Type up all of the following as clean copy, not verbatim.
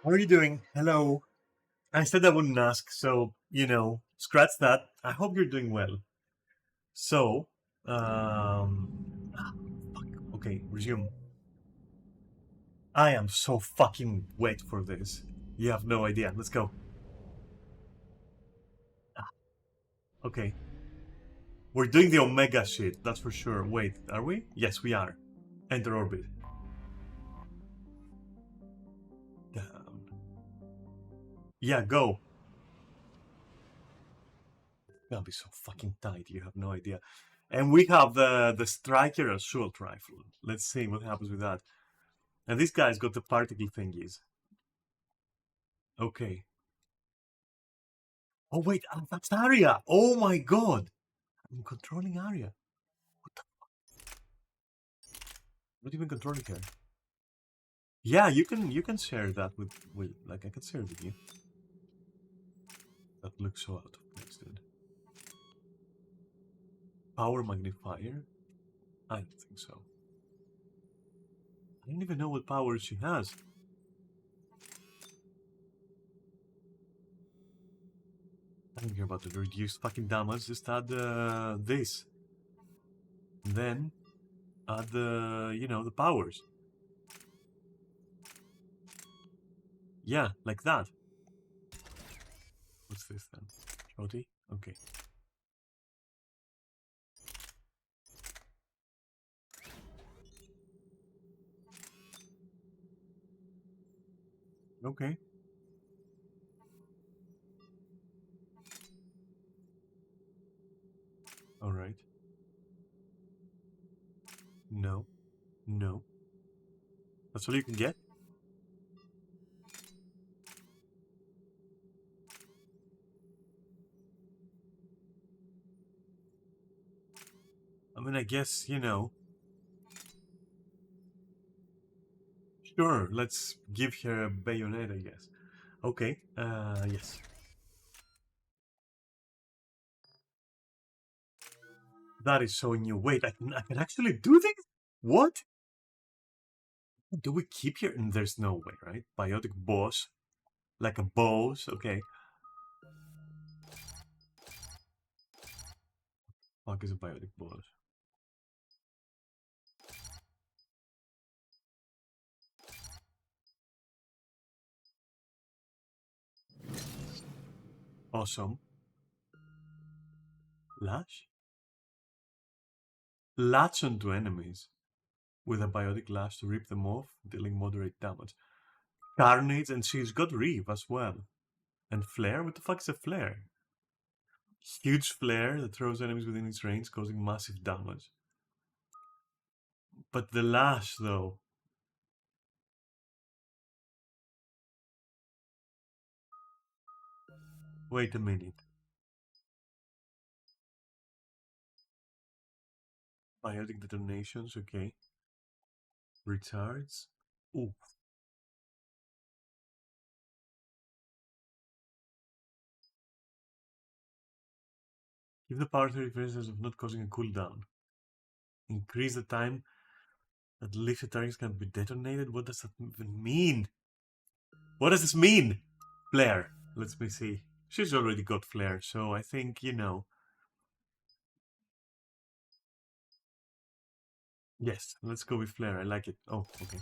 How are you doing? Hello. I said I wouldn't ask, so, scratch that. I hope you're doing well. So, fuck. Okay, resume. I am so fucking wet for this. You have no idea. Let's go. Okay. We're doing the Omega shit, that's for sure. Wait, are we? Yes, we are. Enter orbit. Down. Yeah, go. That'll be so fucking tight, you have no idea. And we have the Striker Assault Rifle. Let's see what happens with that. And this guy's got the particle thingies. Okay. Oh wait, that's Arya. Oh my god. I'm controlling Arya. What the Not even controlling her. Yeah, you can share that with like I can share it with you. That looks so out of place, dude. Power magnifier? I don't think so. I don't even know what power she has. I don't care about the reduced fucking damage, just add this. And then add the powers. Yeah, like that. What's this then? Shorty? Okay. Okay. Alright. No. No. That's all you can get? I mean, I guess, Sure, let's give her a bayonet, I guess. Okay, yes. That is so new. Wait, I can actually do this? What? Do we keep here? There's no way, right? Biotic boss. Like a boss, okay. Fuck is a biotic boss? Awesome. Lash? Latch onto enemies with a biotic lash to rip them off, dealing moderate damage. Carnage, and she's got Reeve as well. And Flare? What the fuck is a Flare? Huge flare that throws enemies within its range, causing massive damage. But the lash, though. Wait a minute. Biotic detonations, okay. Recharge. Ooh. Give the power to reverses of not causing a cooldown. Increase the time that lifted targets can be detonated? What does that even mean? What does this mean? Flare. Let me see. She's already got Flare, so I think, you know. Yes, let's go with Flare. I like it. Oh, okay.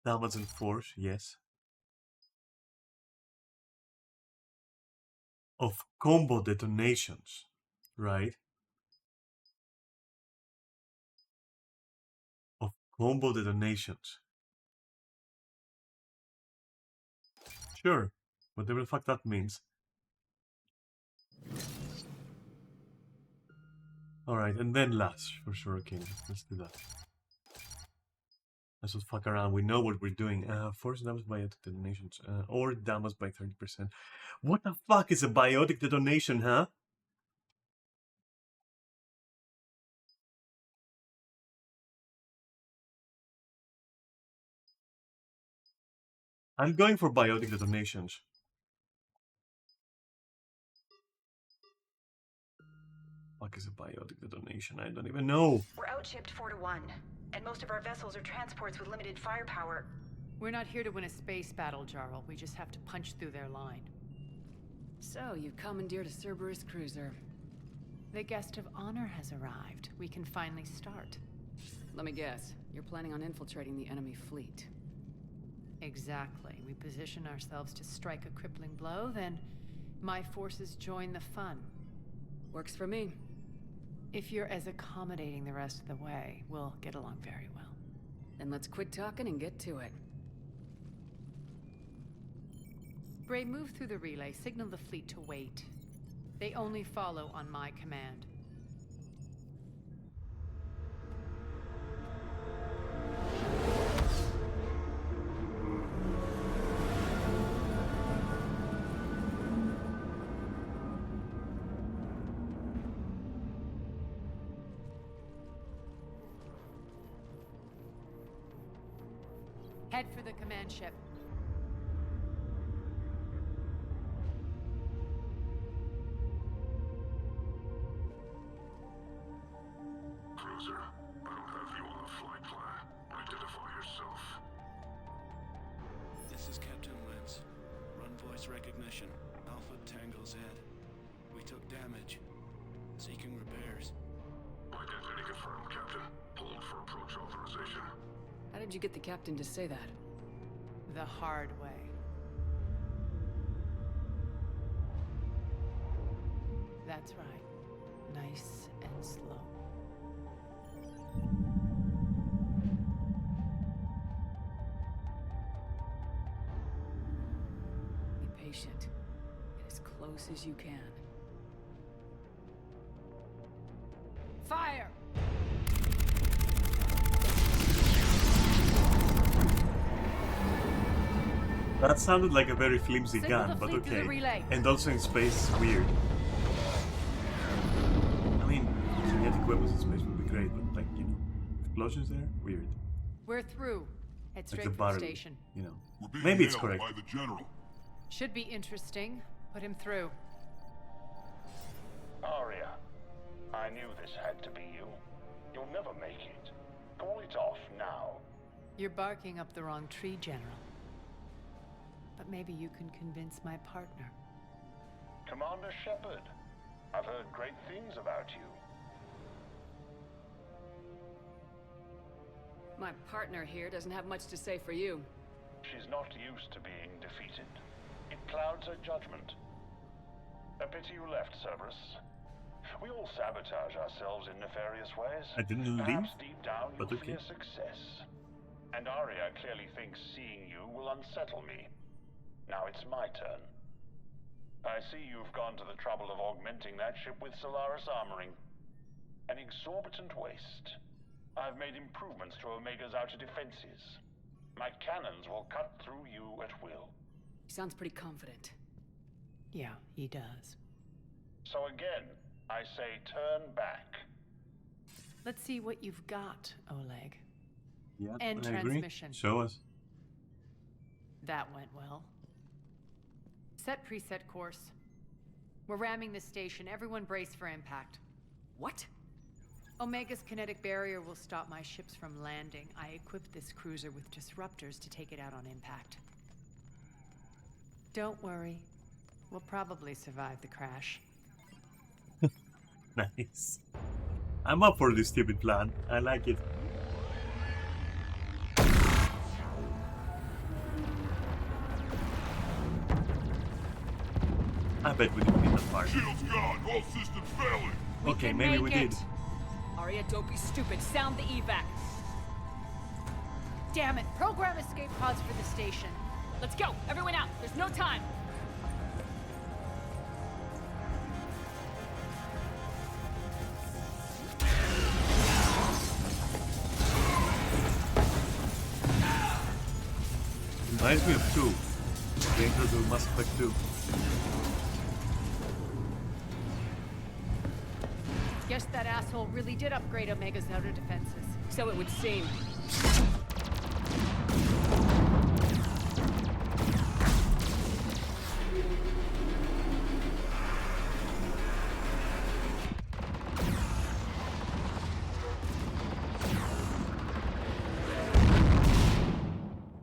Damage and force, yes. Of combo detonations, right? Of combo detonations. Sure, whatever the fuck that means. Alright, and then Lash, for sure. Okay, let's do that. Let's just fuck around. We know what we're doing. Force damage by detonations. Or damage by 30%. What the fuck is a biotic detonation, huh? I'm going for biotic detonations. What is a biotic detonation? I don't even know. We're outshipped 4-1, and most of our vessels are transports with limited firepower. We're not here to win a space battle, Jarl. We just have to punch through their line. So, you commandeered a Cerberus cruiser. The guest of honor has arrived. We can finally start. Let me guess, you're planning on infiltrating the enemy fleet. Exactly. We position ourselves to strike a crippling blow, then my forces join the fun. Works for me. If you're as accommodating the rest of the way, we'll get along very well. Then let's quit talking and get to it. Bray, move through the relay. Signal the fleet to wait. They only follow on my command. Head for the command ship. Cruiser, I don't have you on the flight plan. Identify yourself. This is Captain Lentz. Run voice recognition. Alpha Tango Z. We took damage. Seeking repairs. Identity confirmed, Captain. Hold for approach authorization. How did you get the captain to say that? The hard way. That's right. Nice and slow. Be patient. Get as close as you can. Fire! That sounded like a very flimsy Signal gun, the but fleet to the okay. relay. And also in space, it's weird. I mean, kinetic weapons in space would be great, but like, you know, explosions there? Weird. We're through. Head Like straight the for the barrel, station. you know. We're being Maybe it's hailed correct. by the General. Should be interesting. Put him through. Arya, I knew this had to be you. You'll never make it. Call it off now. You're barking up the wrong tree, General. But maybe you can convince my partner. Commander Shepard, I've heard great things about you. My partner here doesn't have much to say for you. She's not used to being defeated. It clouds her judgment. A pity you left, Cerberus. We all sabotage ourselves in nefarious ways. I didn't Perhaps leave, deep down but you'll okay. fear success. And Arya clearly thinks seeing you will unsettle me. Now it's my turn. I see you've gone to the trouble of augmenting that ship with Solaris armoring. An exorbitant waste. I've made improvements to Omega's outer defenses. My cannons will cut through you at will. He sounds pretty confident. Yeah, he does. So again, I say turn back. Let's see what you've got, Oleg. Yeah, And I agree. transmission. Show us. That went well. Set preset course. We're ramming this station. Everyone brace for impact. What? Omega's kinetic barrier will stop my ships from landing. I equipped this cruiser with disruptors to take it out on impact. Don't worry. We'll probably survive the crash. Nice. I'm up for this stupid plan. I like it. I bet we didn't hit that part. Shield's gone. All systems failing. Okay, can maybe make we it. did. Arya, don't be stupid. Sound the evac. Damn it! Program escape pods for the station. Let's go. Everyone out. There's no time. Reminds me of 2. The intro to Mass Effect 2. Guess that asshole really did upgrade Omega's outer defenses. So it would seem.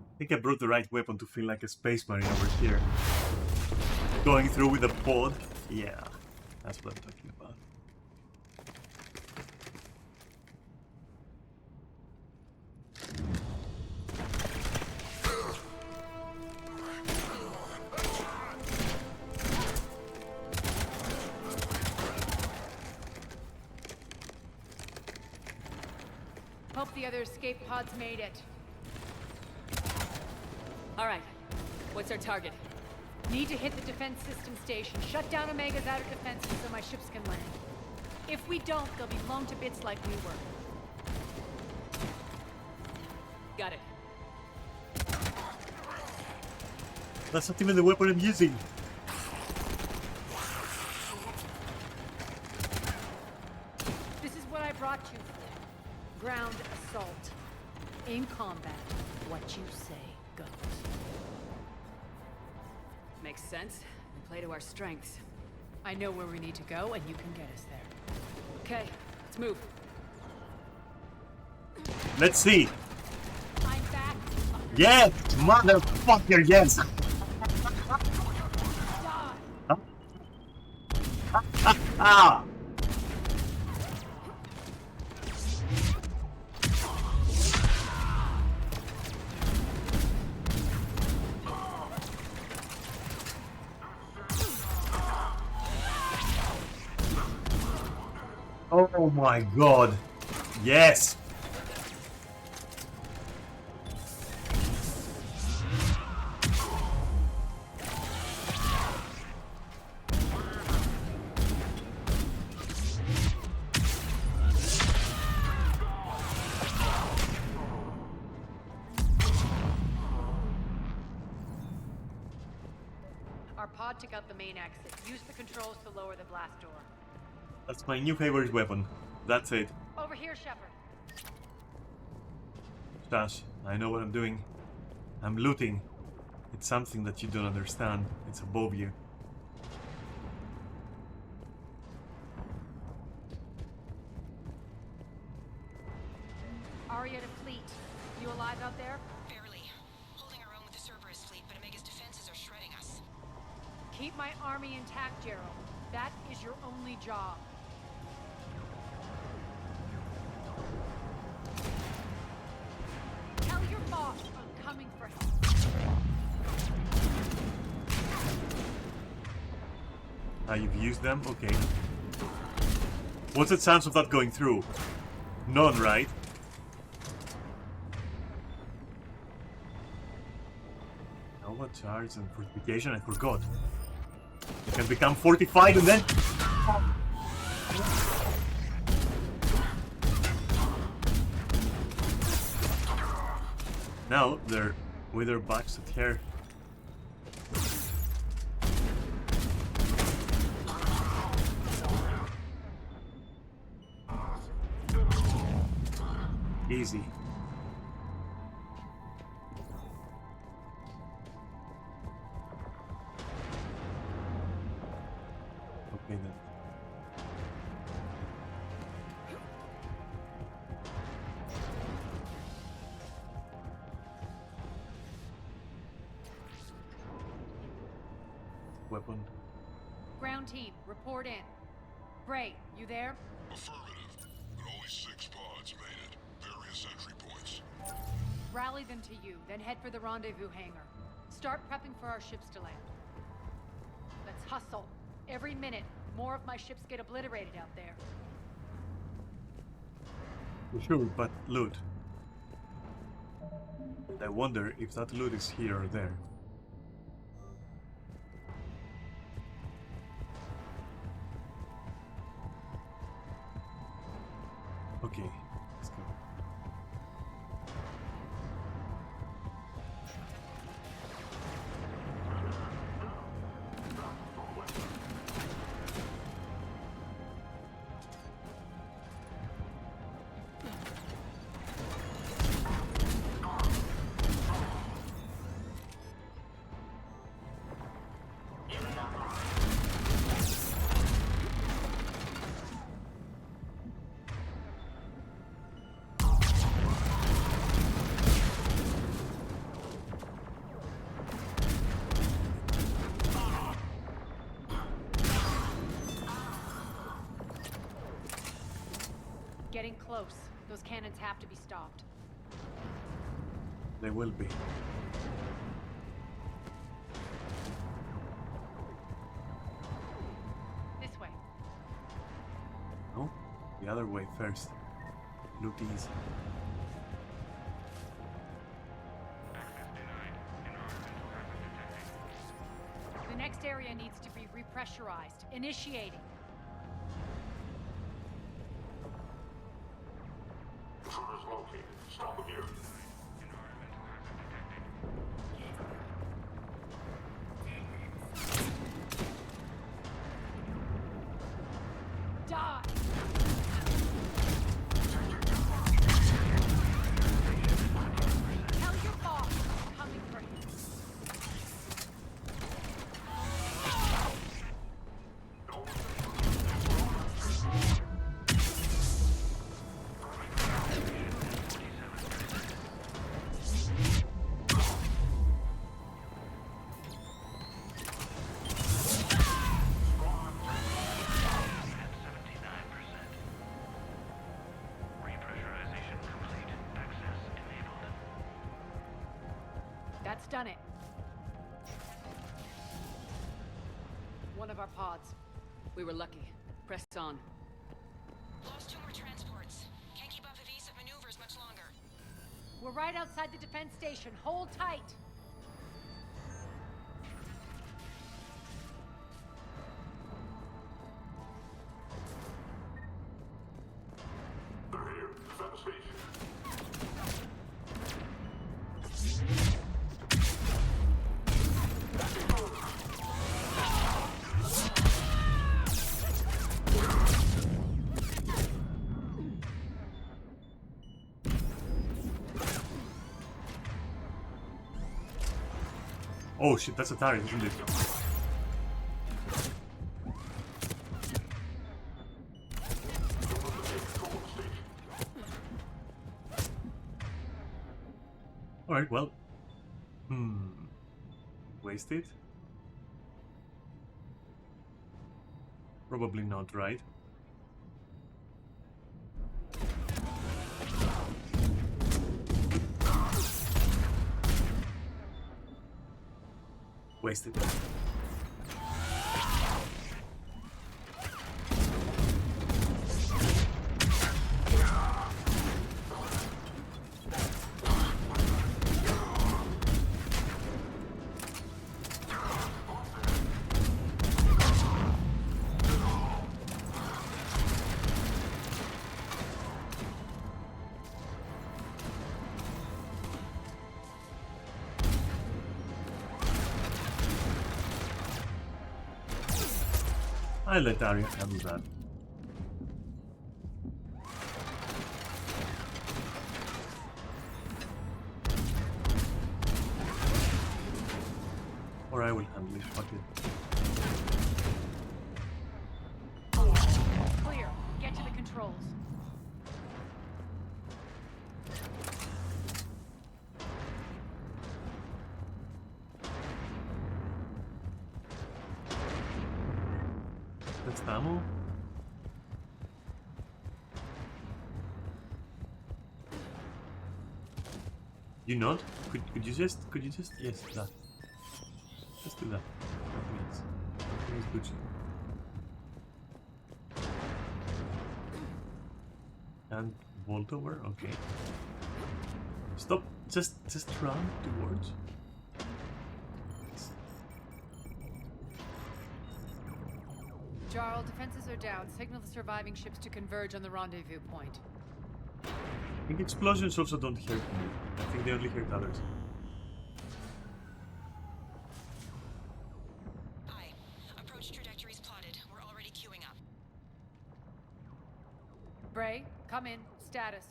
I think I brought the right weapon to feel like a space marine over here. Going through with a pod? Yeah, that's what I'm talking about. Hope the other escape pods made it. All right. What's our target? Need to hit the defense system station. Shut down Omega's outer defenses so my ships can land. If we don't, they'll be blown to bits like we were. Got it. That's not even the weapon I'm using. This is what I brought you for. Ground assault. In combat, what you say goes. Makes sense. We play to our strengths. I know where we need to go, and you can get us there. Okay, let's move. Let's see. I'm back. Yeah, motherfucker, yes. Ah. Oh my god. Yes. Our pod took out the main exit. Use the controls to lower the blast door. That's my new favorite weapon. That's it. Over here, Shepard. Stash, I know what I'm doing. I'm looting. It's something that you don't understand. It's above you. Arya to fleet. You alive out there? Barely. Holding our own with the Cerberus fleet, but Omega's defenses are shredding us. Keep my army intact, Gerald. That is your only job. Tell your boss I'm coming for him. You've used them? Okay. What's the chance of that going through? None, right? Nova charge and fortification, I forgot. You can become fortified and then... Now they're with their backs at her. Easy. Okay then. Weapon. Ground team, report in. Bray, you there? Affirmative. But only 6 pods made it. Various entry points. Rally them to you, then head for the rendezvous hangar. Start prepping for our ships to land. Let's hustle. Every minute, more of my ships get obliterated out there. Sure, but loot. And I wonder if that loot is here or there. Okay, let's go. Getting close. Those cannons have to be stopped. They will be. This way. No? The other way first. Look easy. The next area needs to be repressurized. Initiating. Intruders located. Stop here. Die! Tell your boss I'm coming for him. That's done it. One of our pods. We were lucky. Press on. Lost 2 more transports. Can't keep up evasive maneuvers much longer. We're right outside the defense station. Hold tight. They're here. Defend the station. Oh shit, that's a turret, isn't it? Alright, well. Wasted? Probably not, right? Wasted. I'll let Arya handle that. Or I will handle it, fuck it. Clear. Get to the controls. That's the ammo. You not? Could you just yes, that. Just do that. That means Gucci. And vault over, okay. Stop, just run towards. Jarl, defenses are down. Signal the surviving ships to converge on the rendezvous point. I think explosions also don't hurt me. I think they only hurt others. Aye. Approach trajectories plotted. We're already queuing up. Bray, come in. Status.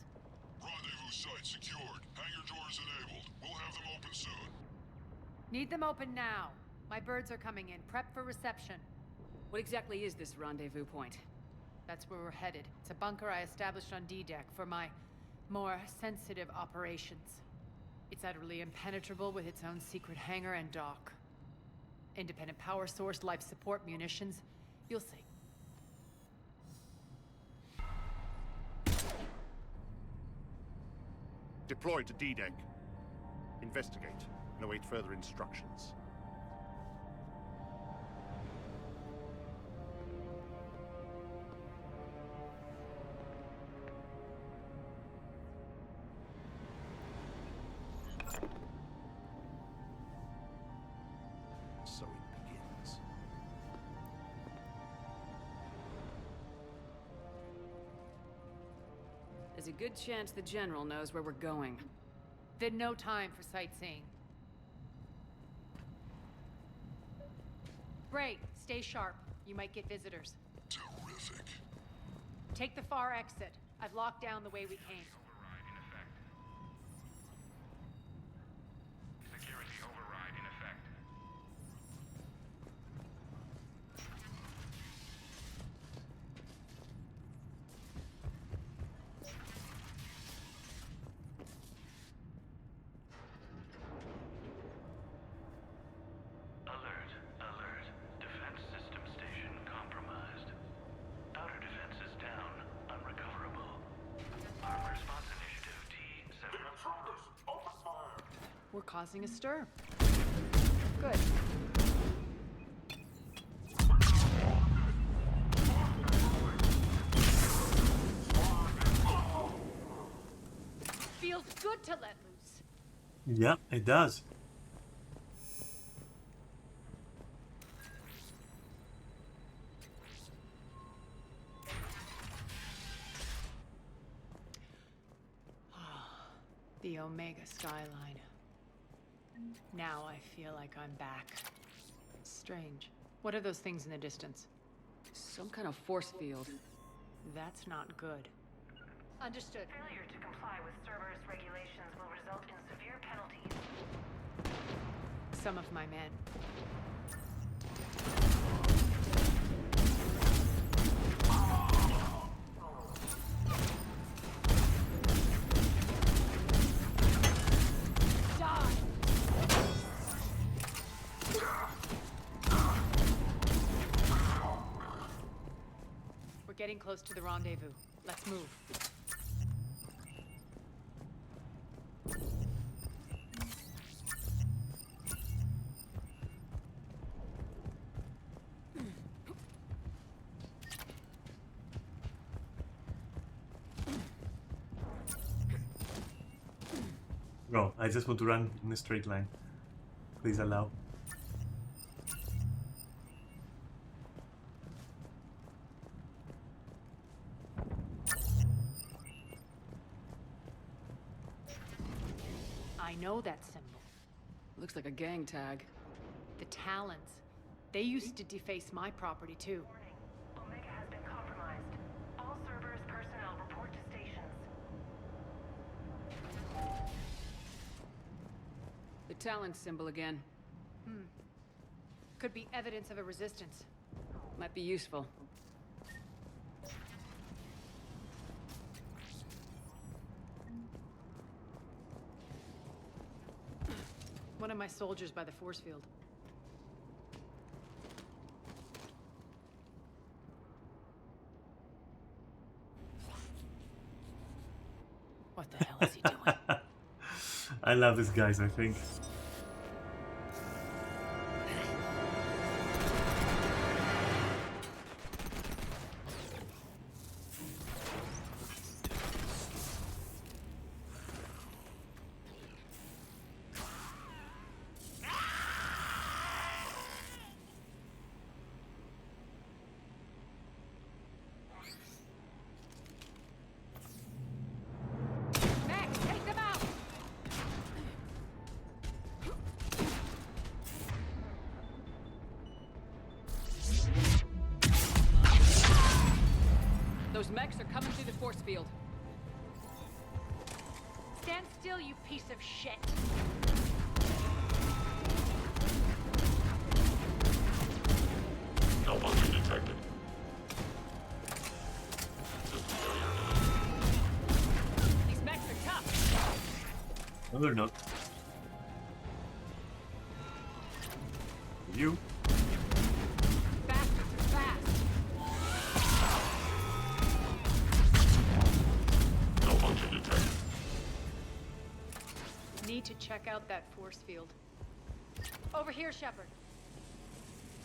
Rendezvous site secured. Hangar doors enabled. We'll have them open soon. Need them open now. My birds are coming in. Prep for reception. What exactly is this rendezvous point? That's where we're headed. It's a bunker I established on D-Deck for my more sensitive operations. It's utterly impenetrable with its own secret hangar and dock. Independent power source, life support, munitions. You'll see. Deploy to D-Deck. Investigate and await further instructions. So it begins. There's a good chance the General knows where we're going. Then no time for sightseeing. Bray, stay sharp. You might get visitors. Terrific. Take the far exit. I've locked down the way we came. Override in effect. Security override in effect. Alert, alert. Defense system station compromised. Outer defense is down, unrecoverable. Armor response initiative T7. We're causing a stir. Good. Feels good to let loose. Yeah, it does. The Omega skyline. Now I feel like I'm back. Strange. What are those things in the distance? Some kind of force field. That's not good. Understood. Failure to comply with Cerberus regulations will result in severe penalties. Some of my men. We're getting close to the rendezvous. Let's move. Go. I just want to run in a straight line. Please allow. I know that symbol. Looks like a gang tag. The Talons. They used to deface my property too. Talon symbol again. Could be evidence of a resistance. Might be useful. One of my soldiers by the force field. What the hell is he doing? I love these guys, I think. Max, take them out! Those mechs are coming through the force field. Stand still, you piece of shit! No monkey detected. These mechs are tough. No, they're not. You? Bastards are fast! No monkey detected. Need to check out that force field. Over here, Shepard.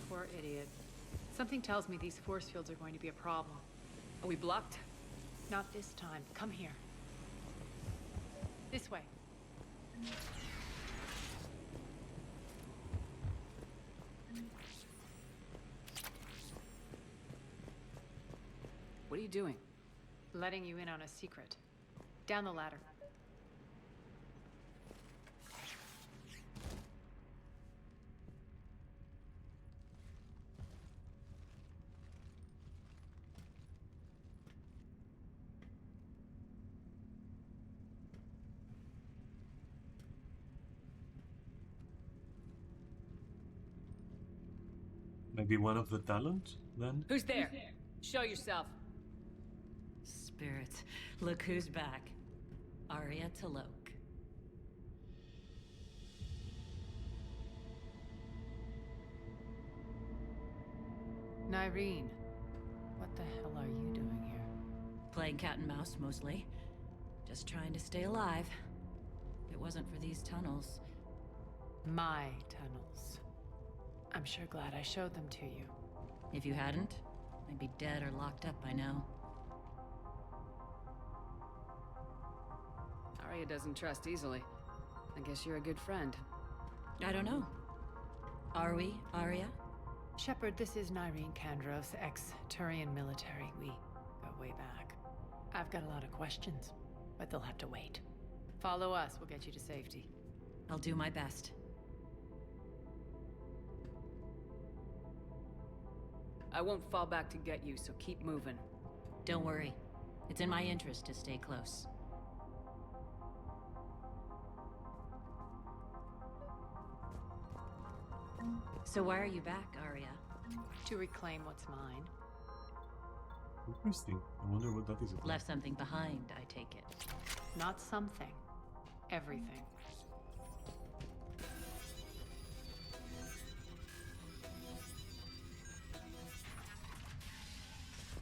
Poor idiot. Something tells me these force fields are going to be a problem. Are we blocked? Not this time. Come here. This way. What are you doing? Letting you in on a secret. Down the ladder. Maybe one of the talents, then? Who's there? Show yourself. Spirits, look who's back. Arya T'Loak. Nyreen, what the hell are you doing here? Playing cat and mouse, mostly. Just trying to stay alive. If it wasn't for these tunnels. My tunnels. I'm sure glad I showed them to you. If you hadn't, I'd be dead or locked up by now. Arya doesn't trust easily. I guess you're a good friend. I don't know. Are we, Arya? Shepard, this is Nyreen Kandros, ex-Turian military. We go way back. I've got a lot of questions, but they'll have to wait. Follow us, we'll get you to safety. I'll do my best. I won't fall back to get you, so keep moving. Don't worry. It's in my interest to stay close. So why are you back, Arya? To reclaim what's mine. Interesting. I wonder what that is about. Left something behind, I take it. Not something. Everything.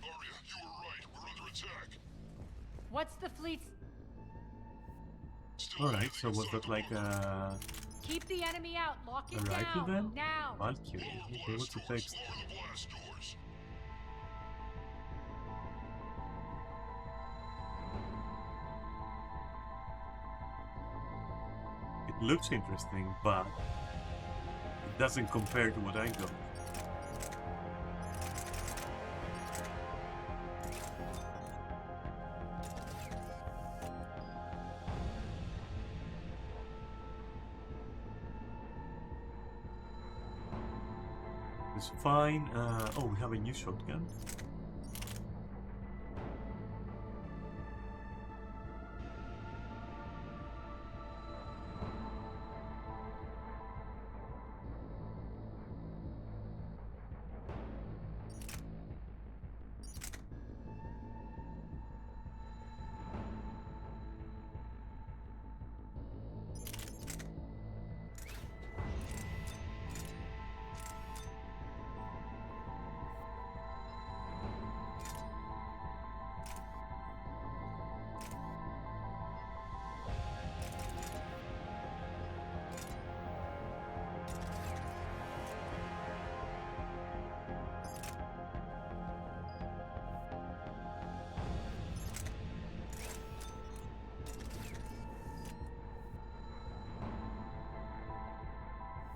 Arya, you were right. We're under attack. What's the fleet's... Alright, so was that like a Keep the enemy out! Lock it rifle down! then? Now! Valkyrie. Okay, what's the text? Lower the blast doors. It looks interesting, but it doesn't compare to what I got. It's fine. Oh, we have a new shotgun.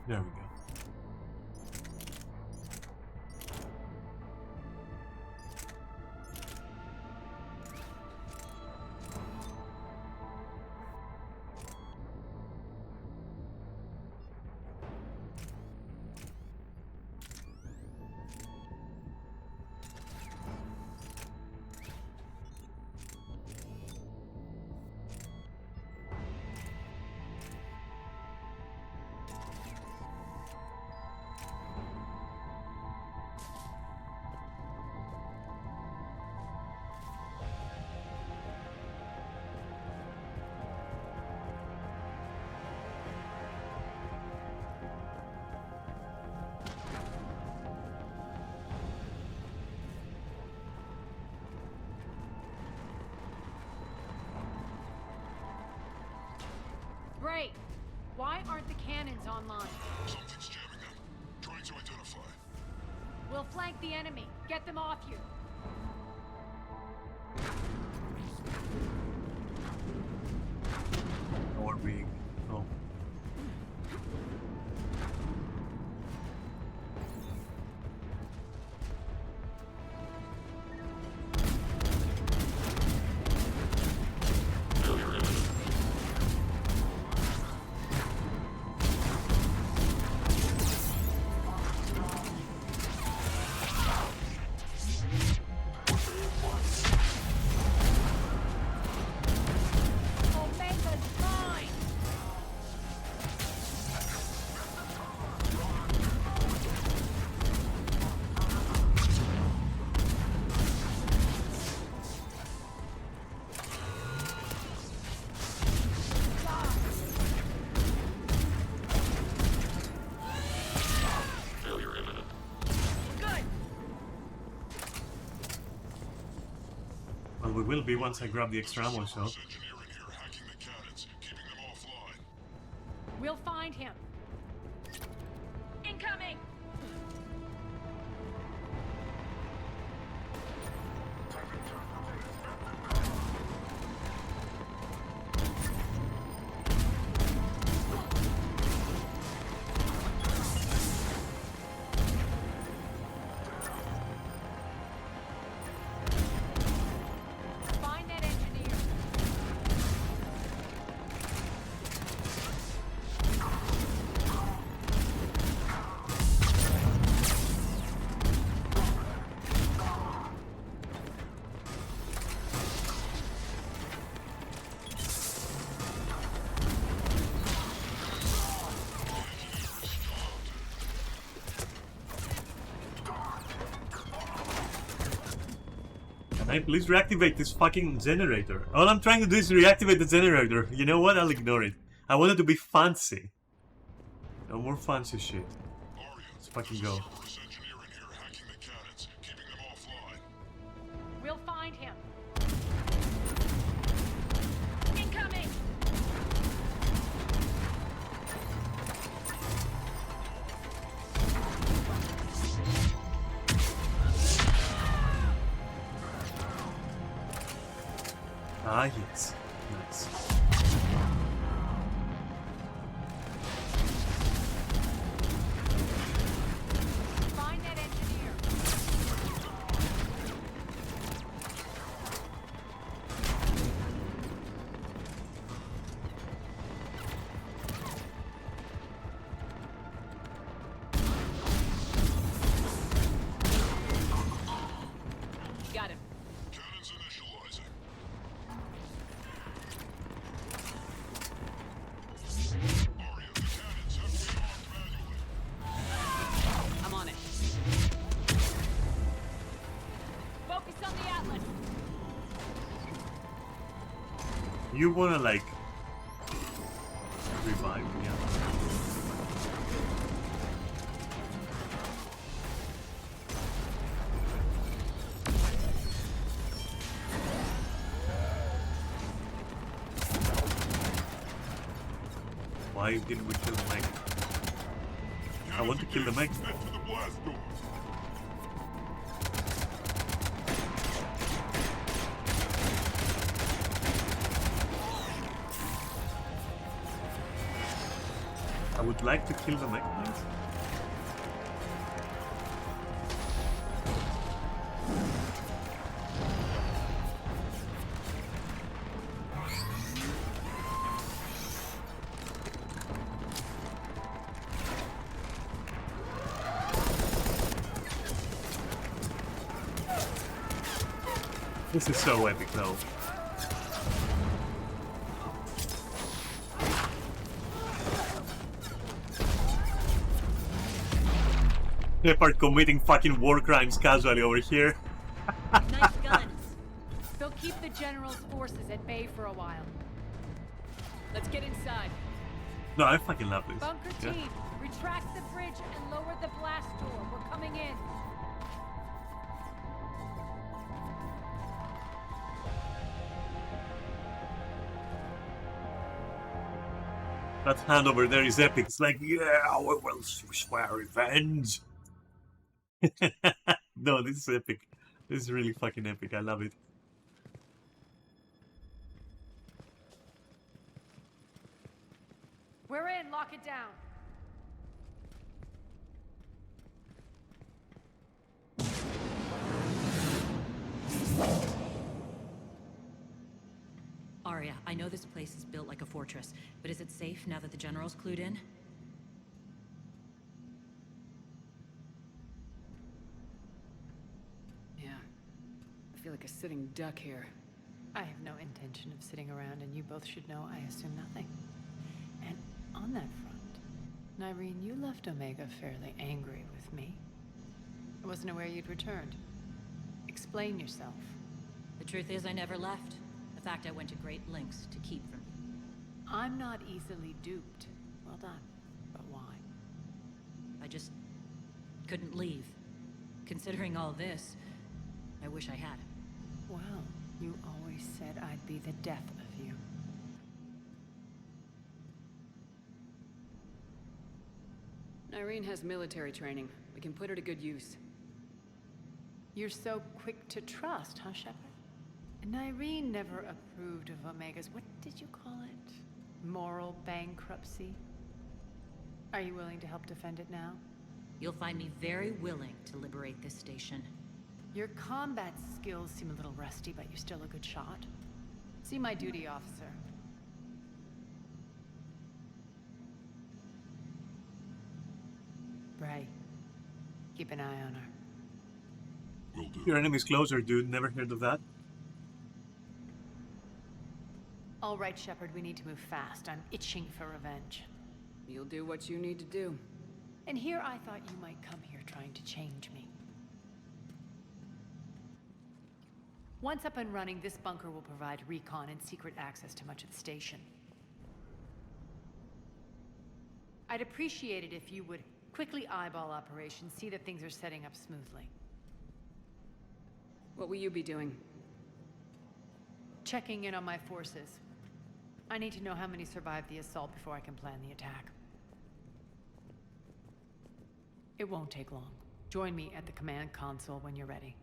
There we go. Great. Why aren't the cannons online? Something's jamming them. Trying to identify. We'll flank the enemy. Get them off you. Or being. Oh. Omega's mine! Failure imminent. Good! Well, we will be once I grab the extra ammo shot. Engineer in here hacking the cannons, keeping them offline. We'll find him. Incoming! Find that engineer. Can I please reactivate this fucking generator? All I'm trying to do is reactivate the generator. You know what? I'll ignore it. I want it to be fancy. No more fancy shit. Let's fucking go. Cerberus engineer in here hacking the cannons, keeping them offline. We'll find him. Incoming! Ah, yes. Nice. Find that engineer. Got him. Cannons initializing. Aria, the cannons have to be armed manually. I'm on it. Focus on the Atlas. You wanna, like, revive? Yeah. Why didn't we kill the mech? I want to kill the mech. Head for the blast door. I would like to kill the mech knights. This is so epic though. Shepard committing fucking war crimes casually over here. Nice guns. They'll keep the General's forces at bay for a while. Let's get inside. No, I fucking love this. Bunker Yeah. team, retract the bridge and lower the blast door. We're coming in. That hand over there is epic. It's like, yeah, we will swear revenge. No, this is epic. This is really fucking epic. I love it. We're in. Lock it down. Arya, I know this place is built like a fortress, but is it safe now that the General's clued in? Yeah. I feel like a sitting duck here. I have no intention of sitting around, and you both should know I assume nothing. And on that front, Nyreen, you left Omega fairly angry with me. I wasn't aware you'd returned. Explain yourself. The truth is, I never left. The fact I went to great lengths to keep from you. I'm not easily duped. Well done. But why? I just couldn't leave. Considering all this, I wish I had. Well, you always said I'd be the death of you. Nyreen has military training. We can put her to good use. You're so quick to trust, huh, Shepard? Nyreen never approved of Omega's, what did you call it? Moral bankruptcy? Are you willing to help defend it now? You'll find me very willing to liberate this station. Your combat skills seem a little rusty, but you're still a good shot. See my duty officer. Bray, keep an eye on her. Will do. Your enemy's closer, dude. Never heard of that. All right, Shepard, we need to move fast. I'm itching for revenge. You'll do what you need to do. And here I thought you might come here trying to change me. Once up and running, this bunker will provide recon and secret access to much of the station. I'd appreciate it if you would quickly eyeball operations, see that things are setting up smoothly. What will you be doing? Checking in on my forces. I need to know how many survived the assault before I can plan the attack. It won't take long. Join me at the command console when you're ready.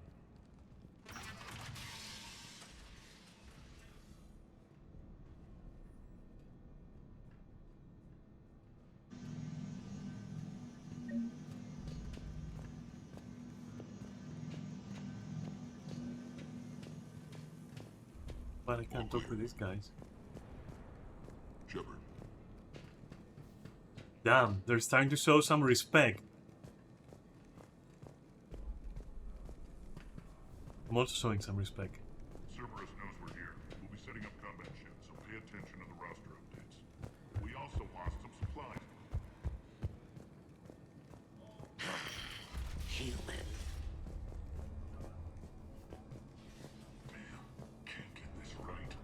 But I can't talk to these guys. Shepard. Damn, they're starting to show some respect. I'm also showing some respect. Cerberus knows we're here. We'll be setting up combat ships, so pay attention to the roster updates. We also lost some supplies. Human. Damn, can't get this right.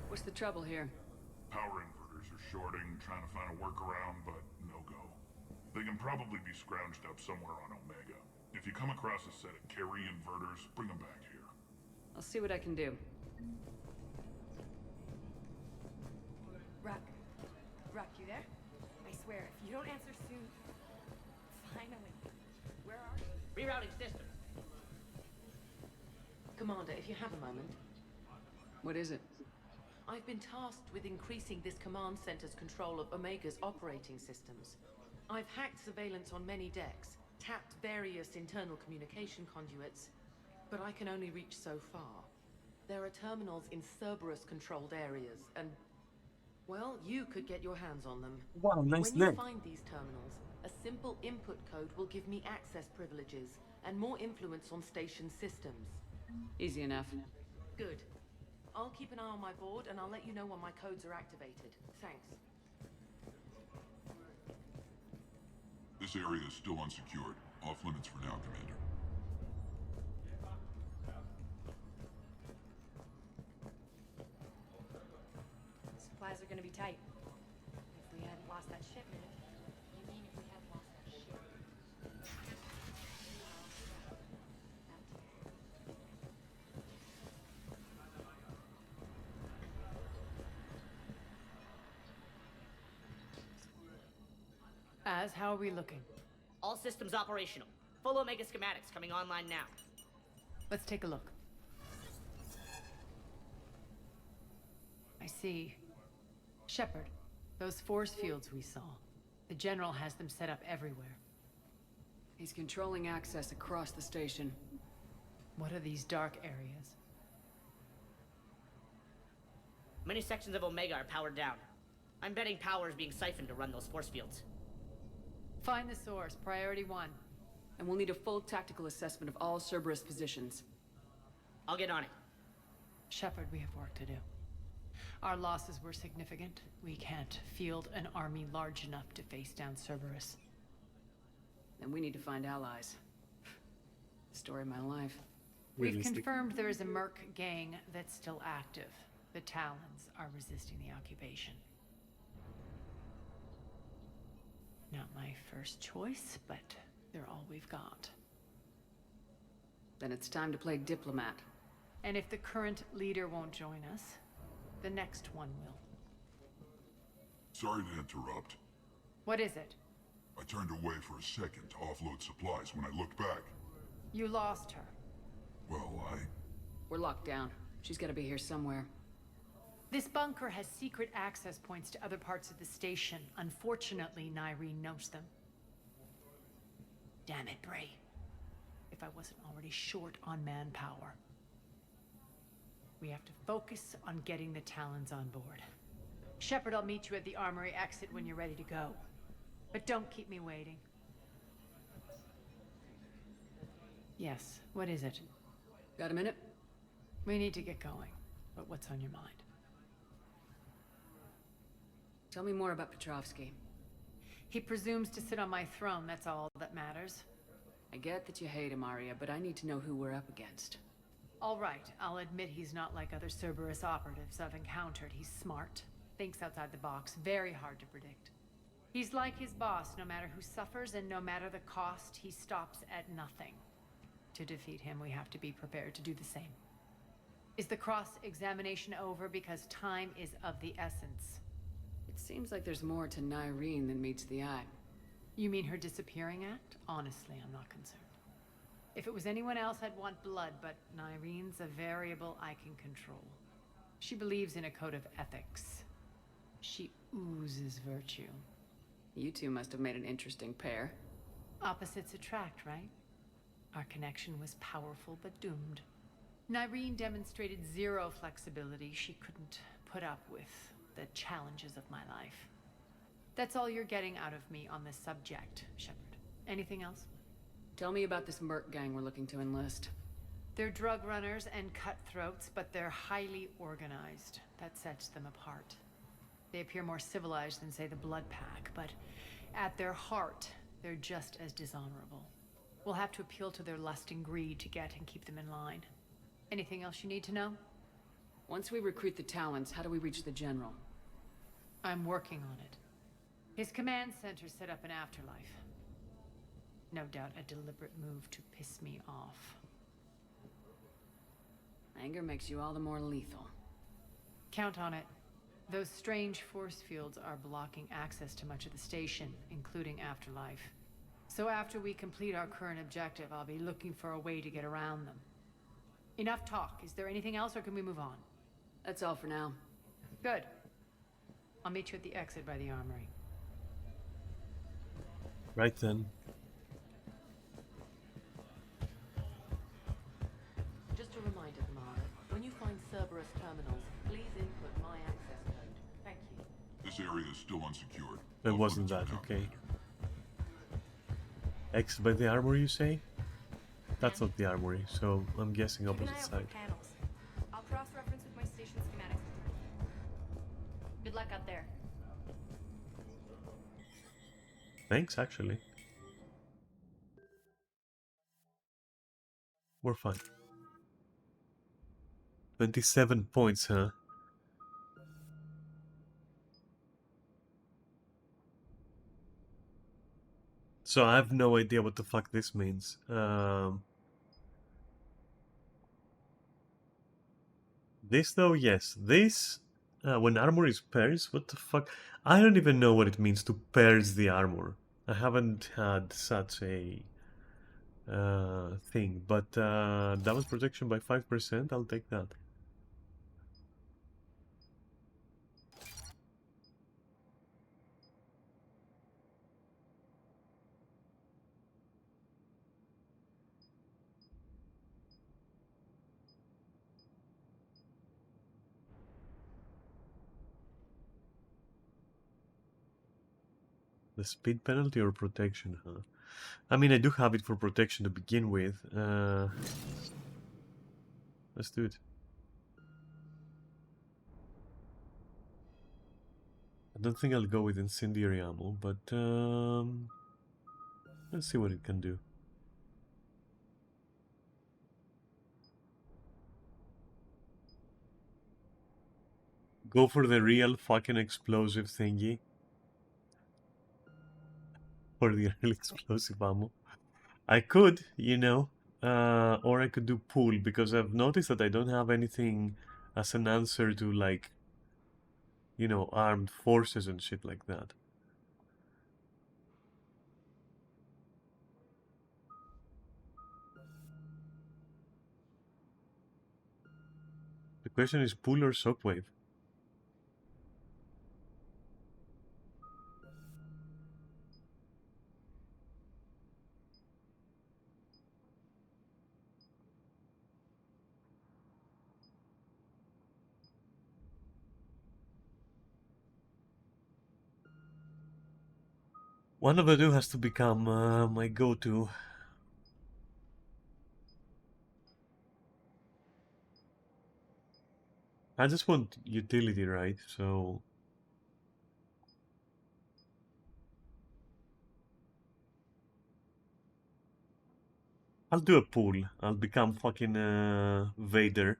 What's the trouble here? Power inverters are shorting, trying to find a workaround, but no go. They can probably be scrounged up somewhere on Omega. If you come across a set of carry inverters, bring them back here. I'll see what I can do. Ruck. Ruck, you there? I swear, if you don't answer soon... Finally. Where are you? routing system. Commander, if you have a moment. What is it? I've been tasked with increasing this command center's control of Omega's operating systems. I've hacked surveillance on many decks, tapped various internal communication conduits, but I can only reach so far. There are terminals in Cerberus-controlled areas, and... well, you could get your hands on them. Wow, nice When you name. find these terminals, a simple input code will give me access privileges and more influence on station systems. Easy enough. Good. I'll keep an eye on my board, and I'll let you know when my codes are activated. Thanks. This area is still unsecured. Off limits for now, Commander. Supplies are gonna be tight. If we hadn't lost that shipment. You mean if we hadn't lost that shipment? How are we looking? All systems operational. Full Omega schematics coming online now. Let's take a look. I see. Shepard, those force fields we saw. The General has them set up everywhere. He's controlling access across the station. What are these dark areas? Many sections of Omega are powered down. I'm betting power is being siphoned to run those force fields. Find the source, priority 1. And we'll need a full tactical assessment of all Cerberus positions. I'll get on it. Shepard, we have work to do. Our losses were significant. We can't field an army large enough to face down Cerberus. And we need to find allies. Story of my life. We've confirmed there is a Merc gang that's still active. The Talons are resisting the occupation. Not my first choice, but they're all we've got. Then it's time to play diplomat. And if the current leader won't join us, the next one will. Sorry to interrupt. What is it? I turned away for a second to offload supplies when I looked back. You lost her. Well, We're locked down. She's gotta be here somewhere. This bunker has secret access points to other parts of the station. Unfortunately, Nyreen knows them. Damn it, Bray. If I wasn't already short on manpower. We have to focus on getting the Talons on board. Shepard, I'll meet you at the armory exit when you're ready to go. But don't keep me waiting. Yes, what is it? Got a minute? We need to get going. But what's on your mind? Tell me more about Petrovsky. He presumes to sit on my throne, that's all that matters. I get that you hate him, Arya, but I need to know who we're up against. All right, I'll admit he's not like other Cerberus operatives I've encountered. He's smart, thinks outside the box, very hard to predict. He's like his boss, no matter who suffers and no matter the cost, he stops at nothing. To defeat him, we have to be prepared to do the same. Is the cross-examination over? Because time is of the essence. It seems like there's more to Nyreen than meets the eye. You mean her disappearing act? Honestly, I'm not concerned. If it was anyone else, I'd want blood, but Nyreen's a variable I can control. She believes in a code of ethics. She oozes virtue. You two must have made an interesting pair. Opposites attract, right? Our connection was powerful but doomed. Nyreen demonstrated zero flexibility. She couldn't put up with the challenges of my life. That's all you're getting out of me on this subject, Shepard. Anything else? Tell me about this Merc gang we're looking to enlist. They're drug runners and cutthroats, but they're highly organized. That sets them apart. They appear more civilized than, say, the Blood Pack, but at their heart, they're just as dishonorable. We'll have to appeal to their lust and greed to get and keep them in line. Anything else you need to know? Once we recruit the Talons, how do we reach the General? I'm working on it. His command center set up an afterlife. No doubt a deliberate move to piss me off. Anger makes you all the more lethal. Count on it. Those strange force fields are blocking access to much of the station, including Afterlife. So after we complete our current objective, I'll be looking for a way to get around them. Enough talk. Is there anything else, or can we move on? That's all for now. Good. I'll meet you at the exit by the armory. Right then. Just a reminder, Commander. When you find Cerberus terminals, please input my access code. Thank you. This area is still unsecured. It wasn't that, okay. Exit by the armory, you say? That's not the armory, so I'm guessing Keep an eye opposite out side. for panels. I'll cross-reference with my station schematics. Good luck out there. Thanks, actually. We're fine. 27 points, huh? So I have no idea what the fuck this means. This though, yes. This, when armor is pairs, what the fuck? I don't even know what it means to pairs the armor. I haven't had such a thing, but damage protection by 5%, I'll take that. The speed penalty or protection, huh? I mean, I do have it for protection to begin with. Let's do it. I don't think I'll go with incendiary ammo, but let's see what it can do. Go for the real fucking explosive thingy. For the real explosive ammo. I could, you know, or I could do pool, because I've noticed that I don't have anything as an answer to, like, you know, armed forces and shit like that. The question is pool or shockwave? One of the two has to become my go-to. I just want utility, right? So I'll do a pool. I'll become fucking Vader.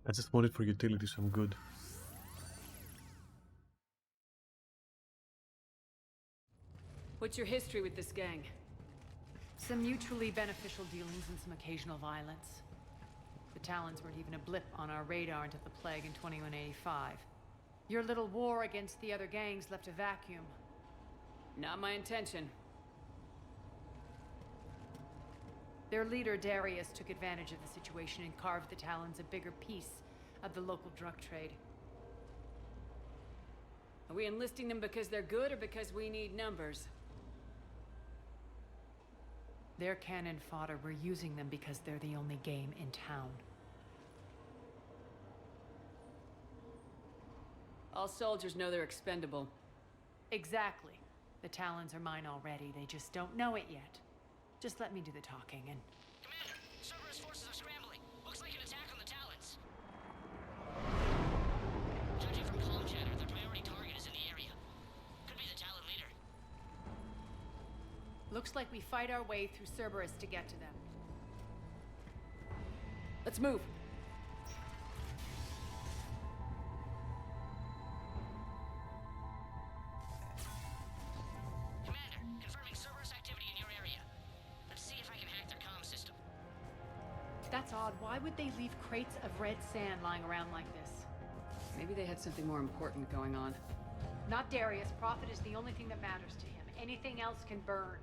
I just want it for utility, so I'm good. What's your history with this gang? Some mutually beneficial dealings and some occasional violence. The Talons weren't even a blip on our radar until the plague in 2185. Your little war against the other gangs left a vacuum. Not my intention. Their leader, Darius, took advantage of the situation and carved the Talons a bigger piece of the local drug trade. Are we enlisting them because they're good or because we need numbers? They're cannon fodder. We're using them because they're the only game in town. All soldiers know they're expendable. Exactly. The Talons are mine already. They just don't know it yet. Just let me do the talking and... Commander, Cerberus forces are scrambling. Looks like an attack on the Talons. Judging from comm chatter, their priority target is in the area. Could be the Talon leader. Looks like we fight our way through Cerberus to get to them. Let's move. Commander, confirming Cerberus activity in your area. Let's see if I can hack their comm system. That's odd. Why would they leave crates of red sand lying around like this? Maybe they had something more important going on. Not Darius. Profit is the only thing that matters to him. Anything else can burn.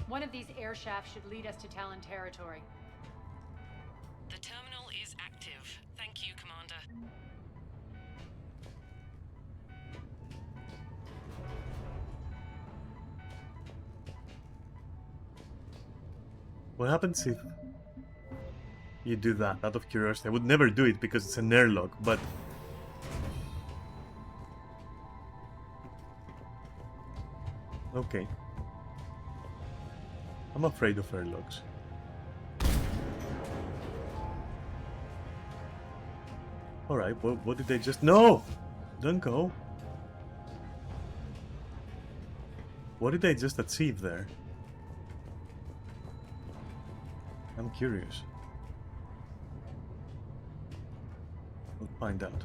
One of these air shafts should lead us to Talon territory. The terminal is active. Thank you, Commander. What happens if you do that out of curiosity? I would never do it because it's an airlock, but... Okay. I'm afraid of airlocks. Alright, what did they just... No! Don't go! What did they just achieve there? I'm curious. We'll find out.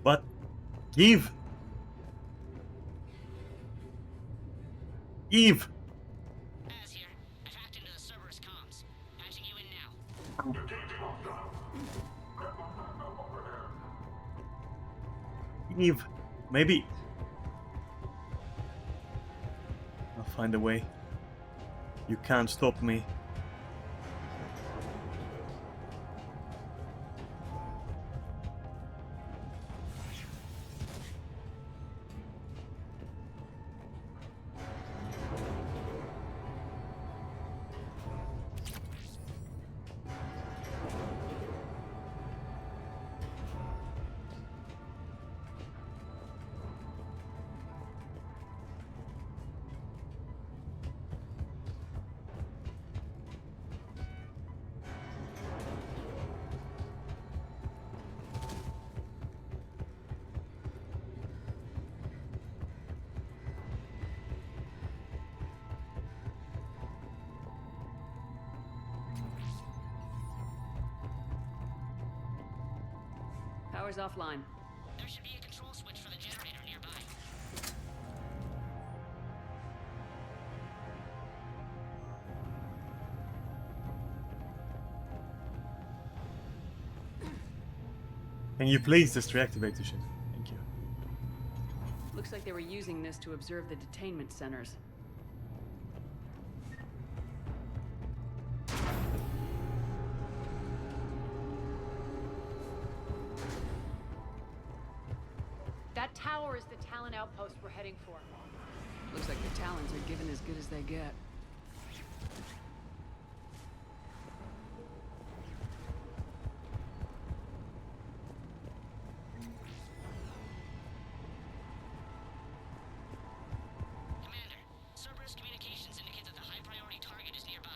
But Eve! Eve! Az here. I've hacked into the Cerberus comms. Patching you in now. Eve, maybe. I'll find a way. You can't stop me. Power's offline. There should be a control switch for the generator nearby. Can you please just reactivate the shit? Thank you. Looks like they were using this to observe the detainment centers. That tower is the Talon outpost we're heading for. Looks like the Talons are given as good as they get. Commander, Cerberus communications indicate that the high-priority target is nearby.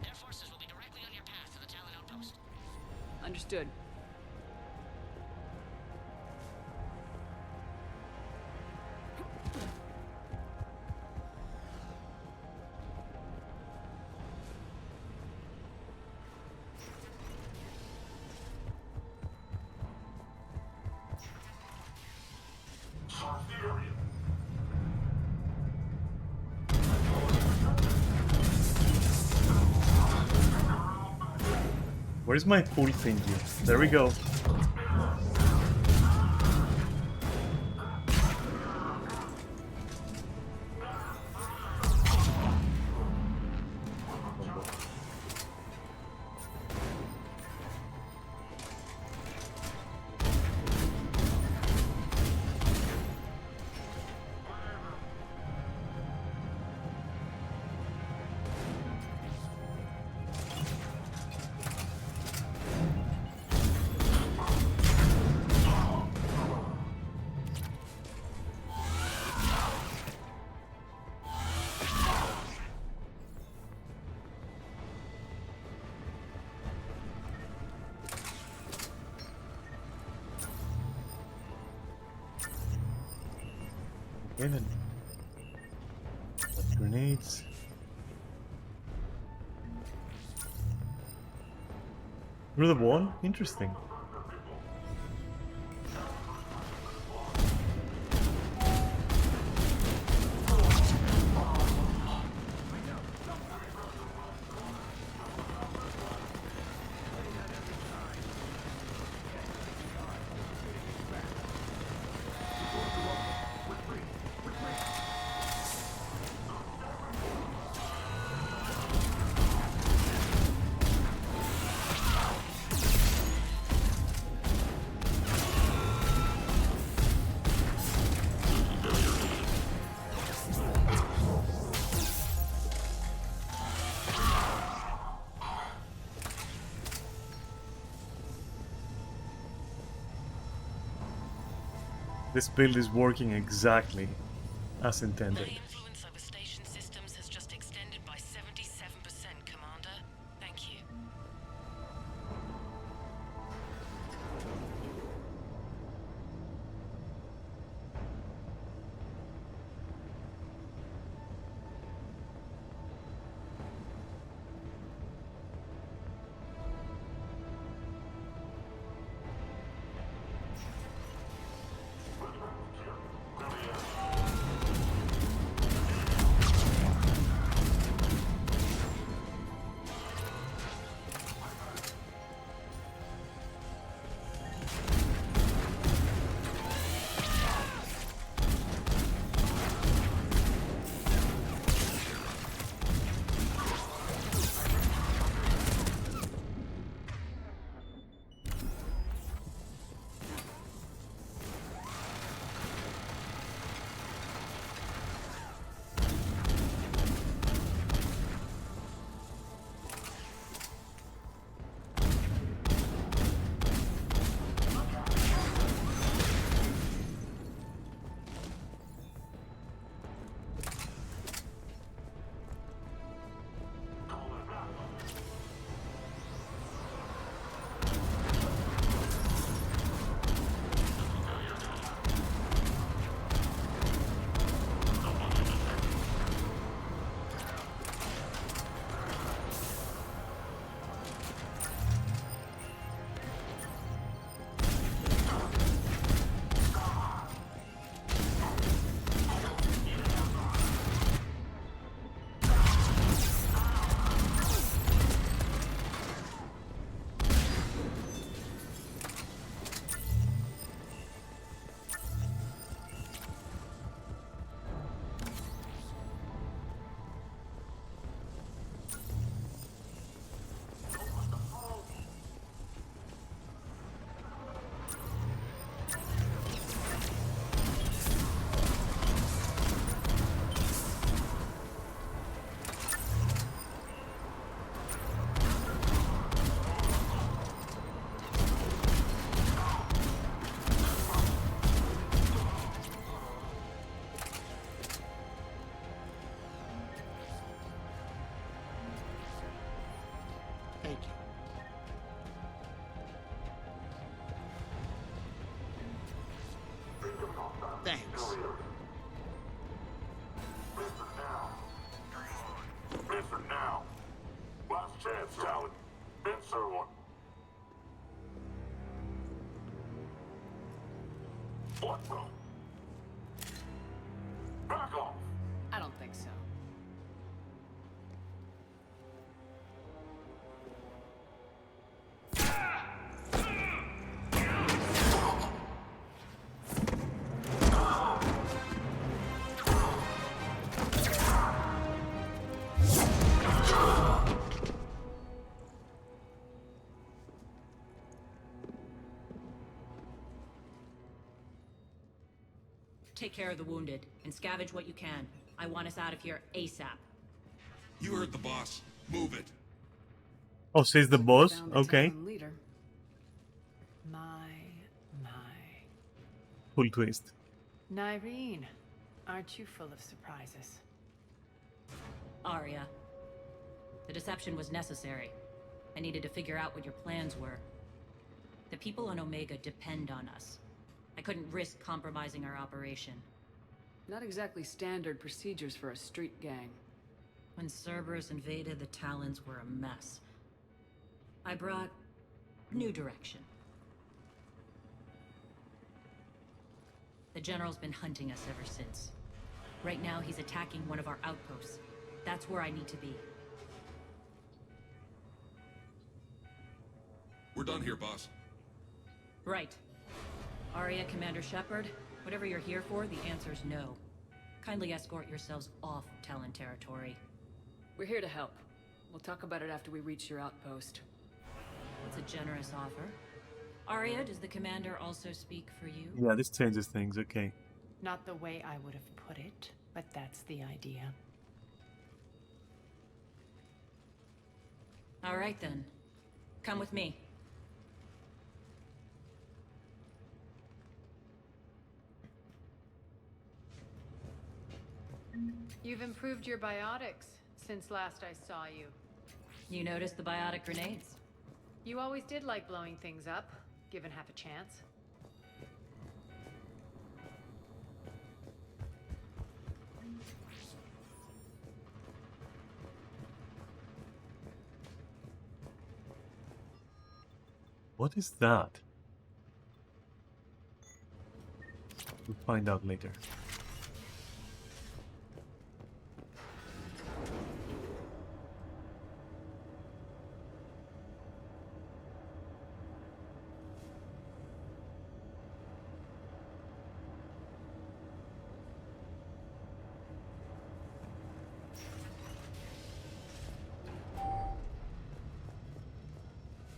Their forces will be directly on your path to the Talon outpost. Understood. Where's my pull thingy? There we go. Okay then. Grenades. Through the wall? Interesting. This build is working exactly as intended. The influence over station systems has just extended by 77%, Commander. Thank you. Thank you. Thanks. Answer now. Last chance, Talon. Answer one. What the? Back off. I don't think so. Take care of the wounded, and scavenge what you can. I want us out of here ASAP. You heard the boss. Move it. Oh, says the boss? Found the Okay. town leader. My. Full twist. Nyreen, aren't you full of surprises? Arya. The deception was necessary. I needed to figure out what your plans were. The people on Omega depend on us. I couldn't risk compromising our operation. Not exactly standard procedures for a street gang. When Cerberus invaded, the Talons were a mess. I brought new direction. The General's been hunting us ever since. Right now, he's attacking one of our outposts. That's where I need to be. We're done here, boss. Right. Aria, Commander Shepard, whatever you're here for, the answer's no. Kindly escort yourselves off Talon territory. We're here to help. We'll talk about it after we reach your outpost. It's a generous offer. Aria, does the Commander also speak for you? Yeah, this changes things, okay. Not the way I would have put it, but that's the idea. All right then. Come with me. You've improved your biotics since last I saw you. You noticed the biotic grenades? You always did like blowing things up, given half a chance. What is that? We'll find out later.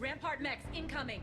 Rampart mechs incoming!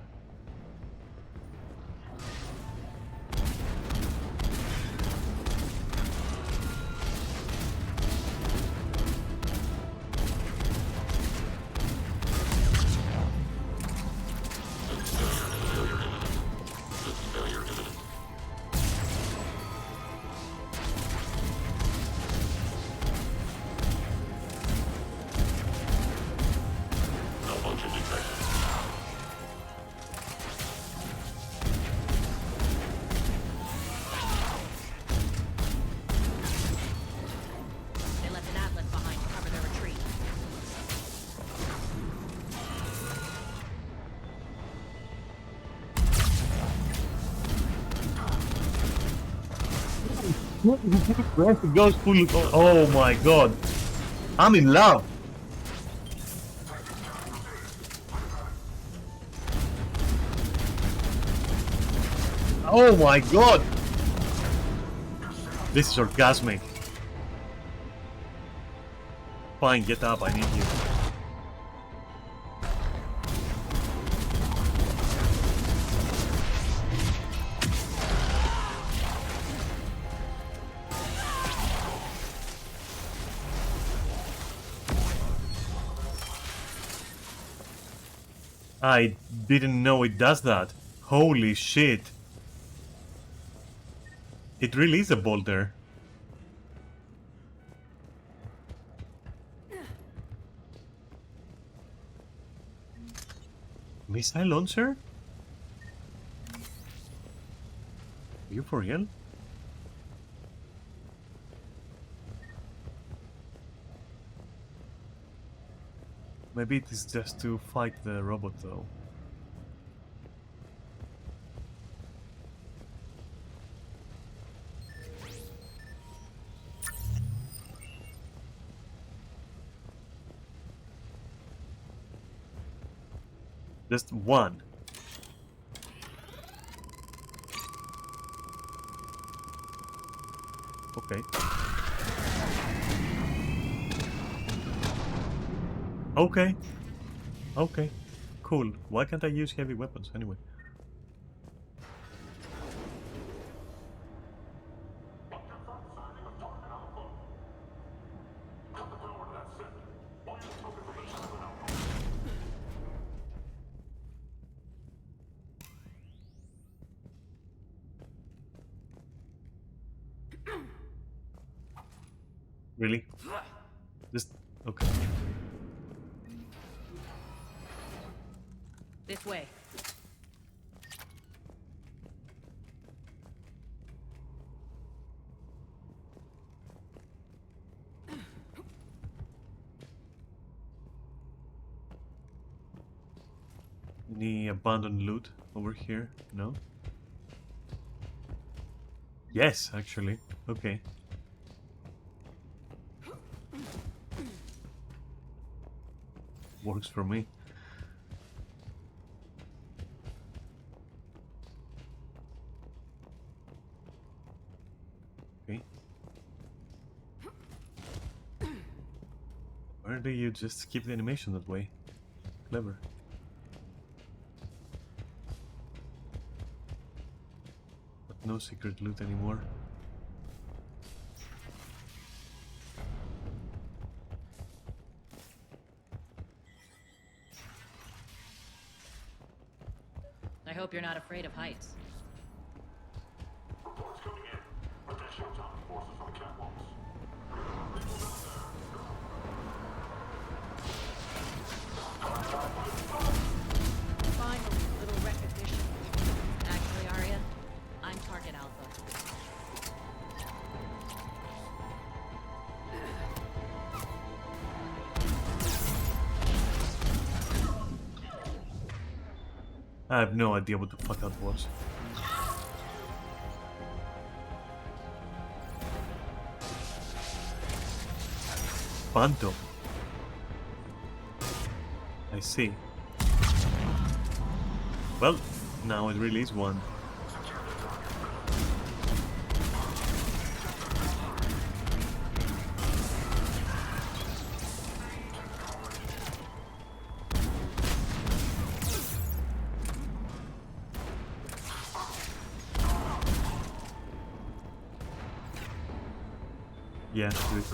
It goes full. Oh my god. I'm in love. Oh my god. This is orgasmic. Fine, get up, I need you. I didn't know it does that. Holy shit. It really is a boulder. Missile launcher? Are you for real? Maybe it is just to fight the robot though. Just one. Okay. Okay. Okay. Cool. Why can't I use heavy weapons anyway? Really? Just okay. This way. Any abandoned loot over here? No? Yes, actually. Okay. Works for me. Okay. Why do you just keep the animation that way? Clever. But no secret loot anymore. I hope you're not afraid of heights. Reports coming in. Attention, Tommy. Forces on the catwalks. Finally, a little recognition. Actually, Arya, I'm Target Alpha. I have no idea what the fuck that was. Phantom. I see. Well, now it really is one. Yeah, it is.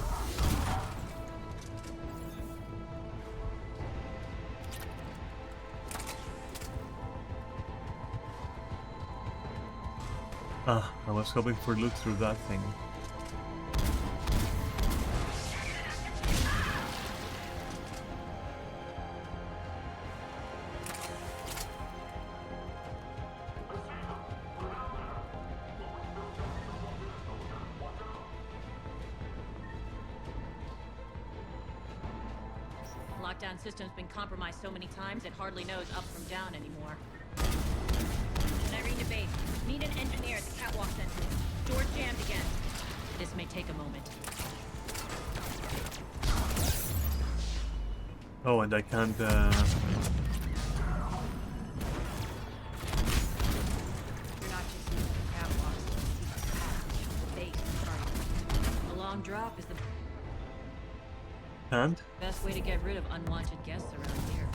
Ah, I was hoping for loot through that thing. Lockdown system's been compromised so many times it hardly knows up from down anymore. Irene to base. Need an engineer at the catwalk center. Door's jammed again. This may take a moment. Oh, and I can't, You're not just using the catwalks to see the path. The base, sorry. A long drop is the can't? best way to get rid of unwanted guests around here.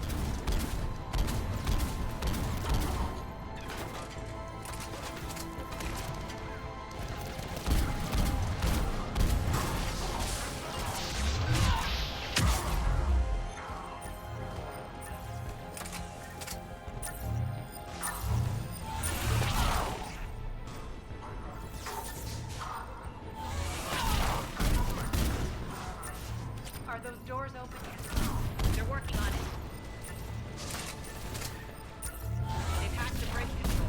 Are those doors open yet? They're working on it. They've hacked the bridge control.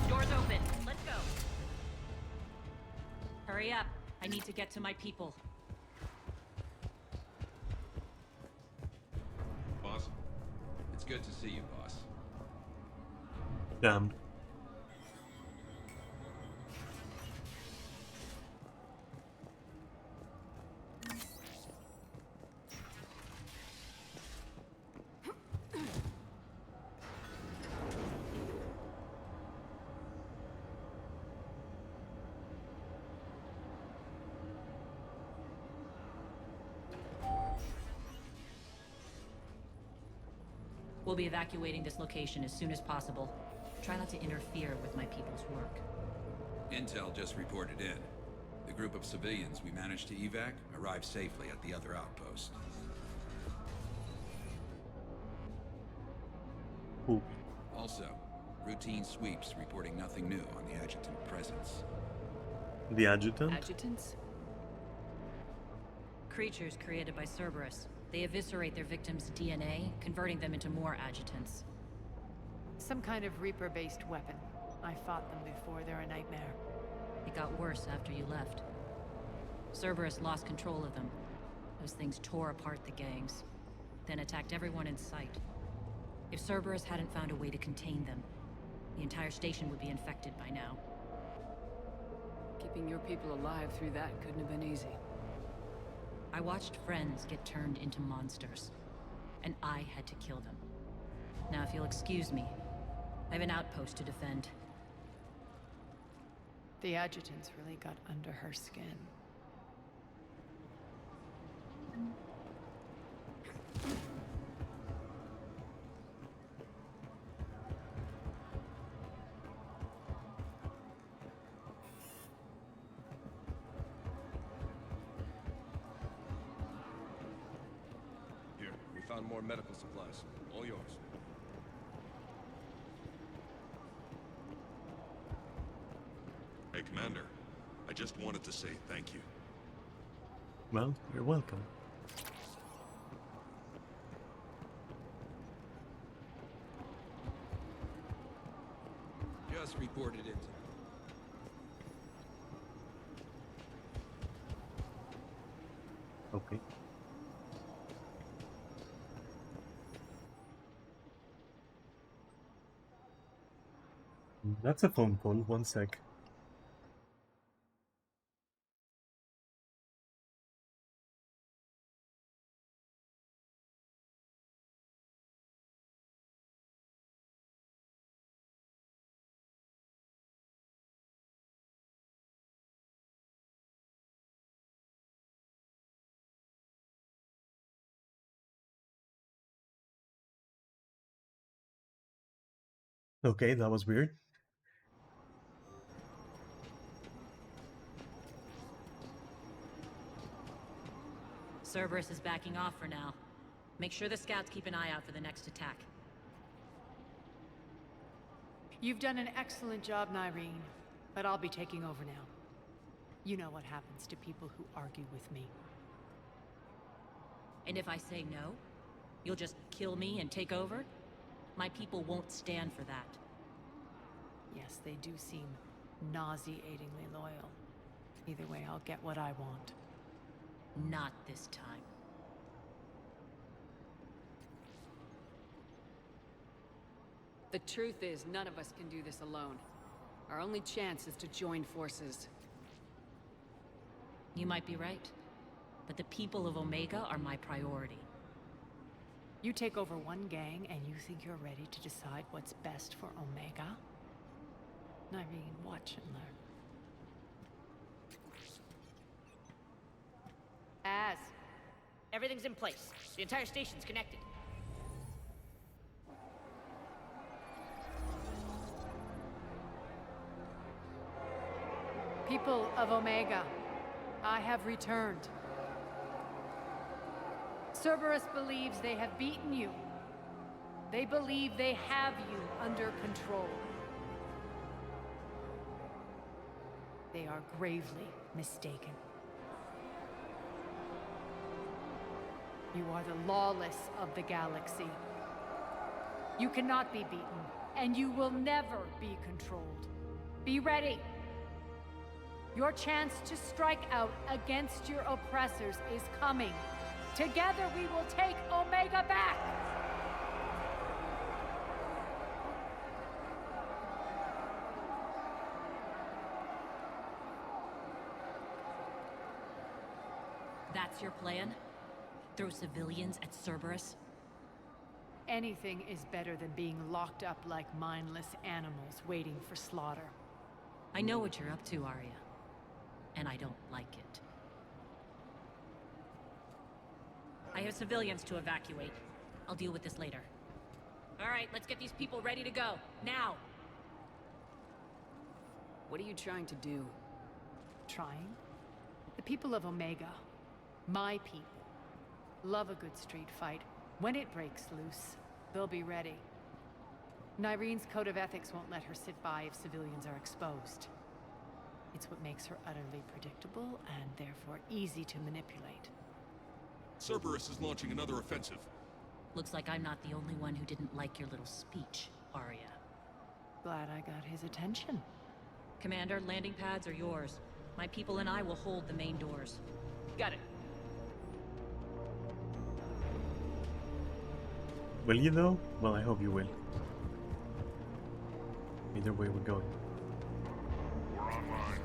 Doors open. Let's go. Hurry up. I need to get to my people. Boss, it's good to see you, boss. Damn. We'll be evacuating this location as soon as possible. Try not to interfere with my people's work. Intel just reported in. The group of civilians we managed to evac arrived safely at the other outpost. Ooh. Also, routine sweeps reporting nothing new on the adjutant presence. The adjutant? Adjutants? Creatures created by Cerberus. They eviscerate their victims' DNA, converting them into more adjutants. Some kind of Reaper-based weapon. I fought them before, they're a nightmare. It got worse after you left. Cerberus lost control of them. Those things tore apart the gangs, then attacked everyone in sight. If Cerberus hadn't found a way to contain them, the entire station would be infected by now. Keeping your people alive through that couldn't have been easy. I watched friends get turned into monsters, and I had to kill them. Now, if you'll excuse me, I have an outpost to defend. The adjutants really got under her skin. Here, we found more medical supplies. All yours. Hey, Commander. I just wanted to say thank you. Well, you're welcome. Just reported it. Okay. That's a phone call. One sec. Okay, that was weird. Cerberus is backing off for now. Make sure the scouts keep an eye out for the next attack. You've done an excellent job, Nyreen, but I'll be taking over now. You know what happens to people who argue with me. And if I say no, you'll just kill me and take over? My people won't stand for that. Yes, they do seem nauseatingly loyal. Either way, I'll get what I want. Not this time. The truth is, none of us can do this alone. Our only chance is to join forces. You might be right, but the people of Omega are my priority. You take over one gang and you think you're ready to decide what's best for Omega? Nyreen, watch and learn. Everything's in place. The entire station's connected. People of Omega, I have returned. Cerberus believes they have beaten you. They believe they have you under control. They are gravely mistaken. You are the lawless of the galaxy. You cannot be beaten, and you will never be controlled. Be ready. Your chance to strike out against your oppressors is coming. Together we will take Omega back! That's your plan? Throw civilians at Cerberus? Anything is better than being locked up like mindless animals waiting for slaughter. I know what you're up to, Arya. And I don't like it. I have civilians to evacuate. I'll deal with this later. All right, let's get these people ready to go. Now! What are you trying to do? Trying? The people of Omega, my people, love a good street fight. When it breaks loose, they'll be ready. Nyrene's code of ethics won't let her sit by if civilians are exposed. It's what makes her utterly predictable and therefore easy to manipulate. Cerberus is launching another offensive. Looks like I'm not the only one who didn't like your little speech, Arya. Glad I got his attention. Commander, landing pads are yours. My people and I will hold the main doors. Got it. Will you though? Well, I hope you will. Either way we're going. We're online.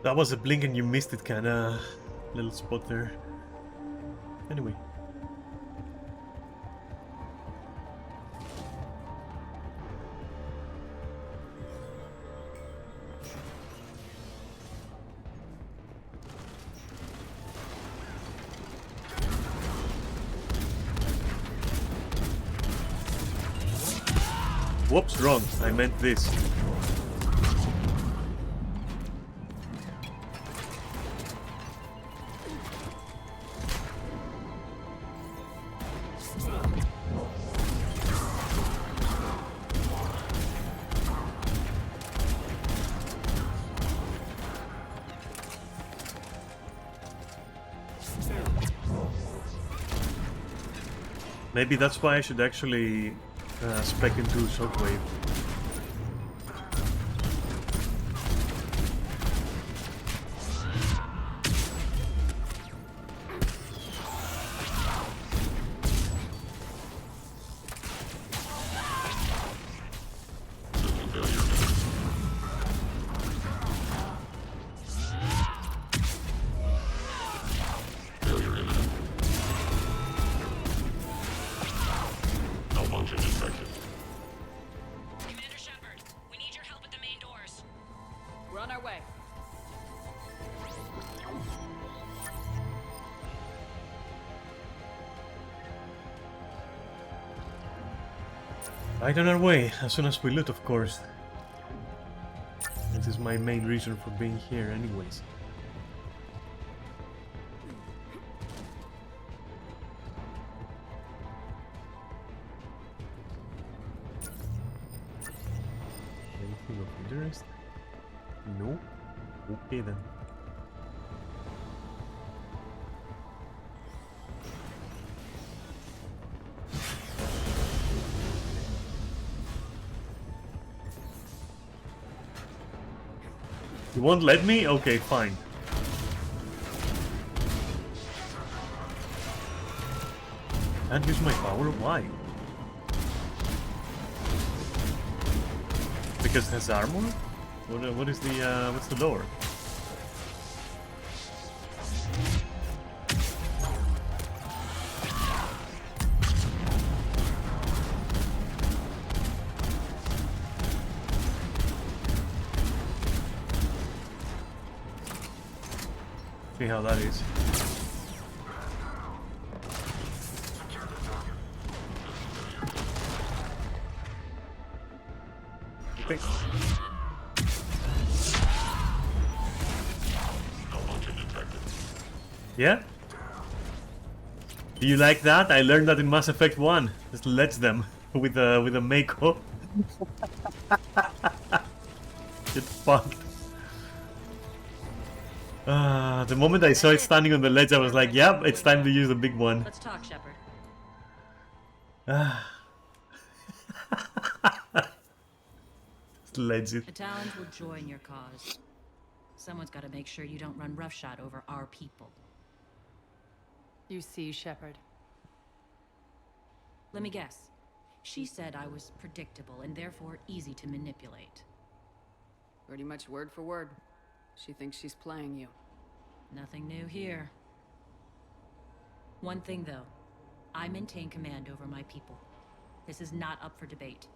That was a blink and you missed it kinda little spot there. Anyway. Whoops, wrong. I meant this. Maybe that's why I should actually spec into Shockwave. Right on our way, as soon as we loot, of course. This is my main reason for being here anyways. Anything of interest? No? Okay then. You won't let me? Okay, fine. Can't use my power? Why? Because it has armor? What is the, what's the lore? See how that is. Okay. Yeah? Do you like that? I learned that in Mass Effect 1. Just lets them with a Mako. Get fucked. The moment I saw it standing on the ledge, I was like, yep, it's time to use the big one. Let's talk, Shepard. Legit. The Talons will join your cause. Someone's got to make sure you don't run roughshod over our people. You see, Shepard. Let me guess. She said I was predictable and therefore easy to manipulate. Pretty much word for word. She thinks she's playing you. Nothing new here. One thing, though. I maintain command over my people. This is not up for debate.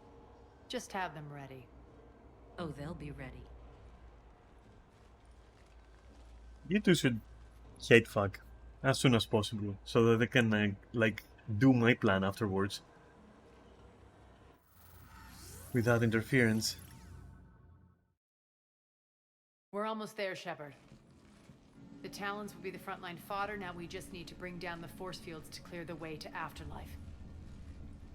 Just have them ready. Oh, they'll be ready. You two should hate fuck as soon as possible, so that they can, like, do my plan afterwards. Without interference. We're almost there, Shepard. The Talons will be the frontline fodder, now we just need to bring down the force fields to clear the way to Afterlife.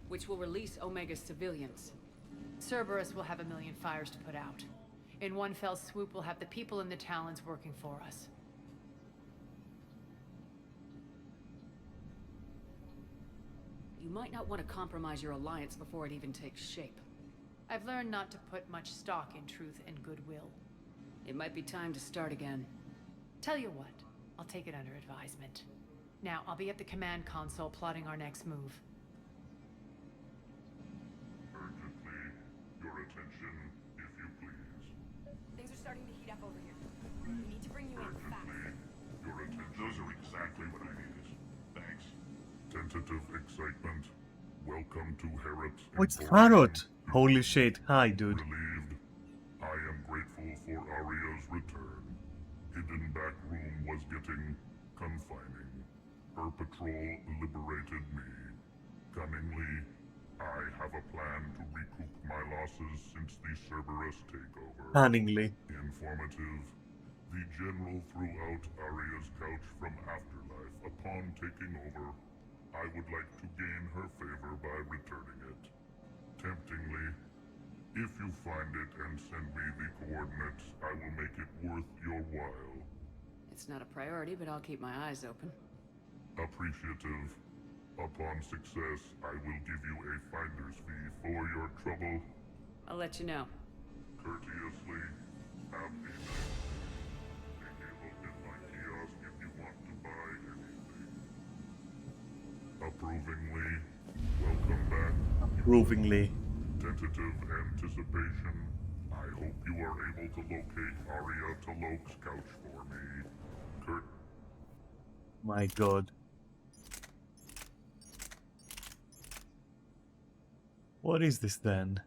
Which will release Omega's civilians. Cerberus will have a million fires to put out. In one fell swoop, we'll have the people in the Talons working for us. You might not want to compromise your alliance before it even takes shape. I've learned not to put much stock in truth and goodwill. It might be time to start again. Tell you what, I'll take it under advisement. Now, I'll be at the command console plotting our next move. Urgently, your attention, if you please. Things are starting to heat up over here. We need to bring you in fast. Your attention. Those are exactly what I needed. Thanks. Tentative excitement. Welcome to Harrot's. Oh, it's Harrot! Holy shit. Hi, dude. Relieved. I am grateful for Aria's return. Hidden back room was getting confining. Her patrol liberated me. Cunningly, I have a plan to recoup my losses since the Cerberus takeover. Cunningly. Informative. The General threw out Aria's couch from Afterlife. Upon taking over, I would like to gain her favor by returning it. Temptingly, if you find it and send me the coordinates, I will make it worth your while. It's not a priority, but I'll keep my eyes open. Appreciative. Upon success, I will give you a finder's fee for your trouble. I'll let you know. Courteously, have a night. Be able in my kiosk if you want to buy anything. Approvingly, welcome back. Approvingly. Tentative anticipation. I hope you are able to locate Aria Talok's couch for me. Kurt. My god. What is this then?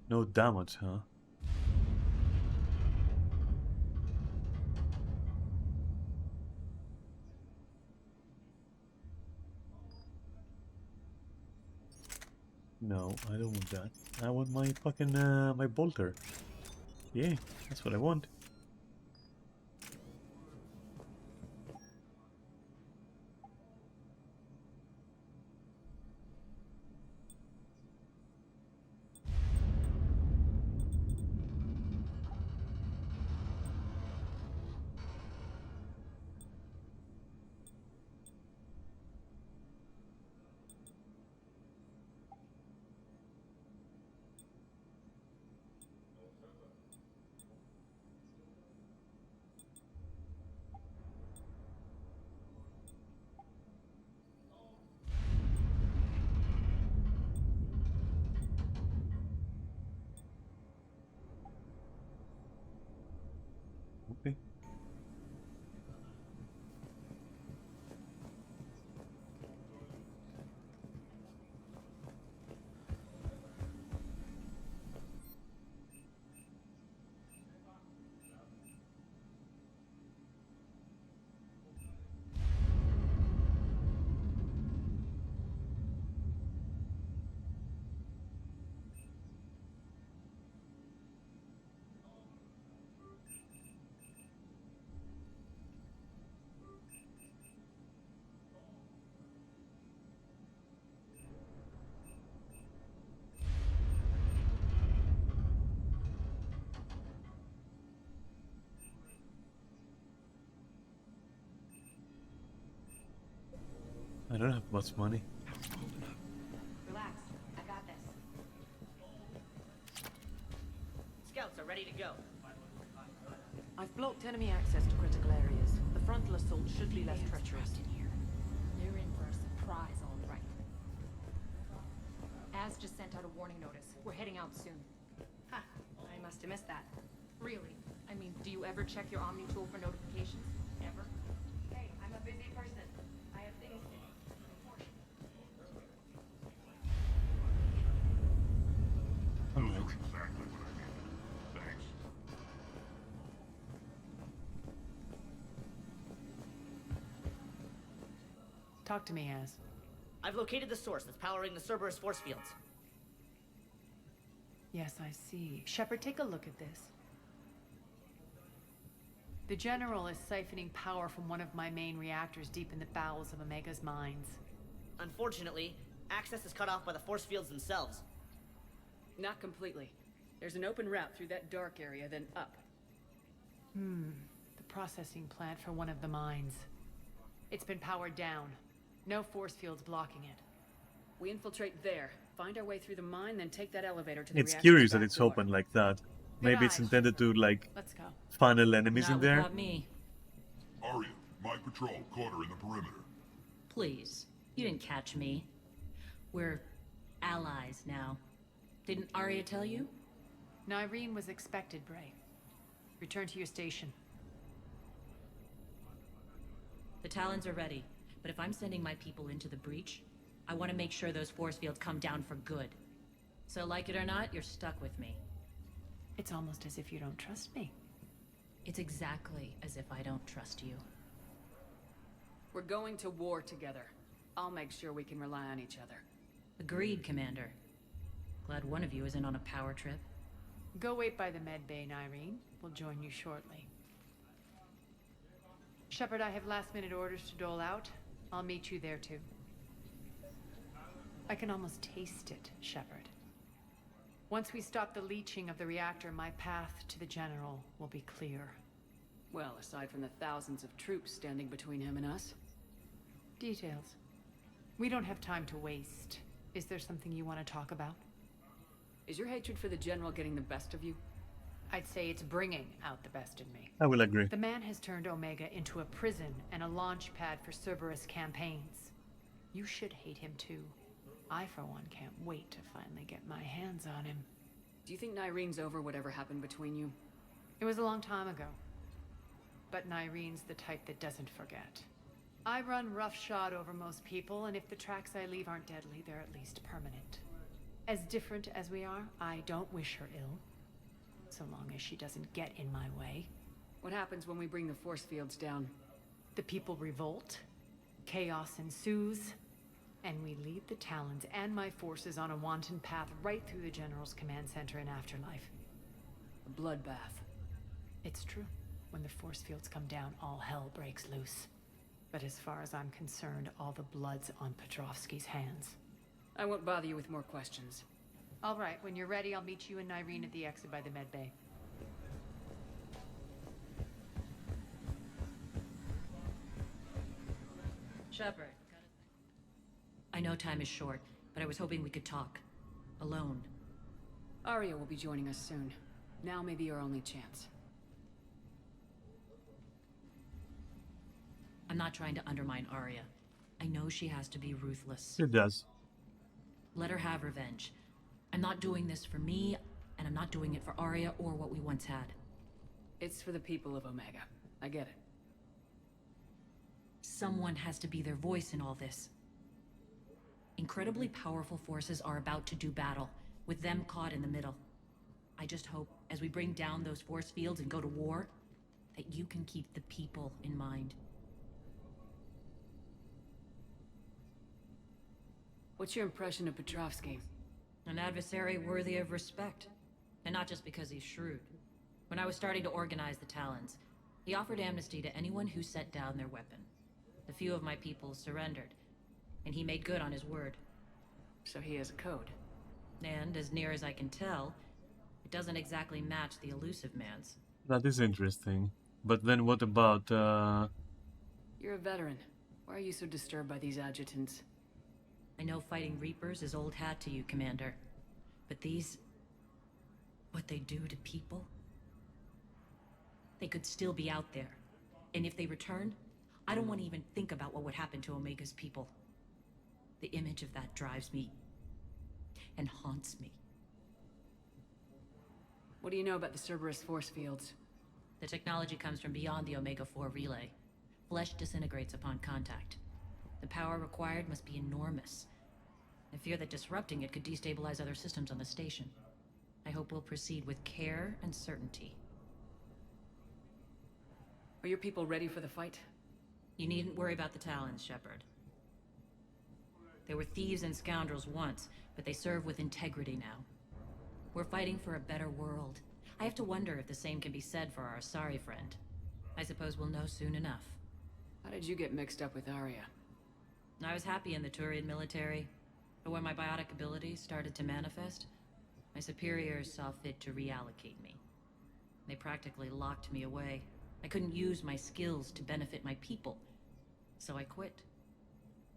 No damage, huh? No, I don't want that. I want my fucking, my bolter. Yeah, that's what I want. Okay. I don't have much money. Relax. I got this. Scouts are ready to go. I've blocked enemy access to critical areas. The frontal assault should be less treacherous. You're in for a surprise, all right. Az just sent out a warning notice. We're heading out soon. Ha! I must have missed that. Really? I mean, do you ever check your Omni tool for notifications? Ever? Hey, I'm a busy person. I have things to do. Those are exactly what I needed. Thanks. Talk to me, Az. I've located the source that's powering the Cerberus force fields. Yes, I see. Shepard, take a look at this. The General is siphoning power from one of my main reactors deep in the bowels of Omega's mines. Unfortunately, access is cut off by the force fields themselves. Not completely. There's an open route through that dark area, then up. The processing plant for one of the mines. It's been powered down. No force fields blocking it. We infiltrate there, find our way through the mine, then take that elevator to the It's reactor's curious that back it's door. open like that. Maybe it's intended to, like, Let's go. funnel enemies Not in there. without me. Arya, my patrol caught her in the perimeter. Please, you didn't catch me. We're allies now. Didn't Arya tell you? Nyreen was expected, Bray. Return to your station. The Talons are ready, but if I'm sending my people into the breach, I want to make sure those force fields come down for good. So like it or not, you're stuck with me. It's almost as if you don't trust me. It's exactly as if I don't trust you. We're going to war together. I'll make sure we can rely on each other. Agreed, Commander. Glad one of you isn't on a power trip. Go wait by the med bay, Nyreen. We'll join you shortly. Shepard, I have last-minute orders to dole out. I'll meet you there, too. I can almost taste it, Shepard. Once we stop the leaching of the reactor, my path to the General will be clear. Well, aside from the thousands of troops standing between him and us. Details. We don't have time to waste. Is there something you want to talk about? Is your hatred for the General getting the best of you? I'd say it's bringing out the best in me. I will agree. The man has turned Omega into a prison and a launch pad for Cerberus campaigns. You should hate him too. I, for one, can't wait to finally get my hands on him. Do you think Nyreen's over whatever happened between you? It was a long time ago. But Nyreen's the type that doesn't forget. I run roughshod over most people, and if the tracks I leave aren't deadly, they're at least permanent. As different as we are, I don't wish her ill. So long as she doesn't get in my way. What happens when we bring the force fields down? The people revolt, chaos ensues, and we lead the Talons and my forces on a wanton path right through the General's command center and afterlife. A bloodbath. It's true. When the force fields come down, all hell breaks loose. But as far as I'm concerned, all the blood's on Petrovsky's hands. I won't bother you with more questions. All right, when you're ready, I'll meet you and Nyreen at the exit by the med bay. Shepard. I know time is short, but I was hoping we could talk. Alone. Arya will be joining us soon. Now may be our only chance. I'm not trying to undermine Arya. I know she has to be ruthless. It does. Let her have revenge. I'm not doing this for me, and I'm not doing it for Arya or what we once had. It's for the people of Omega. I get it. Someone has to be their voice in all this. Incredibly powerful forces are about to do battle, with them caught in the middle. I just hope, as we bring down those force fields and go to war, that you can keep the people in mind. What's your impression of Petrovsky? An adversary worthy of respect. And not just because he's shrewd. When I was starting to organize the Talons, he offered amnesty to anyone who set down their weapon. A few of my people surrendered, and he made good on his word. So he has a code. And, as near as I can tell, it doesn't exactly match the Elusive Man's. That is interesting. But then what about, You're a veteran. Why are you so disturbed by these adjutants? I know fighting Reapers is old hat to you, Commander. But these... what they do to people? They could still be out there. And if they return, I don't want to even think about what would happen to Omega's people. The image of that drives me... and haunts me. What do you know about the Cerberus force fields? The technology comes from beyond the Omega-4 relay. Flesh disintegrates upon contact. The power required must be enormous. I fear that disrupting it could destabilize other systems on the station. I hope we'll proceed with care and certainty. Are your people ready for the fight? You needn't worry about the Talons, Shepard. They were thieves and scoundrels once, but they serve with integrity now. We're fighting for a better world. I have to wonder if the same can be said for our Asari friend. I suppose we'll know soon enough. How did you get mixed up with Arya? I was happy in the Turian military, but when my biotic abilities started to manifest, my superiors saw fit to reallocate me. They practically locked me away. I couldn't use my skills to benefit my people, so I quit.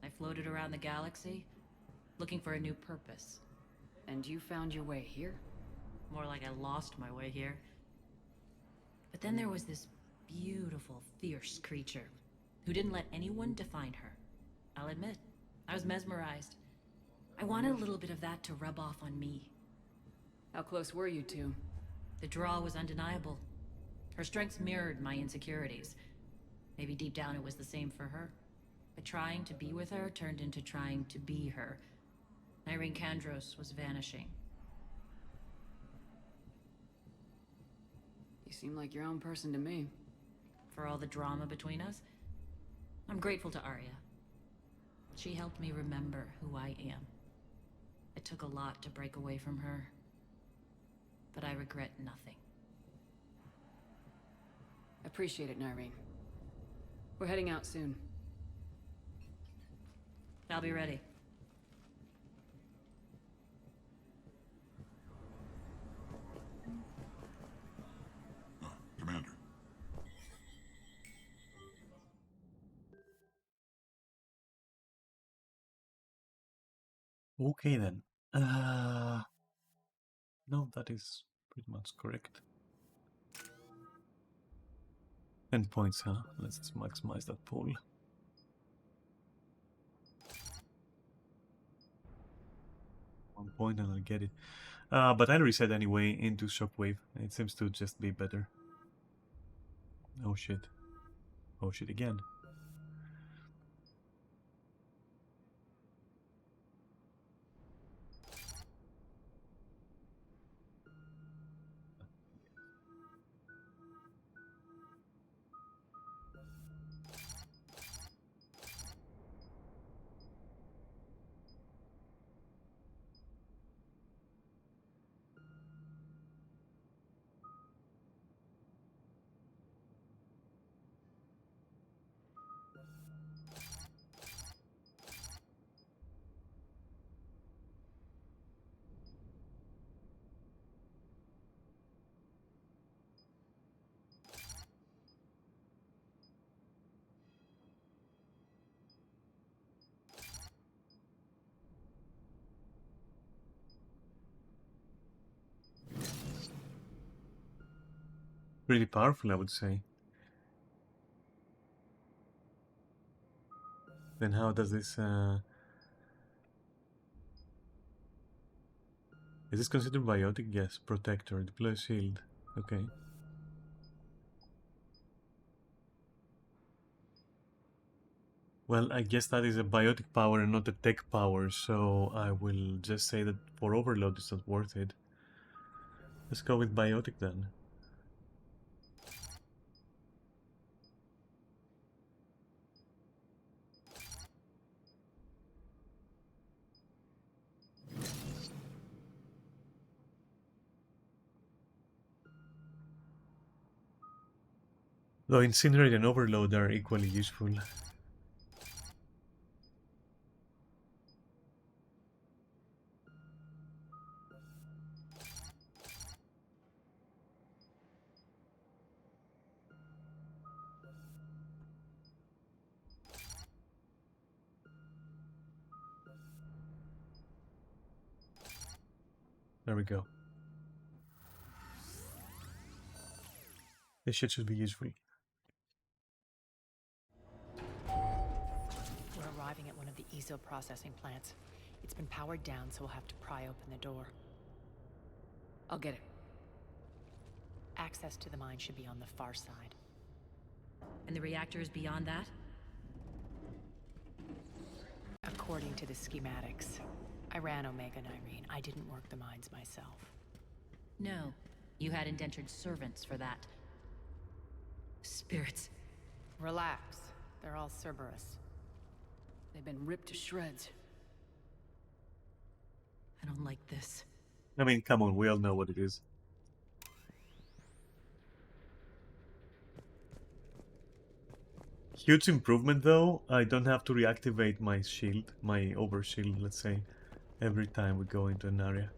I floated around the galaxy, looking for a new purpose. And you found your way here? More like I lost my way here. But then there was this beautiful, fierce creature who didn't let anyone define her. I'll admit, I was mesmerized. I wanted a little bit of that to rub off on me. How close were you two? The draw was undeniable. Her strengths mirrored my insecurities. Maybe deep down it was the same for her. But trying to be with her turned into trying to be her. Irene Kandros was vanishing. You seem like your own person to me. For all the drama between us, I'm grateful to Arya. She helped me remember who I am. It took a lot to break away from her, but I regret nothing. Appreciate it, Nyreen. We're heading out soon. I'll be ready. Commander. Okay then. No, that is pretty much correct. 10 points, huh? Let's maximize that pool. One point and I'll get it. But I'll reset anyway into Shockwave. It seems to just be better. Oh shit. Oh shit again. Pretty powerful, I would say. Then how does this... Is this considered biotic? Yes. Protector. Deploy shield. Okay. Well, I guess that is a biotic power and not a tech power, so I will just say that for Overload it's not worth it. Let's go with biotic then. Though Incinerate and Overload are equally useful. There we go. This shit should be useful. We're arriving at one of the ESO processing plants. It's been powered down, so we'll have to pry open the door. I'll get it. Access to the mine should be on the far side. And the reactor is beyond that? According to the schematics. I ran Omega, Nyreen. I didn't work the mines myself. No. You had indentured servants for that. Spirits. Relax. They're all Cerberus. They've been ripped to shreds. I don't like this. I mean, come on, we all know what it is. Huge improvement though, I don't have to reactivate my shield, my overshield, let's say, every time we go into an area.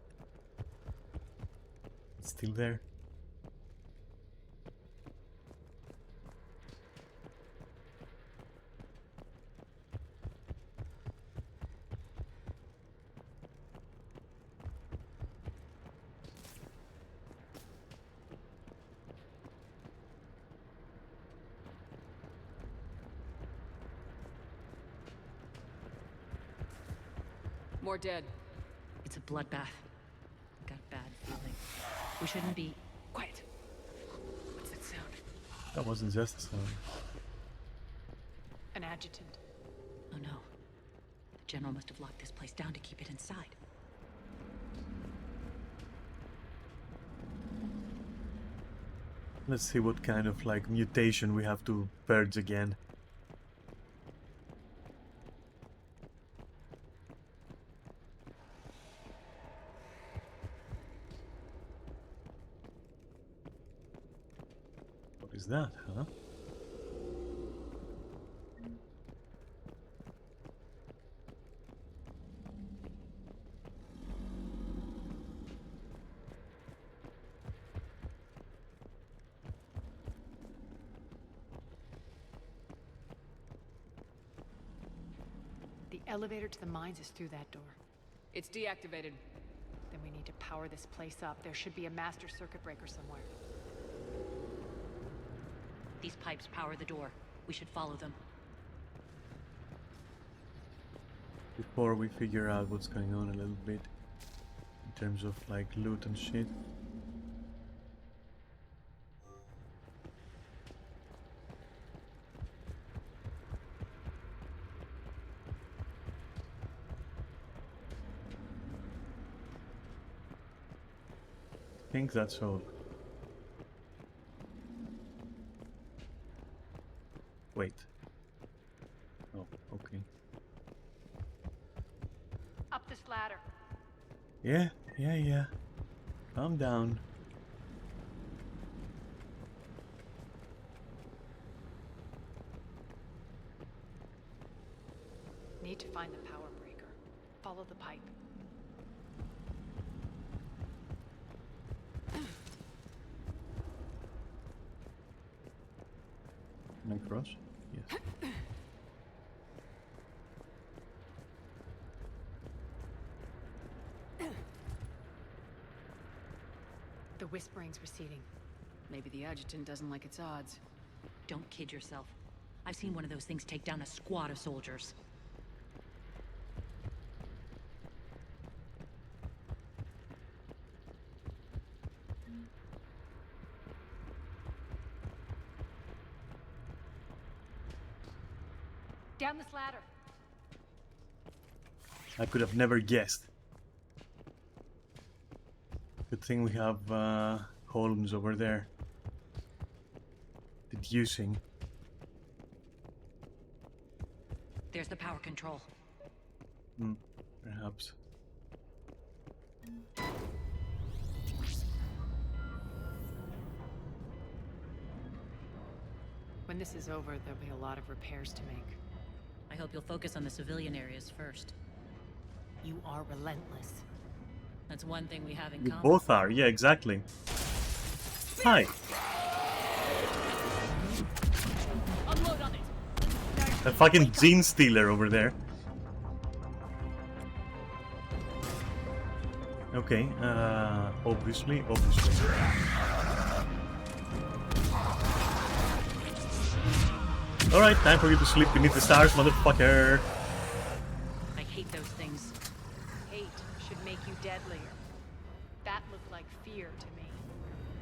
It's still there. More dead. It's a bloodbath. I got a bad feeling. We shouldn't be... Quiet. What's that sound? That wasn't just a sound. An adjutant. Oh no. The General must have locked this place down to keep it inside. Let's see what kind of like mutation we have to purge again. What is that, huh? The elevator to the mines is through that door. It's deactivated. Then we need to power this place up. There should be a master circuit breaker somewhere. These pipes power the door. We should follow them. Before we figure out what's going on a little bit in terms of like loot and shit. I think that's all. Wait. Oh, okay. Up this ladder. Yeah. Calm down. Need to find the power breaker. Follow the pipe. Can I cross? Yes. The whispering's receding. Maybe the adjutant doesn't like its odds. Don't kid yourself. I've seen one of those things take down a squad of soldiers. Down this ladder. I could have never guessed. Good thing we have Holmes over there. Deducing. There's the power control. Perhaps. When this is over, there'll be a lot of repairs to make. I hope you'll focus on the civilian areas first. You are relentless. That's one thing we have in You common. both are, yeah, exactly. Hi. Unload on it. A fucking gene stealer over there. Okay, obviously. Alright, time for you to sleep beneath the stars, motherfucker. I hate those things. Hate should make you deadlier. That looked like fear to me.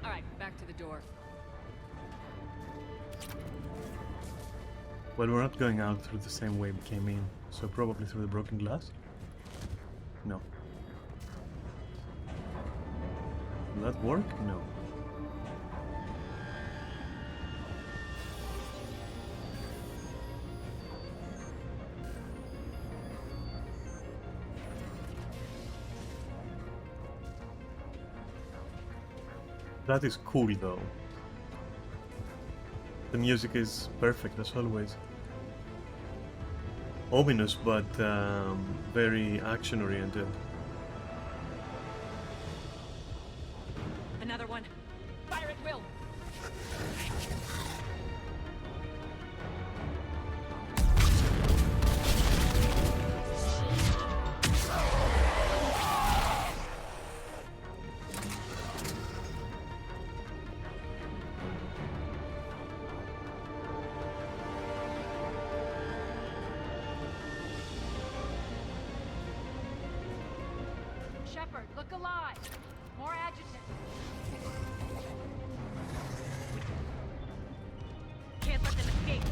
All right, back to the door. Well, we're not going out through the same way we came in, so probably through the broken glass? No. Will that work? No. That is cool though. The music is perfect as always. ominous, but very action-oriented. Another one. Fire at will. Shepard, look alive! More adjutant! Can't let them escape.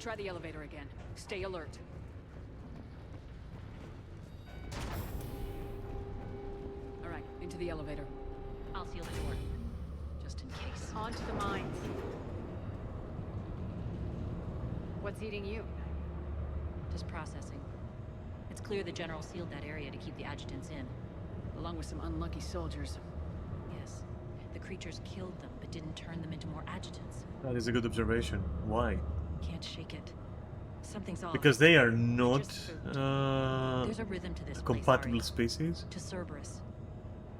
Try the elevator again. Stay alert. All right, into the elevator. I'll seal the door. Just in case. On to the mines. What's eating you? Just processing. It's clear the General sealed that area to keep the adjutants in. Along with some unlucky soldiers. Yes. The creatures killed them, but didn't turn them into more adjutants. That is a good observation. Why? Can't shake it. Something's off. Because they are not There's a rhythm to this a place, compatible Ari. species. To Cerberus.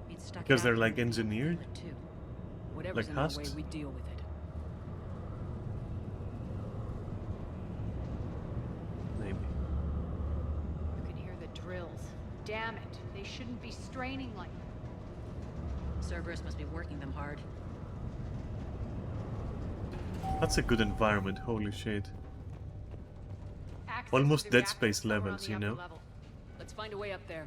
We'd stuck Because it they're out like here, engineered. too. Whatever's Like in our way, husks? we deal with it. Maybe. You can hear the drills. Damn it, they shouldn't be straining like that. Cerberus must be working them hard. That's a good environment, holy shit. Access Almost to the Dead reactor Space somewhere on levels, the you upper know? level. Let's find a way up there.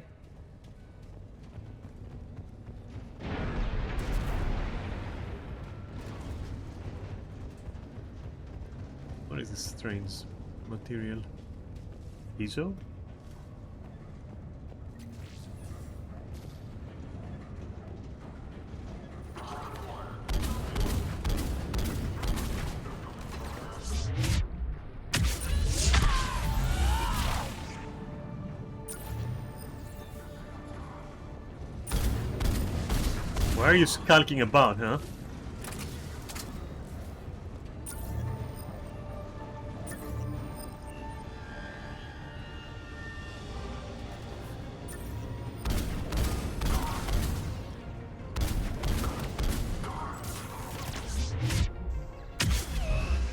What is this strange material? Piezo? Why are you skulking about, huh?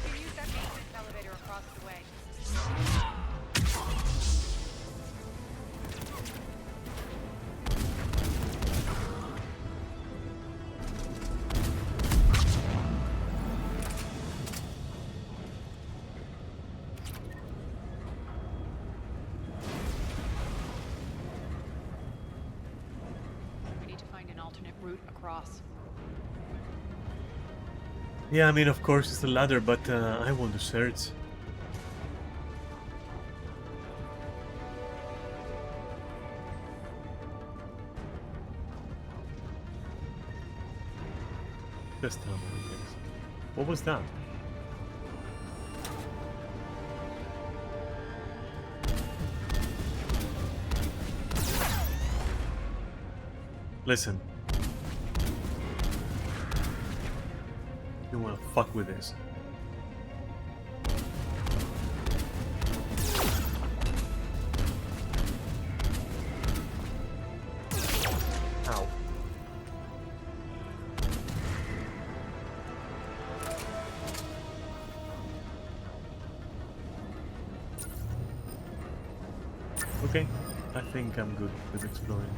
You use that maintenance elevator across the way. We need to find an alternate route across. Yeah, I mean, of course it's the ladder, but I want to search. This time, I guess. What was that? Listen. You wanna fuck with this. Ow. Okay, I think I'm good with exploring.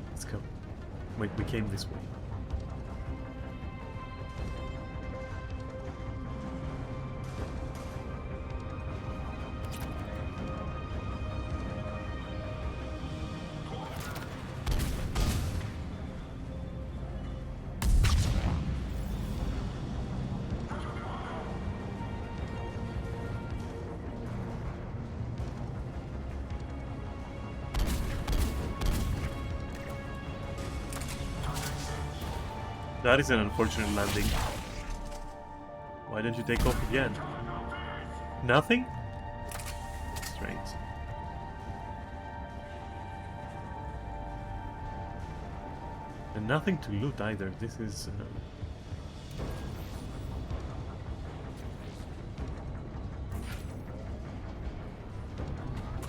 Let's go. Wait, we came this way. That is an unfortunate landing. Why don't you take off again? Nothing? Strange. And nothing to loot either. This is...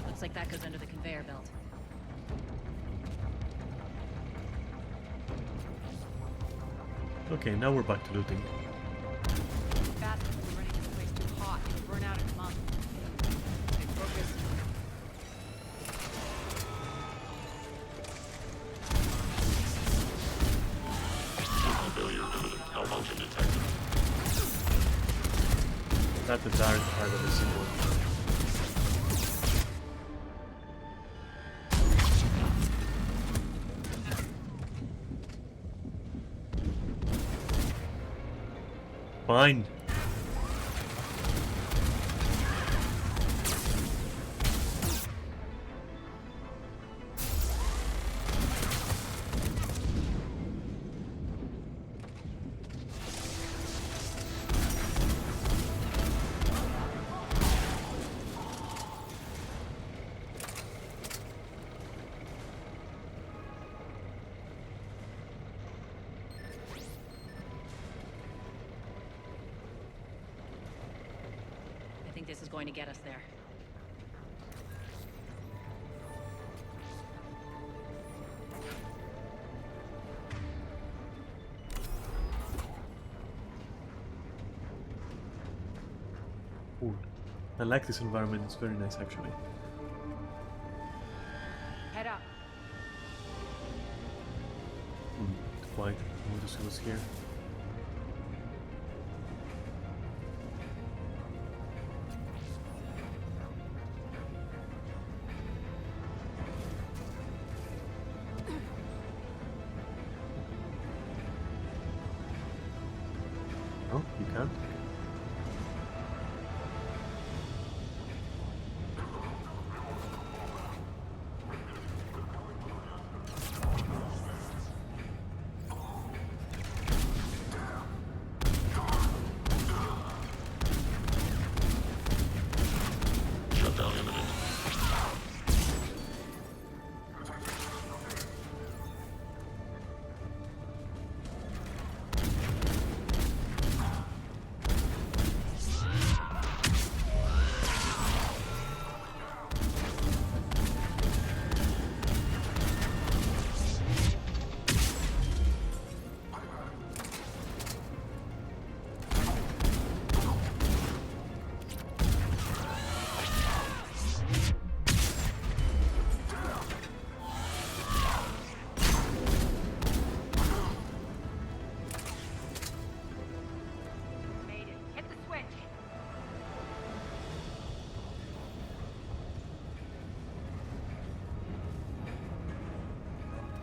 Looks like that goes under the conveyor belt. Okay, now we're back to looting. Fast, we're running this place too hot. It'll burn out in a month. Okay, focus. Malfunction detected. That's the dark part of the symbol. Fine. I think this is going to get us there. Ooh, I like this environment. It's very nice, actually. Head up. It's quiet. I want to see what's here. Oh, you can't? Shutdown imminent. Made it. Hit the switch.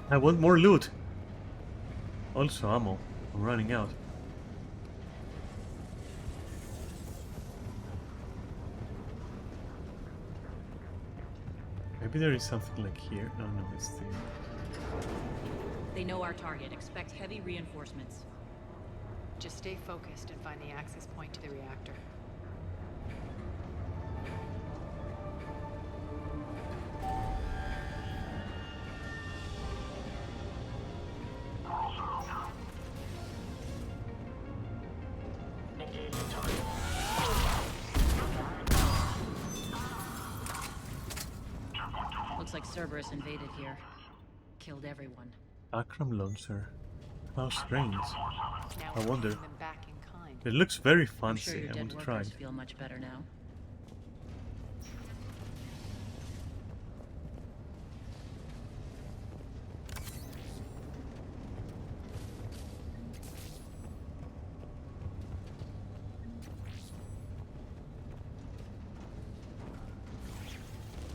I want more loot. Also ammo. I'm running out. Maybe there is something like here. No, no, it's the... They know our target. Expect heavy reinforcements. Just stay focused and find the access point to the reactor. Looks like Cerberus invaded here. Killed everyone. Akram launcher. How strange. Now I we're wonder. taking them back in kind. It looks very I'm sure fancy. your I dead want to try. workers feel much better now.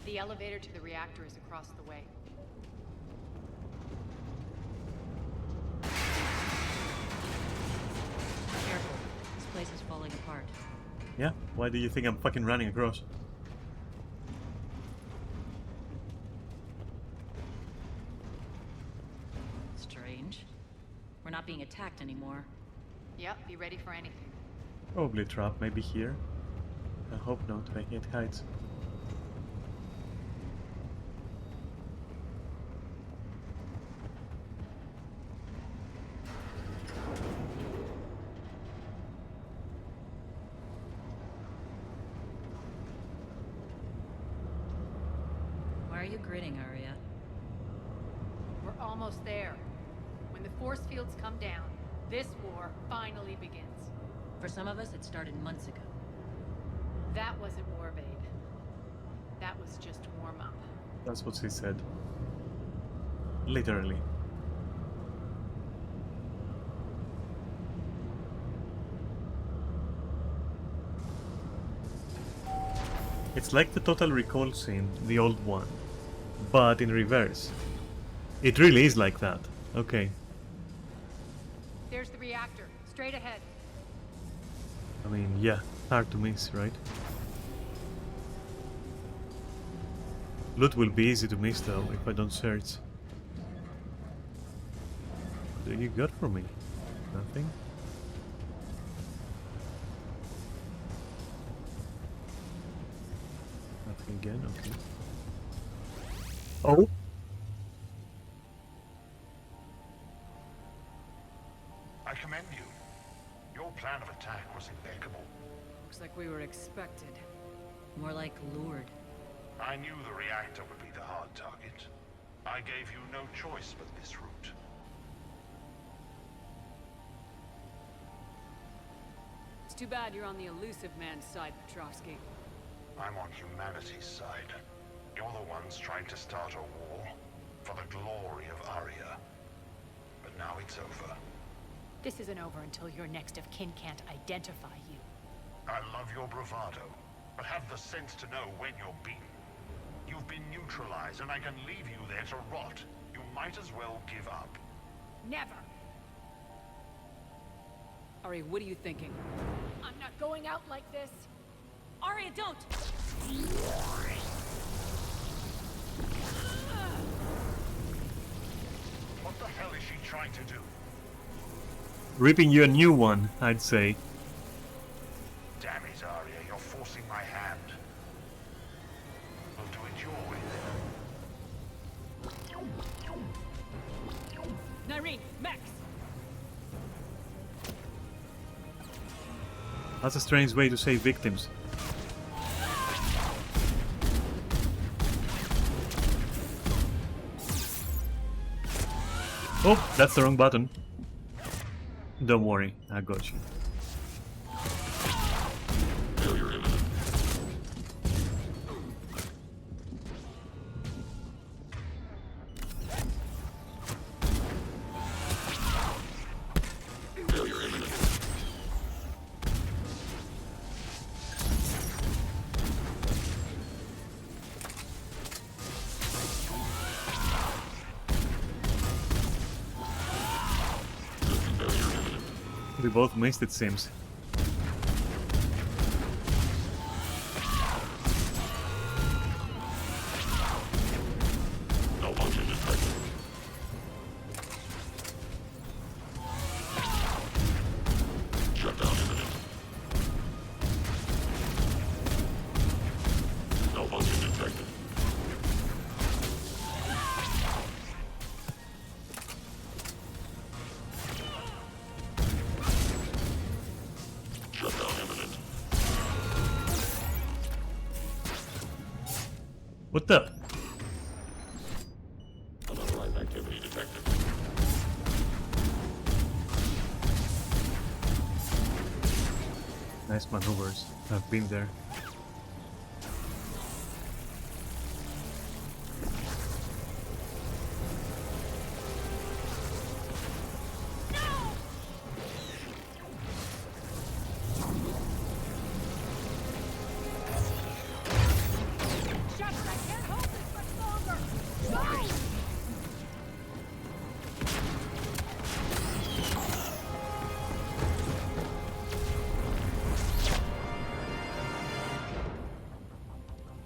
The elevator to the reactor is across the way. Careful. This place is falling apart. Yeah? Why do you think I'm fucking running across? Strange. We're not being attacked anymore. Yep, be ready for anything. Probably a trap, maybe here. I hope not, I hate heights. Why are you grinning, Arya? We're almost there. When the force fields come down, this war finally begins. For some of us, it started months ago. That wasn't war, babe. That was just warm-up. That's what she said. Literally. It's like the Total Recall scene, the old one, but in reverse. It really is like that. Okay. There's the reactor, straight ahead. I mean, yeah, hard to miss, right? Loot will be easy to miss though, if I don't search. What do you got for me? Nothing? Nothing again, okay. Oh! I commend you. Your plan of attack was impeccable. Looks like we were expected. More like lured. I knew the reactor would be the hard target. I gave you no choice but this route. It's too bad you're on the elusive man's side, Petrovsky. I'm on humanity's side. You're the ones trying to start a war for the glory of Arya. But now it's over. This isn't over until your next of kin can't identify you. I love your bravado, but have the sense to know when you're beaten. You've been neutralized, and I can leave you there to rot. You might as well give up. Never! Ari, what are you thinking? I'm not going out like this! Arya, don't! What the hell is she trying to do? Ripping you a new one, I'd say. Damn it, Arya, you're forcing my hand. We'll do it your way then. Nyreen, Max! That's a strange way to save victims. Oh, that's the wrong button. Don't worry, I got you. We both missed, it seems. No launch engine detected. Shutdown imminent. No launch engine detected. Shutdown imminent. What the? Unauthorized activity detected. Nice maneuvers. I've been there.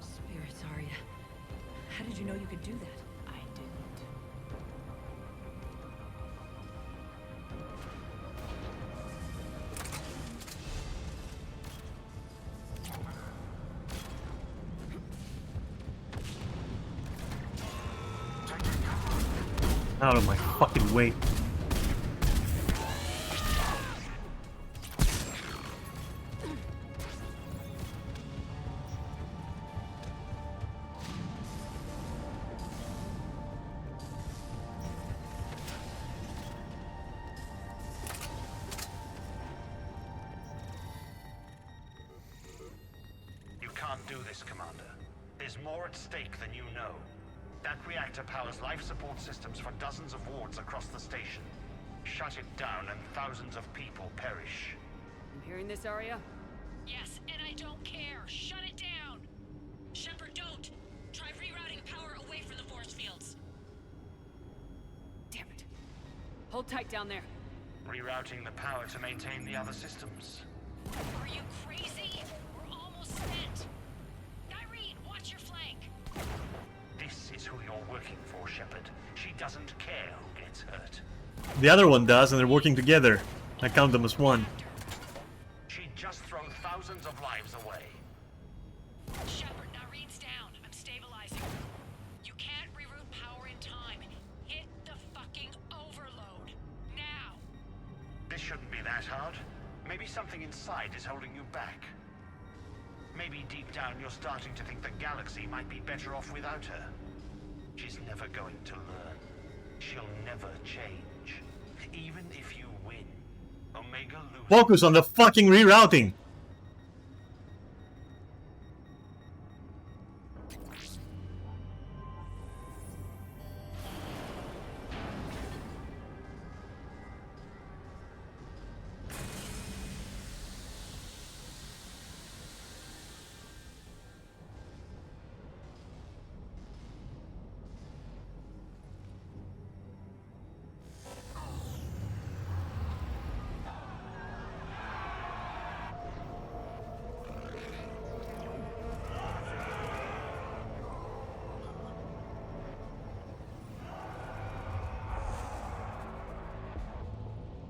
Spirits, Arya. How did you know you could do that? I didn't. Out of my fucking way. You can't do this, Commander. There's more at stake than you know. That reactor powers life support systems for dozens of wards across the station. Shut it down and thousands of people perish. You hearing this, Arya? Yes, and I don't care. Shut it down. Shepard, don't. Try rerouting power away from the force fields. Damn it. Hold tight down there. Rerouting the power to maintain the other systems. Are you crazy? We're almost spent. Irene, watch your flank. This is who you're working for, Shepard. She doesn't care who gets hurt. The other one does, and they're working together. I count them as one. She'd just throw thousands of lives away. Shepard, Irene's down. I'm stabilizing. You can't reroute power in time. Hit the fucking overload. Now. This shouldn't be that hard. Maybe something inside is holding you back. Maybe deep down you're starting to think the galaxy might be better off without her. She's never going to learn. She'll never change. Even if you win, Omega loses. Focus on the fucking rerouting!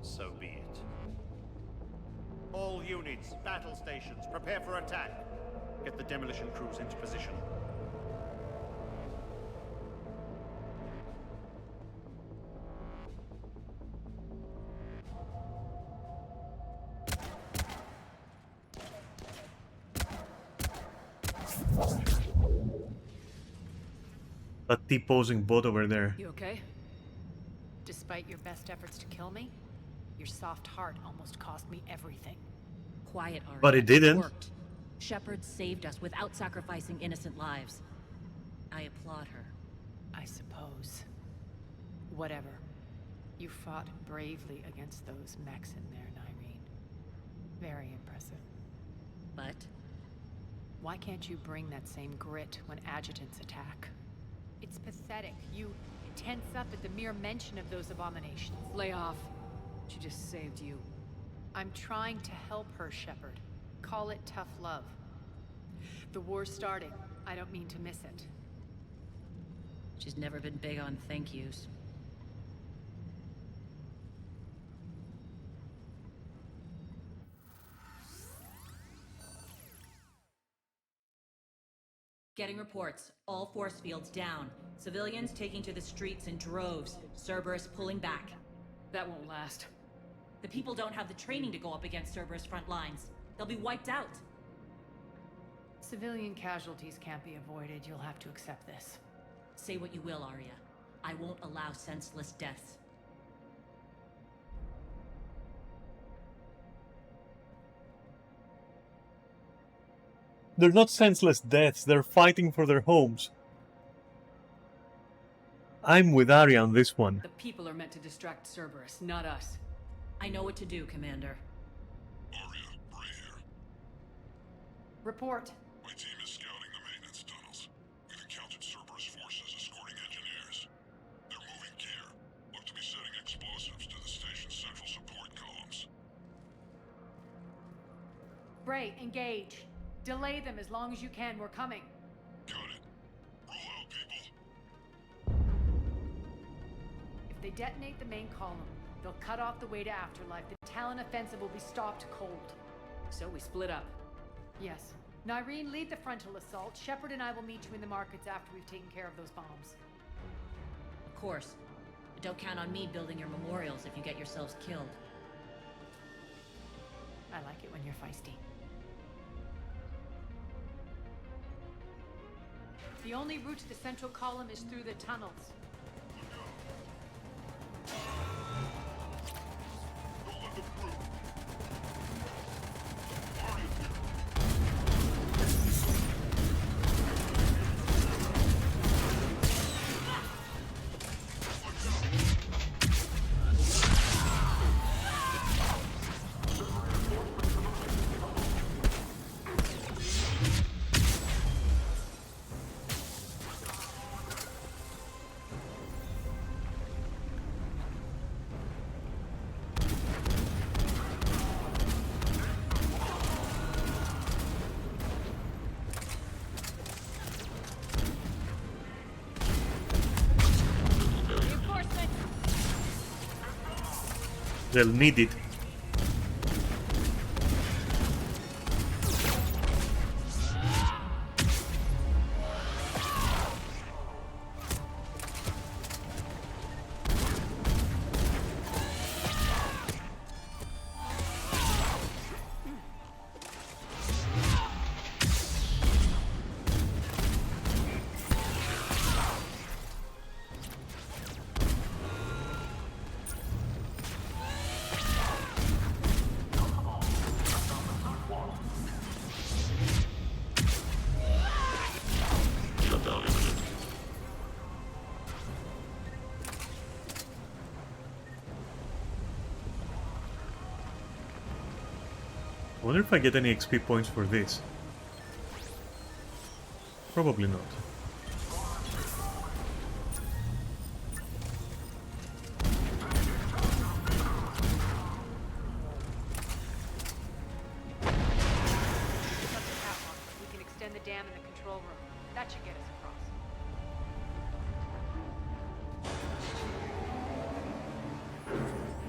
So be it. All units, battle stations, prepare for attack. Get the demolition crews into position. A T-posing bot over there. You okay? Despite your best efforts to kill me, your soft heart almost cost me everything. Quiet, Arya. But it didn't. Worked. Shepard saved us without sacrificing innocent lives. I applaud her. I suppose. Whatever. You fought bravely against those mechs in there, Nyreen. Very impressive. But? Why can't you bring that same grit when adjutants attack? It's pathetic. You tense up at the mere mention of those abominations. Lay off. She just saved you. I'm trying to help her, Shepard. Call it tough love. The war's starting. I don't mean to miss it. She's never been big on thank yous. Getting reports. All force fields down. Civilians taking to the streets in droves. Cerberus pulling back. That won't last. The people don't have the training to go up against Cerberus front lines. They'll be wiped out. Civilian casualties can't be avoided. You'll have to accept this. Say what you will, Arya. I won't allow senseless deaths. They're not senseless deaths, they're fighting for their homes. I'm with Arya on this one. The people are meant to distract Cerberus, not us. I know what to do, Commander. Arya, Bray here. Report. My team is scouting the maintenance tunnels. We've encountered Cerberus forces escorting engineers. They're moving gear. Look to be setting explosives to the station's central support columns. Bray, engage. Delay them as long as you can. We're coming. Got it. Roll out, people. If they detonate the main column, they'll cut off the way to Afterlife. The Talon offensive will be stopped cold. So we split up. Yes. Nyreen, lead the frontal assault. Shepard and I will meet you in the markets after we've taken care of those bombs. Of course. But don't count on me building your memorials if you get yourselves killed. I like it when you're feisty. The only route to the central column is through the tunnels. They'll need it. I wonder if I get any XP points for this. Probably not. We can extend the dam in the control room. That should get us across.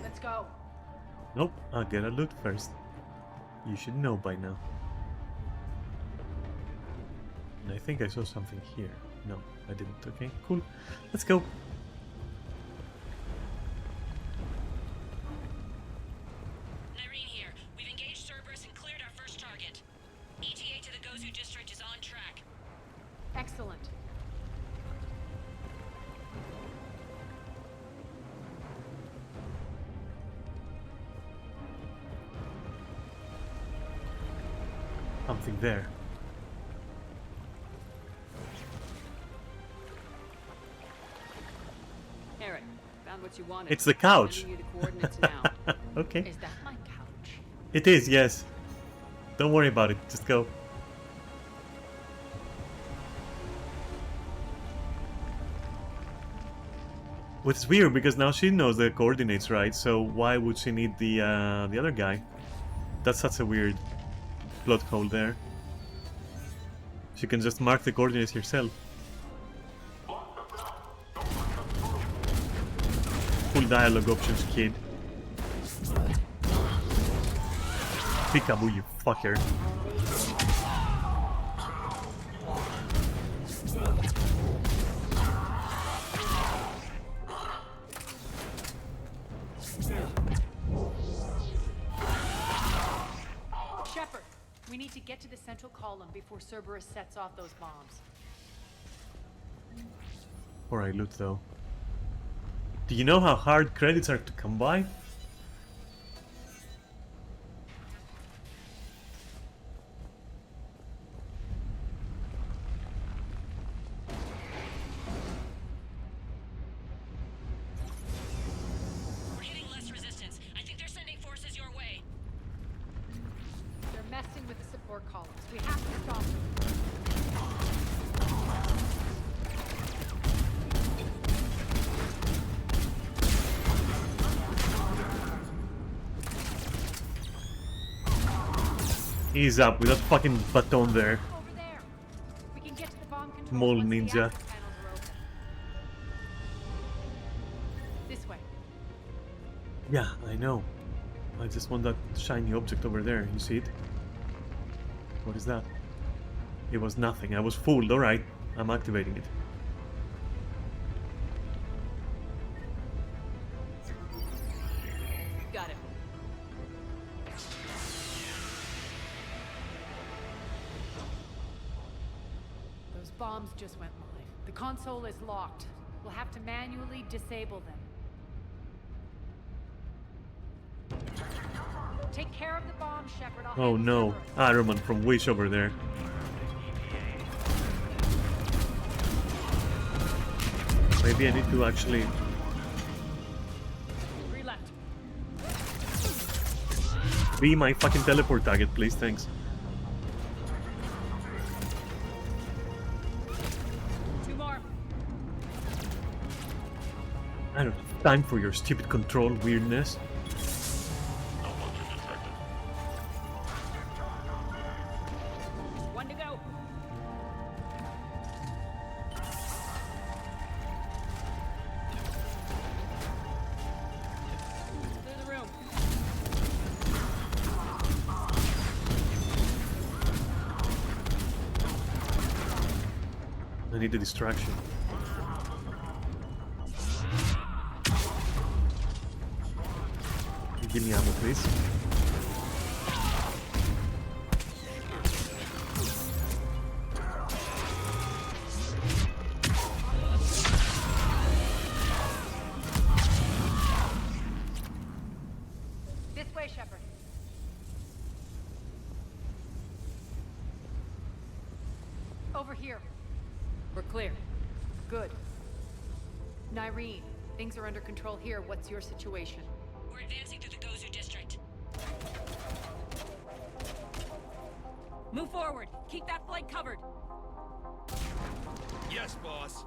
Let's go. Nope, I'll get a loot first. You should know by now. And I think I saw something here. No, I didn't. Okay, cool. Let's go. Nyreen here. We've engaged Cerberus and cleared our first target. ETA to the Gozu district is on track. Excellent. Something there. Eric, found what you wanted. It's the couch. Sending you the coordinates now. Okay. Is that my couch? It is, yes. Don't worry about it. Just go. Which is weird because now she knows the coordinates, right? So why would she need the other guy? That's such a weird plot hole there. She can just mark the coordinates herself. Full dialogue options, kid. Peekaboo, you fucker. Shepard, we need to get to the central column before Cerberus sets off those bombs. Alright, loot though. Do you know how hard credits are to come by? We're hitting less resistance. I think they're sending forces your way. They're messing with the support columns. We have to stop them. Ease up with that fucking baton there. Over there. We can get to the bomb control Mole once the ninja. access panels are open. This way. Yeah, I know. I just want that shiny object over there. You see it? What is that? It was nothing. I was fooled. Alright. I'm activating it. just went live. The console is locked. We'll have to manually disable them. Take care of the bomb, Shepard. I'll Oh no, Iron Man from Wish over there. Maybe I need to actually... 3 left. Be my fucking teleport target, please, thanks. 2 more. I don't have time for your stupid control weirdness. One to go. Clear the room. I need a distraction. Give me ammo, please. This way, Shepard. Over here. We're clear. Good. Nyreen, things are under control here. What's your situation? We're advancing through the Gozu district. Move forward. Keep that flank covered. Yes, boss.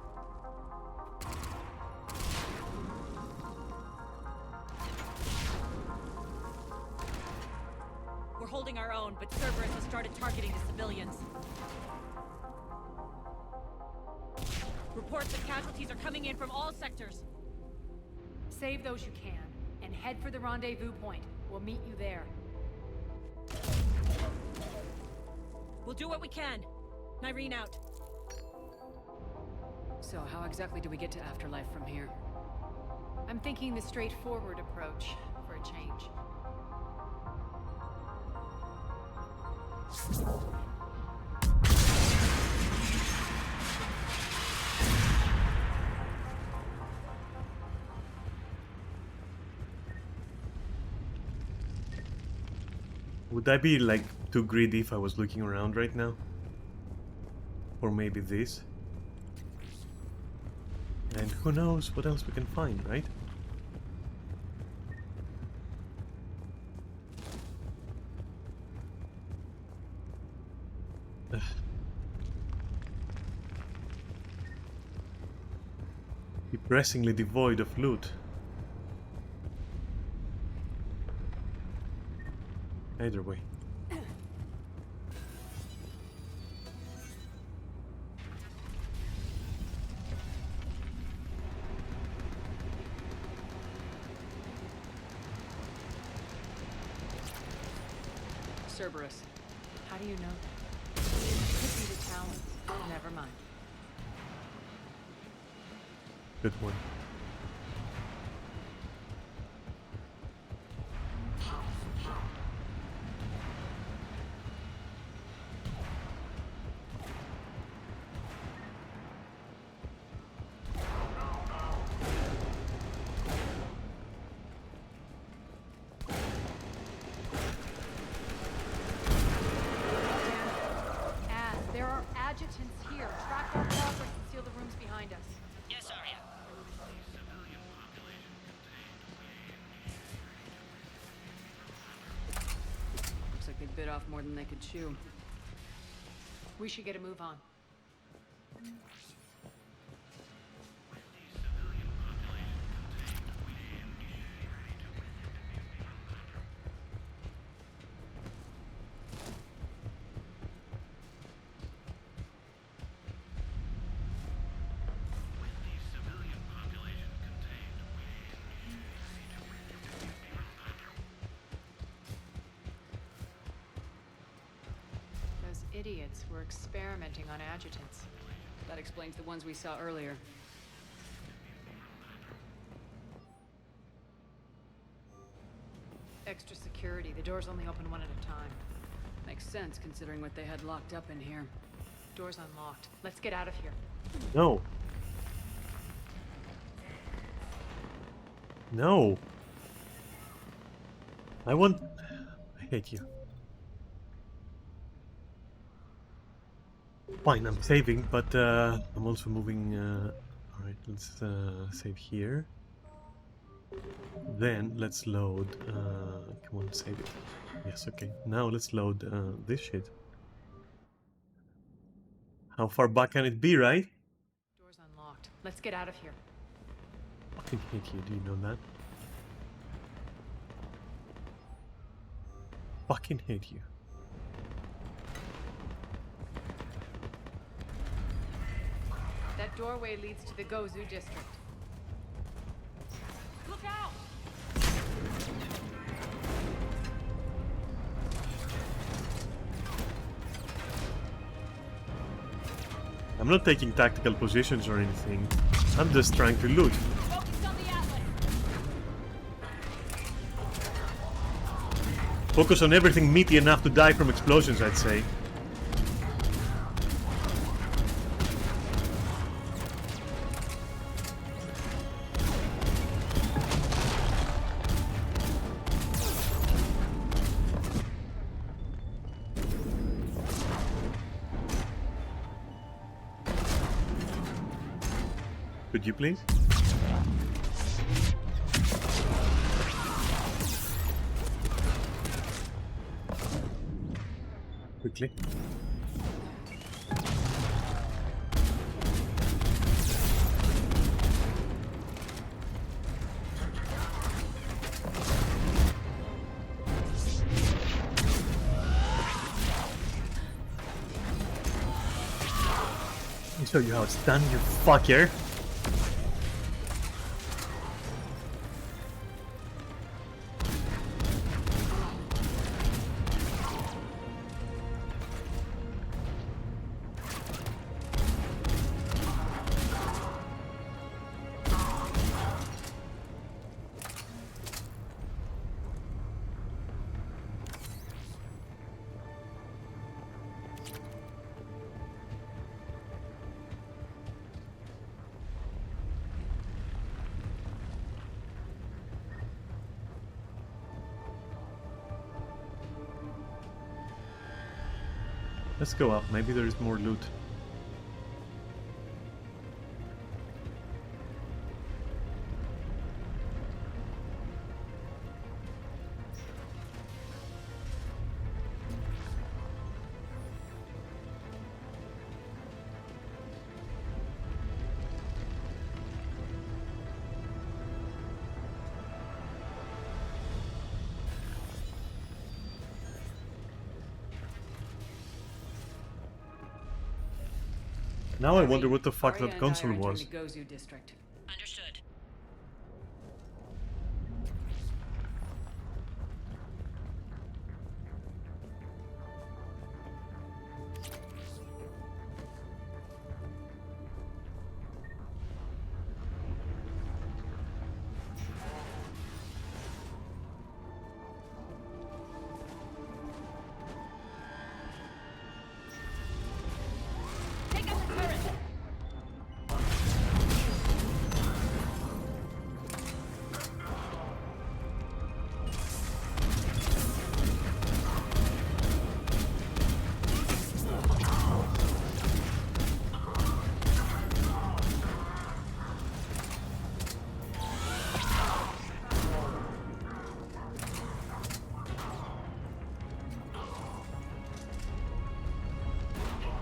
We're holding our own, but Cerberus has started targeting the civilians. Reports that casualties are coming in from all sectors. Save those you can, and head for the rendezvous point. We'll meet you there. We'll do what we can. Nyreen out. So how exactly do we get to Afterlife from here? I'm thinking the straightforward approach for a change. Would I be like too greedy if I was looking around right now? Or maybe this? And who knows what else we can find, right? Ugh. Depressingly devoid of loot. Either way. Cerberus. How do you know that? Could be the Talon. Never mind. Good one. There are adjutants here. Track our progress and seal the rooms behind us. Yes, Arya. Looks like they bit off more than they could chew. We should get a move on. Those idiots were experimenting on adjutants. That explains the ones we saw earlier. Extra security. The doors only open one at a time. Makes sense, considering what they had locked up in here. Door's unlocked. Let's get out of here. No. No. I hate you. Fine, I'm saving, but I'm also moving. Alright, let's save here. Then let's load. Come on, save it. Yes, okay. Now let's load this shit. How far back can it be, right? Door's unlocked. Let's get out of here. Fucking hate you, do you know that? Fucking hate you. That doorway leads to the Gozu district. Look out! I'm not taking tactical positions or anything. I'm just trying to loot. Focus on everything meaty enough to die from explosions, I'd say. Could you please? Quickly. Let me show you how it's done, you fucker. Let's go up, maybe there is more loot. Now I wonder what the fuck that console was. The Gozu district. Understood.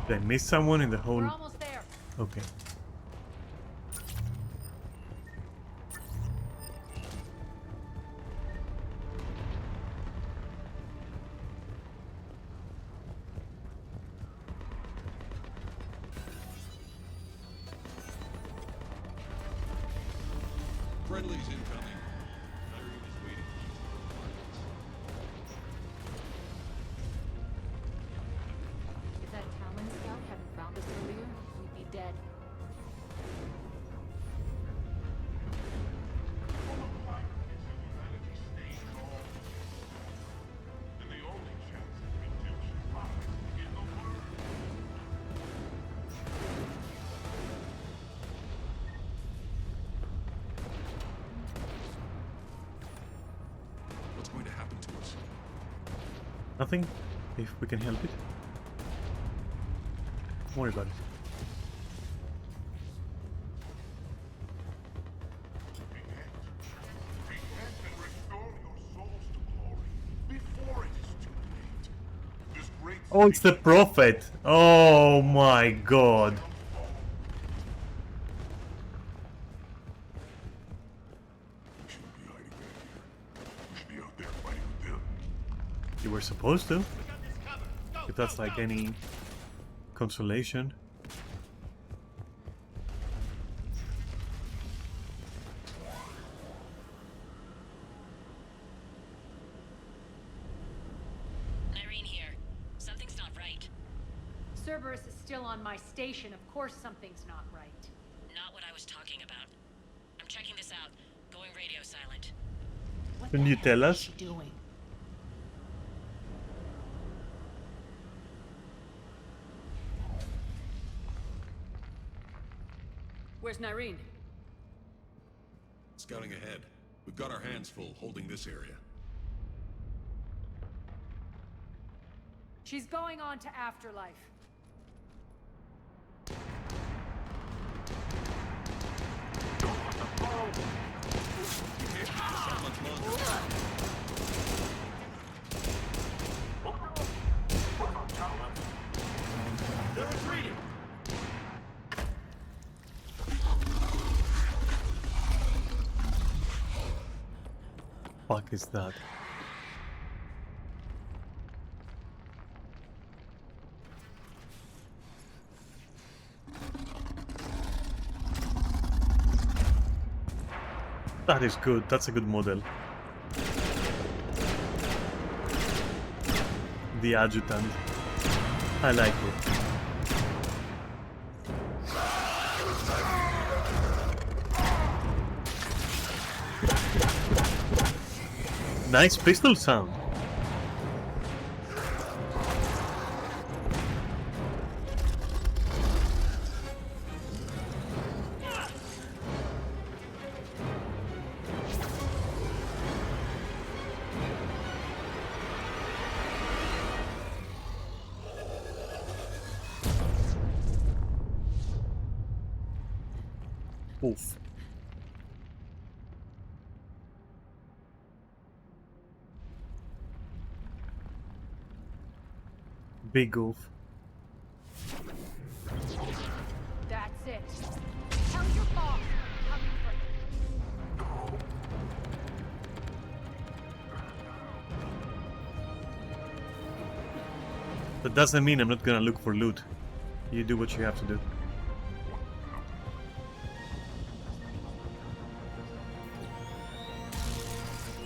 Did I miss someone in the whole... We're almost there. Okay. Friendly's incoming. Kyrie is waiting. If that Talon scout hadn't found us earlier, we'd be dead. Nothing? If we can help it. Don't worry about it. Oh, it's the Prophet! Oh my god! You were supposed to. If that's like any consolation. Irene here. Something's not right. Cerberus is still on my station. Of course something's not right. Not what I was talking about. I'm checking this out. Going radio silent. Can you tell us? Doing? Where's Nyreen? Scouting ahead. We've got our hands full holding this area. She's going on to Afterlife. They're retreating! Fuck is that? That is good. That's a good model. The adjutant. I like it. Nice pistol sound. Oof. Big oof. That's it. Tell your boss I'm coming for you. That doesn't mean I'm not gonna look for loot. You do what you have to do.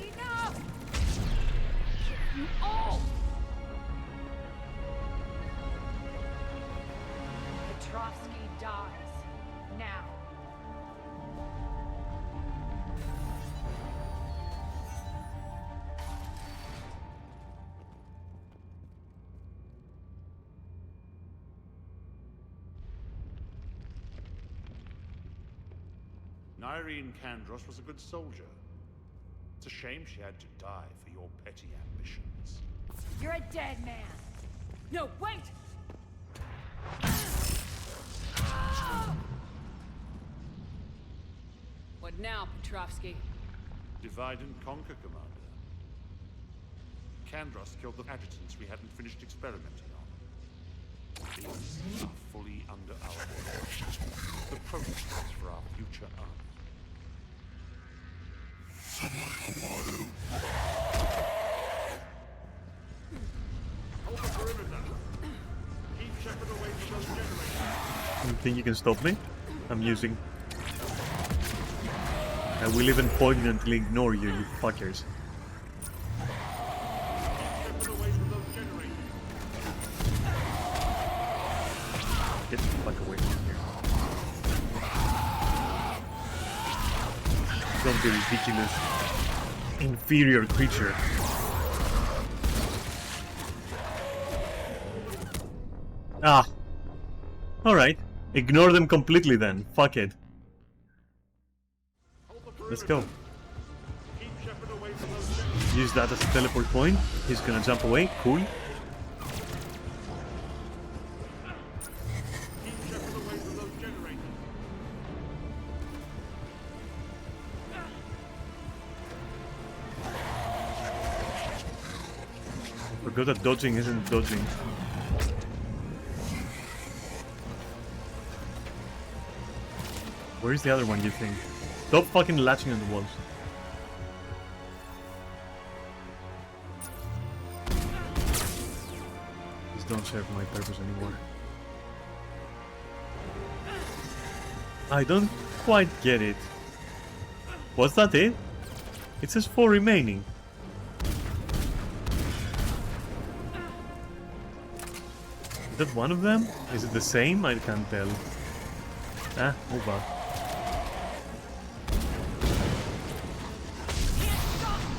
Enough! You all! Petrovsky dies. Now. Nyreen Kandros was a good soldier. It's a shame she had to die for your petty ambitions. You're a dead man. No, wait! What now, Petrovsky? Divide and conquer, Commander. Kandros killed the adjutants we hadn't finished experimenting on. These are fully under our orders. The prototypes for our future army. Hold the perimeter. Keep Shepard away from those generators. You think you can stop me? I'm using... I will even poignantly ignore you, you fuckers. Get the fuck away from here. Don't be ridiculous. Inferior creature. Ah. Alright. Ignore them completely then. Fuck it. Let's go. Keep Shepard away from those generators. Use that as a teleport point. He's gonna jump away. Cool. Forgot that dodging isn't dodging. Where is the other one, you think? Stop fucking latching on the walls. These don't serve my purpose anymore. I don't quite get it. Was that it? It says 4 remaining. Is that one of them? Is it the same? I can't tell. Ah, move on.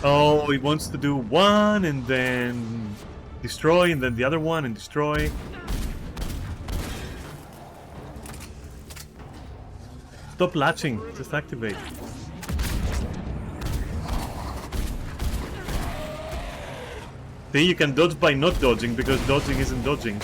Oh, he wants to do one and then destroy and then the other one and destroy. Stop latching, just activate. See, you can dodge by not dodging because dodging isn't dodging.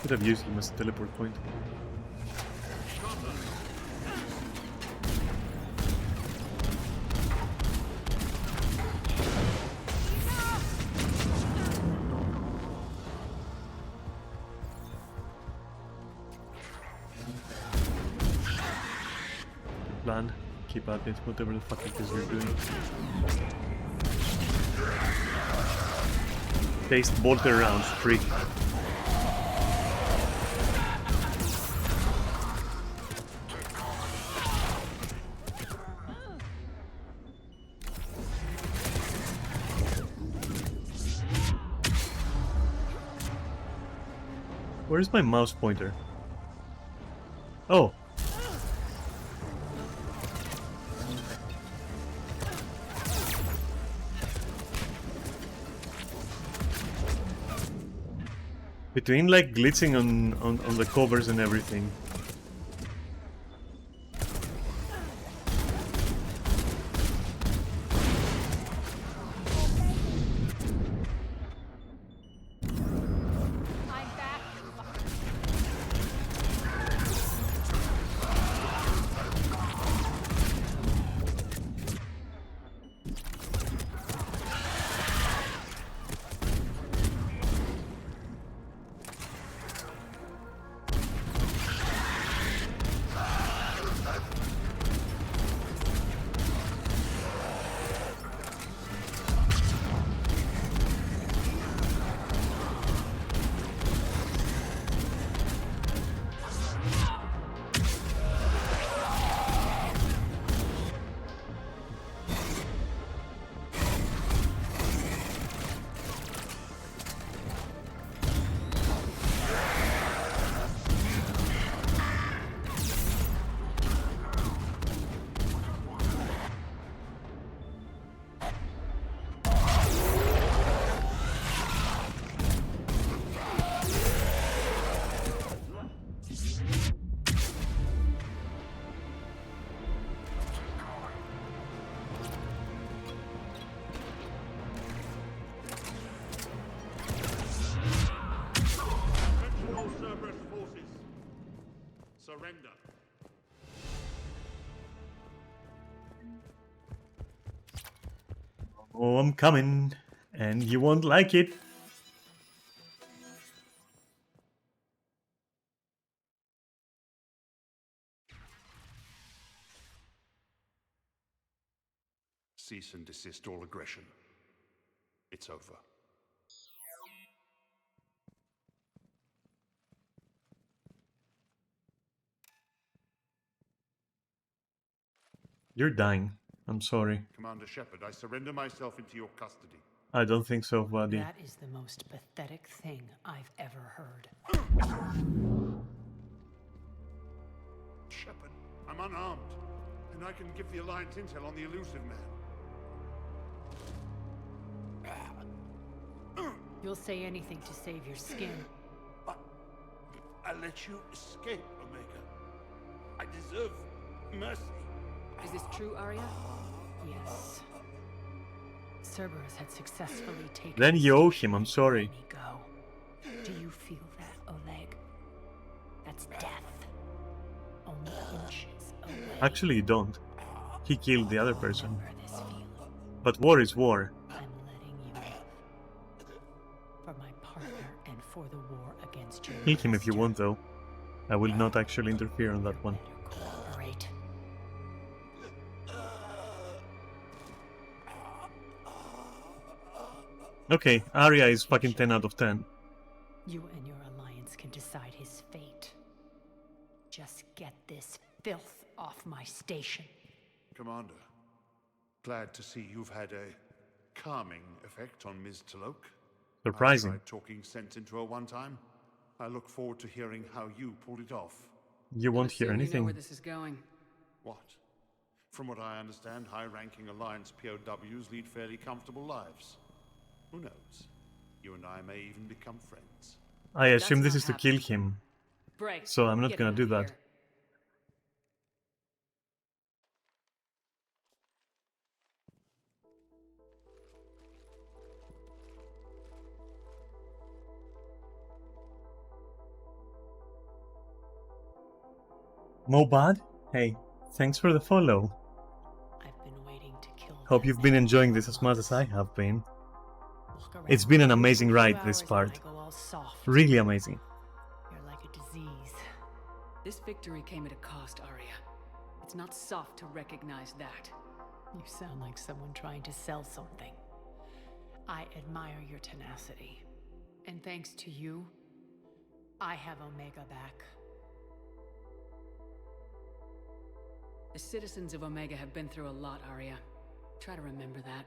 Could have used him as a teleport point. Plan. Keep at it, whatever the fuck it is you're doing. Taste bolter rounds, freak. Where's my mouse pointer? Oh. Between like glitching on the covers and everything. Surrender. Oh, I'm coming, and you won't like it. Cease and desist all aggression. It's over. You're dying. I'm sorry. Commander Shepard, I surrender myself into your custody. I don't think so, buddy. That is the most pathetic thing I've ever heard. Shepard, I'm unarmed, and I can give the Alliance intel on the elusive man. You'll say anything to save your skin. But let you escape, Omega. I deserve mercy. Is this true, Arya? Yes. Cerberus had successfully taken. Then you owe him, I'm sorry. Do you feel that, Oleg? That's death. Only inches away. Actually, you don't. He killed the other person. But war is war. I'm letting you live. For my partner and for the war against your Kill him if you want, though. I will not actually interfere on that one. Cooperate. Okay, Arya is fucking 10 out of 10. You and your alliance can decide his fate. Just get this filth off my station. Commander, glad to see you've had a calming effect on Ms. T'Loak. Surprising. I tried talking sense into her one time. I look forward to hearing how you pulled it off. You won't hear You know anything. where this is going. What? From what I understand, high-ranking Alliance POWs lead fairly comfortable lives. Who knows? You and I may even become friends. I assume this is to kill him. Bray, So I'm not get gonna him do out of that. here. Mobad? Hey, thanks for the follow. I've been waiting to kill. Hope you've been enjoying this as much as I have been. It's been an amazing ride, this part. Really amazing. You're like a disease. This victory came at a cost, Arya. It's not soft to recognize that. You sound like someone trying to sell something. I admire your tenacity. And thanks to you, I have Omega back. The citizens of Omega have been through a lot, Arya. Try to remember that.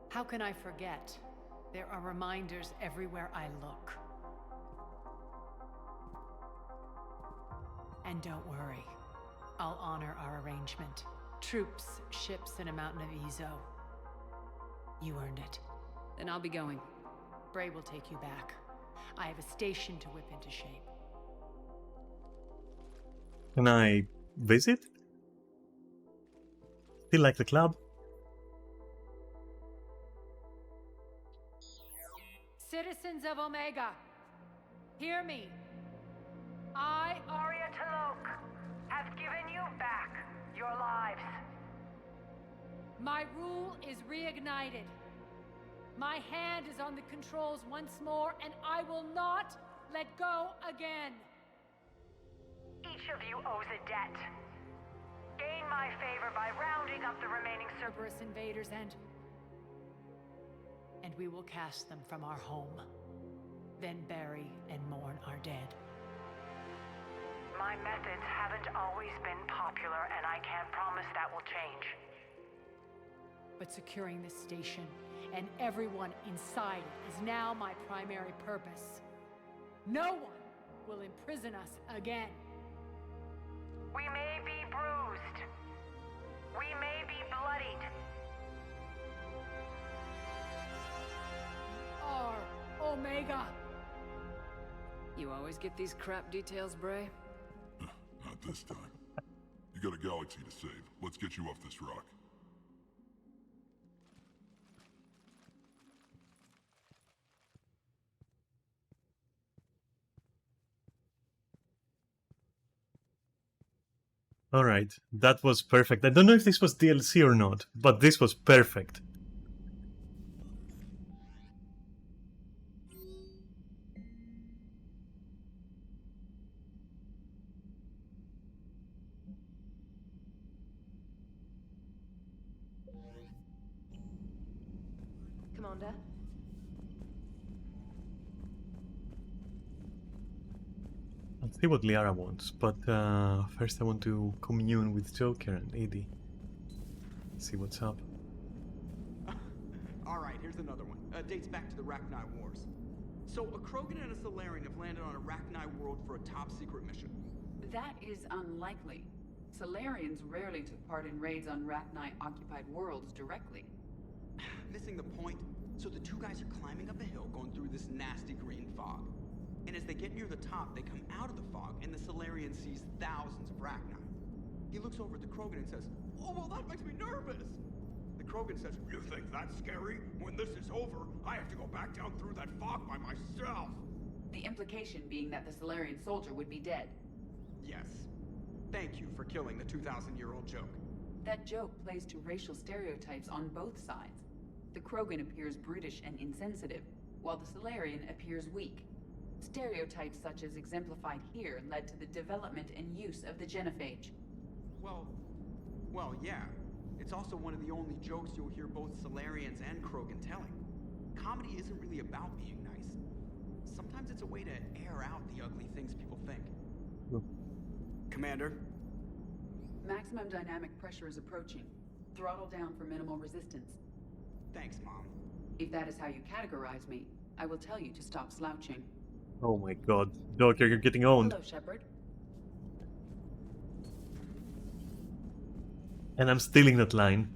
How can I forget? There are reminders everywhere I look. And don't worry, I'll honor our arrangement. Troops, ships, and a mountain of Ezo. You earned it. Then I'll be going. Bray will take you back. I have a station to whip into shape. Can I visit? Still like the club? Citizens of Omega, hear me. I, Arya T'Loak, have given you back your lives. My rule is reignited. My hand is on the controls once more, and I will not let go again. Each of you owes a debt. Gain my favor by rounding up the remaining Cerberus invaders and we will cast them from our home. Then bury and mourn our dead. My methods haven't always been popular, and I can't promise that will change. But securing this station and everyone inside it is now my primary purpose. No one will imprison us again. We may be bruised. We may be bloodied. Our Omega. You always get these crap details, Bray? Not this time. You got a galaxy to save. Let's get you off this rock. Alright, that was perfect. I don't know if this was DLC or not, but this was perfect. Commander? Let's see what Liara wants, but first I want to commune with Joker and Edie. See what's up. Alright, here's another one. Dates back to the Rachni Wars. So, a Krogan and a Solarian have landed on a Rachni world for a top-secret mission. That is unlikely. Solarians rarely took part in raids on Rachni-occupied worlds directly. Missing the point. So the two guys are climbing up a hill going through this nasty green fog. And as they get near the top, they come out of the fog, and the Solarian sees thousands of Rachni. He looks over at the Krogan and says, "Oh, well, that makes me nervous." The Krogan says, "You think that's scary? When this is over, I have to go back down through that fog by myself." The implication being that the Solarian soldier would be dead. Yes. Thank you for killing the 2,000-year-old joke. That joke plays to racial stereotypes on both sides. The Krogan appears brutish and insensitive, while the Solarian appears weak. Stereotypes such as exemplified here led to the development and use of the genophage. Well, yeah. It's also one of the only jokes you'll hear both Solarians and Krogan telling. Comedy isn't really about being nice. Sometimes it's a way to air out the ugly things people think. Commander? Maximum dynamic pressure is approaching. Throttle down for minimal resistance. Thanks, Mom. If that is how you categorize me, I will tell you to stop slouching. Oh my god. Doc, you're getting owned. Hello, Shepard. And I'm stealing that line.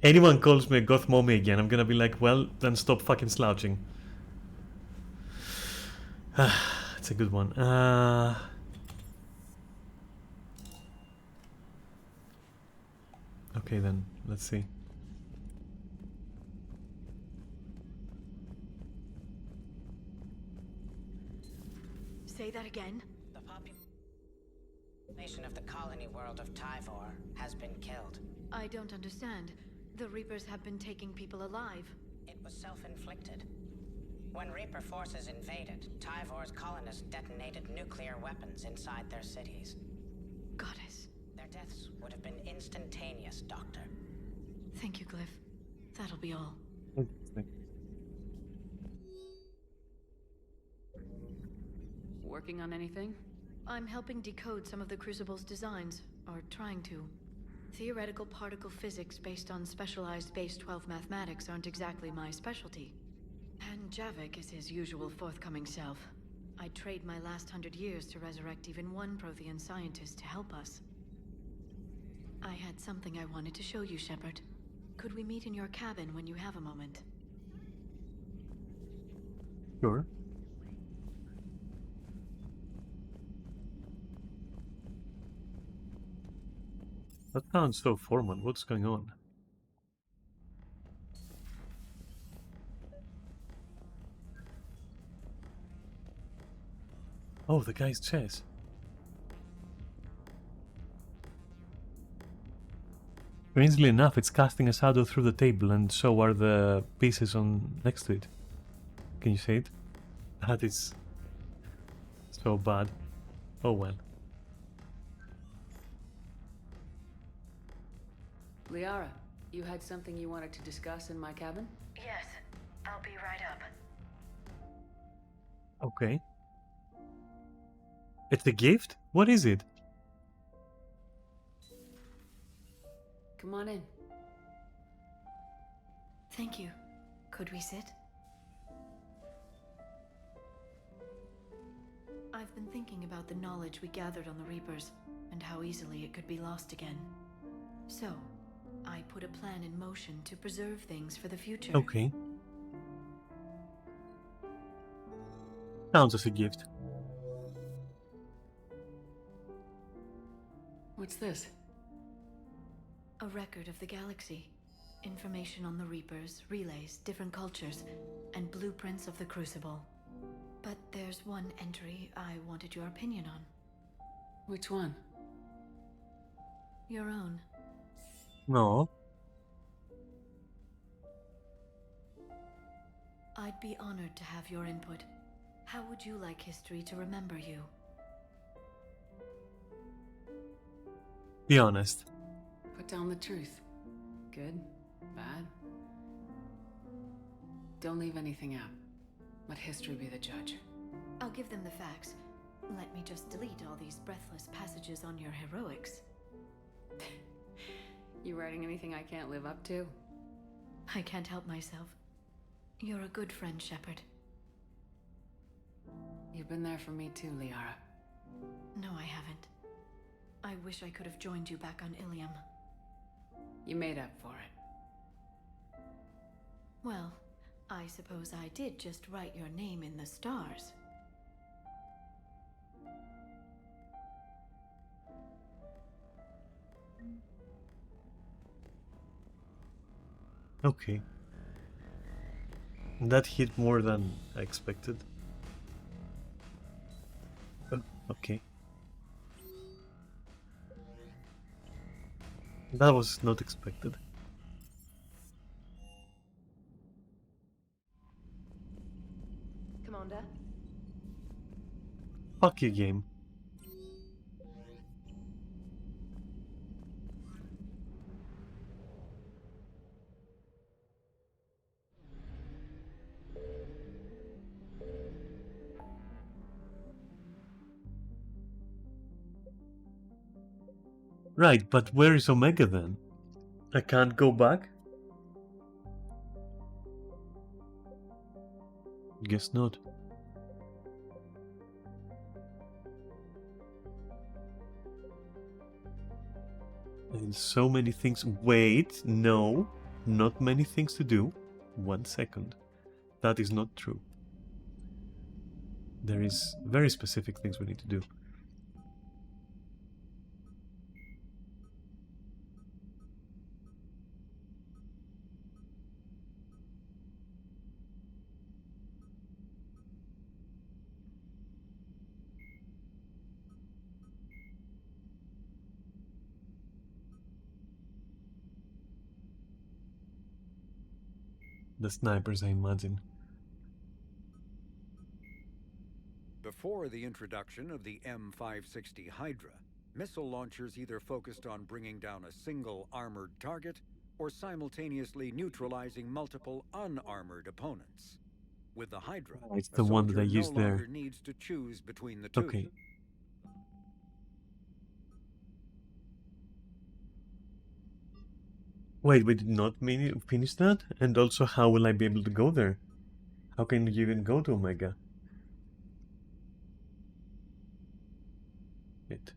Anyone calls me a goth mommy again, I'm gonna be like, well, then stop fucking slouching. It's a good one. Okay then, let's see. Say that again? The population of the colony world of Tyvor has been killed. I don't understand. The Reapers have been taking people alive. It was self-inflicted. When Reaper forces invaded, Tyvor's colonists detonated nuclear weapons inside their cities. Goddess. Their deaths would have been instantaneous, Doctor. Thank you, Glyph. That'll be all. Working on anything? I'm helping decode some of the Crucible's designs, or trying to. Theoretical particle physics based on specialized base 12 mathematics aren't exactly my specialty. And Javik is his usual forthcoming self. I'd trade my last 100 years to resurrect even one Prothean scientist to help us. I had something I wanted to show you, Shepard. Could we meet in your cabin when you have a moment? Sure. That sounds so formal. What's going on? Oh, the guy's chess. Strangely enough, it's casting a shadow through the table, and so are the pieces on next to it. Can you see it? That is so bad. Oh well. Liara, you had something you wanted to discuss in my cabin? Yes, I'll be right up. Okay. It's a gift? What is it? Come on in. Thank you. Could we sit? I've been thinking about the knowledge we gathered on the Reapers, and how easily it could be lost again. So, I put a plan in motion to preserve things for the future. Okay. Sounds as a gift. What's this? A record of the galaxy. Information on the Reapers, relays, different cultures, and blueprints of the Crucible. But there's one entry I wanted your opinion on. Which one? Your own. No. I'd be honored to have your input. How would you like history to remember you? Be honest. Put down the truth. Good? Bad? Don't leave anything out. Let history be the judge. I'll give them the facts. Let me just delete all these breathless passages on your heroics. You writing anything I can't live up to? I can't help myself. You're a good friend, Shepard. You've been there for me too, Liara. No, I haven't. I wish I could have joined you back on Ilium. You made up for it. Well, I suppose I did just write your name in the stars. Okay. That hit more than I expected. Okay. That was not expected. Commander? Fuck you, game. Right, but where is Omega then? I can't go back? Guess not. And so many things. Wait, no, not many things to do. 1 second. That is not true. There is very specific things we need to do. The snipers, I imagine. Before the introduction of the M560 Hydra, missile launchers either focused on bringing down a single armored target or simultaneously neutralizing multiple unarmored opponents. With the Hydra, it's the one that I used there. No longer needs to choose between the two. Okay. Wait, we did not finish that? And also, how will I be able to go there? How can you even go to Omega? Wait.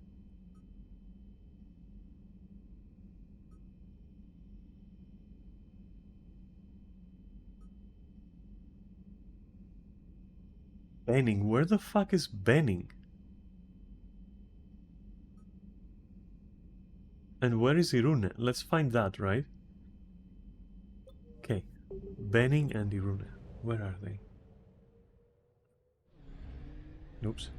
Benning? Where the fuck is Benning? And where is Irune? Let's find that, right? Okay. Benning and Irune. Where are they? Oops.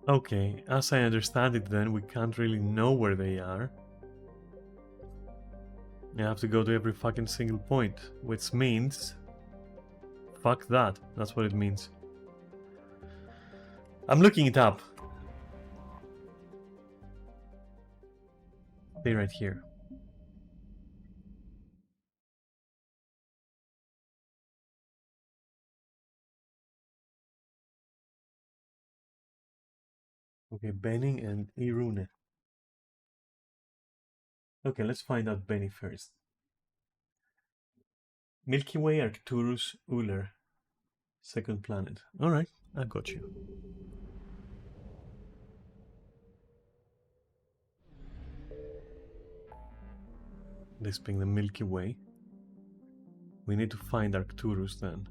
Okay, as I understand it then, we can't really know where they are. You have to go to every fucking single point, which means... Fuck that, that's what it means. I'm looking it up. Stay right here. Okay, Benning and Irune. Okay, let's find out Benny first. Milky Way, Arcturus, Uller. Second planet. Alright, I got you. This being the Milky Way. We need to find Arcturus then.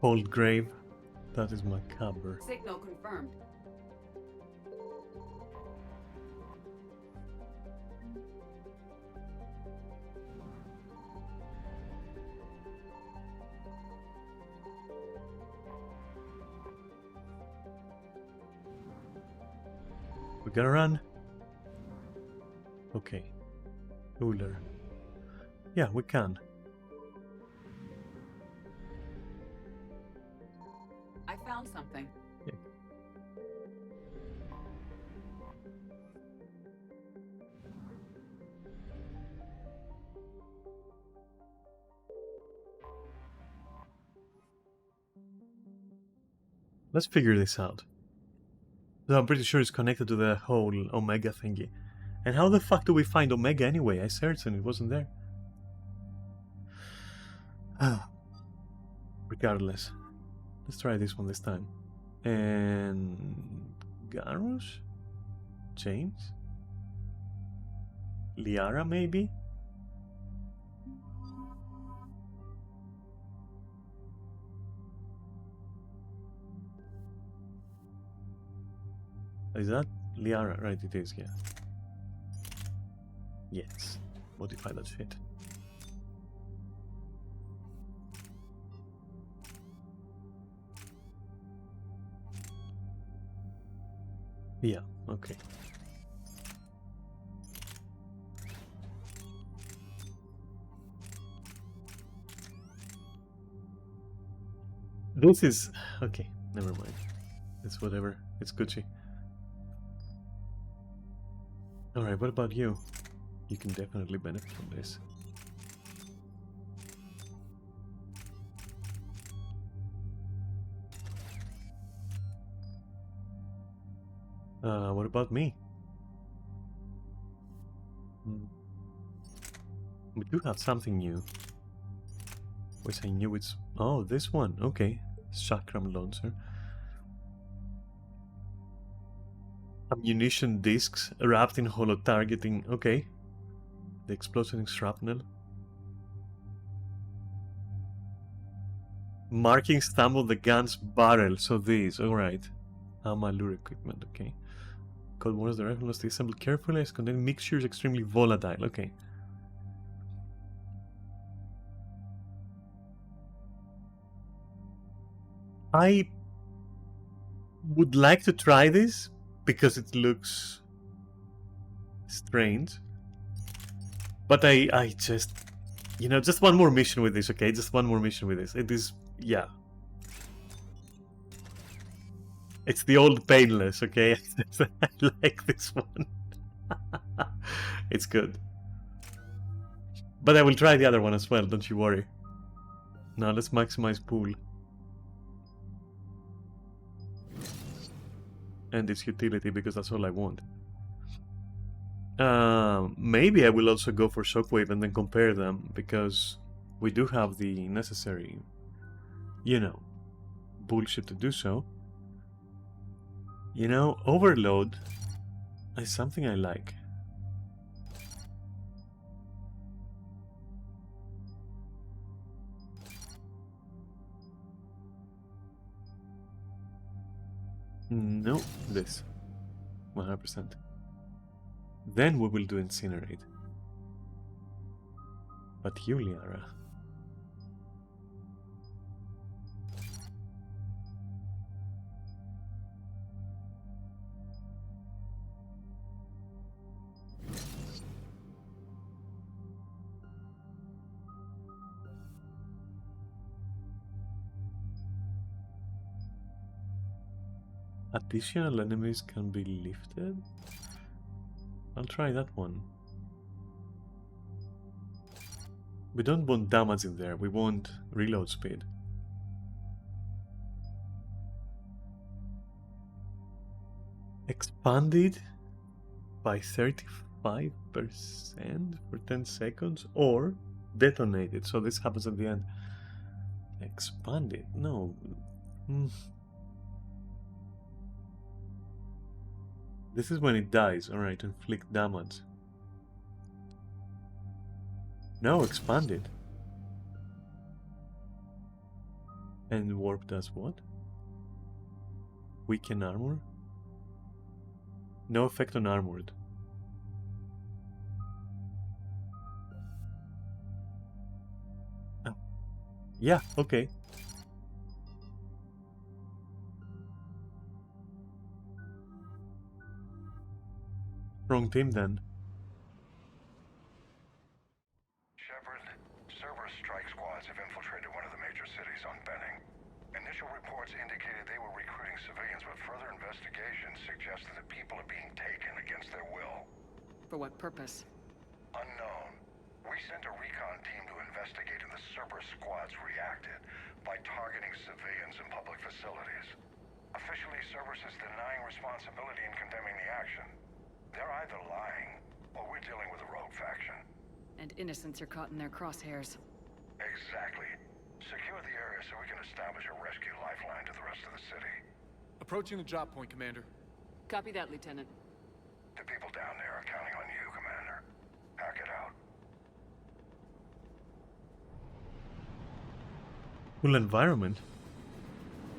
Cold grave. That is macabre. Signal confirmed. We gotta run. Okay. Uller. Yeah, we can. I found something. Yeah. Let's figure this out. So I'm pretty sure it's connected to the whole Omega thingy. And how the fuck do we find Omega anyway? I searched and it wasn't there. Regardless, let's try this one this time. And Garrus? James? Liara maybe? Is that Liara? Right, it is, yeah. Yes. Modify that shit. Yeah, okay. This is... okay, never mind. It's whatever. It's Gucci. Alright, what about you? You can definitely benefit from this. What about me? We do have something new. Which I knew it's... oh, this one. Okay. Chakram launcher. Ammunition discs wrapped in holo targeting. Okay. The exploding shrapnel. Marking stamp on the gun's barrel. So these. Alright. Amalur equipment. Okay. Code warns the rifle must be assembled carefully as containing mixtures extremely volatile. Okay. I would like to try this because it looks strange. But I just, you know, just one more mission with this, okay? Just one more mission with this. It is, yeah. It's the old painless, okay? I like this one. It's good. But I will try the other one as well, don't you worry. Now let's maximize pool. And its utility, because that's all I want. Maybe I will also go for Shockwave and then compare them, because we do have the necessary, you know, bullshit to do so. You know, Overload is something I like. No, this. 100%. Then we will do Incinerate. But you, Liara. Additional enemies can be lifted? I'll try that one. We don't want damage in there, we want reload speed. Expanded by 35% for 10 seconds or detonated, so this happens at the end. Expanded? No. This is when it dies. Alright, inflict damage. No, expanded. And warp does what? Weaken armor? No effect on armored. Oh. Yeah, okay. Wrong team then. Shepard, Cerberus strike squads have infiltrated one of the major cities on Benning. Initial reports indicated they were recruiting civilians, but further investigations suggest that the people are being taken against their will. For what purpose? Unknown. We sent a recon team to investigate, and the Cerberus squads reacted by targeting civilians in public facilities. Officially, Cerberus is denying responsibility and condemning the action. They're either lying Well, we're dealing with a rogue faction. And innocents are caught in their crosshairs. Exactly. Secure the area so we can establish a rescue lifeline to the rest of the city. Approaching the drop point, Commander. Copy that, Lieutenant. The people down there are counting on you, Commander. Hack it out. Cool environment.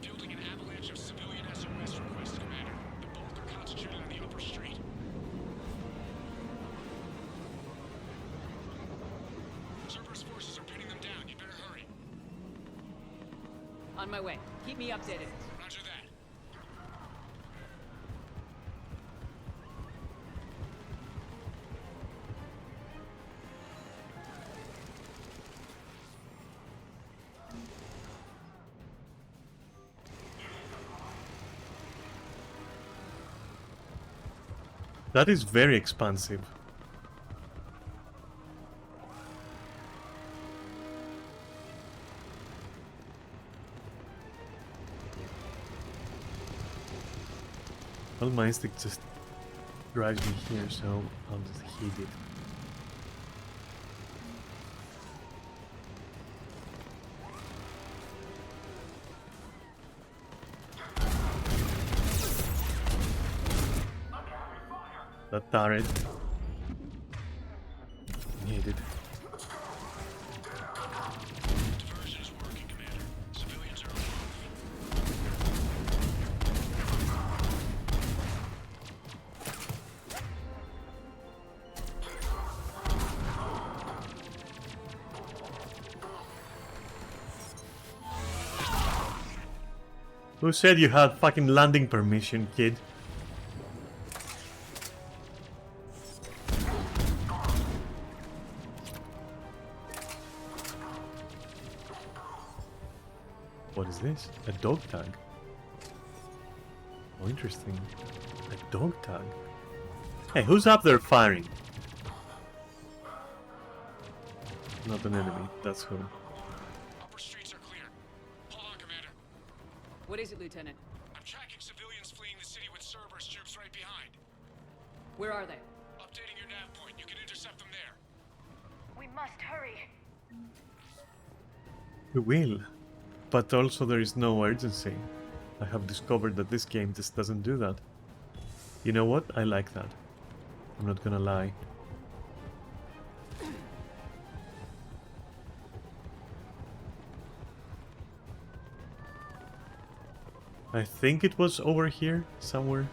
Building an avalanche of civilian SOS requests, Commander. The both are concentrated on the upper street. Cerberus forces are pinning them down. You better hurry. On my way. Keep me updated. Roger that. That is very expansive. Well, my instinct just drives me here, so I'll just heed it. That turret. Needed. Diversion is working, Commander. Civilians are alive. Who said you had fucking landing permission, kid? What is this? A dog tag. Oh, interesting. A dog tag. Hey, who's up there firing? Not an enemy, that's who. Upper streets are clear. Hold on, Commander. What is it, Lieutenant? I'm tracking civilians fleeing the city with Cerberus troops right behind. Where are they? Updating your nav point. You can intercept them there. We must hurry. We will. But also there is no urgency. I have discovered that this game just doesn't do that. You know what? I like that. I'm not gonna lie. I think it was over here somewhere.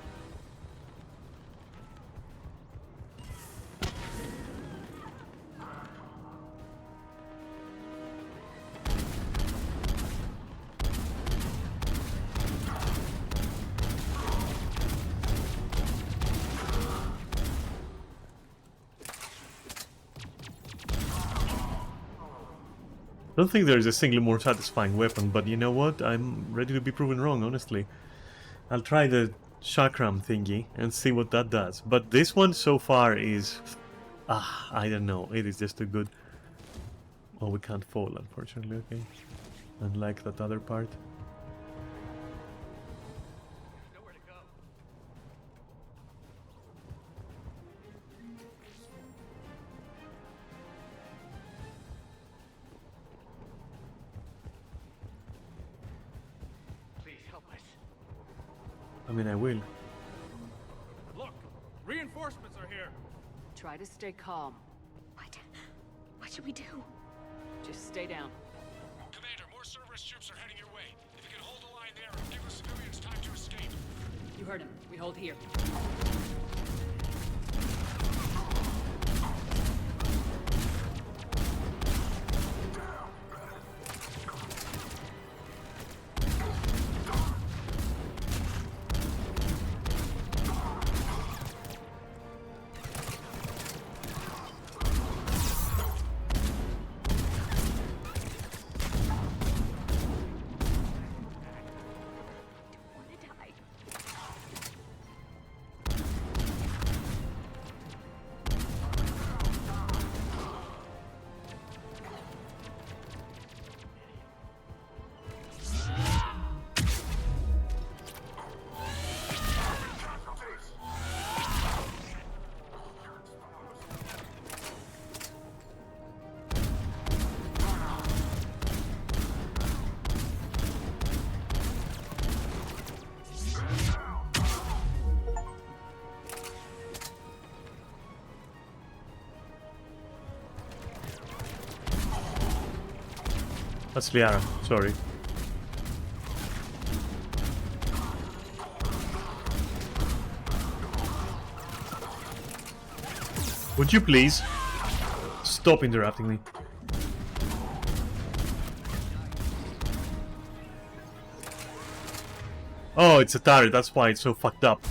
I don't think there is a single more satisfying weapon, but you know what? I'm ready to be proven wrong, honestly. I'll try the chakram thingy and see what that does. But this one so far is... I don't know. It is just too good. Oh, we can't fall, unfortunately, okay. Unlike that other part. I mean, I will. Look! Reinforcements are here! Try to stay calm. What should we do? Just stay down. Commander, more Cerberus troops are heading your way. If you can hold the line there and give the civilians time to escape. You heard him. We hold here. That's Liara, sorry. Would you please stop interrupting me? Oh, it's a turret, that's why it's so fucked up.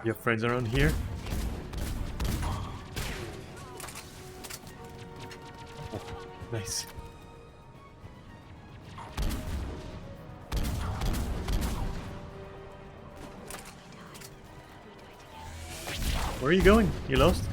You have friends around here? Oh, nice. Where are you going? You lost?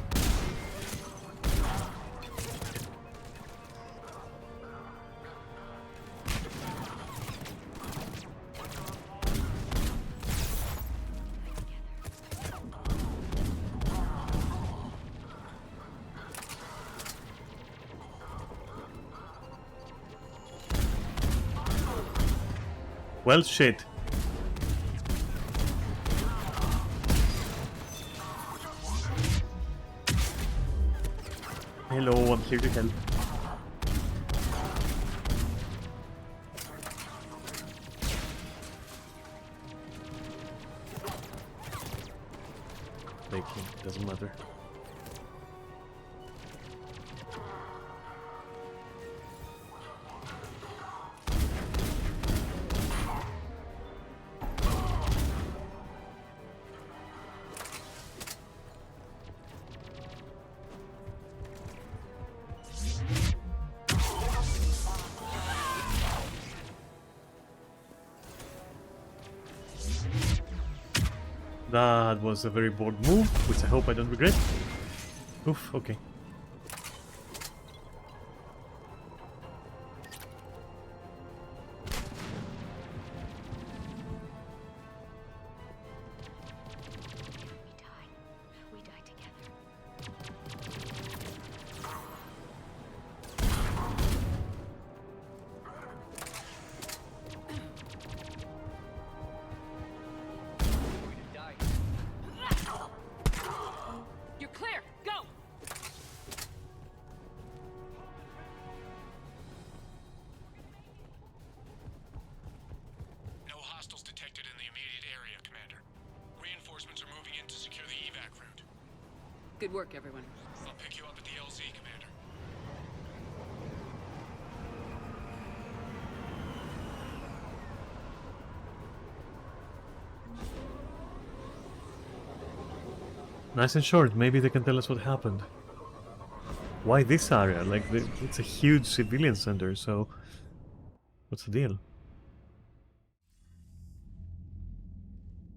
Well, shit. Hello, I'm here to help. Take him, doesn't matter. That was a very bold move, which I hope I don't regret. Oof, okay. You're clear. Go. No hostiles detected in the immediate area, Commander. Reinforcements are moving in to secure the evac route. Good work, everyone. I'll pick you up at the LZ, Commander. Nice and short, maybe they can tell us what happened. Why this area? Like, it's a huge civilian center, so... What's the deal?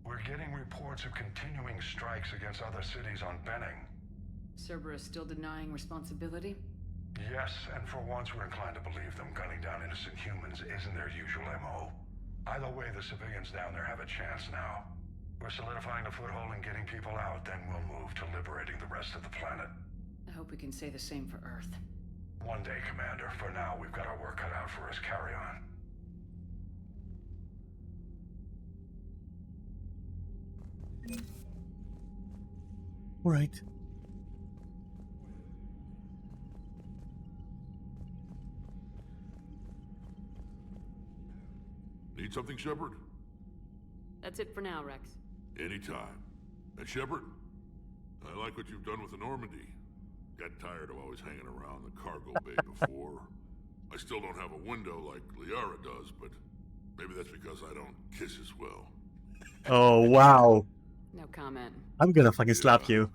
We're getting reports of continuing strikes against other cities on Benning. Cerberus still denying responsibility? Yes, and for once we're inclined to believe them. Gunning down innocent humans isn't their usual MO. Either way, the civilians down there have a chance now. We're solidifying a foothold and getting people out, then we'll move to liberating the rest of the planet. I hope we can say the same for Earth. One day, Commander. For now, we've got our work cut out for us. Carry on. Alright. Need something, Shepard? That's it for now, Rex. Anytime. And Shepard, I like what you've done with the Normandy. Got tired of always hanging around the cargo bay before. I still don't have a window like Liara does, but maybe that's because I don't kiss as well. Oh, wow. No comment. I'm gonna fucking slap you.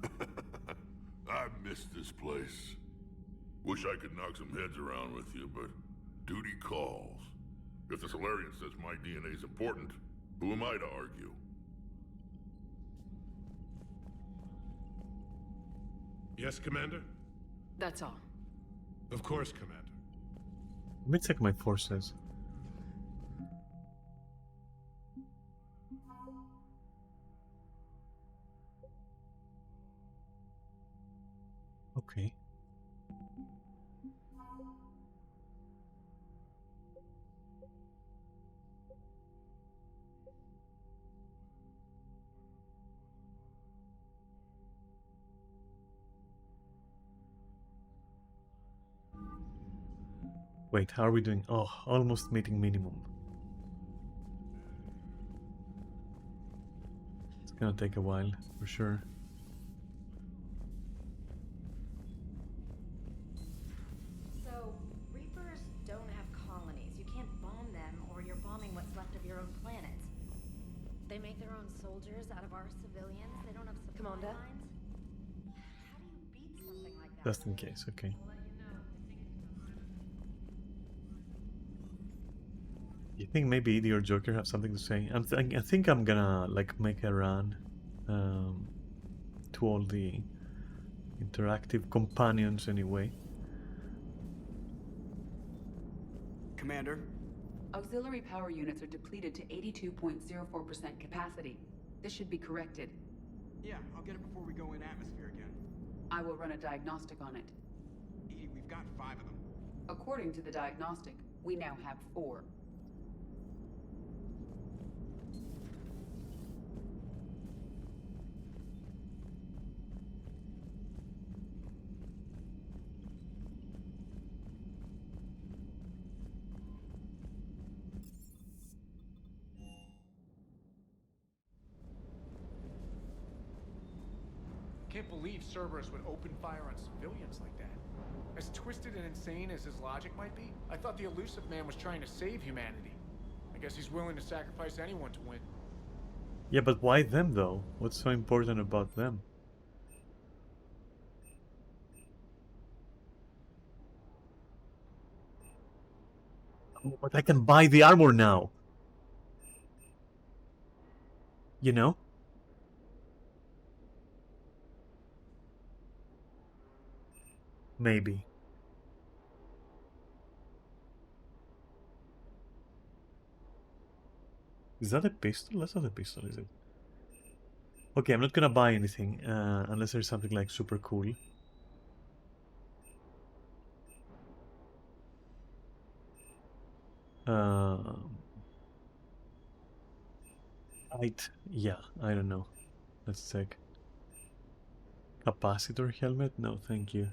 I miss this place. Wish I could knock some heads around with you, but duty calls. If the Solarian says my DNA's important, who am I to argue? Yes, Commander? That's all. Of course, Commander. Let me check my forces. Wait, how are we doing? Oh, almost meeting minimum. It's gonna take a while, for sure. So, Reapers don't have colonies. You can't bomb them, or you're bombing what's left of your own planet. They make their own soldiers out of our civilians. They don't have supply lines. How do you beat something like that? Just in case, okay. You think maybe Edie or Joker have something to say? I think I'm gonna like make a run to all the interactive companions anyway. Commander? Auxiliary power units are depleted to 82.04% capacity. This should be corrected. Yeah, I'll get it before we go in atmosphere again. I will run a diagnostic on it. EDI, we've got 5 of them. According to the diagnostic, we now have 4. Can't believe Cerberus would open fire on civilians like that. As twisted and insane as his logic might be, I thought the Elusive Man was trying to save humanity. I guess he's willing to sacrifice anyone to win. Yeah, but why them though? What's so important about them? Oh, but I can buy the armor now. You know? Maybe. Is that a pistol? That's not a pistol, is it? Okay, I'm not gonna buy anything unless there's something like super cool. Yeah, I don't know. Let's check. Capacitor helmet? No, thank you.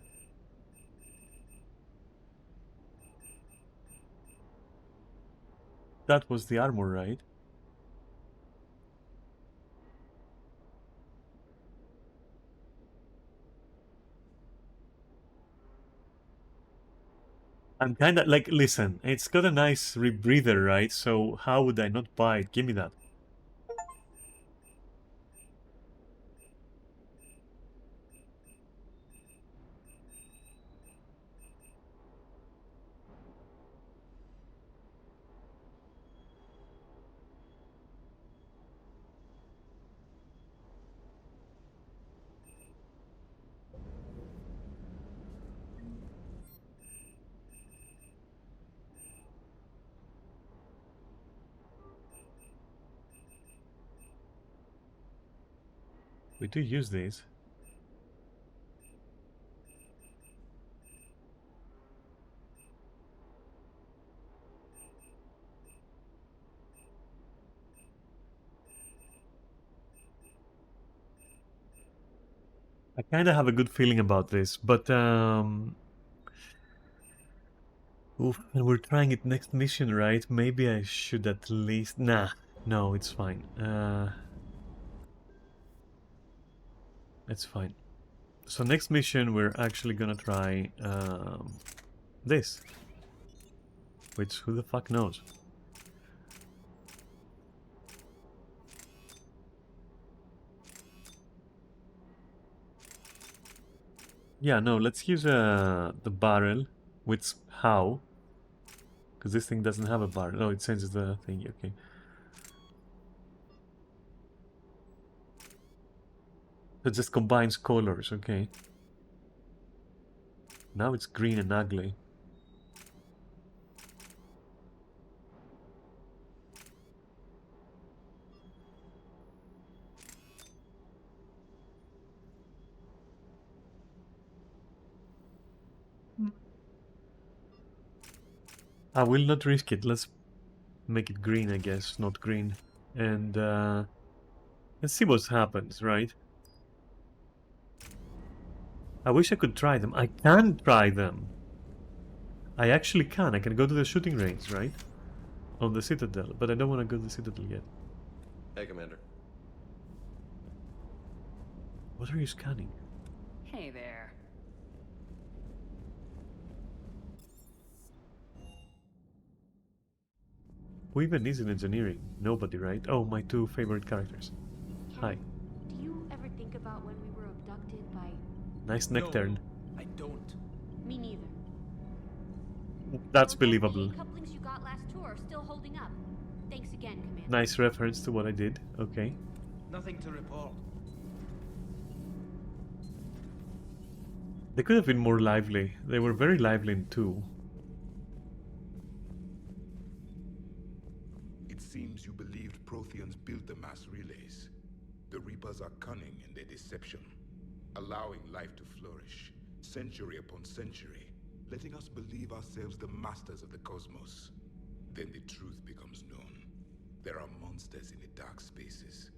That was the armor, right? I'm kinda like, listen, it's got a nice rebreather, right? So how would I not buy it? Give me that. We do use these. I kind of have a good feeling about this, but oof, and we're trying it next mission, right? Maybe I should at least... Nah, no, it's fine. It's fine. So next mission, we're actually gonna try this. Which, who the fuck knows? Yeah, no, let's use the barrel. Which, how? Because this thing doesn't have a barrel. Oh, it changes the thing, okay. It just combines colors, okay. Now it's green and ugly. I will not risk it. Let's make it green, I guess, not green. And let's see what happens, right? I wish I could try them. I can try them. I actually can. I can go to the shooting range, right? On the Citadel, but I don't want to go to the Citadel yet. Hey, Commander. What are you scanning? Hey there. Who even is in engineering? Nobody, right? Oh, my two favorite characters. Hi. Do you ever think about when we were abducted by... Nice nectarine. I don't. Me neither. That's believable. Couplings you got last tour are still holding up. Thanks again, Commander. Nice reference to what I did. Okay. Nothing to report. They could have been more lively. They were very lively in 2. It seems you believed Protheans built the mass relays. The Reapers are cunning in their deception, allowing life to flourish, century upon century, letting us believe ourselves the masters of the cosmos. Then the truth becomes known. There are monsters in the dark spaces,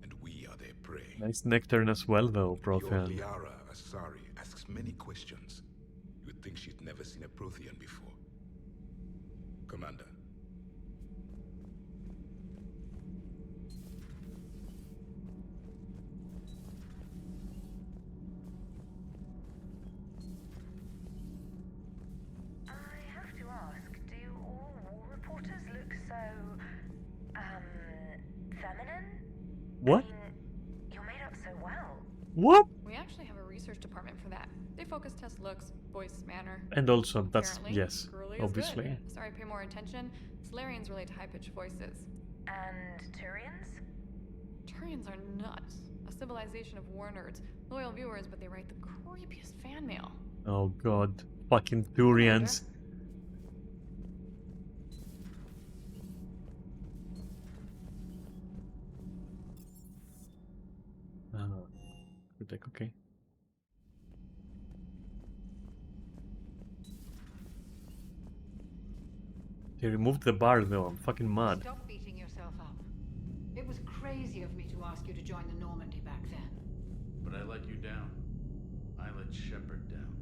and we are their prey. Nice nectarine as well, though, Your Prothean. Liara Asari asks many questions. You'd think she'd never seen a Prothean before. Commander. I have to ask, do all war reporters look so, feminine? What? You're made up so well. What? We actually have a research department for that. They focus test looks, voice, manner. And also, that's, Apparently, yes, girly is obviously. good. Sorry, pay more attention. Solarians relate to high-pitched voices. And Turians? Turians are nuts. A civilization of war nerds. Loyal viewers, but they write the creepiest fan mail. Oh god. Fucking Turians. Okay. They removed the bar though, I'm fucking mad. Stop beating yourself up. It was crazy of me to ask you to join the Normandy back then. But I let you down. I let Shepard down.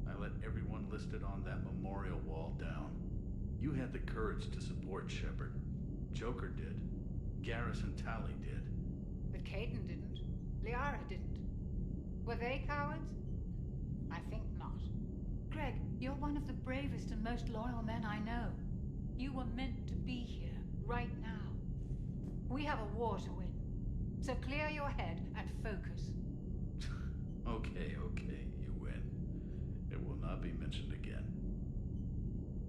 I let everyone listed on that memorial wall down. You had the courage to support Shepard. Joker did. Garrus and Tali did. But Caden didn't. Liara didn't. Were they cowards? I think not. Greg, you're one of the bravest and most loyal men I know. You were meant to be here, right now. We have a war to win. So clear your head and focus. Okay, you win. It will not be mentioned again.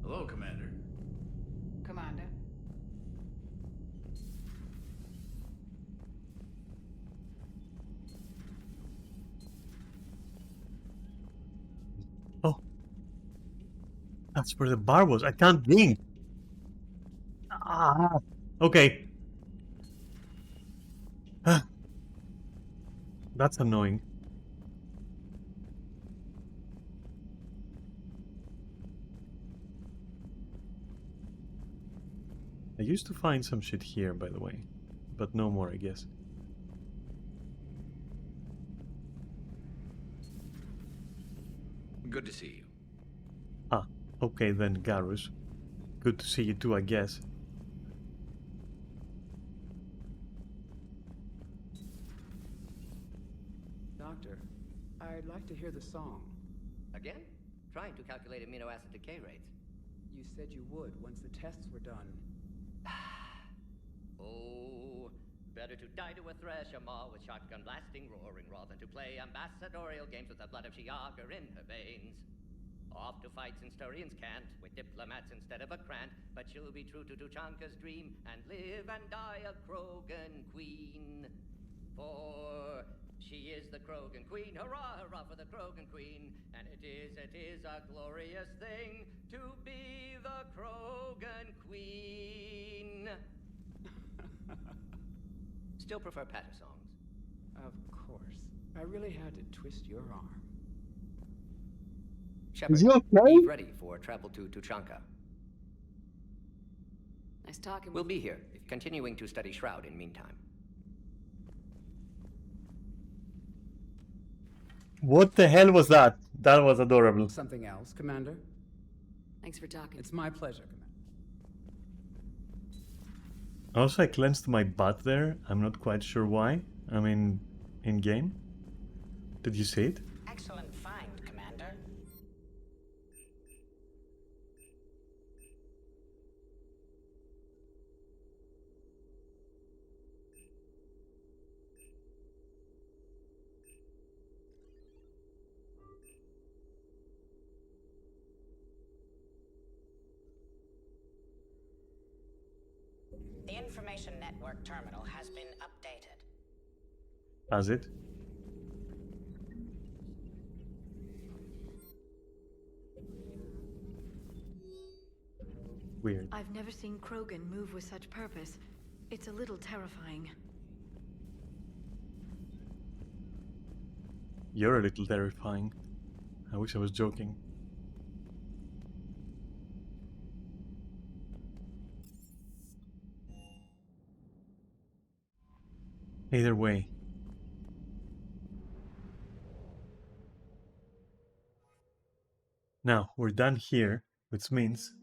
Hello, Commander. Commander. Oh. That's where the bar was. I can't think. Ah. Okay. That's annoying. I used to find some shit here, by the way. But no more, I guess. Good to see you. Ah, okay then, Garrus. Good to see you too, I guess. Doctor, I'd like to hear the song. Again? Trying to calculate amino acid decay rates. You said you would once the tests were done. Oh, better to die to a thresher maw with shotgun blasting roaring rather than to play ambassadorial games with the blood of Shiagar in her veins. Off to fights in Sturian's can't, with diplomats instead of a Krant, but she'll be true to Tuchanka's dream and live and die a Krogan queen. For she is the Krogan queen, hurrah, hurrah for the Krogan queen, and it is a glorious thing to be the Krogan queen. Still prefer patter songs. Of course. I really had to twist your arm. Shepard, Is he okay? be ready for travel to Tuchanka. Nice talking. We'll be here, continuing to study Shroud in meantime. What the hell was that? That was adorable. Something else, Commander? Thanks for talking. It's my pleasure, Commander. Also, I cleansed my butt there. I'm not quite sure why. I mean, in game. Did you see it? Excellent find, Commander. The information network terminal has been updated. Has it? Weird. I've never seen Krogan move with such purpose. It's a little terrifying. You're a little terrifying. I wish I was joking. Either way. Now, we're done here, which means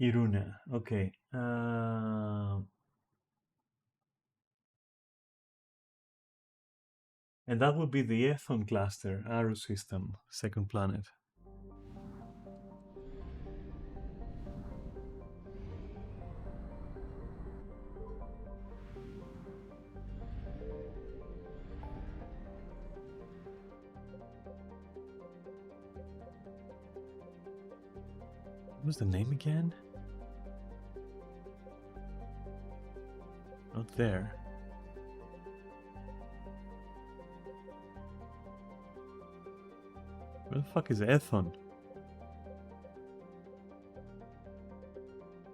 Iruna. Okay. And that would be the Ethon cluster, Aru system, second planet. What was the name again? Not there. Where the fuck is Ethon?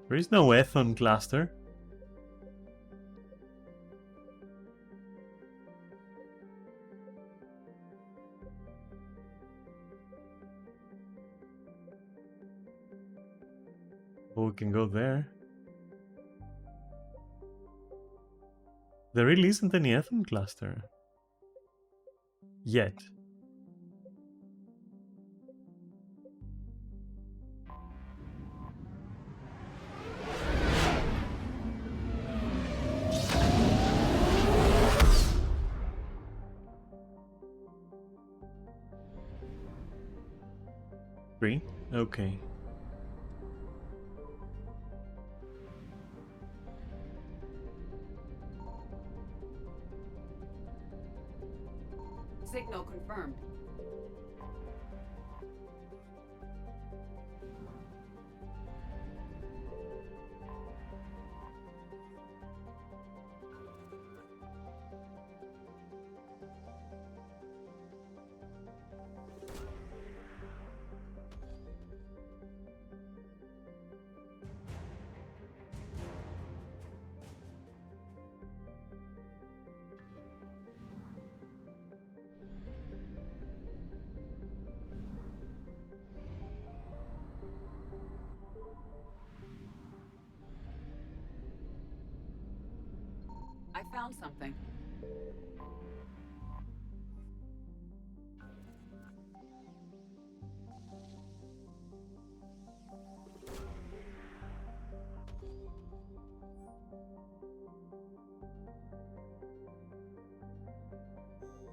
There is no Ethon cluster. But we can go there. There really isn't any Ethon cluster. Yet. Three? Okay. Signal confirmed. I found something.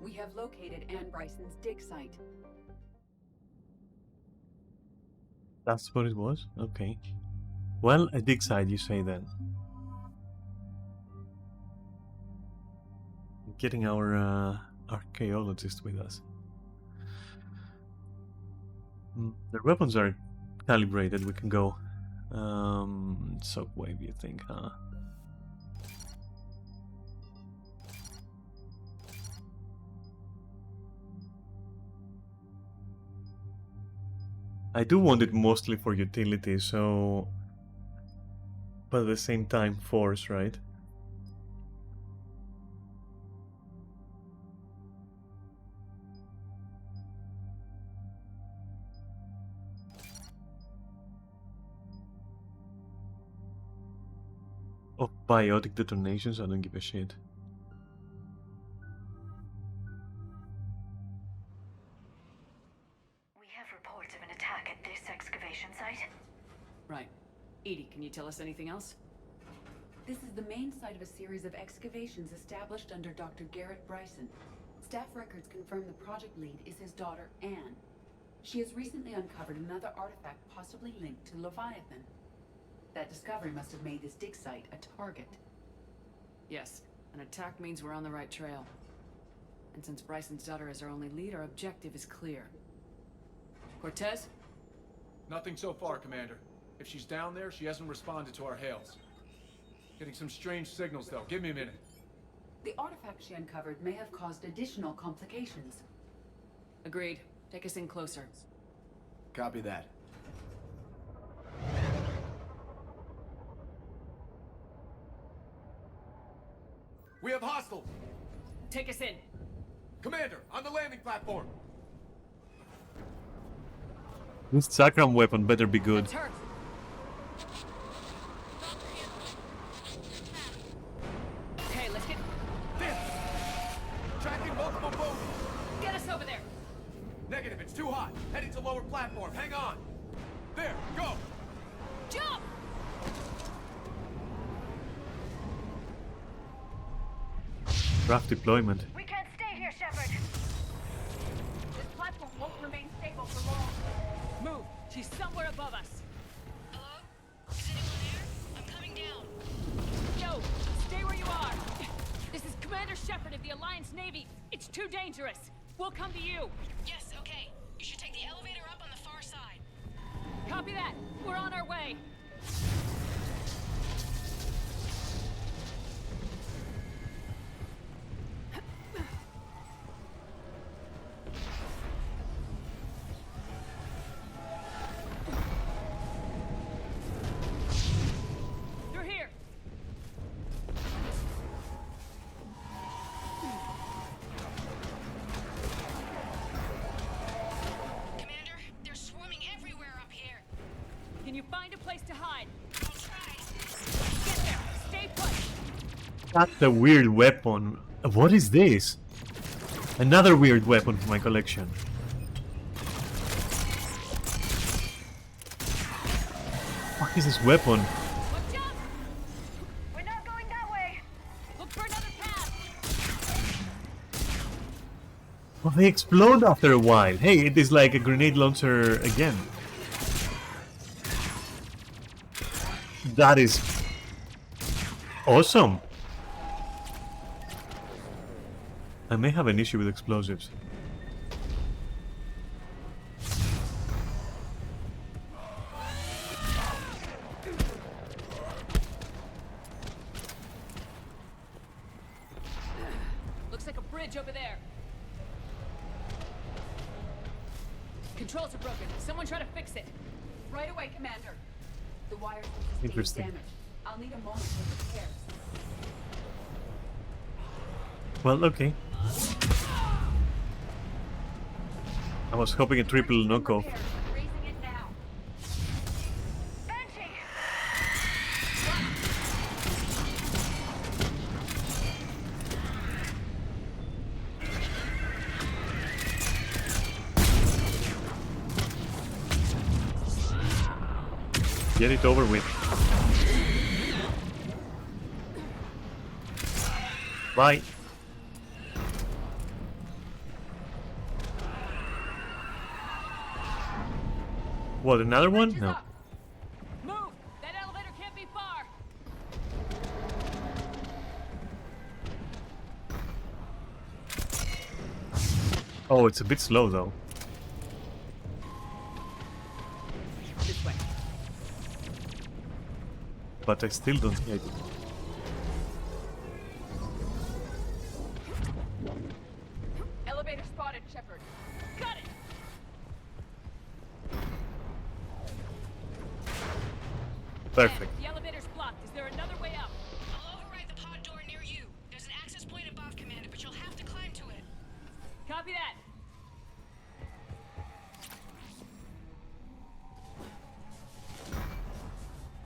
We have located Anne Bryson's dig site. That's what it was? Okay. Well, a dig site, you say then. Getting our archaeologist with us. Their weapons are calibrated, we can go. Shockwave, you think, huh? I do want it mostly for utility, so... But at the same time, force, right? Of biotic detonations, I don't give a shit. We have reports of an attack at this excavation EDI, can you tell us anything else? This is the main site of a series of excavations established under Dr. Garrett Bryson. Staff records confirm the project lead is his daughter, Anne. She has recently uncovered another artifact possibly linked to Leviathan. That discovery must have made this dig site a target. Yes, an attack means we're on the right trail. And since Bryson's daughter is our only lead, our objective is clear. Cortez? Nothing so far, Commander. If she's down there, she hasn't responded to our hails. Getting some strange signals, though. Give me a minute. The artifact she uncovered may have caused additional complications. Agreed. Take us in closer. Copy that. We have hostiles! Take us in. Commander, on the landing platform! This Sakram weapon better be good. That's her. Okay, let's get... This! Tracking multiple boats! Get us over there! Negative, it's too hot. Heading to lower platform. Hang on. There, go! Jump! Rough deployment. We can't stay here, Shepard. This platform won't remain stable for long. Move! She's somewhere above us. Hello? Is anyone there? I'm coming down. Yo, stay where you are. This is Commander Shepard of the Alliance Navy. It's too dangerous. We'll come to you. Yes, okay. You should take the elevator up on the far side. Copy that. We're on our way. They're here. Commander, they're swarming everywhere up here. Can you find a place to hide? I'll try. Get there. Stay put. That's a weird weapon. What is this? Another weird weapon for my collection. What is this weapon? Watch out! We're not going that way. Look for another path. Well, they explode after a while. Hey, it is like a grenade launcher again. That is awesome. I may have an issue with explosives. Looks like a bridge over there. Controls are broken. Someone try to fix it. Right away, Commander. The wires have sustained Interesting. damage. I'll need a moment for repairs. Well, okay. I was hoping a triple knockoff. Raising it now. Banshee! Get it over with. Bye. What, another one? No. Move! That elevator can't be far. Oh, it's a bit slow though. This way. But I still don't get it. Elevator spotted, Shepard. Got it! Perfect. The elevator's blocked. Is there another way up? I'll override the pod door near you. There's an access point above, Commander, but you'll have to climb to it. Copy that.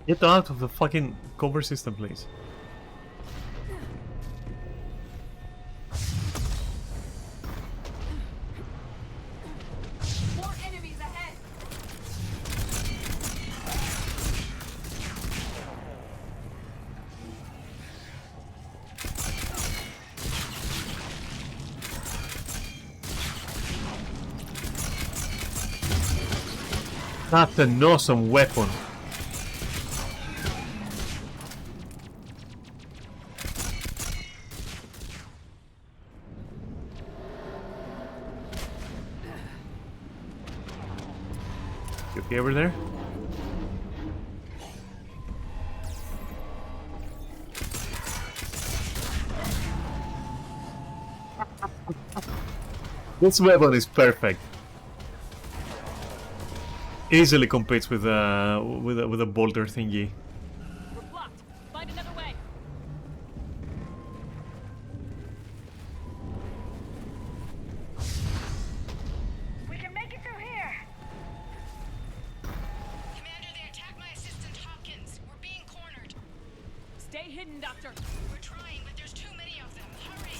Get out of the fucking cover system, please. More enemies ahead. That's an awesome weapon. You okay over there? This weapon is perfect. Easily competes with a bolter thingy. We're blocked. Find another way. We can make it through here. Commander, they attacked my assistant Hopkins. We're being cornered. Stay hidden, Doctor. We're trying, but there's too many of them. Hurry!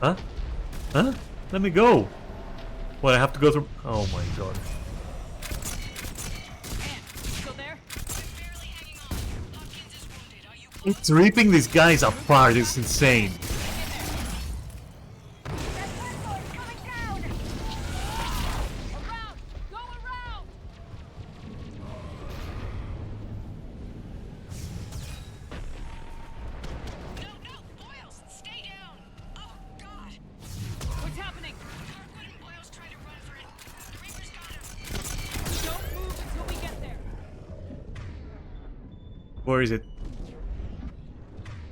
Huh? Huh? Let me go. What, I have to go through? Oh my god. Still there? It's ripping these guys apart. It's insane. Go around! What's happening? Don't move until we get there. Where is it?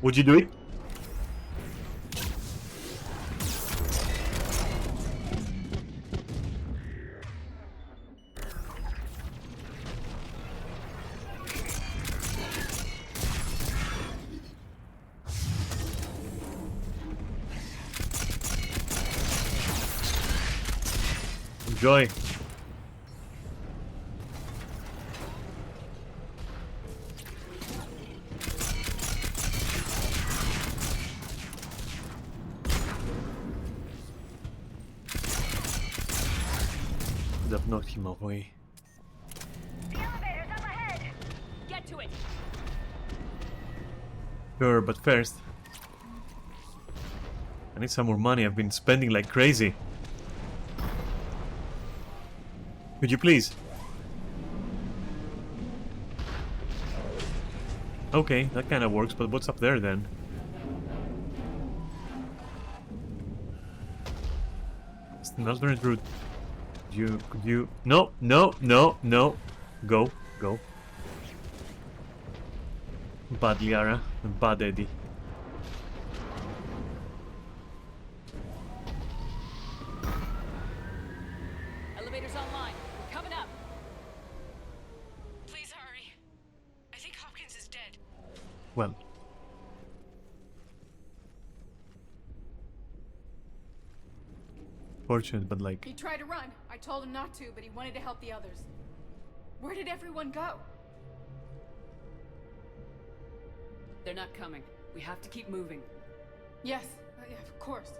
Would you do it? Enjoy. Could have knocked him away. The elevator's up ahead. Get to it. Sure, but first, I need some more money. I've been spending like crazy. Could you please? Okay, that kind of works, but what's up there then? It's an alternate route. Could you? No, no, no, no. Go, go. Bad Liara and bad Eddie. Elevator's online. We're coming up. Please hurry. I think Hopkins is dead. Well. Fortunate, but like... He tried to run. I told him not to, but he wanted to help the others. Where did everyone go? They're not coming. We have to keep moving. Yes, yeah, of course.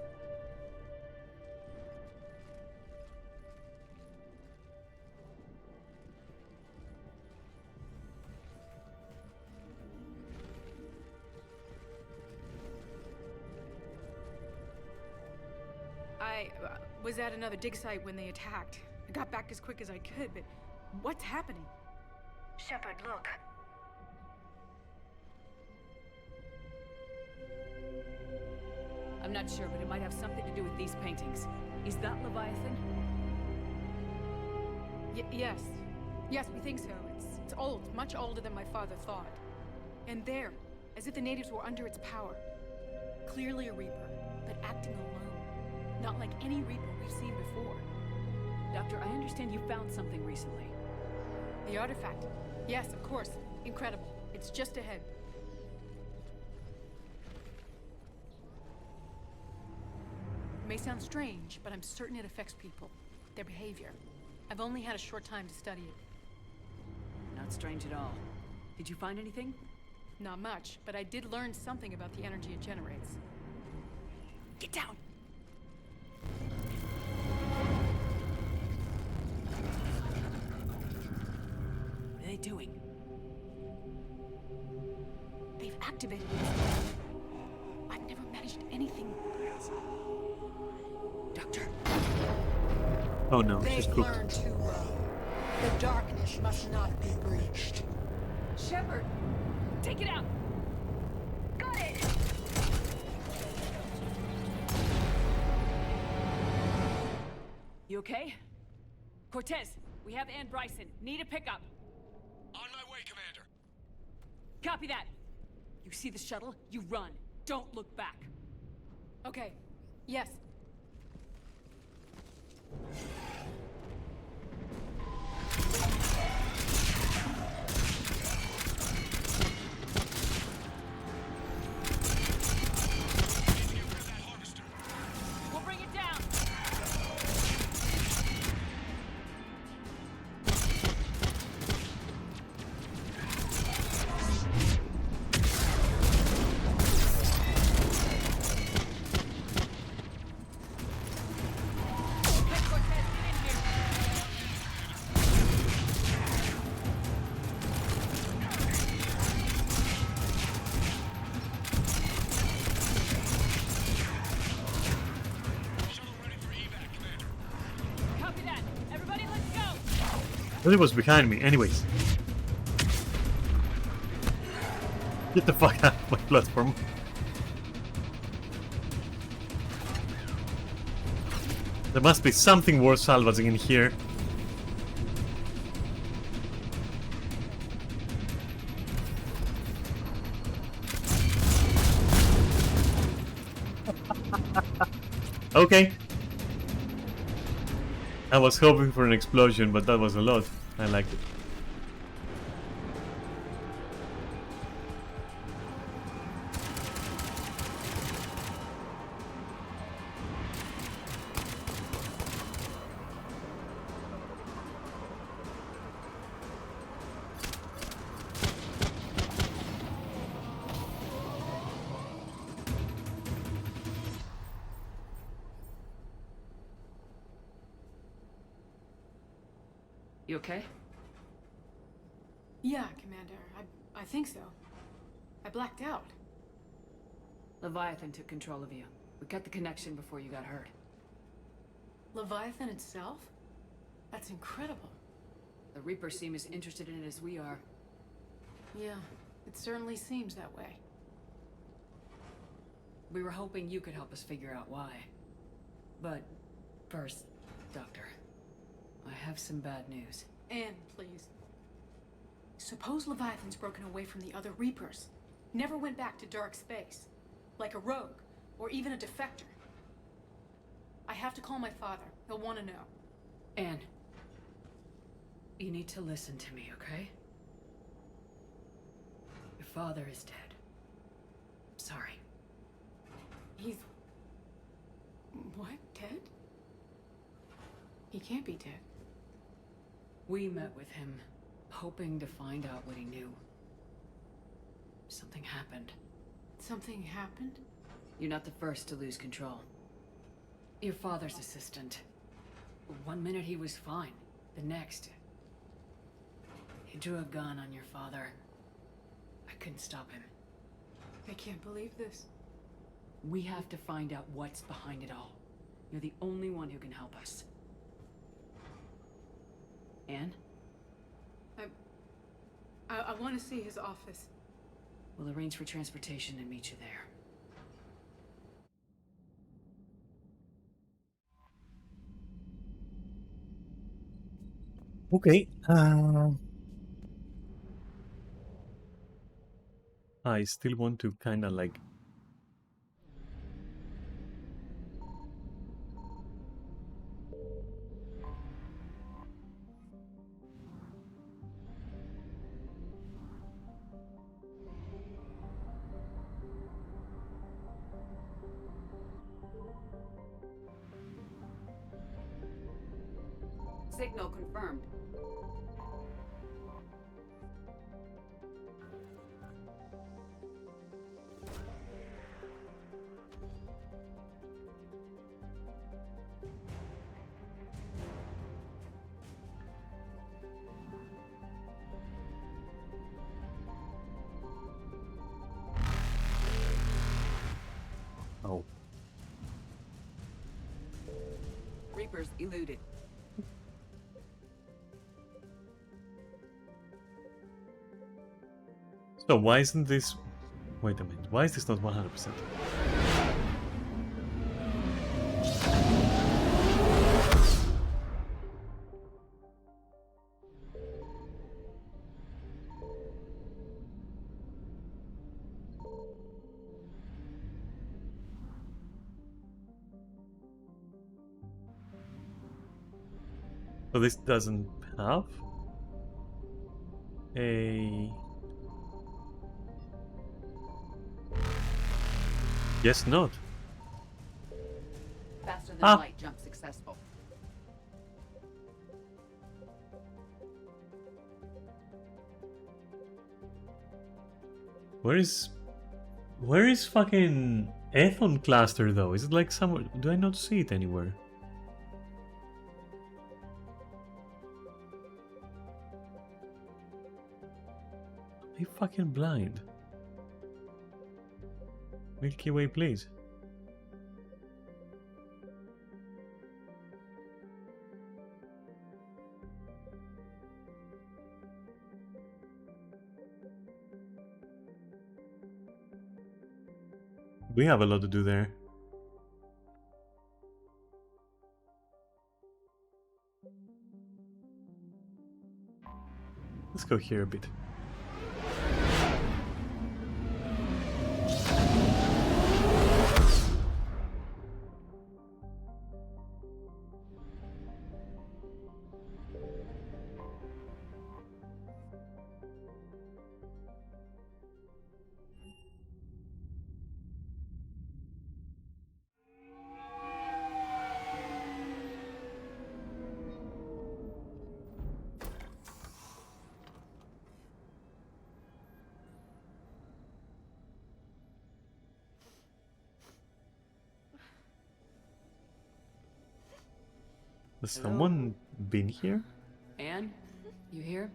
I was at another dig site when they attacked. I got back as quick as I could, but what's happening? Shepard, look. I'm not sure, but it might have something to do with these paintings. Is that Leviathan? Yes. Yes, we think so. It's old, much older than my father thought. And there, as if the natives were under its power. Clearly a Reaper, but acting alone. Not like any Reaper we've seen before. Doctor, I understand you found something recently. The artifact. Yes, of course. Incredible. It's just ahead. It may sound strange, but I'm certain it affects people. Their behavior. I've only had a short time to study it. Not strange at all. Did you find anything? Not much, but I did learn something about the energy it generates. Get down! doing? They've activated it. I've never managed anything. Doctor. Oh no, They've she's cooked. learned too well. The darkness must not be breached. Shepard, take it out. Got it! You okay? Cortez, we have Ann Bryson. Need a pickup. On my way, Commander. Copy that. You see the shuttle? You run. Don't look back. Okay. Yes. We'll bring it down. Copy that. Everybody, let's go. But it was behind me, anyways. Get the fuck out of my platform. There must be something worth salvaging in here. Okay. I was hoping for an explosion, but that was a lot. I liked it. You okay? Yeah, Commander. I think so. I blacked out. Leviathan took control of you. We cut the connection before you got hurt. Leviathan itself? That's incredible. The Reapers seem as interested in it as we are. Yeah, it certainly seems that way. We were hoping you could help us figure out why. But first, Doctor, I have some bad news. Anne, please. Suppose Leviathan's broken away from the other Reapers. Never went back to dark space. Like a rogue, or even a defector. I have to call my father. He'll want to know. Anne, you need to listen to me, okay? Your father is dead. I'm sorry. He's... What? Dead? He can't be dead. We met with him, hoping to find out what he knew. Something happened. Something happened? You're not the first to lose control. Your father's assistant. One minute he was fine. The next... he drew a gun on your father. I couldn't stop him. I can't believe this. We have to find out what's behind it all. You're the only one who can help us. Anne? I want to see his office. We'll arrange for transportation and meet you there. Okay. I still want to kind of like... Signal confirmed. Eluded. So why isn't this... Wait a minute, why is this not 100%? So this doesn't have a... Guess not. Faster than Ah. light jump successful. Where is fucking Ethon cluster though? Is it like somewhere? Do I not see it anywhere? Am I fucking blind? Milky Way, please. We have a lot to do there. Let's go here a bit. Has someone been here? Anne, you here?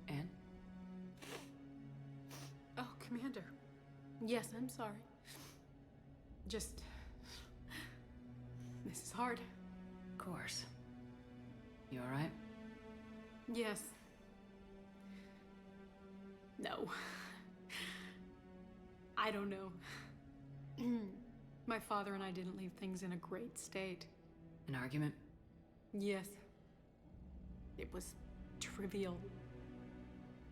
Anne? Oh, Commander. Yes, I'm sorry. Just... This is hard. Of course. You alright? Yes. No. I don't know. My father and I didn't leave things in a great state. An argument? Yes. It was trivial.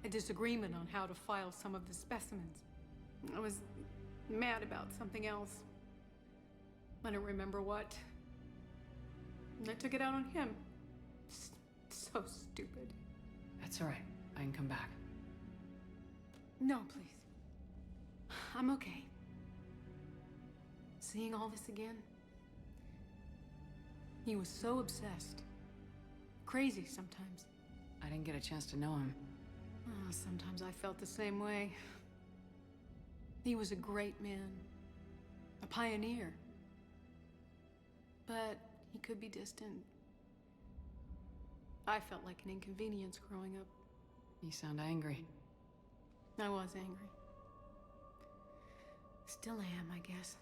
A disagreement on how to file some of the specimens. I was mad about something else. I don't remember what. And I took it out on him. So stupid. That's alright. I can come back. No, please. I'm okay. Seeing all this again? He was so obsessed. Crazy sometimes. I didn't get a chance to know him. Oh, sometimes I felt the same way. He was a great man. A pioneer. But he could be distant. I felt like an inconvenience growing up. You sound angry. I was angry. Still am, I guess.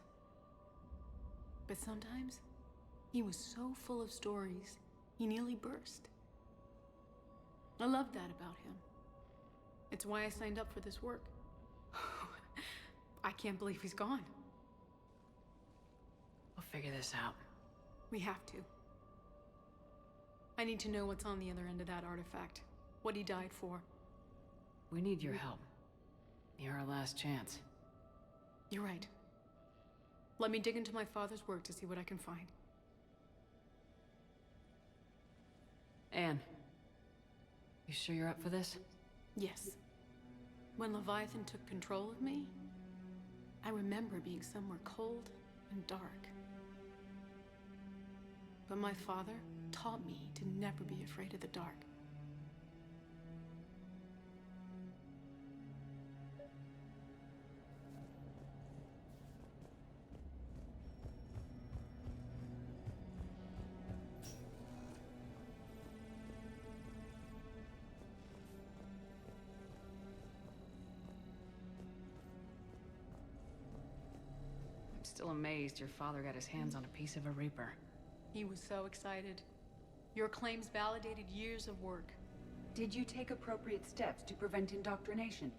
But sometimes, he was so full of stories, he nearly burst. I love that about him. It's why I signed up for this work. I can't believe he's gone. We'll figure this out. We have to. I need to know what's on the other end of that artifact. What he died for. We need your help. You're our last chance. You're right. Let me dig into my father's work to see what I can find. Anne, you sure you're up for this? Yes. When Leviathan took control of me, I remember being somewhere cold and dark. But my father taught me to never be afraid of the dark. still amazed your father got his hands on a piece of a Reaper. He was so excited. Your claims validated years of work. Did you take appropriate steps to prevent indoctrination?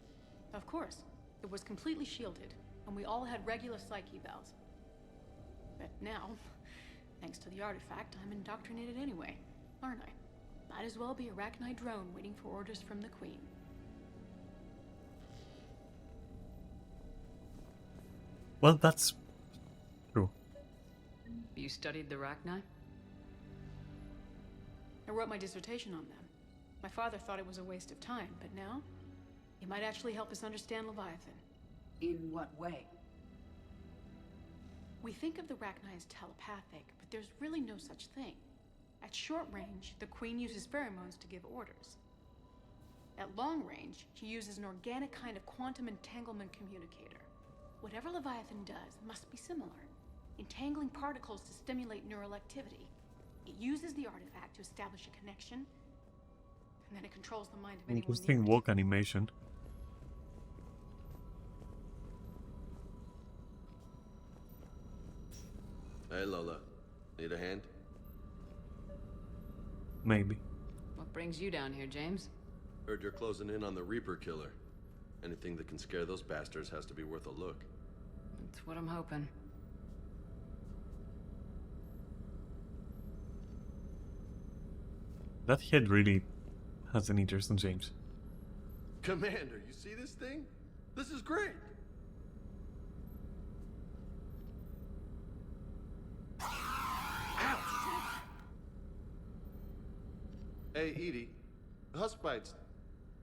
Of course. It was completely shielded, and we all had regular psych evals. But now, thanks to the artifact, I'm indoctrinated anyway, aren't I? Might as well be a Arachnite drone waiting for orders from the Queen. Well, that's true. You studied the Rachni? I wrote my dissertation on them. My father thought it was a waste of time, but now, it might actually help us understand Leviathan. In what way? We think of the Rachni as telepathic, but there's really no such thing. At short range, the Queen uses pheromones to give orders. At long range, she uses an organic kind of quantum entanglement communicator. Whatever Leviathan does must be similar, entangling particles to stimulate neural activity. It uses the artifact to establish a connection, and then it controls the mind of anyone near Interesting it. walk animation. Hey Lola, need a hand? Maybe. What brings you down here, James? Heard you're closing in on the Reaper killer. Anything that can scare those bastards has to be worth a look. That's what I'm hoping. That head really has an interest in James. Commander, you see this thing? This is great! Hey, Edie, husk bites,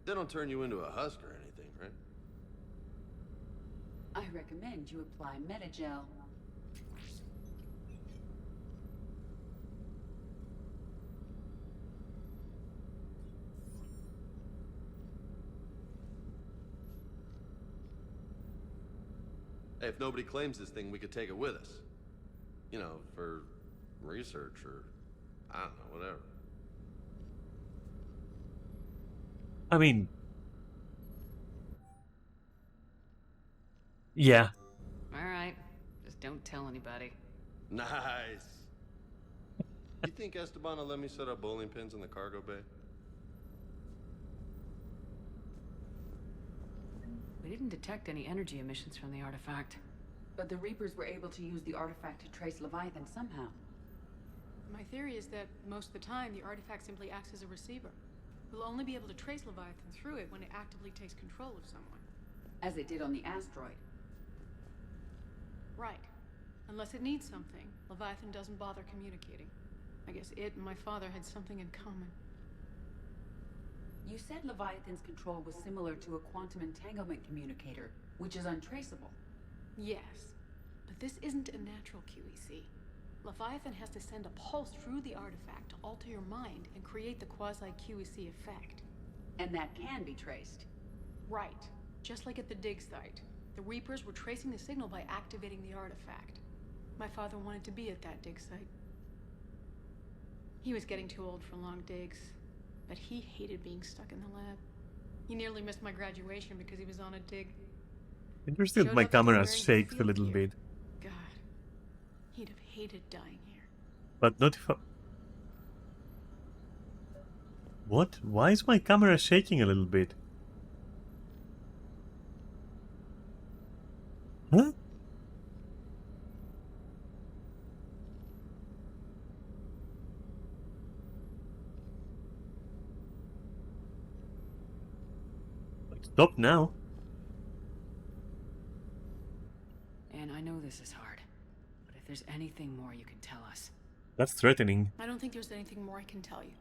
they don't turn you into a husk or anything, right? I recommend you apply Metagel. Hey, if nobody claims this thing, we could take it with us. You know, for research or, I don't know, whatever. I mean... yeah. Alright, just don't tell anybody. Nice! You think Esteban will let me set up bowling pins in the cargo bay? We didn't detect any energy emissions from the artifact. But the Reapers were able to use the artifact to trace Leviathan somehow. My theory is that most of the time, the artifact simply acts as a receiver. We'll only be able to trace Leviathan through it when it actively takes control of someone. As it did on the asteroid. Right. Unless it needs something, Leviathan doesn't bother communicating. I guess it and my father had something in common. You said Leviathan's control was similar to a quantum entanglement communicator, which is untraceable. Yes, but this isn't a natural QEC. Leviathan has to send a pulse through the artifact to alter your mind and create the quasi-QEC effect. And that can be traced. Right. Just like at the dig site. The Reapers were tracing the signal by activating the artifact. My father wanted to be at that dig site. He was getting too old for long digs, but he hated being stuck in the lab. He nearly missed my graduation because he was on a dig. Interesting that my camera shakes a little bit. God, he'd have hated dying here. But not if I... What? Why is my camera shaking a little bit? Huh? Stop now. And I know this is hard, but if there's anything more you can tell us. That's threatening. I don't think there's anything more I can tell you.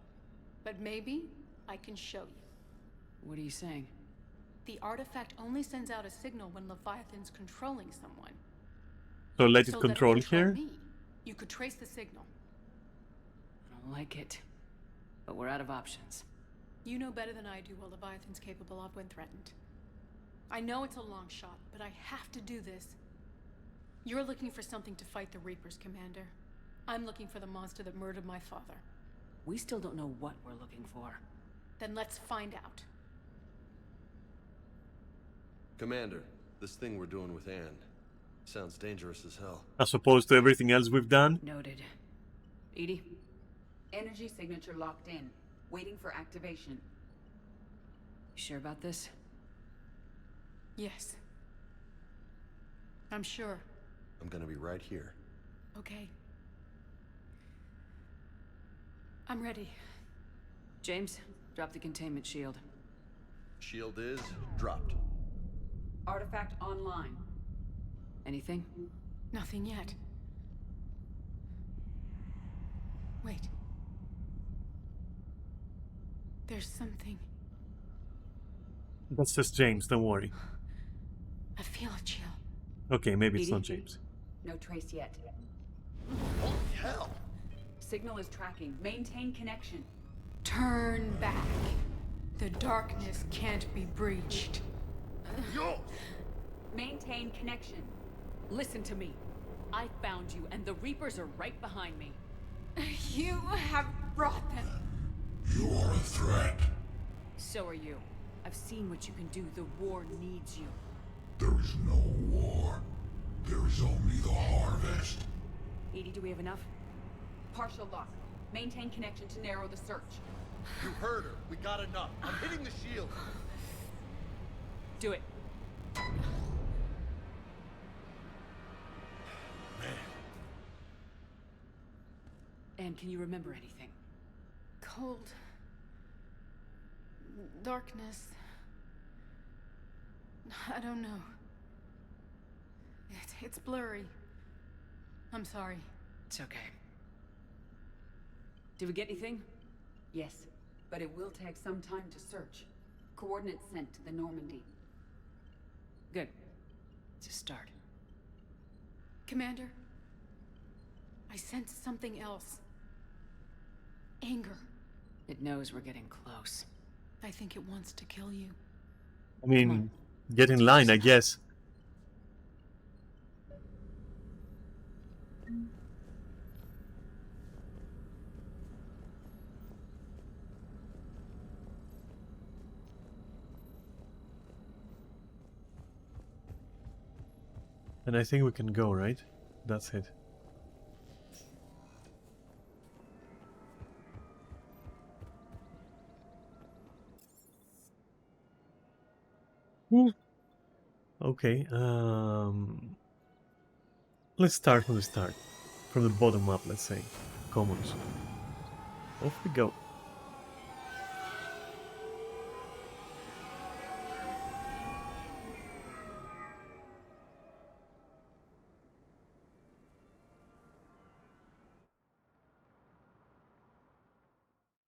But maybe I can show you. What are you saying? The artifact only sends out a signal when Leviathan's controlling someone. So let it So control that it control here? me. You could trace the signal. I don't like it, but we're out of options. You know better than I do what Leviathan's capable of when threatened. I know it's a long shot, but I have to do this. You're looking for something to fight the Reapers, Commander. I'm looking for the monster that murdered my father. We still don't know what we're looking for. Then let's find out. Commander, this thing we're doing with Anne, Sounds dangerous as hell. As opposed to everything else we've done. Noted. Edie? Energy signature locked in. Waiting for activation. You sure about this? Yes. I'm sure. I'm gonna be right here. Okay. I'm ready. James, drop the containment shield. Shield is dropped. Artifact online. Anything? Nothing yet. Wait. There's something. That's just James, don't worry. I feel a chill. Okay, maybe it's Edie? not James. No trace yet. Holy hell! Signal is tracking. Maintain connection. Turn back. The darkness can't be breached. Yo! Maintain connection. Listen to me. I found you, and the Reapers are right behind me. You have brought them. You are a threat. So are you. I've seen what you can do. The war needs you. There is no war. There is only the harvest. Edie, do we have enough? Partial lock. Maintain connection to narrow the search. You heard her. We got enough. I'm hitting the shield. Do it. And can you remember anything? Cold. Darkness. I don't know. It's blurry. I'm sorry. It's okay. Did we get anything? Yes, but it will take some time to search. Coordinates sent to the Normandy. Good. It's a start. Commander, I sense something else. Anger. It knows we're getting close. I think it wants to kill you. I mean, get in line, I guess. And I think we can go, right? That's it. Ooh. Okay, let's start from the start. From the bottom up, let's say. Commons. Off we go.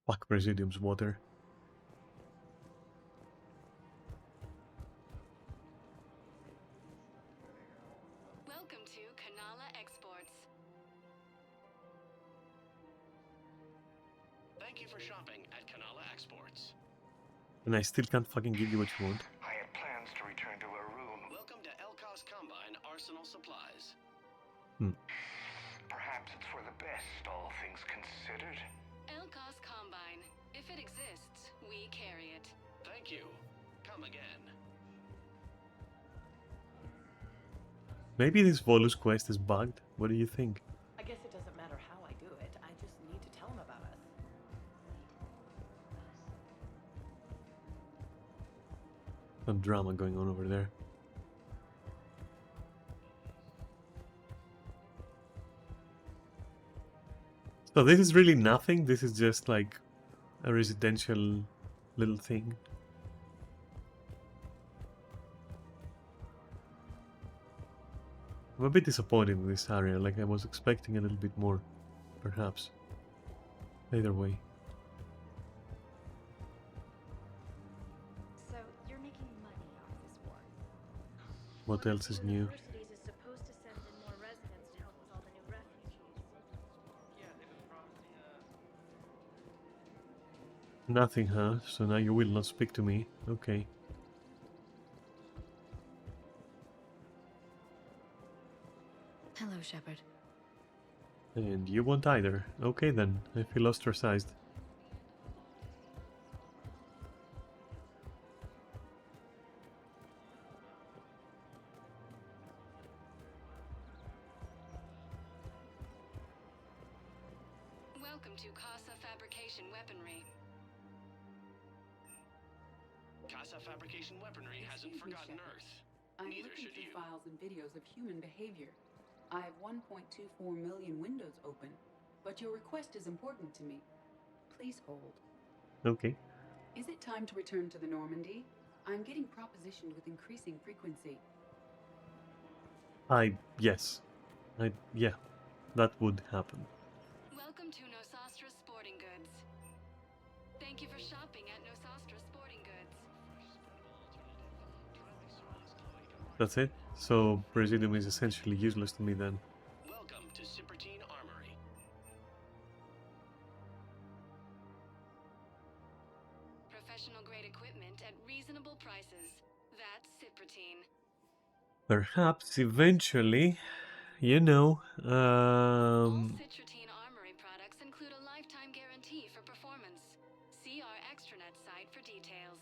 Fuck Presidium's water. Welcome to Kanala Exports. Thank you for shopping at Kanala Exports. And I still can't fucking give you what you want. I had plans to return to Arun. Welcome to Elkos Combine Arsenal Supplies. Perhaps it's for the best, all things considered. Elkos Combine. If it exists, we carry it. Thank you. Come again. Maybe this Volus quest is bugged. What do you think? I guess it doesn't matter how I do it. I just need to tell him about it. Some drama going on over there. So this is really nothing. This is just like a residential little thing. I'm a bit disappointed with this area. Like I was expecting a little bit more, perhaps. Either way. So, you're making money off this war. What else is new? Universities is supposed to send in more residents to help with all the new refugees. Nothing, huh? So now you will not speak to me. Okay. Hello, Shepard. And you won't either. Okay then, I feel ostracized. Welcome to Casa Fabrication Weaponry. Casa Fabrication Weaponry hasn't Excuse me, forgotten Shepard. Earth. I'm Neither looking should through you. files and videos of human behavior. I have 1.24 million windows open, but your request is important to me. Please hold. Okay. Is it time to return to the Normandy? I'm getting propositioned with increasing frequency. Yes. Yeah. That would happen. Welcome to Nosastra Sporting Goods. Thank you for shopping at Nosastra Sporting Goods. That's it? So Presidium is essentially useless to me then. Welcome to Cypertine Armory. Professional grade equipment at reasonable prices. That's Cypertine. Perhaps eventually, you know, Cypertine Armory products include a lifetime guarantee for performance. See our extranet site for details.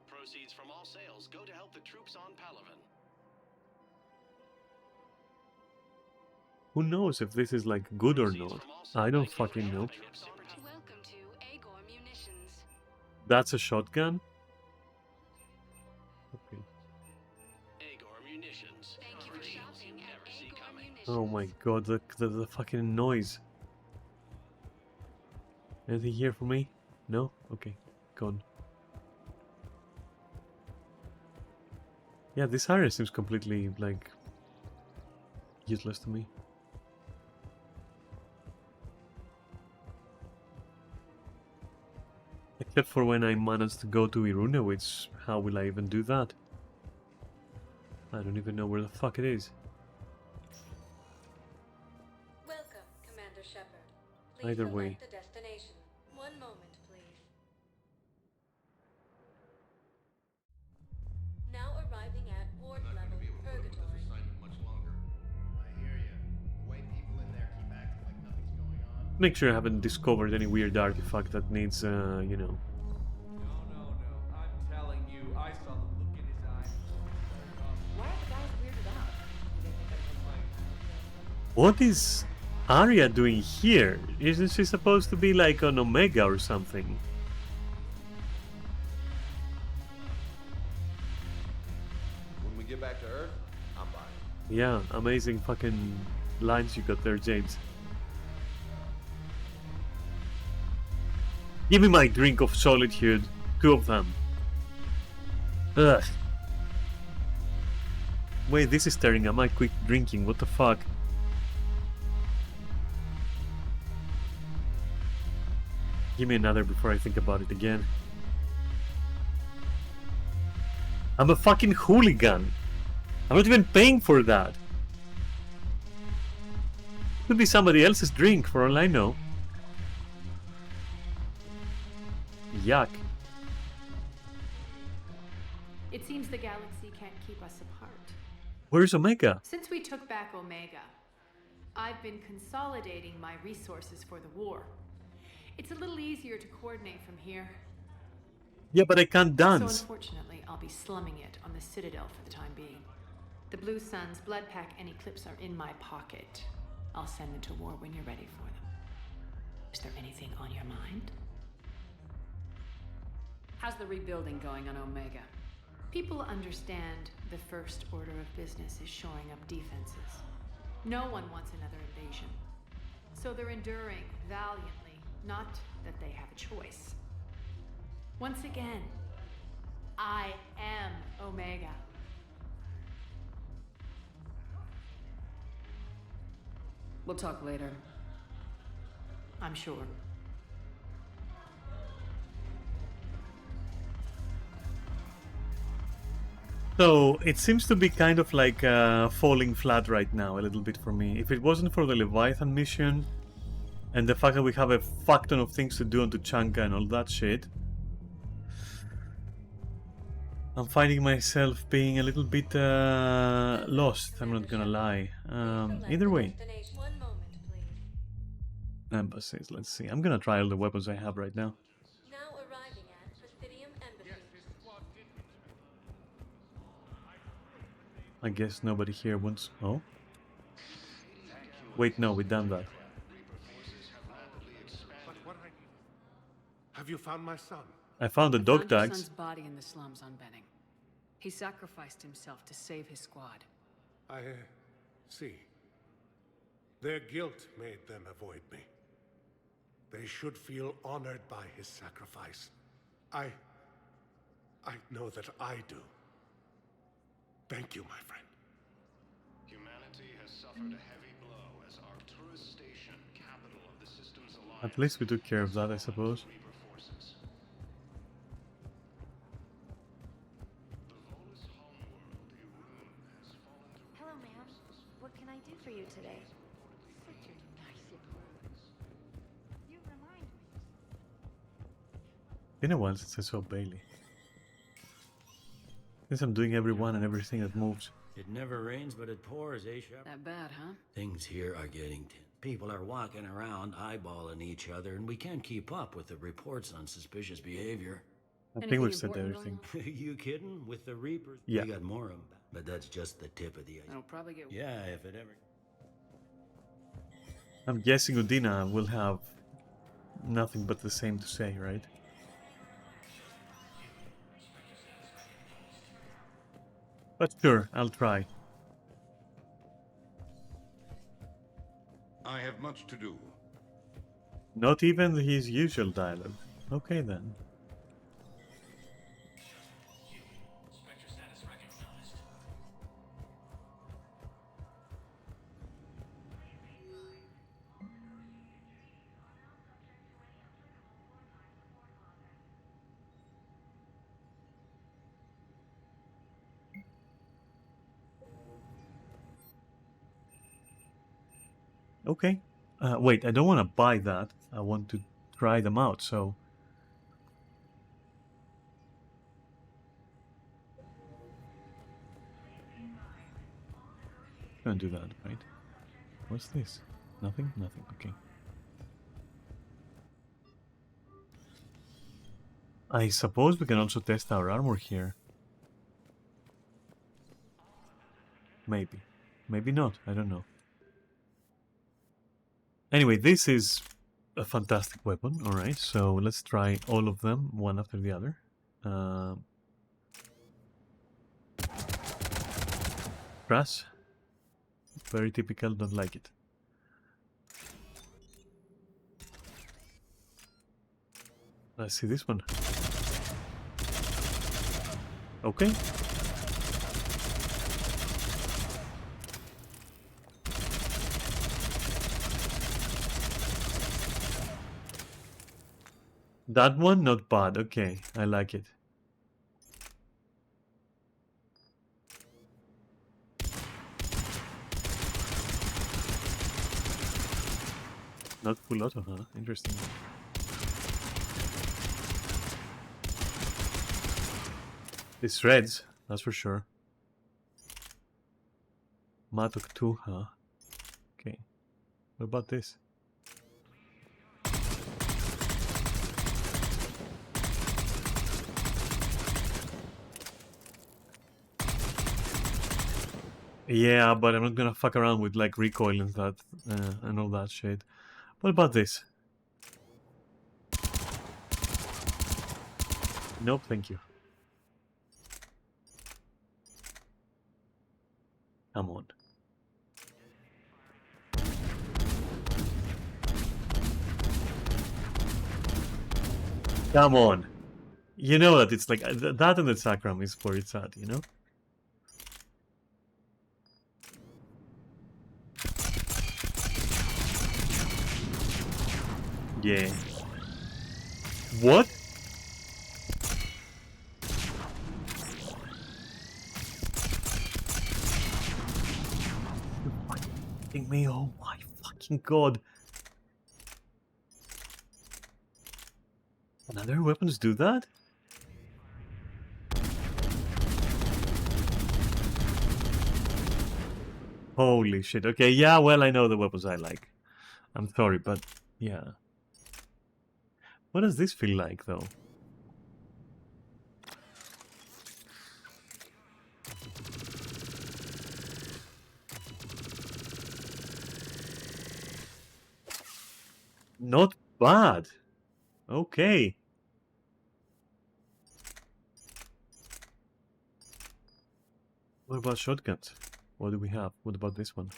Proceeds from all sales go to help the troops on Palaven. who knows if this is like good or not? I don't fucking know. Welcome to Agor Munitions. That's a shotgun? Okay. Agor Munitions. Thank you for shopping at Agor Munitions. Oh my god, the fucking noise. Anything here for me? No? Okay, gone. Yeah, this area seems completely, like, useless to me. Except for when I managed to go to Iruna, which, how will I even do that? I don't even know where the fuck it is. Welcome, Commander Shepard. Either select way. the destination. One moment, please. Now arriving at ward level purgatory. Make sure I haven't discovered any weird artifact that needs, you know. No. I'm telling you, I saw the look in his eyes. Why are the guys weirded out? Do they think I'm like... What is Arya doing here? Isn't she supposed to be like on Omega or something? When we get back to Earth, I'm buying. Yeah, amazing fucking lines you got there, James. Give me my drink of solitude. 2 of them. Ugh. Wait, this is staring. I might quit drinking. What the fuck? Give me another before I think about it again. I'm a fucking hooligan. I'm not even paying for that. Could be somebody else's drink for all I know. Yuck. It seems the galaxy can't keep us apart. Where's Omega? Since we took back Omega, I've been consolidating my resources for the war. It's a little easier to coordinate from here. Yeah, but I can't So dance. unfortunately, I'll be slumming it on the Citadel for the time being. The Blue Suns, Blood Pack, and Eclipse are in my pocket. I'll send them to war when you're ready for them. Is there anything on your mind? How's the rebuilding going on Omega? People understand the first order of business is shoring up defenses. No one wants another invasion. So they're enduring valiantly, not that they have a choice. Once again, I am Omega. We'll talk later. I'm sure. So, it seems to be kind of like falling flat right now, a little bit for me. If it wasn't for the Leviathan mission, and the fact that we have a fuck ton of things to do on Tuchanka and all that shit, I'm finding myself being a little bit lost, I'm not gonna lie. Either way. One moment, please. Embassies, let's see. I'm gonna try all the weapons I have right now. Now arriving at Presidium Embassy. I guess nobody here wants... Oh? Wait, no, we've done that. But what have you found my son? I found the dog Found your tags. son's body in the slums on Benning. He sacrificed himself to save his squad. I see. Their guilt made them avoid me. They should feel honored by his sacrifice. I know that I do. Thank you, my friend. Humanity has suffered a heavy blow as Arcturus Station, capital of the system's alliance. At least we took care of that, I suppose. Hello, ma'am. What can I do for you today? Such a nice little woman. You remind me. Been a while since I saw Bailey. Guess I'm doing everyone and everything that moves. It never rains, but it pours, eh, Shep? That bad, huh? Things here are getting tense. People are walking around, eyeballing each other, and we can't keep up with the reports on suspicious behavior. I think we've said everything. You kidding? With the Reapers? Yeah. We got more of them, but that's just the tip of the iceberg. I'll probably get... Yeah, if it ever... I'm guessing Udina will have nothing but the same to say, right? But sure, I'll try. I have much to do. Not even his usual dialogue. Okay then. Okay. Wait, I don't want to buy that. I want to try them out, so... Can't do that, right? What's this? Nothing? Nothing, okay. I suppose we can also test our armor here. Maybe. Maybe not, I don't know. Anyway, this is a fantastic weapon, alright, so let's try all of them, one after the other. Brass. Very typical, don't like it. Let's see this one. Okay. That one, not bad. Okay, I like it. Not full auto, huh? Interesting. It shreds, that's for sure. Matok 2, huh? Okay. What about this? Yeah, but I'm not gonna fuck around with like recoil and that and all that shit. What about this? Nope, thank you. Come on. Come on. You know that it's like that and the Sacrum is where it's at, you know? Yeah. What? Fucking me, oh my fucking god. And other weapons do that? Holy shit. Okay, yeah, well, I know the weapons I like. I'm sorry, but yeah. What does this feel like, though? Not bad. Okay. What about shotguns? What do we have? What about this one?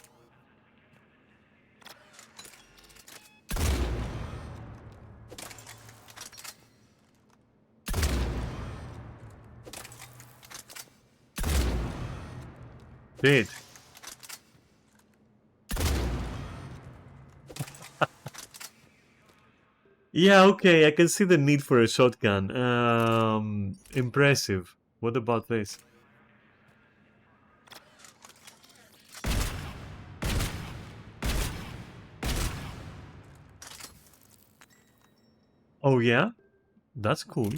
Did. Yeah, okay, I can see the need for a shotgun. Impressive. What about this? Oh yeah? That's cool.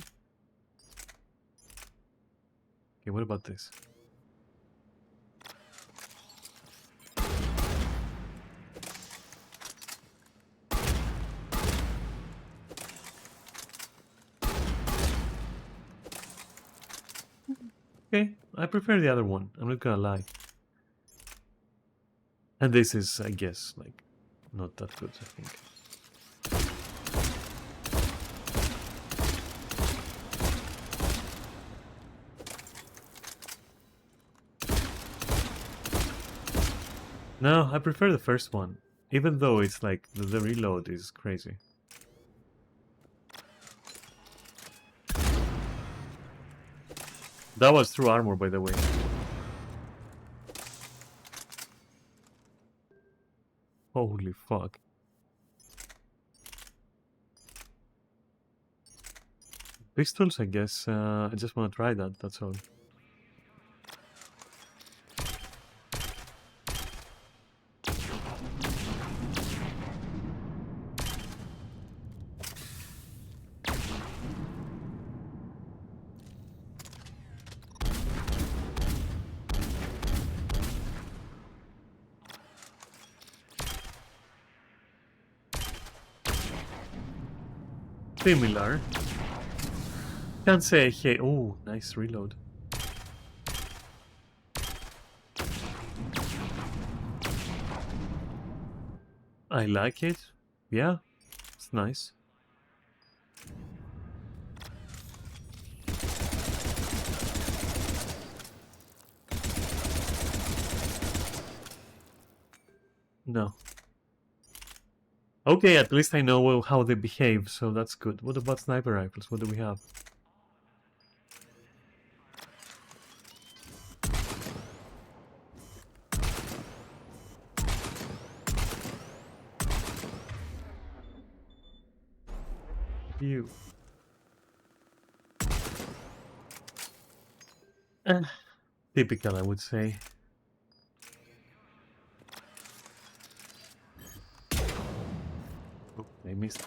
Okay, what about this? Okay, I prefer the other one. I'm not gonna lie. And this is, I guess, like, not that good, I think. No, I prefer the first one. Even though it's like, the reload is crazy. That was through armor, by the way. Holy fuck. Pistols, I guess. I just want to try that, that's all. Similar. Can't say hey. Oh, nice reload. I like it. Yeah, it's nice. No. Okay, at least I know how they behave, so that's good. What about sniper rifles? What do we have? You. Typical, I would say. Oh, I missed.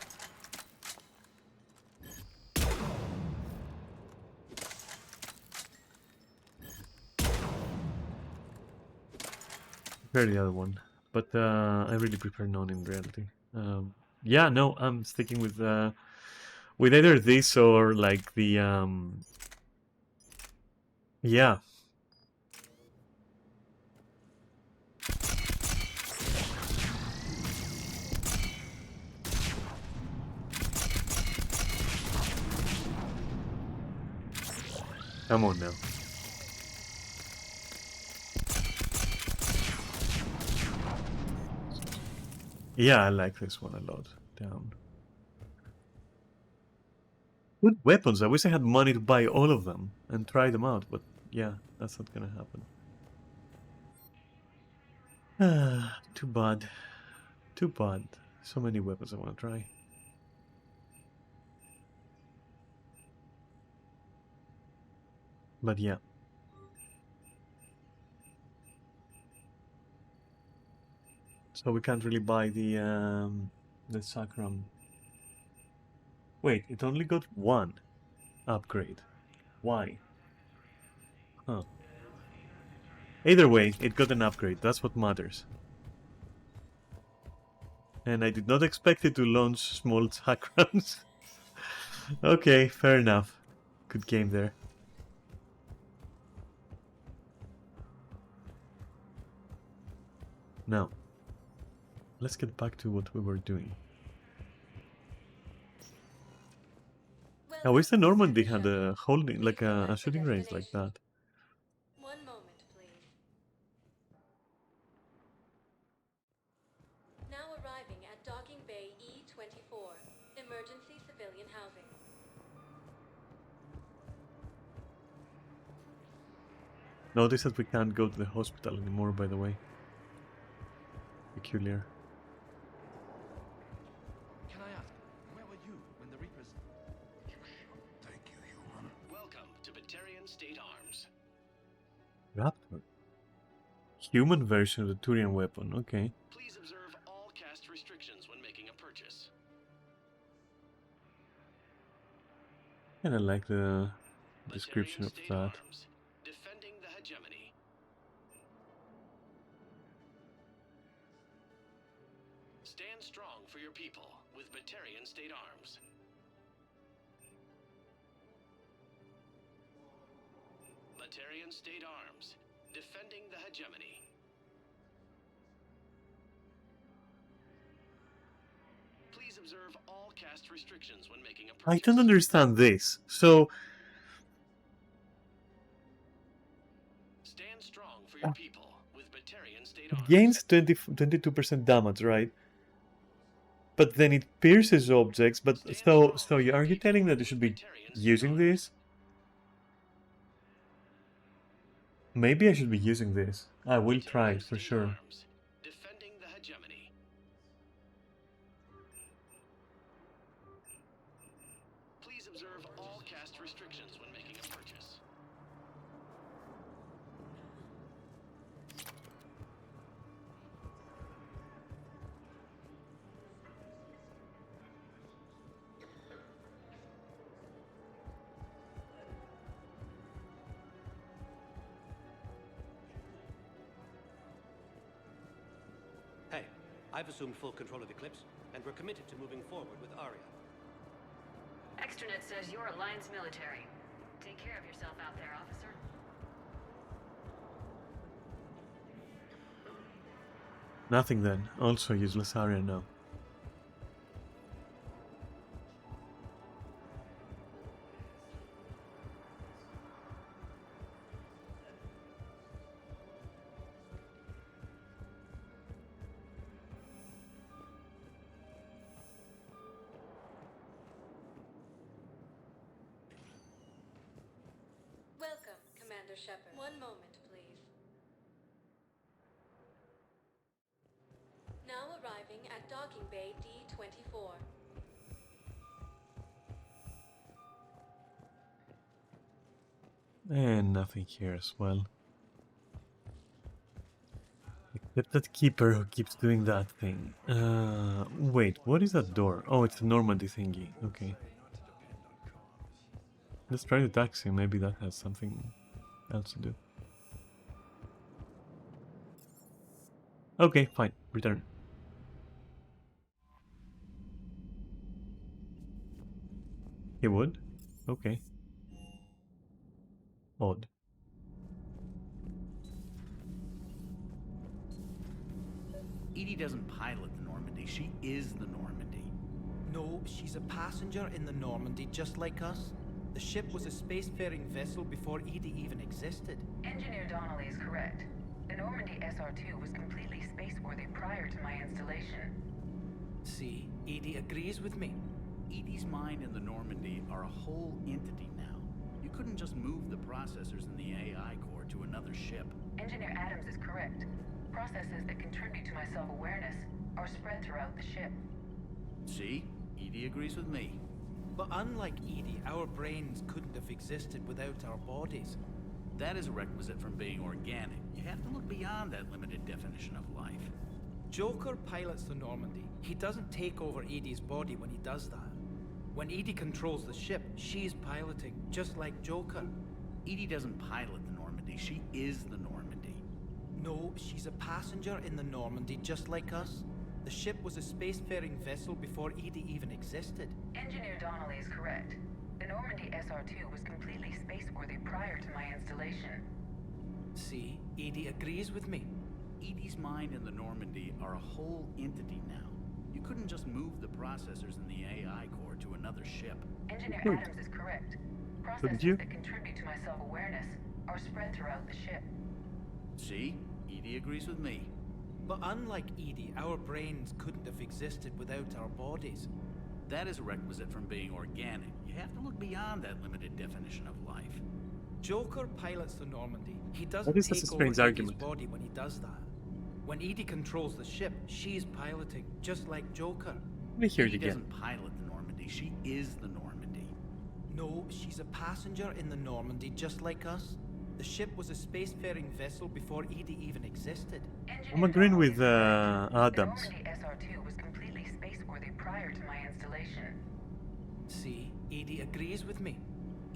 Prefer the other one, but I really prefer none in reality. Yeah, no, I'm sticking with either this or like the yeah. Come on now. Yeah, I like this one a lot. Down. Good weapons. I wish I had money to buy all of them and try them out, but yeah, that's not gonna happen. Too bad. Too bad. So many weapons I want to try. But yeah. So we can't really buy the Sacrum. Wait, it only got one upgrade. Why? Huh. Either way, it got an upgrade. That's what matters. And I did not expect it to launch small Sacrams. Okay, fair enough. Good game there. Now, let's get back to what we were doing. I wish the Normandy had a holding, like a shooting range like that. One moment, please. Now arriving at Docking Bay E-24, emergency civilian housing. Notice that we can't go to the hospital anymore, by the way. Peculiar. Can I ask, where were you when the Reapers... Thank you, human. Welcome to Batarian State Arms. Raptor. Human version of the Turian weapon, okay. Please observe all caste restrictions when making a purchase. And I like the description of that. Defending the hegemony. Stand strong for your people with Batarian State Arms. Batarian State Arms. Defending the hegemony. Please observe all caste restrictions when making a I purchase. don't understand this. So, Stand strong for your people with Batarian State Arms. it gains 22% damage, right? But then it pierces objects, but so are you telling that you should be using this? Maybe I should be using this. I will try it for sure. Defending the hegemony. Please observe all caste restrictions when making a purchase. Hey, I've assumed full control of Eclipse, and we're committed to moving forward with Aria. Extranet says you're Alliance military. Take care of yourself out there, officer. Nothing then. Also useless area now. Welcome, Commander Shepard. One moment, please. Now arriving at Docking Bay D-24. And nothing here as well. Except that keeper who keeps doing that thing. Wait, what is that door? Oh, it's the Normandy thingy. Okay. Let's try the taxi. Maybe that has something else to do. Okay, fine. Return. He would? Okay. Odd. Edie doesn't pilot the Normandy, she is the Normandy. No, she's a passenger in the Normandy just like us. The ship was a spacefaring vessel before Edie even existed. Engineer Donnelly is correct. The Normandy SR-2 was completely spaceworthy prior to my installation. See, Edie agrees with me. Edie's mind and the Normandy are a whole entity now. You couldn't just move the processors in the AI core to another ship. Engineer Adams is correct. Processes that contribute to my self-awareness are spread throughout the ship. See? Edie agrees with me. But unlike Edie, our brains couldn't have existed without our bodies. That is a requisite from being organic. You have to look beyond that limited definition of life. Joker pilots the Normandy. He doesn't take over Edie's body when he does that. When Edie controls the ship, she's piloting, just like Joker. Edie doesn't pilot the Normandy, she is the Normandy. No, she's a passenger in the Normandy just like us. The ship was a spacefaring vessel before Edie even existed. Engineer Donnelly is correct. The Normandy SR-2 was completely spaceworthy prior to my installation. See, Edie agrees with me. Edie's mind and the Normandy are a whole entity now. You couldn't just move the processors in the AI core to another ship. Engineer Good. Adams is correct. Couldn't Processes you? that contribute to my self-awareness are spread throughout the ship. See? Edie agrees with me. But unlike Edie, our brains couldn't have existed without our bodies. That is a requisite from being organic. You have to look beyond that limited definition of life. Joker pilots the Normandy. He doesn't That is such take a strange over Edie's argument. body when he does that. When Edie controls the ship, she's piloting, just like Joker. Let me hear it Edie again. doesn't pilot the Normandy. She is the Normandy. No, she's a passenger in the Normandy, just like us. The ship was a spacefaring vessel before Edie even existed. I'm agreeing with The Adams. Normandy SR2 was completely spaceworthy prior to my installation. See, Edie agrees with me.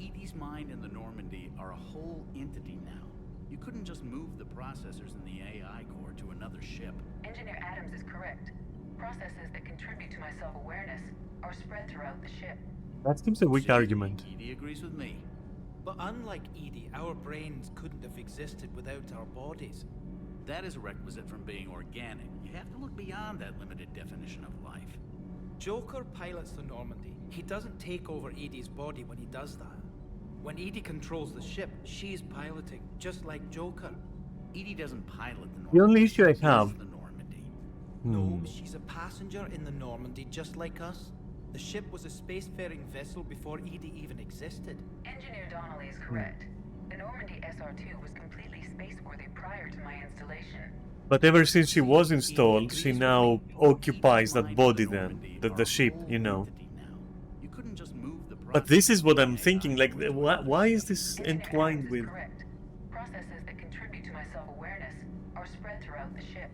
Edie's mind and the Normandy are a whole entity now. You couldn't just move the processors in the AI core to another ship. Engineer Adams is correct. Processes that contribute to my self-awareness are spread throughout the ship. That seems a weak See? argument. Edie agrees with me. But unlike Edie, our brains couldn't have existed without our bodies. That is a requisite from being organic. You have to look beyond that limited definition of life. Joker pilots the Normandy. He doesn't take over Edie's body when he does that. When Edie controls the ship, she's piloting, just like Joker. Edie doesn't pilot the Normandy. The only issue I She have. is the Normandy. No, she's a passenger in the Normandy, just like us. The ship was a spacefaring vessel before Edie even existed. Engineer Donnelly is correct. The Normandy SR2 was completely spaceworthy prior to my installation. But ever since she was installed, she now occupies that body then, the ship, you know. You couldn't just move the But this is what I'm thinking, like, why is this entwined with... Correct. Processes that contribute to my self-awareness are spread throughout the ship.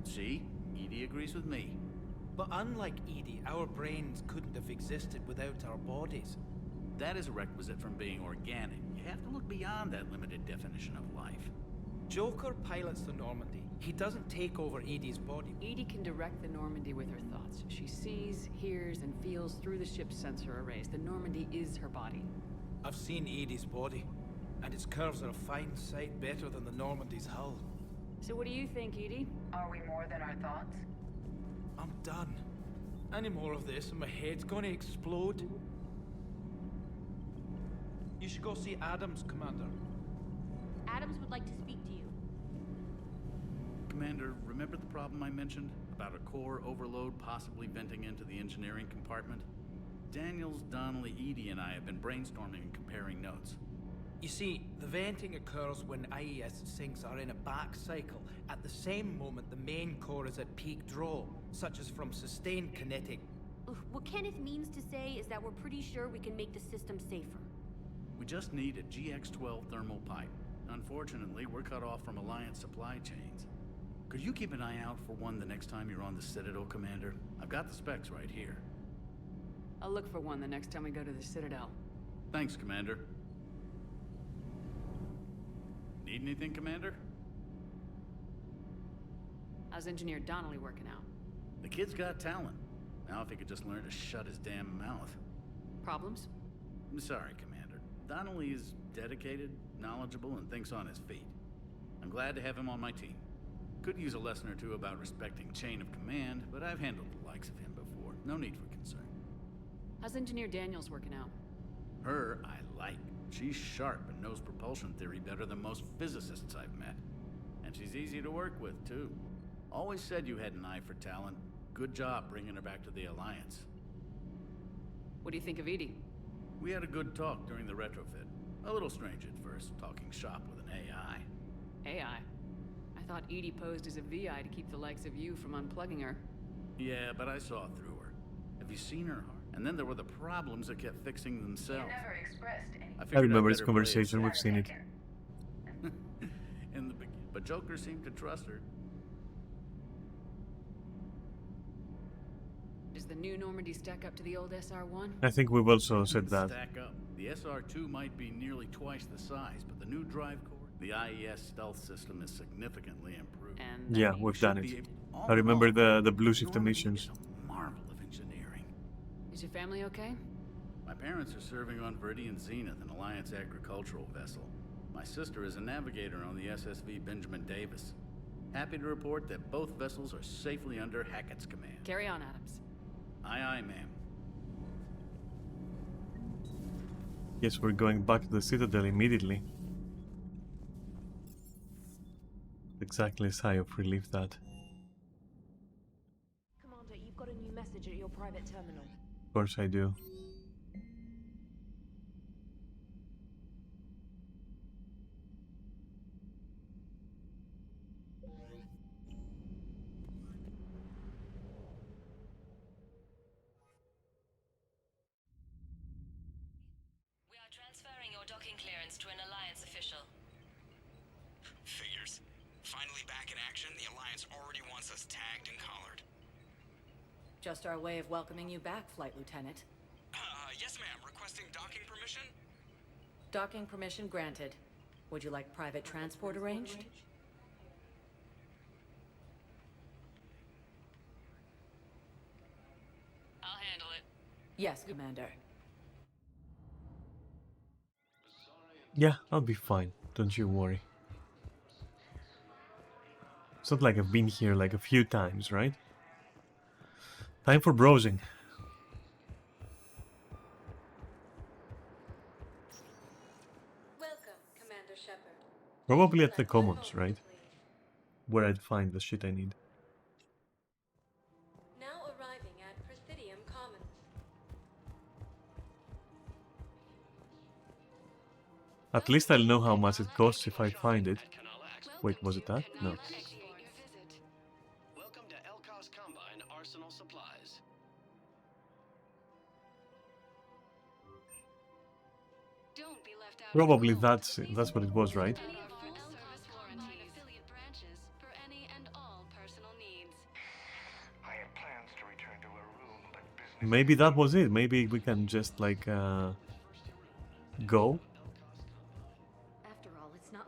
See? Edie agrees with me. But unlike Edie, our brains couldn't have existed without our bodies. That is a requisite from being organic. You have to look beyond that limited definition of life. Joker pilots the Normandy. He doesn't take over Edie's body. Edie can direct the Normandy with her thoughts. She sees, hears, and feels through the ship's sensor arrays. The Normandy is her body. I've seen Edie's body, and its curves are a fine sight better than the Normandy's hull. So what do you think, Edie? Are we more than our thoughts? I'm done. Any more of this and my head's gonna explode. You should go see Adams, Commander. Adams would like to speak to you. Commander, remember the problem I mentioned? About a core overload possibly venting into the engineering compartment? Daniels, Donnelly, Edie, and I have been brainstorming and comparing notes. You see, the venting occurs when IES sinks are in a back cycle. At the same moment, the main core is at peak draw, such as from sustained kinetic. What Kenneth means to say is that we're pretty sure we can make the system safer. We just need a GX-12 thermal pipe. Unfortunately, we're cut off from Alliance supply chains. Could you keep an eye out for one the next time you're on the Citadel, Commander? I've got the specs right here. I'll look for one the next time we go to the Citadel. Thanks, Commander. Need anything, Commander? How's Engineer Donnelly working out? The kid's got talent. Now if he could just learn to shut his damn mouth. Problems? I'm sorry, Commander. Donnelly is dedicated, knowledgeable, and thinks on his feet. I'm glad to have him on my team. Could use a lesson or two about respecting chain of command, but I've handled the likes of him before. No need for concern. How's Engineer Daniels working out? Her, I like. She's sharp and knows propulsion theory better than most physicists I've met. And she's easy to work with, too. Always said you had an eye for talent. Good job bringing her back to the Alliance. What do you think of Edie? We had a good talk during the retrofit. A little strange at first, talking shop with an AI. AI? I thought Edie posed as a VI to keep the likes of you from unplugging her. Yeah, but I saw through her. Have you seen her? And then there were the problems that kept fixing themselves. You never expressed any. I remember this conversation, we've seen it. In the beginning, but Joker seemed to trust her. Does the new Normandy stack up to the old SR-1? I think we've also said that. Stack up. The SR-2 might be nearly twice the size, but the new drive core, the IES stealth system is significantly improved. And Yeah, we've done it. I remember the Blue Shift emissions. Marvel of engineering. Is your family okay? My parents are serving on Viridian Zenith, an Alliance agricultural vessel. My sister is a navigator on the SSV Benjamin Davis. Happy to report that both vessels are safely under Hackett's command. Carry on, Adams. Aye, aye, ma'am. Yes, we're going back to the Citadel immediately. Exactly a sigh of relief that. Commander, you've got a new message at your private terminal. Of course I do. We are transferring your docking clearance to an Alliance official. Figures. Finally back in action, the Alliance already wants us tagged and collared. Just our way of welcoming you back, Flight Lieutenant. Yes ma'am, requesting docking permission? Docking permission granted. Would you like private transport arranged? I'll handle it. Yes, Commander. Yeah, I'll be fine. Don't you worry. It's not like I've been here like a few times, right? Time for browsing. Welcome, Commander Shepard. Probably at the commons, right? Where I'd find the shit I need. Now arriving at Presidium Common. At least I'll know how much it costs if I find it. Wait, was it that? No. Welcome to Elkos Combine Arsenal Supplies. Don't be left out. Probably that's what it was, right? I had plans to return to a room, but business... Maybe that was it. Maybe we can just like go. After all, it's not...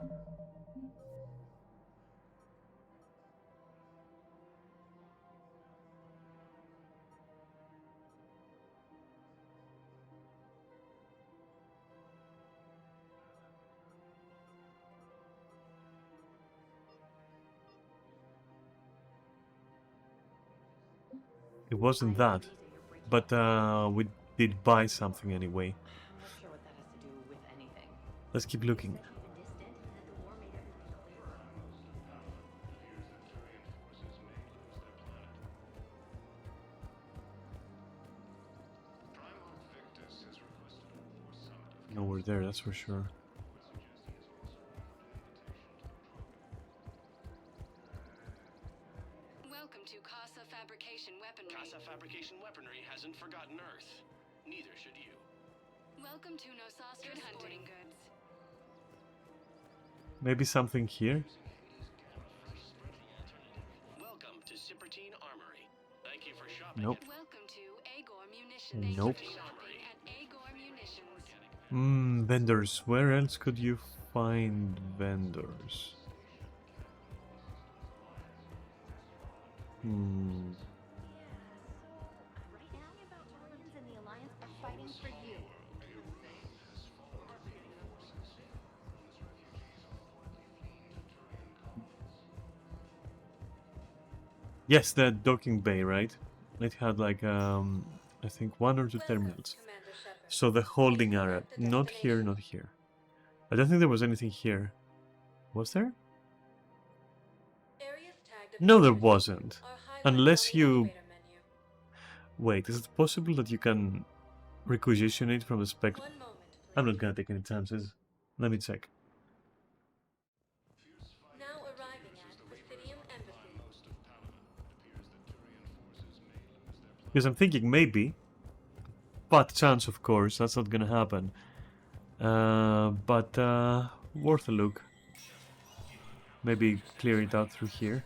It wasn't that, but we did buy something anyway. I'm not sure what that has to do with anything. Let's keep looking. No, we're there, that's for sure. Welcome to Casa Fabrication Weaponry. Casa Fabrication Weaponry hasn't forgotten Earth. Neither should you. Welcome to Nosastra Sporting Goods. Maybe something here? Welcome to Cipertine Armory. Thank you for shopping. Nope. Welcome to Agor Munitions. Nope. Shopping at Agor Munitions. Vendors. Where else could you find vendors? Right now, Taurians and the Alliance are fighting for you. Yes, the docking bay, right? It had like I think 1 or 2 terminals. So the holding area. Not here, not here. I don't think there was anything here. Was there? No, there wasn't. Unless you... Wait, is it possible that you can requisition it from the spec... I'm not gonna take any chances. Let me check. Now arriving at Presidium Embassy. Because I'm thinking maybe, but chance of course, that's not gonna happen. But worth a look. Maybe clear it out through here.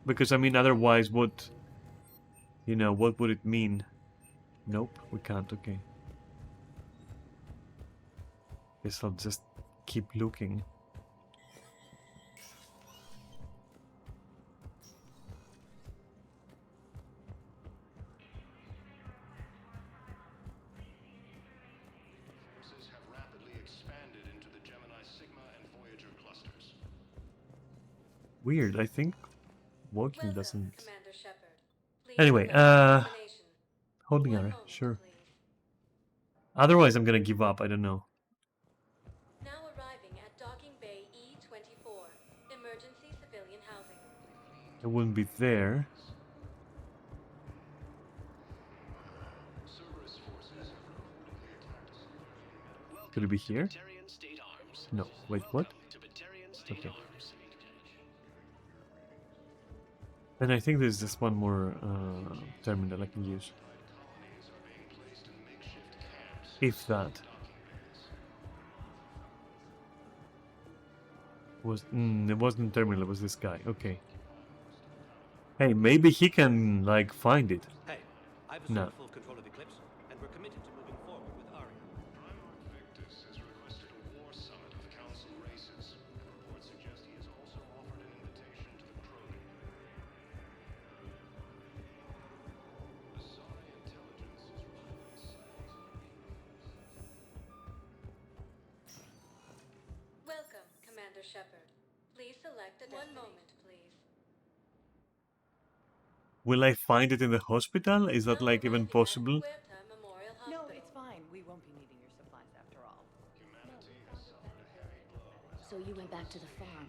Because I mean, otherwise, what would it mean? Nope, we can't. Okay. Guess I'll just keep looking. Forces have rapidly expanded into the Gemini Sigma and Voyager clusters. Weird, I think walking doesn't... Commander Shepard. Please Anyway, prepare for Holding area, sure. Otherwise, I'm gonna give up. I don't know. Now arriving at Docking Bay E24, emergency civilian housing. It wouldn't be there. Could it be here? No. Wait, what? Okay. And I think there's just one more terminal I can use. If that. It wasn't terminal, it was this guy. Okay. Hey, maybe he can, like, find it. Hey, I've No. assumed full control of the Eclipse, and we're committed to moving forward with Aria. Primarch Victus has requested a war summit of Council races. Reports suggest he has also offered an invitation to the Crony. Asari intelligence is reporting sightings of Welcome, Commander Shepard. Please select a one moment, please. Will I find it in the hospital? Is that, like, even possible? No, it's fine. We won't be needing your supplies after all. humanity has suffered a heavy blow as So you went back to the farm.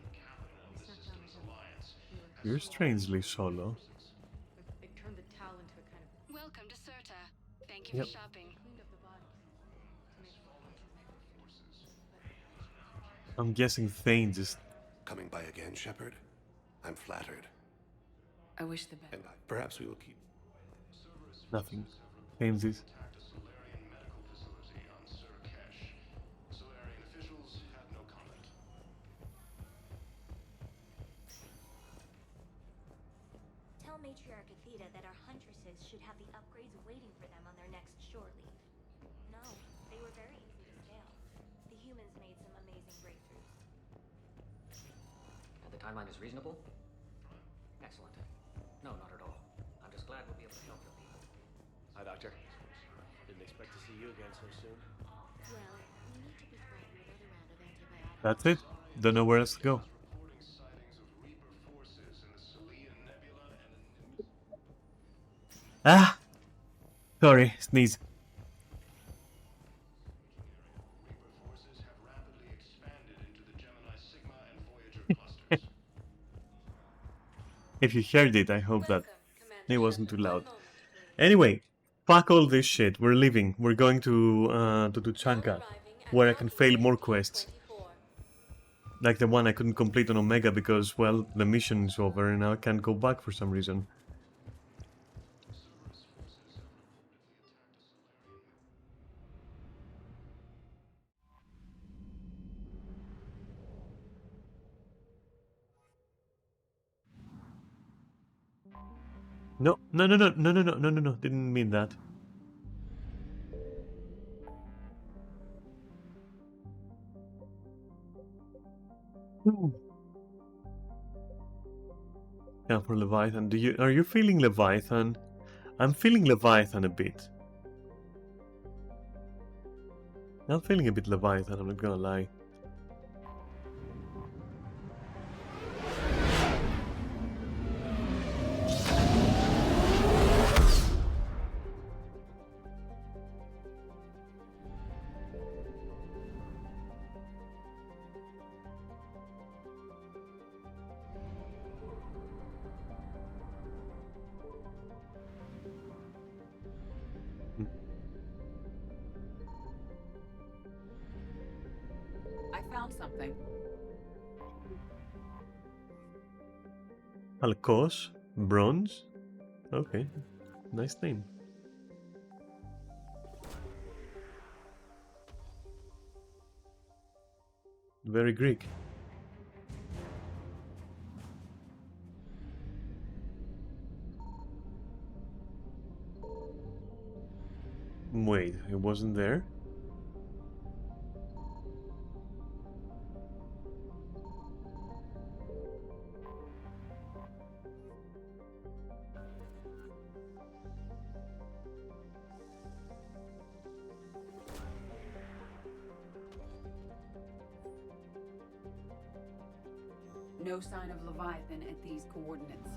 the Systems Alliance. You're strangely solo. They turned the Tal into a kind of... Welcome to Serta. Thank you Yep. for shopping. Cleaned up the bodies. I'm guessing Thane just... Coming by again, Shepard? I'm flattered. I wish the best. And perhaps we will keep... Nothing. Thane's is... Attacked a Solarian medical facility on Surkesh. Solarian officials had no comment. Tell Matriarch Athena that our huntresses should have the upgrades waiting for them on their next shore leave. No, they were very easy to scale. The humans made some amazing breakthroughs. And the timeline is reasonable? Excellent. No, not at all. I'm just glad we'll be able to help your people. Hi, Doctor. Didn't expect to see you again so soon. Well, we need to be planning another round of antibiotics. That's it. Don't know where else to go. Reporting sightings of Reaper forces in the Salian Nebula and in... Ah! Sorry, sneeze. Reaper forces have rapidly expanded into the Gemini Sigma and Voyager clusters. If you heard it, I hope that it wasn't too loud. Anyway, fuck all this shit. We're leaving. We're going to Tuchanka, where I can fail more quests. Like the one I couldn't complete on Omega because, well, the mission is over and now I can't go back for some reason. No, no, didn't mean that. Yeah, for Leviathan. Are you feeling Leviathan? I'm feeling Leviathan a bit. I'm feeling a bit Leviathan, I'm not gonna lie. I found something. Alcos? Bronze? Okay, nice name. Very Greek. Wait, it wasn't there? No sign of Leviathan at these coordinates.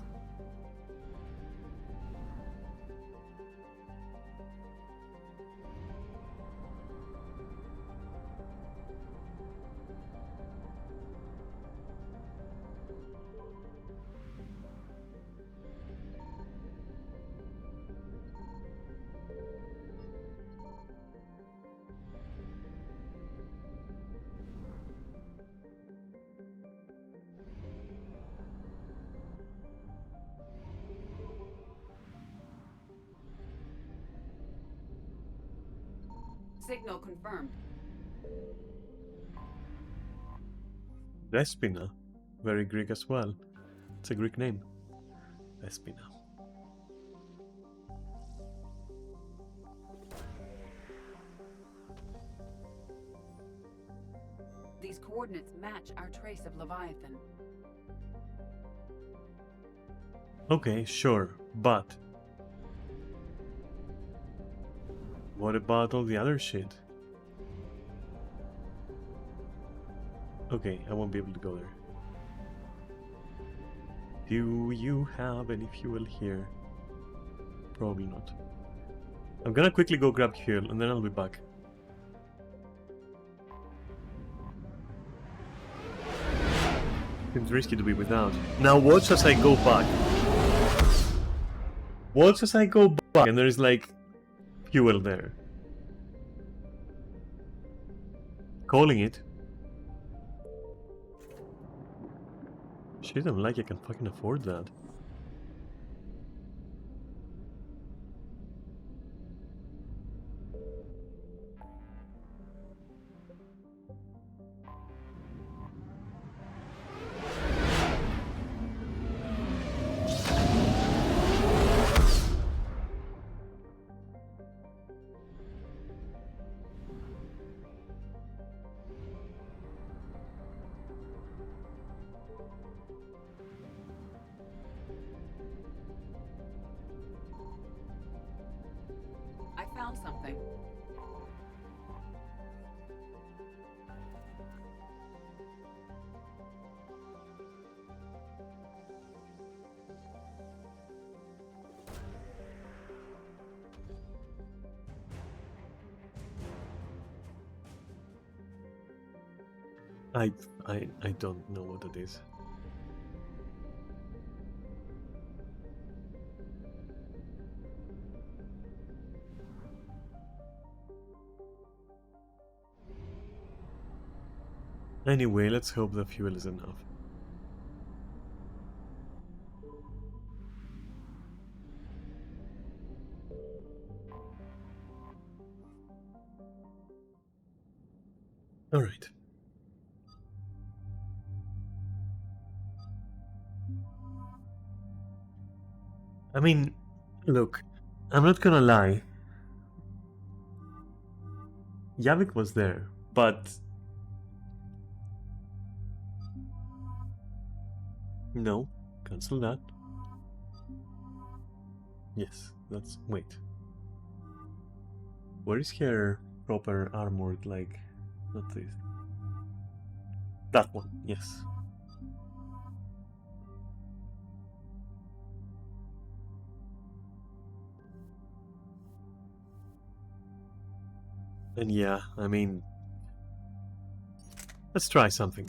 Signal confirmed. Despina. Very Greek as well. It's a Greek name. Despina. These coordinates match our trace of Leviathan. Okay, sure, but what about all the other shit? Okay, I won't be able to go there. Do you have any fuel here? Probably not. I'm gonna quickly go grab fuel and then I'll be back. Seems risky to be without. Now watch as I go back. Watch as I go back and there is like fuel there. Calling it. Shit, I'm like I can fucking afford that. I found something. I don't know what it is. Anyway, let's hope the fuel is enough. All right. I mean, look, I'm not gonna lie. Yavik was there, but no, cancel that. Yes, that's wait. Where is her proper armored, like, not this? That one, yes. And yeah, I mean, let's try something.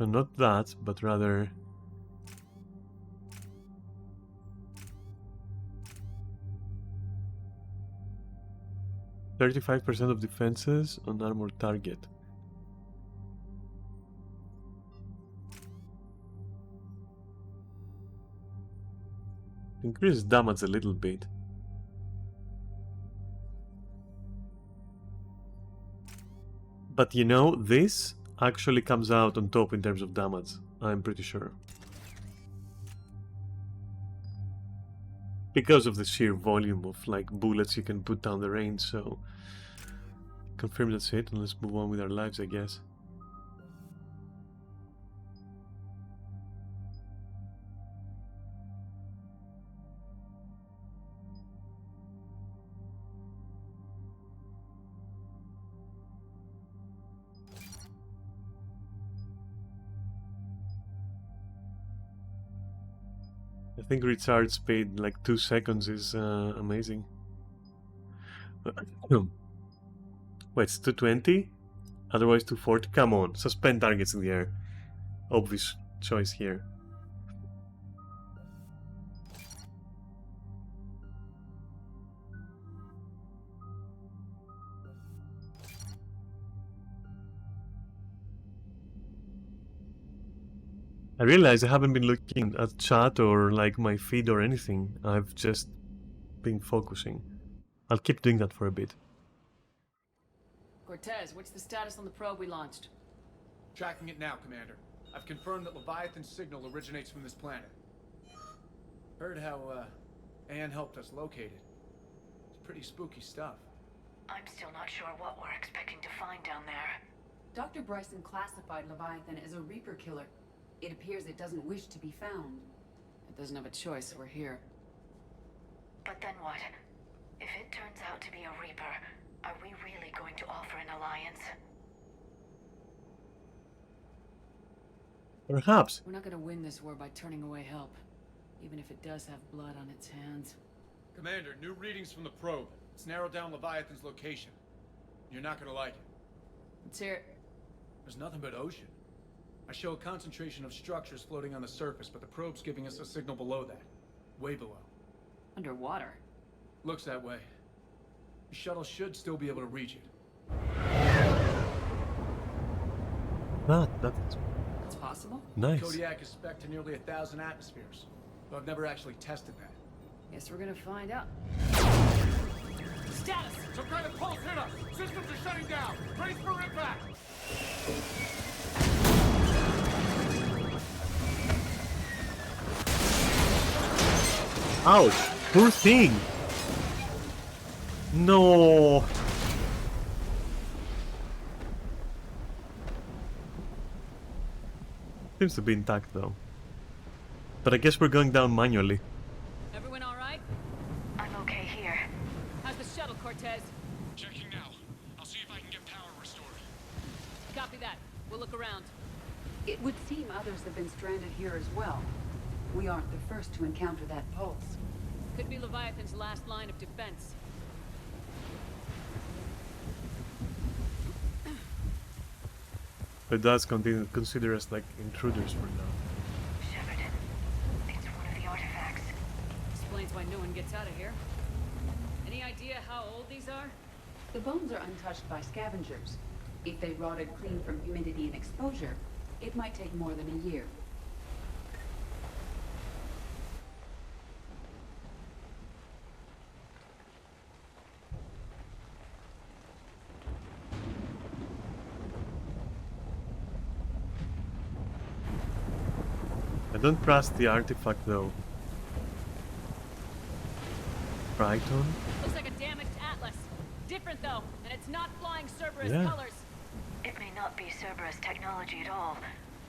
No, not that, but rather... "35% of defenses on armored target." Increase damage a little bit. But you know, this actually comes out on top in terms of damage, I'm pretty sure. Because of the sheer volume of like bullets you can put down the range, so confirm that's it, and let's move on with our lives, I guess. I think recharge speed like 2 seconds is amazing. Wait, it's 220? Otherwise 240? Come on, suspend targets in the air. Obvious choice here. I realize I haven't been looking at chat or like my feed or anything. I've just been focusing. I'll keep doing that for a bit. Cortez, what's the status on the probe we launched? Tracking it now, Commander. I've confirmed that Leviathan's signal originates from this planet. Heard how, Anne helped us locate it. It's pretty spooky stuff. I'm still not sure what we're expecting to find down there. Dr. Bryson classified Leviathan as a Reaper killer. It appears it doesn't wish to be found. It doesn't have a choice, we're here. But then what? If it turns out to be a Reaper, are we really going to offer an alliance? Perhaps. We're not gonna win this war by turning away help, even if it does have blood on its hands. Commander, new readings from the probe. It's narrowed down Leviathan's location. You're not gonna like it. Let's hear it. There's nothing but ocean. I show a concentration of structures floating on the surface, but the probe's giving us a signal below that. Way below. Underwater? Looks that way. The shuttle should still be able to reach it. That's possible? Nice. Kodiak is spec'd to nearly 1,000 atmospheres, though I've never actually tested that. Guess we're gonna find out. Status! Some kind of pulse hit us! Systems are shutting down! Brace for impact! Ouch! Poor thing! No! Seems to be intact though. But I guess we're going down manually. Everyone alright? I'm okay here. How's the shuttle, Cortez? Checking now. I'll see if I can get power restored. Copy that. We'll look around. It would seem others have been stranded here as well. We aren't the first to encounter that pulse. Could be Leviathan's last line of defense. But it does consider us like intruders for now. Shepard, it's one of the artifacts. Explains why no one gets out of here. Any idea how old these are? The bones are untouched by scavengers. If they rotted clean from humidity and exposure, it might take more than a year. I don't trust the artifact though. Triton? Looks like a damaged Atlas. Different though, and it's not flying Cerberus Yeah. colors. It may not be Cerberus technology at all.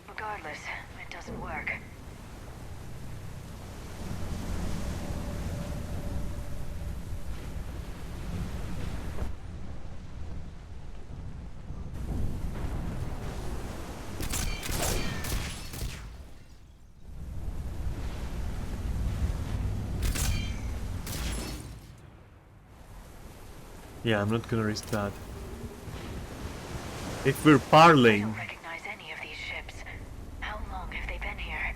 Regardless, it doesn't work. Yeah, I'm not gonna risk that. If we're I parlaying, don't recognize any of these ships. How long have they been here?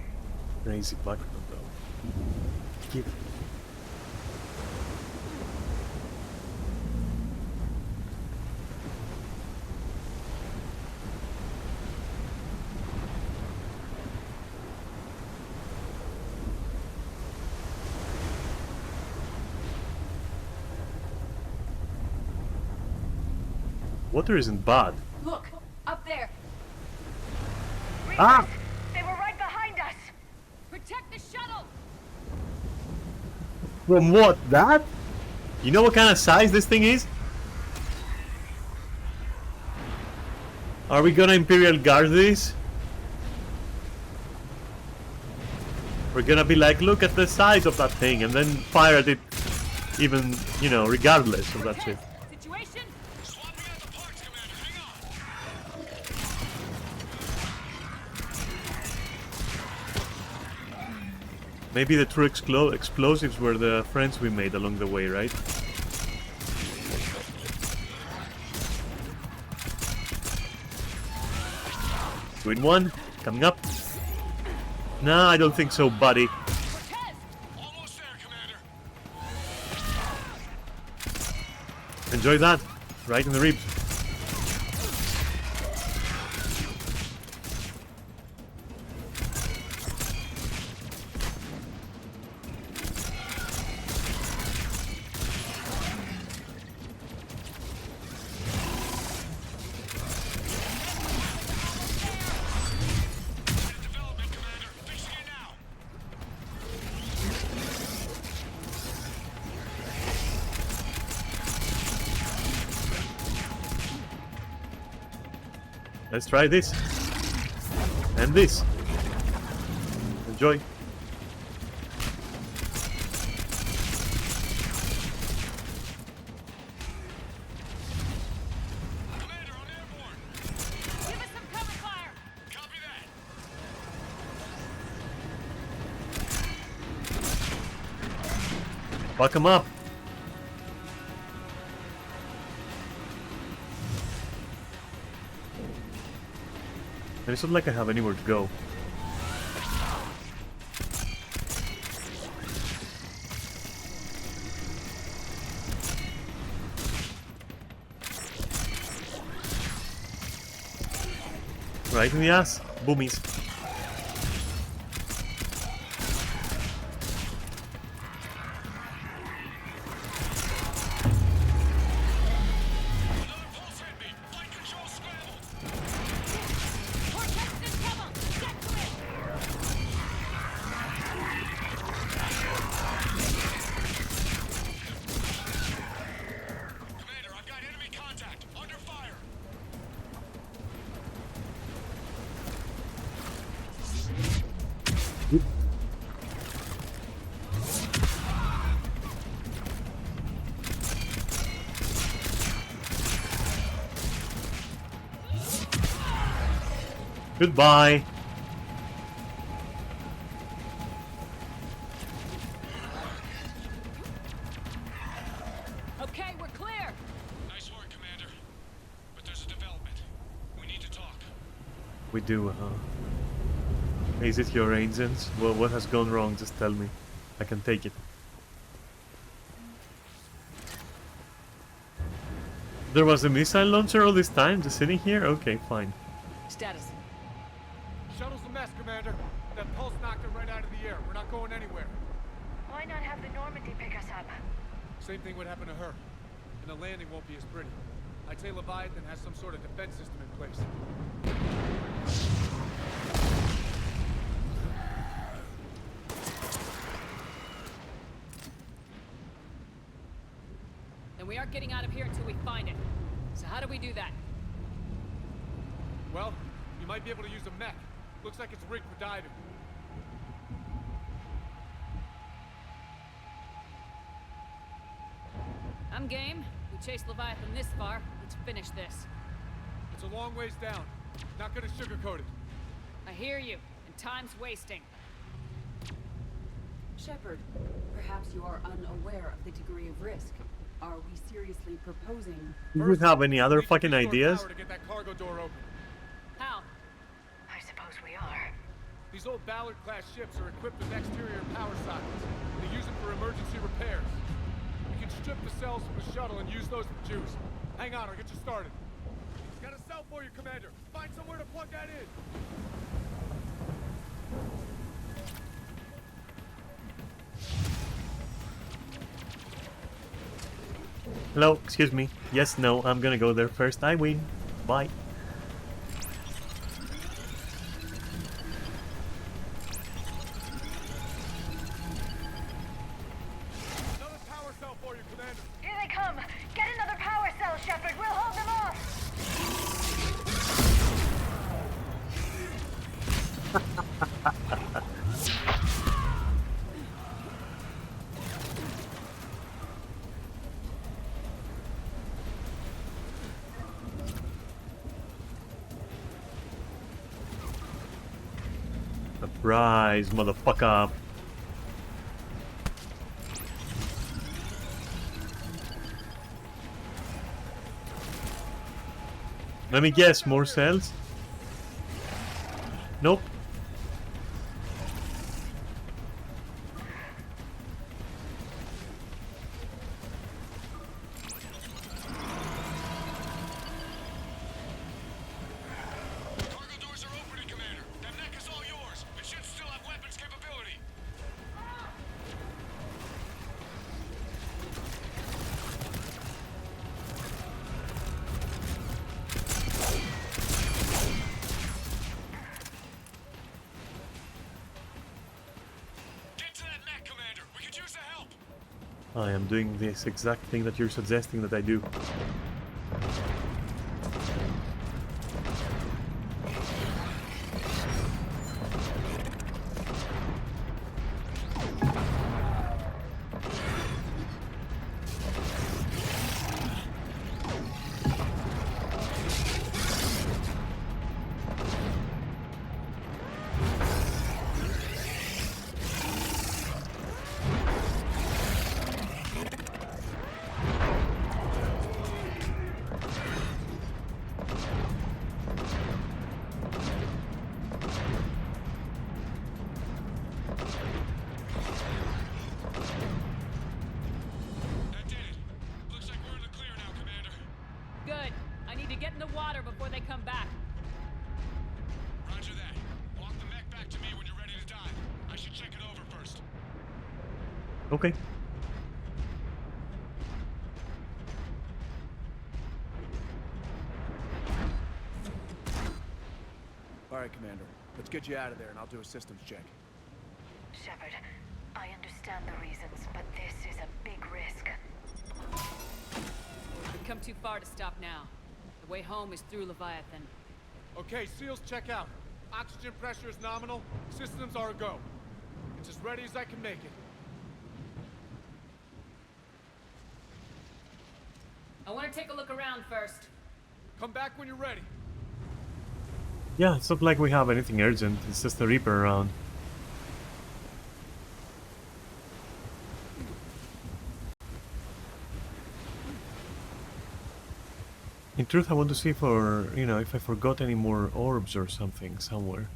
crazy background though. Keep. Water isn't bad. Look, up there. Ah! They were right behind us! Protect the shuttle! From what? That? You know what kind of size this thing is? Are we gonna Imperial Guard this? We're gonna be like, look at the size of that thing, and then fire at it even, you know, regardless of that shit. Situation? Maybe the true explosives were the friends we made along the way, right? Twin one, coming up. Nah, I don't think so, buddy. Enjoy that. Right in the ribs. Let's try this. And this. Enjoy. Fuck him up. And it's not like I have anywhere to go. Right in the ass. Boomies. Goodbye. Okay, we're clear. Nice work, Commander. But there's a development. We need to talk. We do, Is it your agents? Well, what has gone wrong? Just tell me. I can take it. There was a missile launcher all this time, just sitting here? Okay, fine. Status. Shuttle's a mess, Commander. That pulse knocked it right out of the air. We're not going anywhere. Why not have the Normandy pick us up? Same thing would happen to her. And the landing won't be as pretty. I'd say Leviathan has some sort of defense system in place. Then we aren't getting out of here until we find it. So how do we do that? Well, you might be able to use a mech. Looks like it's rigged for diving. I'm game. We chased Leviathan this far. Let's finish this. It's a long ways down. Not gonna sugarcoat it. I hear you, and time's wasting. Shepard, perhaps you are unaware of the degree of risk. Are we seriously proposing? Do you have any other fucking ideas? To get that cargo door open. How? I suppose we are. These old Ballard-class ships are equipped with exterior power sockets. They use them for emergency repairs. We can strip the cells from the shuttle and use those for juice. Hang on, I'll get you started. Got a cell for you, Commander. Find somewhere to plug that in. Hello, excuse me. Yes, no, I'm gonna go there first. I win. Bye. Another power cell for you, Commander. Here they come! Get another power cell, Shepard! We'll hold them off! Surprise, motherfucker. Let me guess, more cells? Nope. I am doing this exact thing that you're suggesting that I do. water before they come back. Roger that. Walk the mech back to me when you're ready to dive. I should check it over first. Okay. All right, Commander. Let's get you out of there, and I'll do a systems check. Shepard, I understand the reasons, but this is a big risk. We've come too far to stop now. The way home is through Leviathan. Okay, SEALs check out. Oxygen pressure is nominal. Systems are a go. It's as ready as I can make it. I want to take a look around first. Come back when you're ready. Yeah, it's not like we have anything urgent. It's just the Reaper around. In truth, I want to see for, you know, if I forgot any more orbs or something somewhere.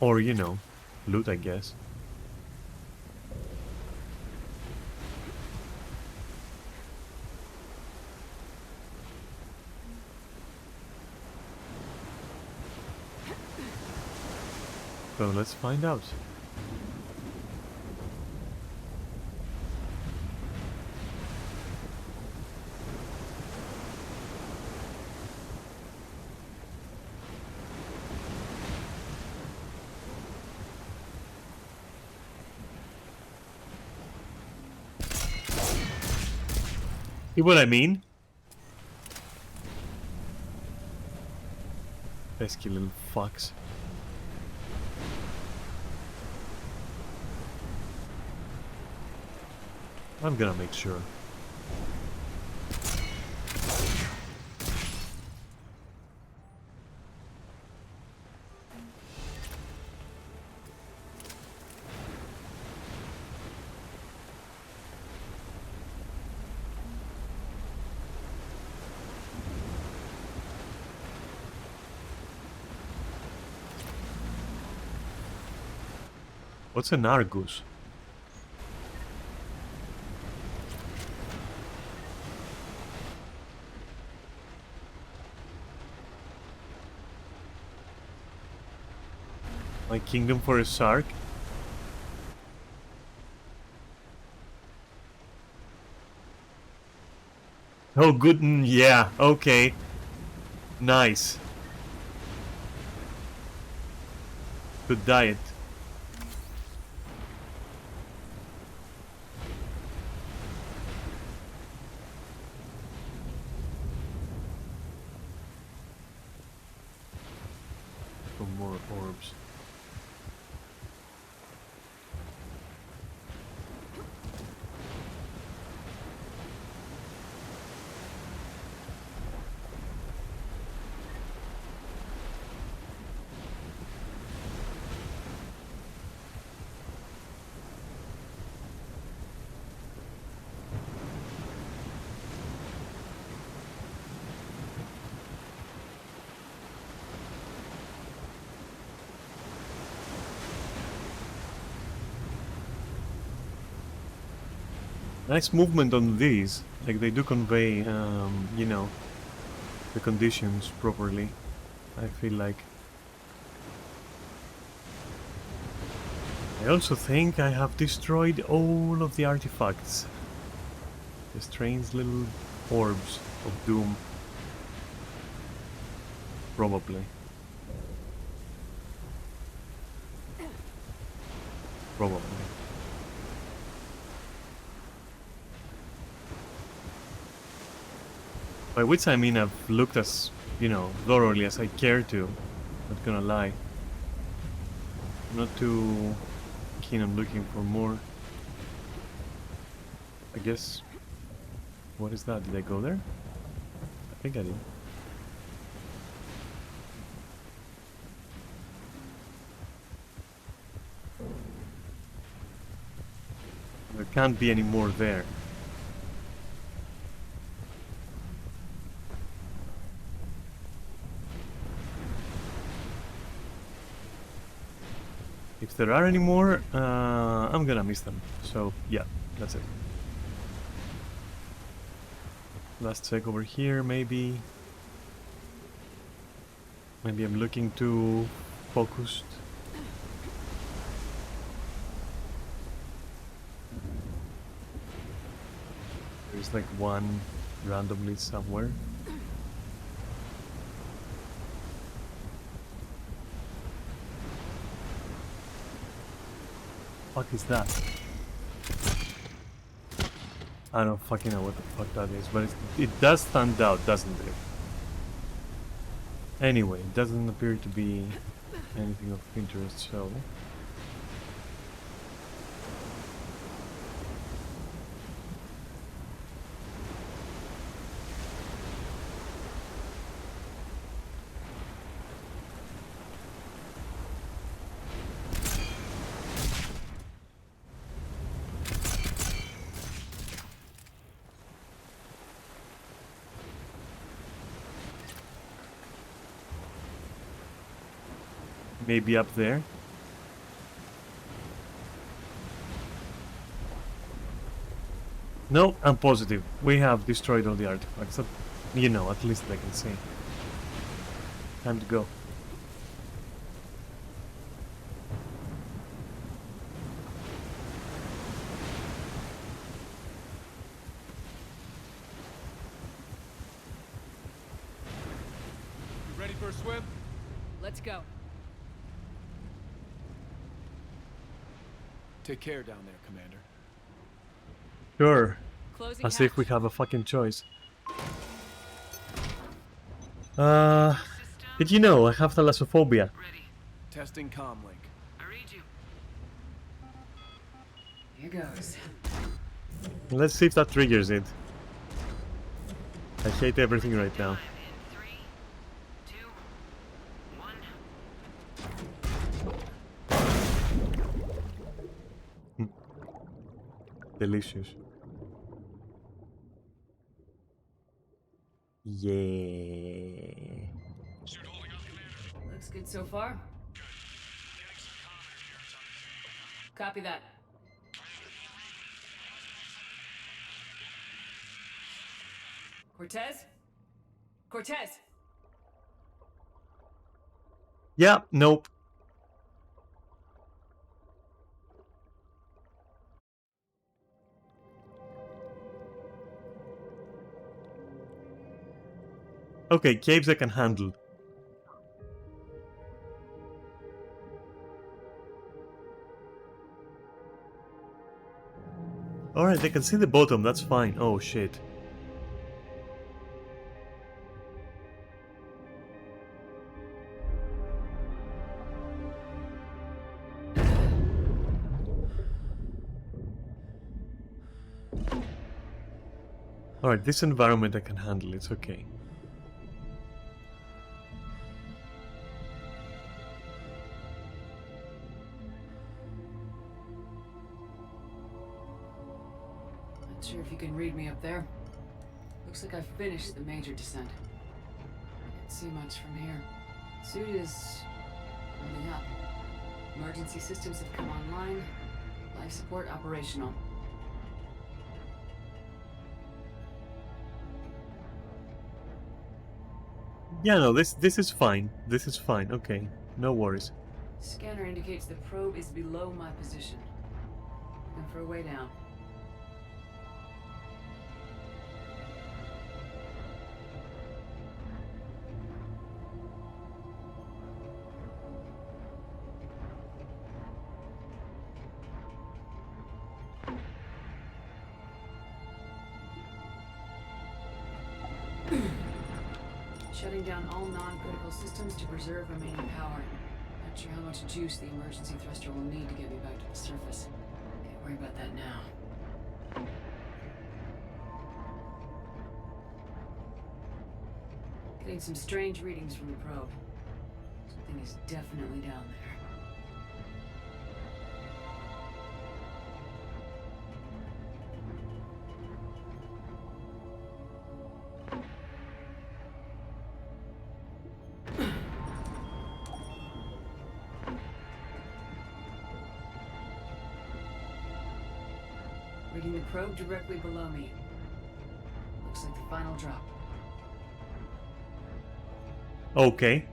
Or, you know, loot, I guess. So let's find out. See what I mean? Pesky little fucks. I'm gonna make sure. What's an Argus? My kingdom for a Sark? Oh, good. Yeah, okay. Nice. Good diet. Some more orbs. Nice movement on these, like they do convey, you know, the conditions properly, I feel like. I also think I have destroyed all of the artifacts. The strange little orbs of doom. Probably. Probably. By which I mean I've looked as, you know, thoroughly as I care to. Not gonna lie. I'm not too keen on looking for more. I guess... What is that? Did I go there? I think I did. There can't be any more there. If there are any more, I'm gonna miss them. So, yeah, that's it. Last check over here, maybe. Maybe I'm looking too focused. There's like one randomly somewhere. What is that? I don't fucking know what the fuck that is, but it does stand out, doesn't it? Anyway, it doesn't appear to be anything of interest, so... Maybe up there? No, I'm positive. We have destroyed all the artifacts. You know, at least I can say. Time to go. You ready for a swim? Let's go. Take care down there, Commander. Sure. Closing As if we have a fucking choice. Did you know I have thalassophobia? Testing comm link. Here goes. Let's see if that triggers it. I hate everything right now. Delicious. Yeah. Looks good so far. Copy that. Cortez? Cortez! Yeah, nope. Okay, caves I can handle. Alright, I can see the bottom, that's fine. Oh shit. Alright, this environment I can handle, it's okay. Not sure if you can read me up there. Looks like I've finished the major descent. Can't see much from here. Suit is holding up. Emergency systems have come online. Life support operational. Yeah, no, this is fine. This is fine, okay. No worries. Scanner indicates the probe is below my position. Looking for a way down. Shutting down all non-critical systems to preserve remaining power. Not sure how much juice the emergency thruster will need to get me back to the surface. Can't worry about that now. Getting some strange readings from the probe. Something is definitely down there. Reading the probe directly below me. Looks like the final drop. Okay.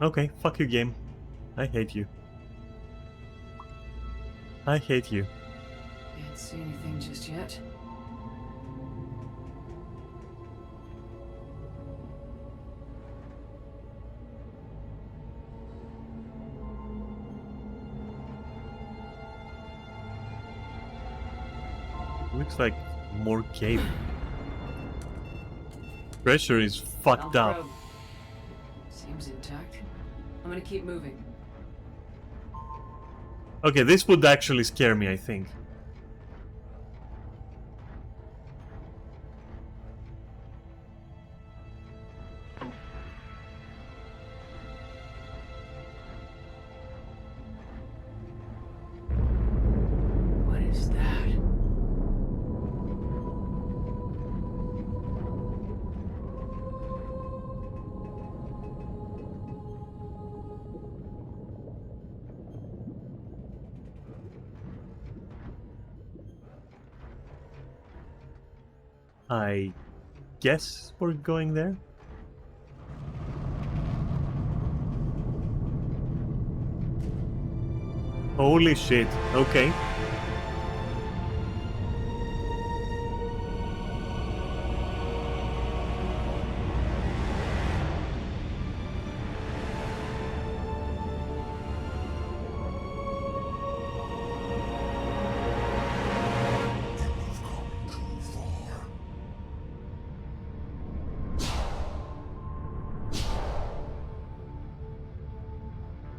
Okay, fuck you, game. I hate you. I hate you. Can't see anything just yet. Looks like more cave. Pressure is fucked I'll up. probe. Seems intact. I'm gonna keep moving. Okay, this would actually scare me, I think. What is that? I guess we're going there. Holy shit, okay.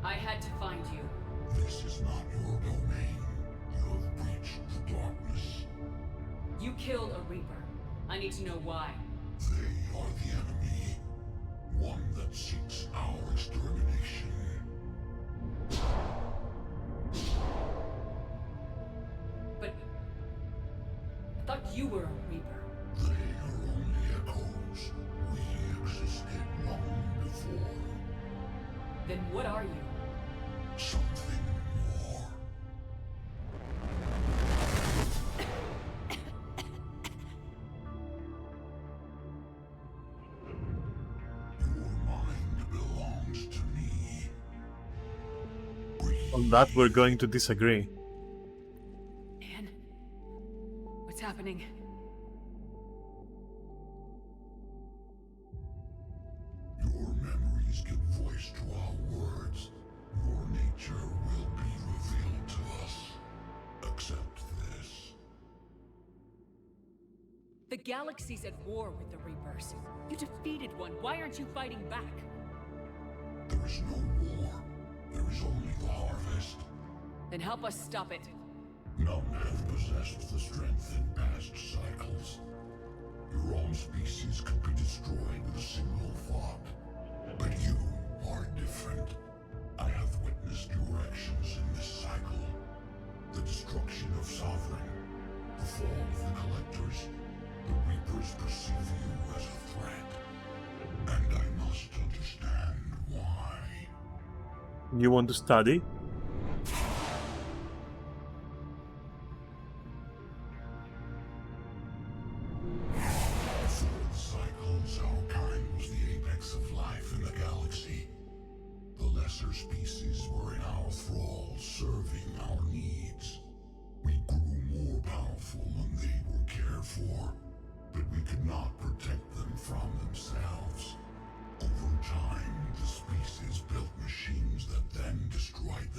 I had to find you. This is not your domain. You have breached the darkness. You killed a Reaper. I need to know why. They are the enemy. One that seeks our extermination. But I thought you were a Reaper. They are only echoes. We existed long before. Then what are you? Something more. Your mind belongs to me. On that we're going to disagree. Anne? What's happening? Your memories give voice to our words. Your nature will be revealed to us. Accept this. The galaxy's at war with the Reapers. You defeated one. Why aren't you fighting back? There is no war. There is only the harvest. Then help us stop it. None have possessed the strength in past cycles. Your own species could be destroyed with a single thought. But you are different. I have witnessed your actions in this cycle. The destruction of Sovereign, the fall of the Collectors. The Reapers perceive you as a threat. And I must understand why. You want to study? Before the cycles, our kind was the apex of life in the galaxy. The lesser species were in our thrall, serving our needs. We grew more powerful when they were cared for, but we could not protect them from themselves. Over time, the species built machines that then destroyed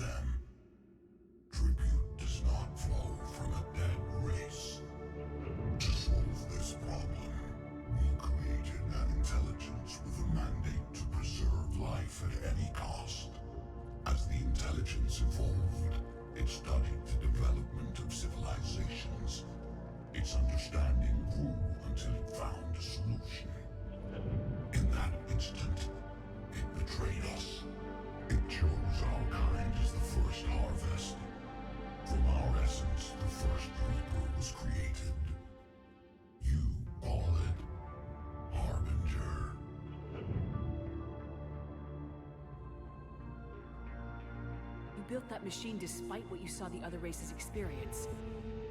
built that machine despite what you saw the other races experience.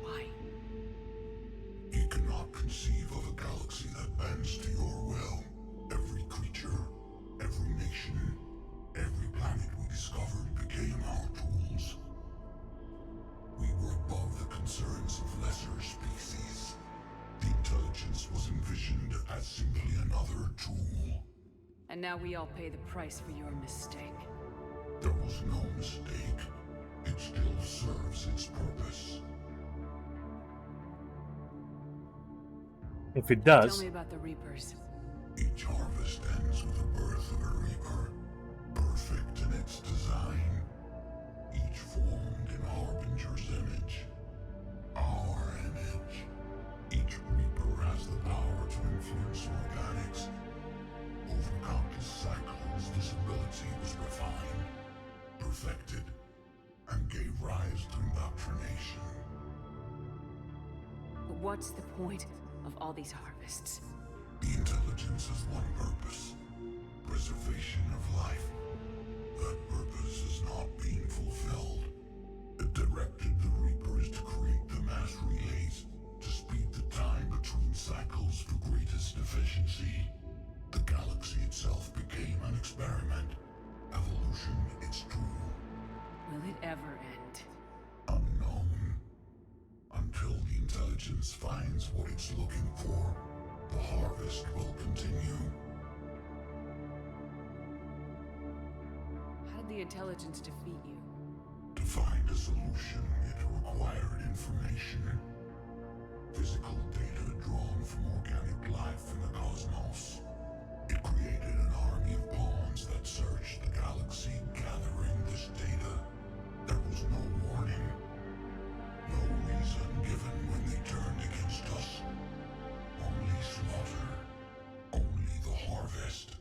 Why? You cannot conceive of a galaxy that bends to your will. Every creature, every nation, every planet we discovered became our tools. We were above the concerns of lesser species. The intelligence was envisioned as simply another tool. And now we all pay the price for your mistake. There was no mistake. It still serves its purpose. If it does. Tell me about the Reapers. Each harvest ends with the birth of a Reaper, perfect in its design. Each formed in Harbinger's image. Our image. Each Reaper has the power to influence organics. Over countless cycles, this ability was refined, perfected, and gave rise to indoctrination. But what's the point of all these harvests? The intelligence has one purpose: preservation of life. That purpose is not being fulfilled. It directed the Reapers to create the mass relays to speed the time between cycles for greatest efficiency. The galaxy itself became an experiment. Evolution its tool. Will it ever end? Unknown. Until the intelligence finds what it's looking for, the harvest will continue. How did the intelligence defeat you? To find a solution, it required information. Physical data drawn from organic life in the cosmos. It created an army of pawns that searched the galaxy, gathering this data. There was no warning. No reason given when they turned against us. Only slaughter. Only the harvest.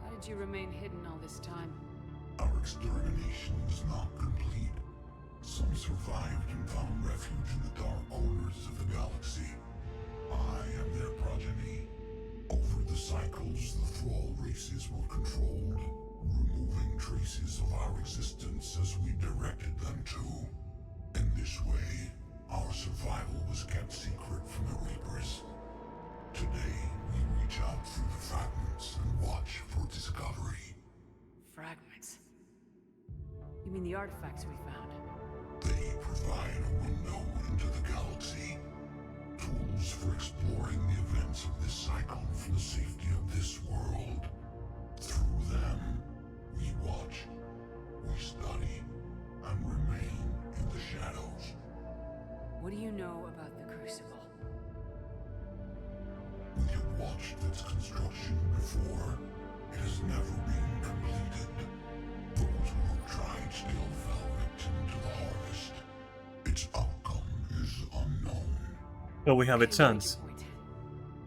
How did you remain hidden all this time? Our extermination was not complete. Some survived and found refuge in the dark corners of the galaxy. I am their progeny. Over the cycles, the Thrall races were controlled, removing traces of our existence as we directed them to. In this way, our survival was kept secret from the Reapers. Today, we reach out through the fragments and watch for discovery. Fragments? You mean the artifacts we found? They provide a window into the galaxy. Tools for exploring the events of this cycle from the safety of this world. Through them, we watch, we study, and remain in the shadows. What do you know about the Crucible? We have watched its construction before. It has never been completed. Those who have tried still fell victim to the harvest. Its outcome is unknown. So we have a chance.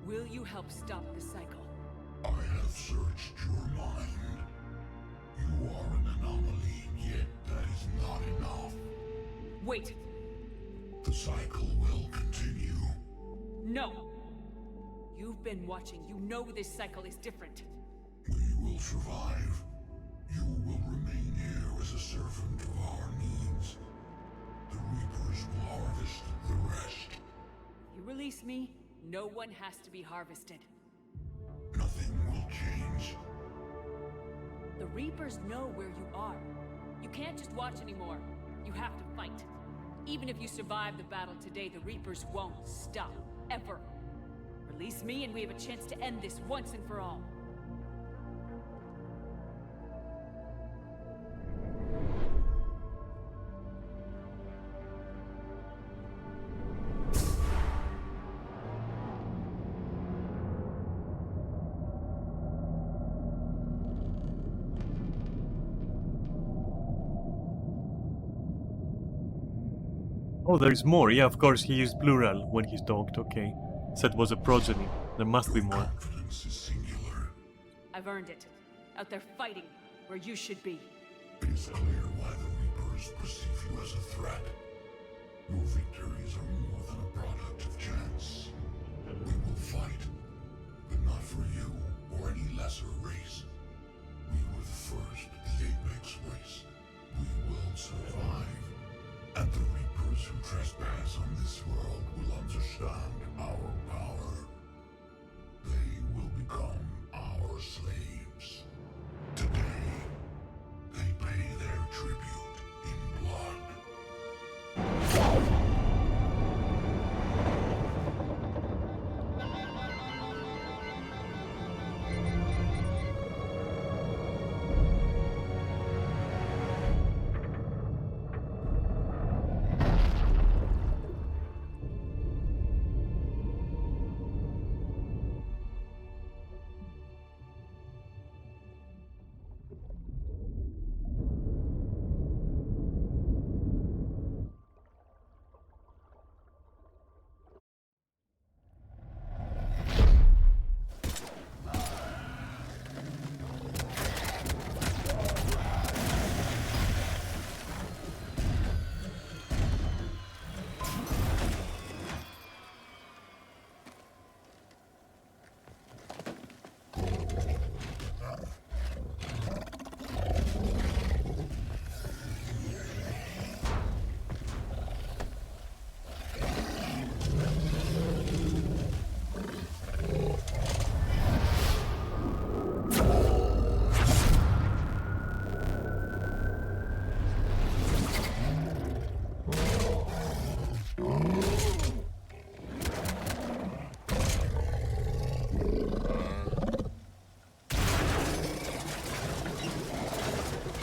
Will you help stop the cycle? I have searched your mind. You are an anomaly, yet that is not enough. Wait! The cycle will continue. No! You've been watching. You know this cycle is different. We will survive. You will remain here as a servant of our needs. The Reapers will harvest the rest. You release me, no one has to be harvested. Nothing will change. The Reapers know where you are. You can't just watch anymore. You have to fight. Even if you survive the battle today, the Reapers won't stop. Ever. Release me and we have a chance to end this once and for all. Oh, there's more. Yeah, of course, he used plural when he talked. Okay. Said was a progeny. There must be more. Confidence is singular. I've earned it. Out there fighting, where you should be. It is clear why the Reapers perceive you as a threat. Your victories are more than a product of chance. We will fight, but not for you or any lesser race. We were the first, the Apex race. We understand our power, they will become our slaves. Today, they pay their tribute in blood.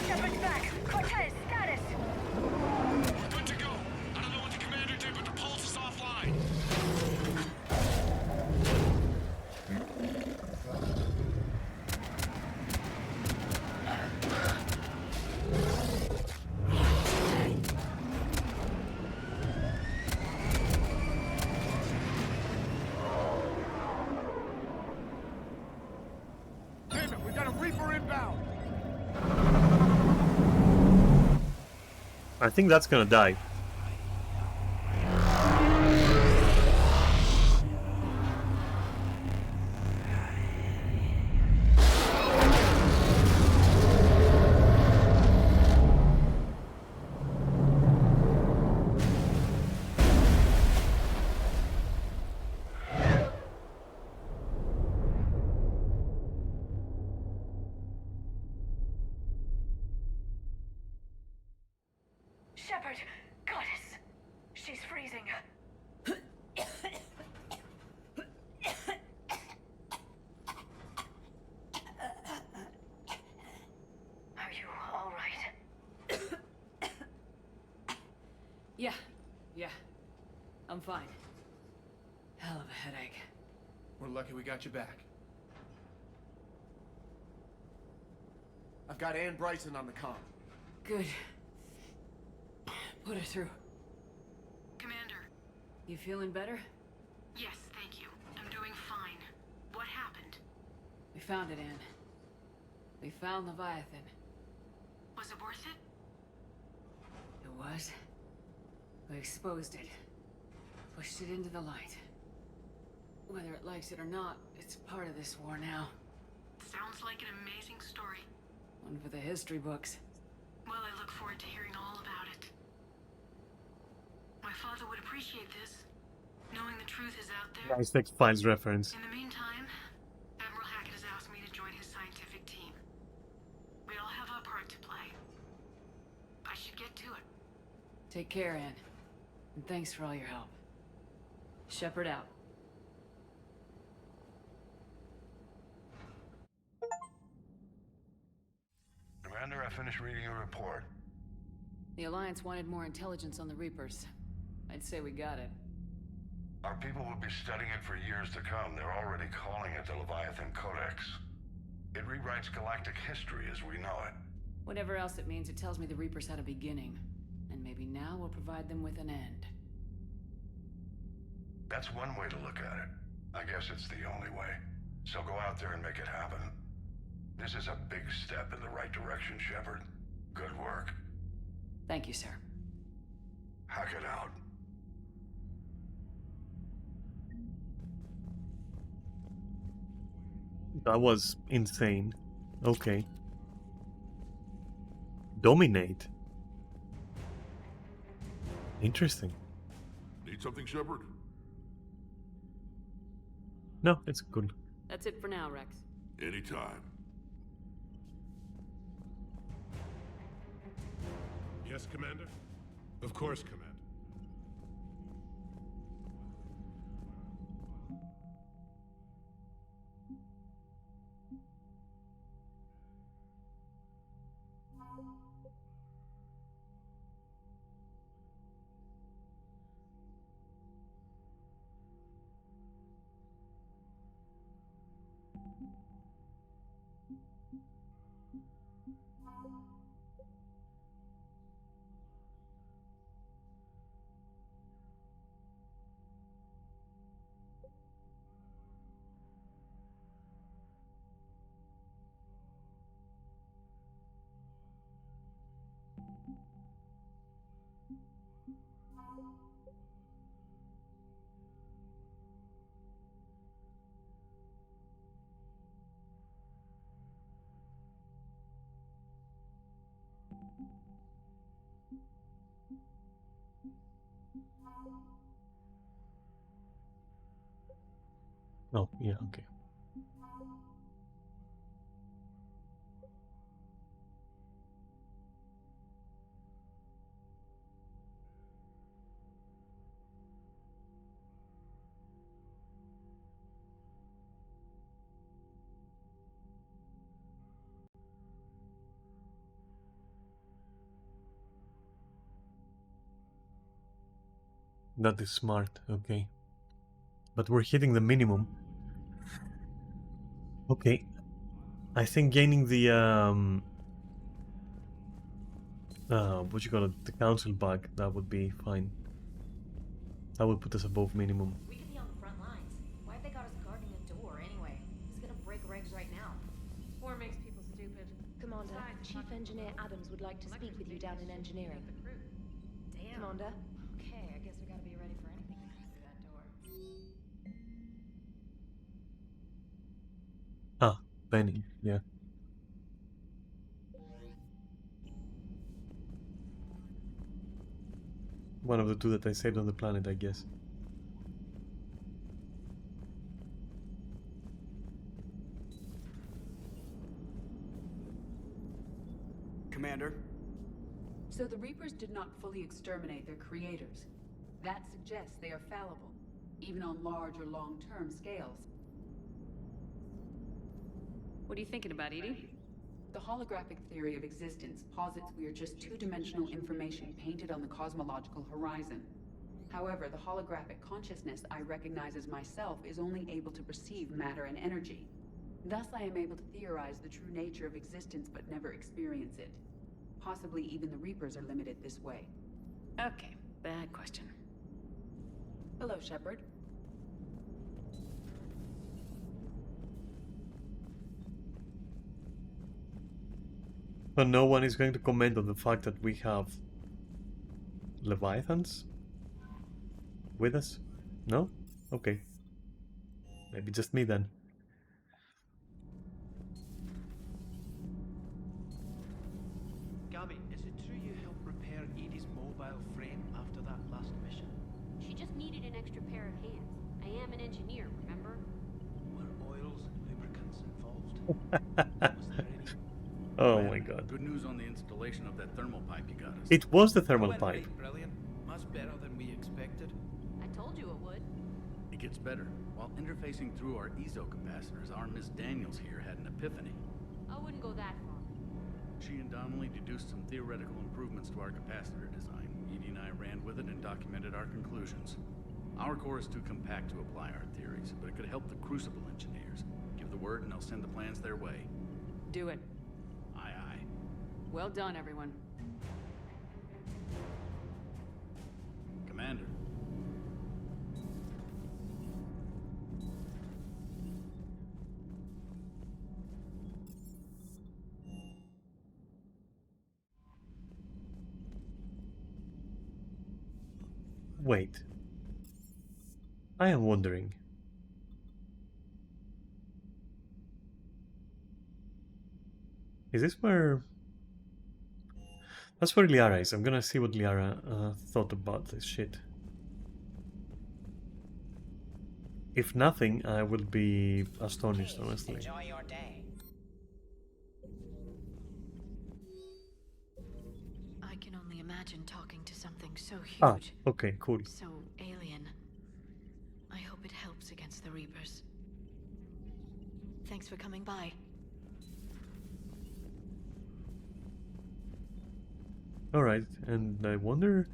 Shepard's back. Cortez, status. We're good to go. I don't know what the commander did, but the pulse is offline. Damn it, we got a Reaper inbound! I think that's gonna die. Shepard, goddess. She's freezing. Are you all right? Yeah. I'm fine. Hell of a headache. We're lucky we got you back. I've got Ann Bryson on the comm. Good. Put her through. Commander. You feeling better? Yes, thank you. I'm doing fine. What happened? We found it, Anne. We found Leviathan. Was it worth it? It was. We exposed it. Pushed it into the light. Whether it likes it or not, it's part of this war now. Sounds like an amazing story. One for the history books. Well, I look forward to hearing all about it. My father would appreciate this, knowing the truth is out there. Nice X-Files reference. In the meantime, Admiral Hackett has asked me to join his scientific team. We all have our part to play. I should get to it. Take care, Anne. And thanks for all your help. Shepard out. Commander, I finished reading your report. The Alliance wanted more intelligence on the Reapers. I'd say we got it. Our people will be studying it for years to come. They're already calling it the Leviathan Codex. It rewrites galactic history as we know it. Whatever else it means, it tells me the Reapers had a beginning. And maybe now we'll provide them with an end. That's one way to look at it. I guess it's the only way. So go out there and make it happen. This is a big step in the right direction, Shepard. Good work. Thank you, sir. Hackett out. That was insane. Okay. Dominate. Interesting. Need something, Shepard? No, it's good. That's it for now, Rex. Anytime. Yes, Commander? Of course, Commander. Oh, yeah, okay. That is smart, okay. But we're hitting the minimum. Okay. I think gaining the what you call it, the council back, that would be fine. That would put us above minimum. We could be on the front lines. Why have they got us guarding a door anyway? He's gonna break regs right now. War makes people stupid. Commander, Chief Engineer Adams would like to speak with you down in engineering. Damn. Commander? Okay, I guess we gotta be ready for anything that comes through that door. Ah, Penny, yeah. One of the two that I saved on the planet, I guess. Commander? So the Reapers did not fully exterminate their creators. That suggests they are fallible, even on large or long-term scales. What are you thinking about, Edie? The holographic theory of existence posits we are just two-dimensional information painted on the cosmological horizon. However, the holographic consciousness I recognize as myself is only able to perceive matter and energy. Thus, I am able to theorize the true nature of existence but never experience it. Possibly even the Reapers are limited this way. Okay, bad question. Hello, Shepard. But no one is going to comment on the fact that we have Leviathans with us? No? Okay. Maybe just me then. Gabby, is it true you helped repair Edie's mobile frame after that last mission? She just needed an extra pair of hands. I am an engineer, remember? Were oils and lubricants involved? Was there any? Oh my god. Good news on the installation of that thermal pipe you got us. It was the thermal Went pipe. right, brilliant. Much better than we expected. I told you it would. It gets better. While interfacing through our ezo capacitors, our Miss Daniels here had an epiphany. I wouldn't go that far. She and Donnelly deduced some theoretical improvements to our capacitor design. Edie and I ran with it and documented our conclusions. Our core is too compact to apply our theories, but it could help the Crucible engineers. Give the word and I'll send the plans their way. Do it. Aye, aye. Well done, everyone. Commander. Wait. I am wondering. Is this where... That's where Liara is. I'm gonna see what Liara thought about this shit. If nothing, I will be astonished, honestly. Enjoy your day. I can only imagine talking to something so huge. Ah, okay, cool. So alien. I hope it helps against the Reapers. Thanks for coming by. Alright, and I wonder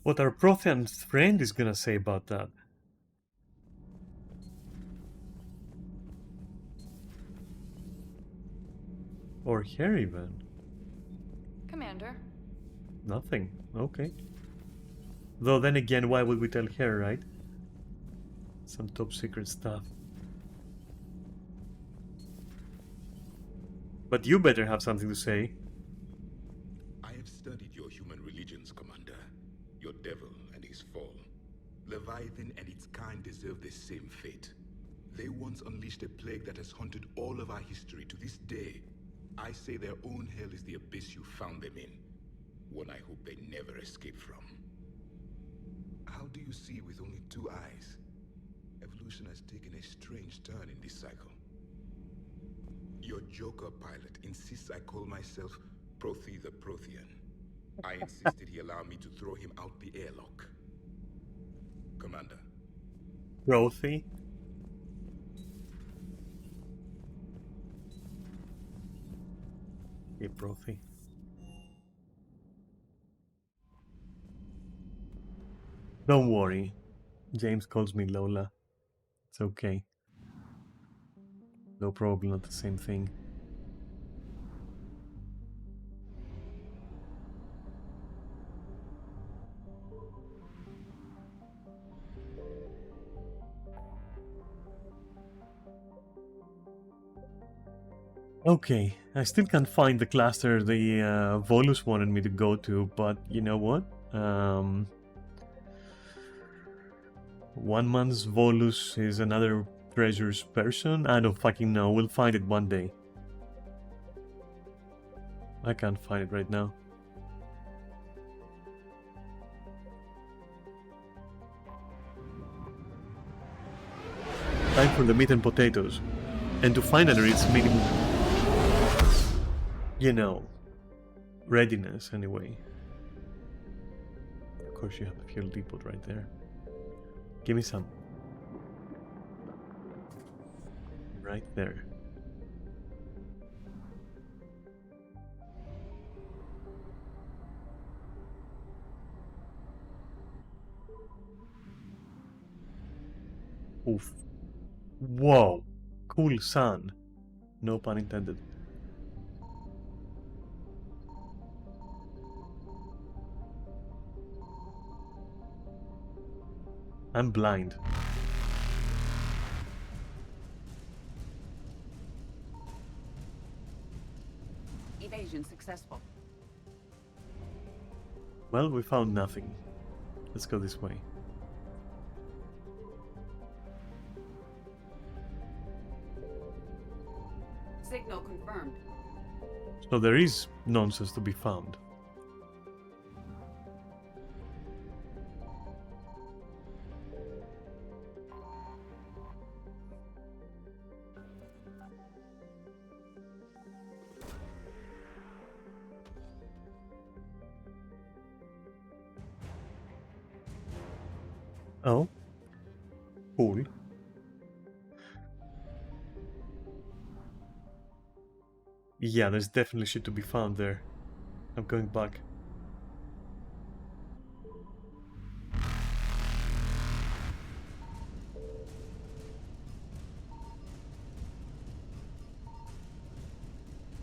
what our Prothean friend is gonna say about that. Or her even. Commander. Nothing. Okay. Though then again, why would we tell her, right? Some top secret stuff. But you better have something to say. I have studied your human religions, Commander. Your devil and his fall. Leviathan and its kind deserve the same fate. They once unleashed a plague that has haunted all of our history to this day. I say their own hell is the abyss you found them in. One I hope they never escape from. How do you see with only 2 eyes? Evolution has taken a strange turn in this cycle. Your Joker pilot insists I call myself Prothe the Prothean. I insisted he allow me to throw him out the airlock. Commander. Prothe? Yeah, Prothe. Don't worry. James calls me Lola. It's okay. No problem, not the same thing. Okay, I still can't find the cluster the Volus wanted me to go to, but you know what? One man's Volus is another treasure's person? I don't fucking know, we'll find it one day. I can't find it right now. Time for the meat and potatoes. And to finally reach minimum, you know, readiness anyway. Of course you have a fuel depot right there. Give me some. Right there. Oof. Whoa. Cool sun. No pun intended. I'm blind. Evasion successful. Well, we found nothing. Let's go this way. Signal confirmed. So there is nonsense to be found. Oh, cool. Yeah, there's definitely shit to be found there. I'm going back.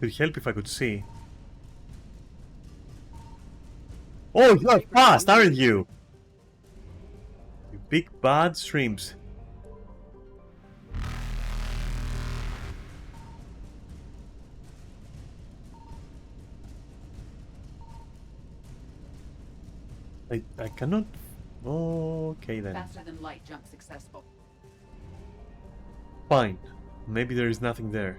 It'd help if I could see. Oh, you're fast, aren't you? You big bad shrimps. I cannot. Okay then. Faster than light jump successful. Fine. Maybe there is nothing there.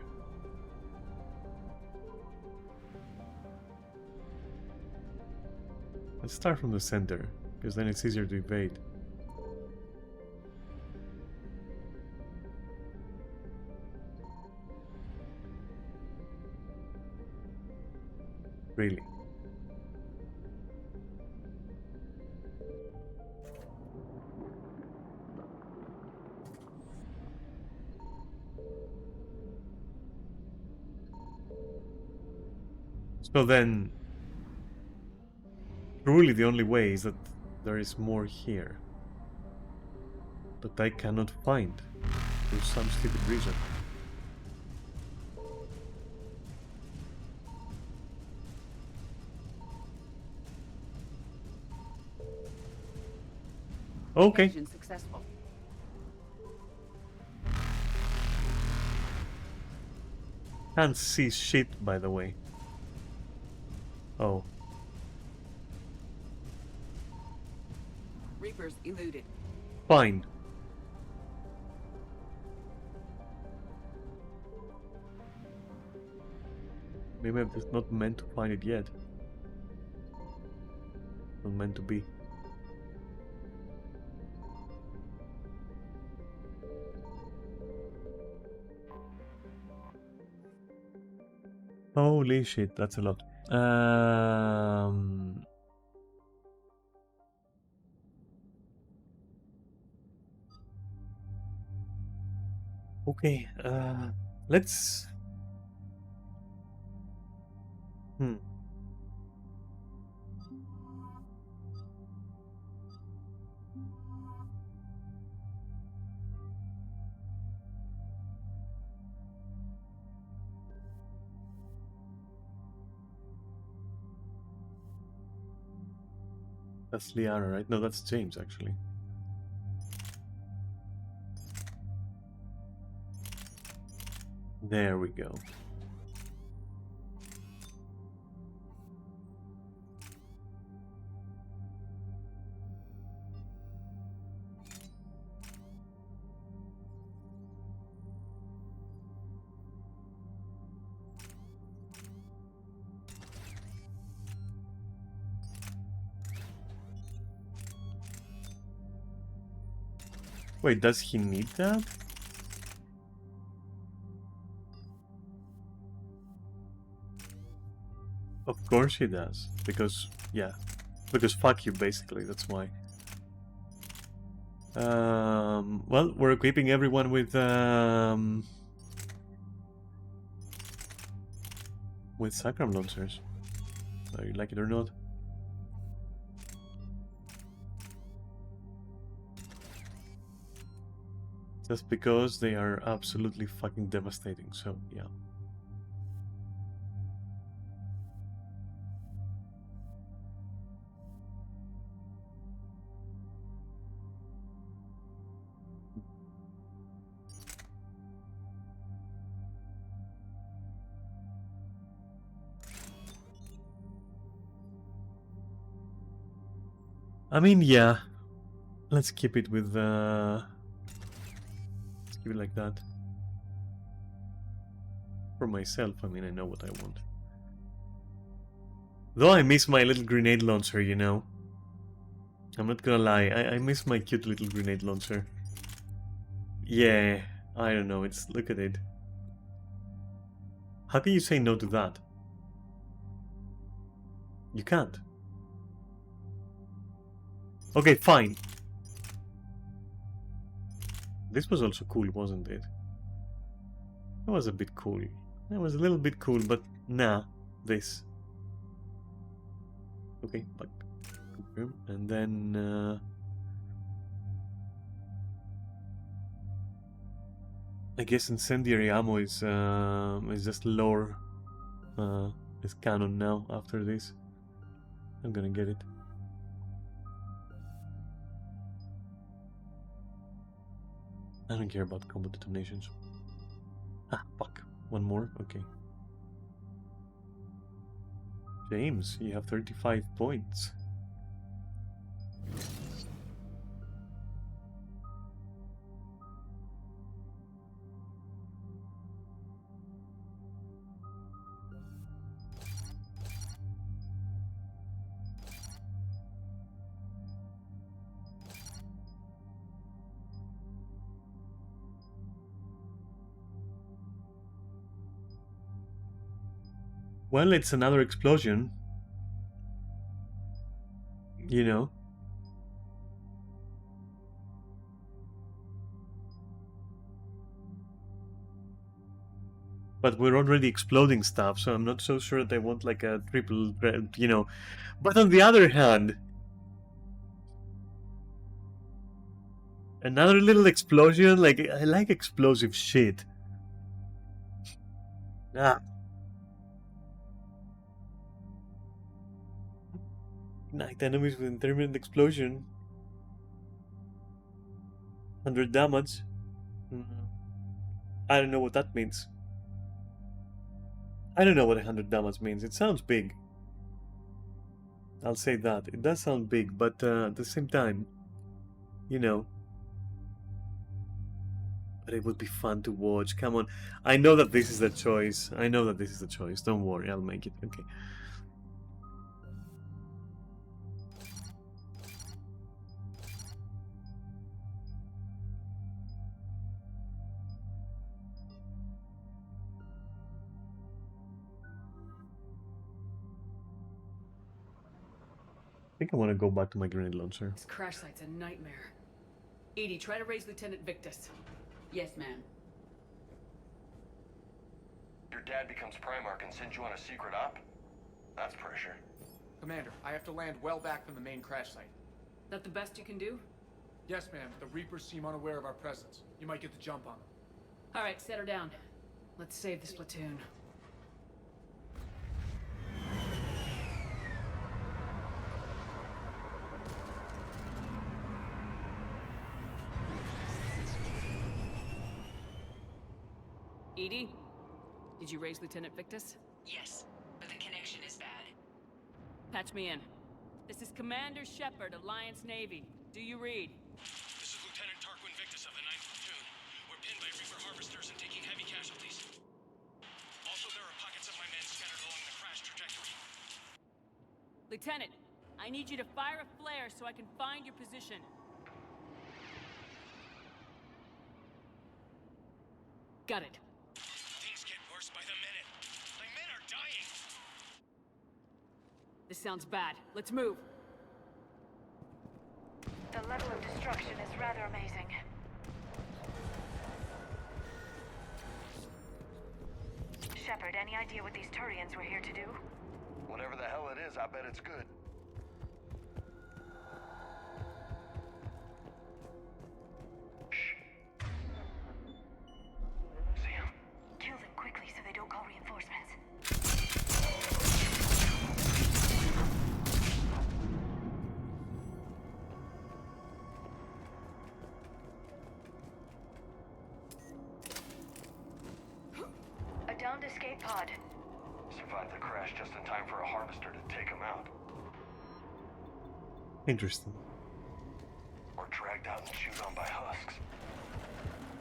Let's start from the center, because then it's easier to evade. Really. So then, truly the only way is that there is more here that I cannot find for some stupid reason. Okay. Evasion successful. Can't see shit, by the way. Oh. Reapers eluded. Fine. Maybe I'm just not meant to find it yet. Not meant to be. Holy shit, that's a lot. Okay, let's... That's Liara, right? No, that's James, actually. There we go. Wait, does he need that? Of course he does. Because, yeah. Because fuck you, basically, that's why. Well, we're equipping everyone with Sacram launchers. Whether you like it or not. Just because they are absolutely fucking devastating, so yeah. I mean, yeah. Let's keep it with let's keep it like that. For myself, I mean, I know what I want. Though I miss my little grenade launcher, you know. I'm not gonna lie, I miss my cute little grenade launcher. Yeah, I don't know, it's... look at it. How can you say no to that? You can't. Okay, fine. This was also cool, wasn't it? That was a bit cool. That was a little bit cool, but nah, this. Okay, like, confirm, and then I guess incendiary ammo is just lore, is canon now. After this, I'm gonna get it. I don't care about combat detonations. Ah, fuck. One more? Okay. James, you have 35 points. Well, it's another explosion. You know. But we're already exploding stuff, so I'm not so sure they want like a triple, you know. But on the other hand, another little explosion, like, I like explosive shit. Ah. Night enemies with intermittent explosion. 100 damage. I don't know what that means. I don't know what 100 damage means. It sounds big. I'll say that. It does sound big, but at the same time, you know. But it would be fun to watch. Come on. I know that this is the choice. I know that this is the choice. Don't worry. I'll make it. Okay. I think I want to go back to my grenade launcher. This crash site's a nightmare. EDI, try to raise Lieutenant Victus. Yes, ma'am. Your dad becomes Primarch and sends you on a secret op? That's pressure. Commander, I have to land well back from the main crash site. That the best you can do? Yes, ma'am. The Reapers seem unaware of our presence. You might get the jump on them. All right, set her down. Let's save this platoon. EDI, did you raise Lieutenant Victus? Yes, but the connection is bad. Patch me in. This is Commander Shepard, Alliance Navy. Do you read? This is Lieutenant Tarquin Victus of the 9th Platoon. We're pinned by Reaper harvesters and taking heavy casualties. Also, there are pockets of my men scattered along the crash trajectory. Lieutenant, I need you to fire a flare so I can find your position. Got it. Things get worse by the minute. My men are dying. This sounds bad. Let's move. The level of destruction is rather amazing. Shepard, any idea what these Turians were here to do? Whatever the hell it is, I bet it's good. Kill them quickly so they don't call reinforcements. A downed escape pod. Survived the crash just in time for a harvester to take him out. Interesting. Or dragged out and chewed on by husks.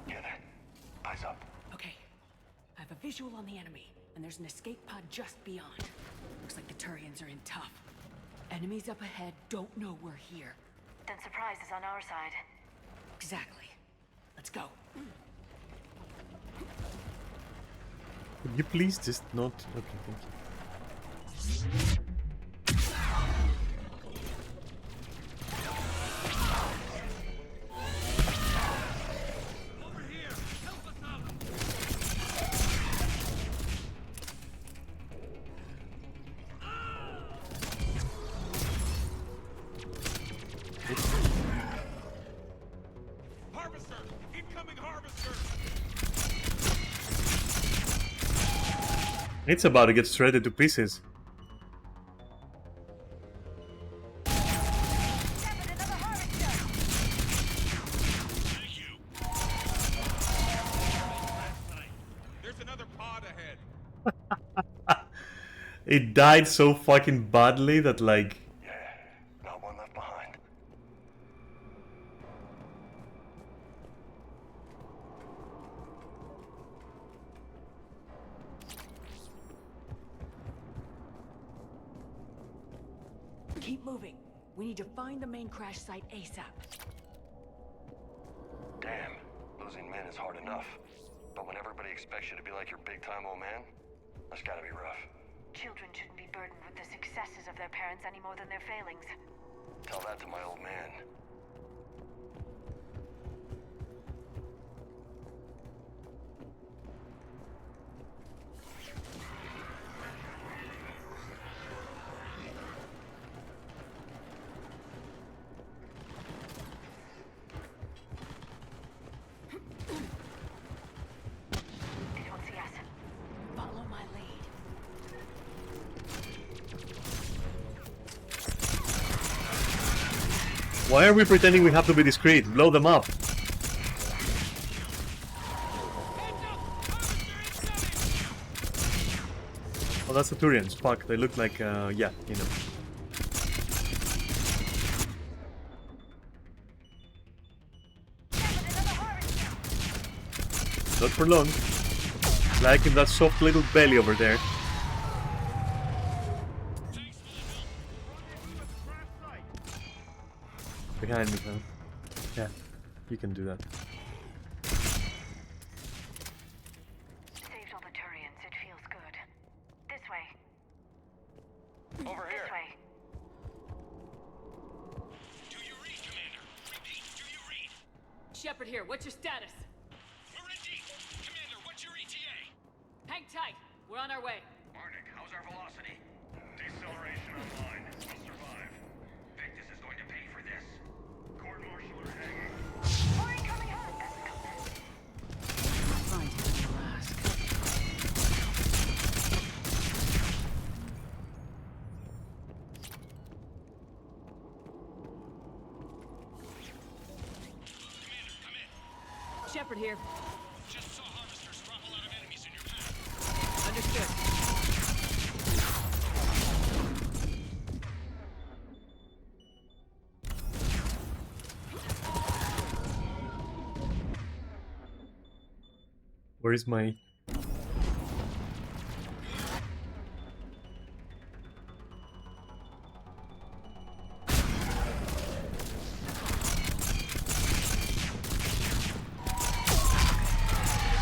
Get it. Eyes up. Okay. I have a visual on the enemy, and there's an escape pod just beyond. Looks like the Turians are in tough. Enemies up ahead don't know we're here. Then surprise is on our side. Exactly. Let's go. Could you please just not... Okay, thank you. Harvester! Incoming harvester! It's about to get shredded to pieces. There's another pod ahead. It died so fucking badly that, like... Not one left behind. Keep moving. We need to find the main crash site ASAP. Damn, losing men is hard enough. But when everybody expects you to be like your big-time old man, that's gotta be rough. Children shouldn't be burdened with the successes of their parents any more than their failings. Tell that to my old man. They don't see us. Follow my lead. Why are we pretending we have to be discreet? Blow them up. Oh, that's the Turians. Fuck, they look like, yeah, you know. Not for long. Like in that soft little belly over there. Behind me, huh? Yeah, you can do that. Saved all the Turians. It feels good. This way. Over This here. way. Do you read, Commander? Repeat, do you read? Shepard here, what's your status? We're in deep. Commander, what's your ETA? Hang tight, we're on our way. Marnik, how's our velocity? Deceleration online. We'll survive. Victus is going to pay for this. Court-martial are hanging. Find him at last. Commander, come in. Shepard here. Just saw harvesters drop a lot of enemies in your path. Understood. Where is my...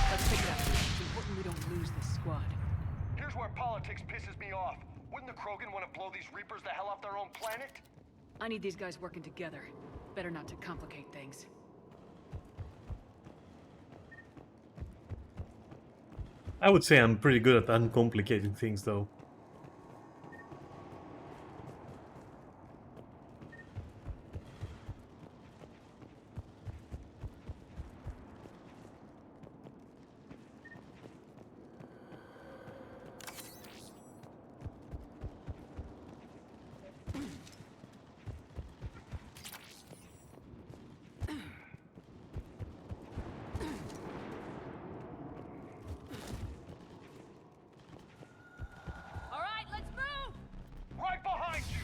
Let's pick it up. It's important we don't lose this squad. Here's where politics pisses me off. Wouldn't the Krogan want to blow these Reapers the hell off their own planet? I need these guys working together. Better not to complicate things. I would say I'm pretty good at uncomplicating things, though. All right, let's move! Right behind you!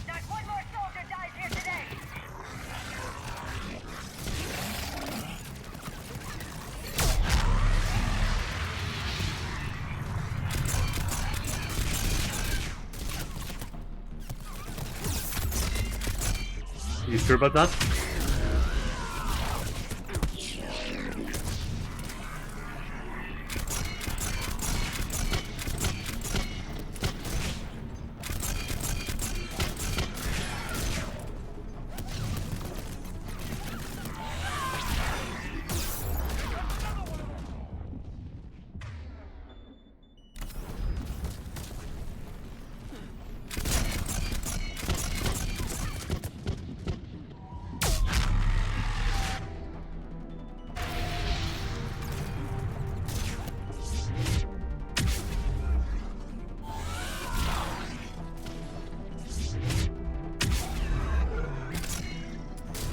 Not one more soldier dies here today. You sure about that?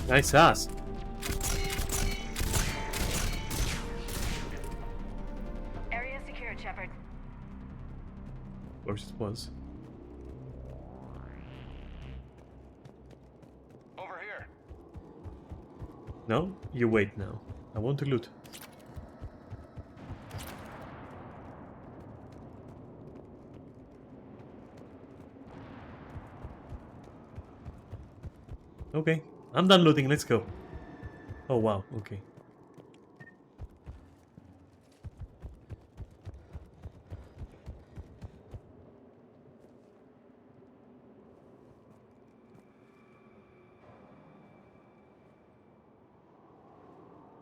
Nice ass. Area secured, Shepard. Of course it was. Over here. No? You wait now. I want to loot. Okay, I'm done looting, let's go. Oh wow, okay.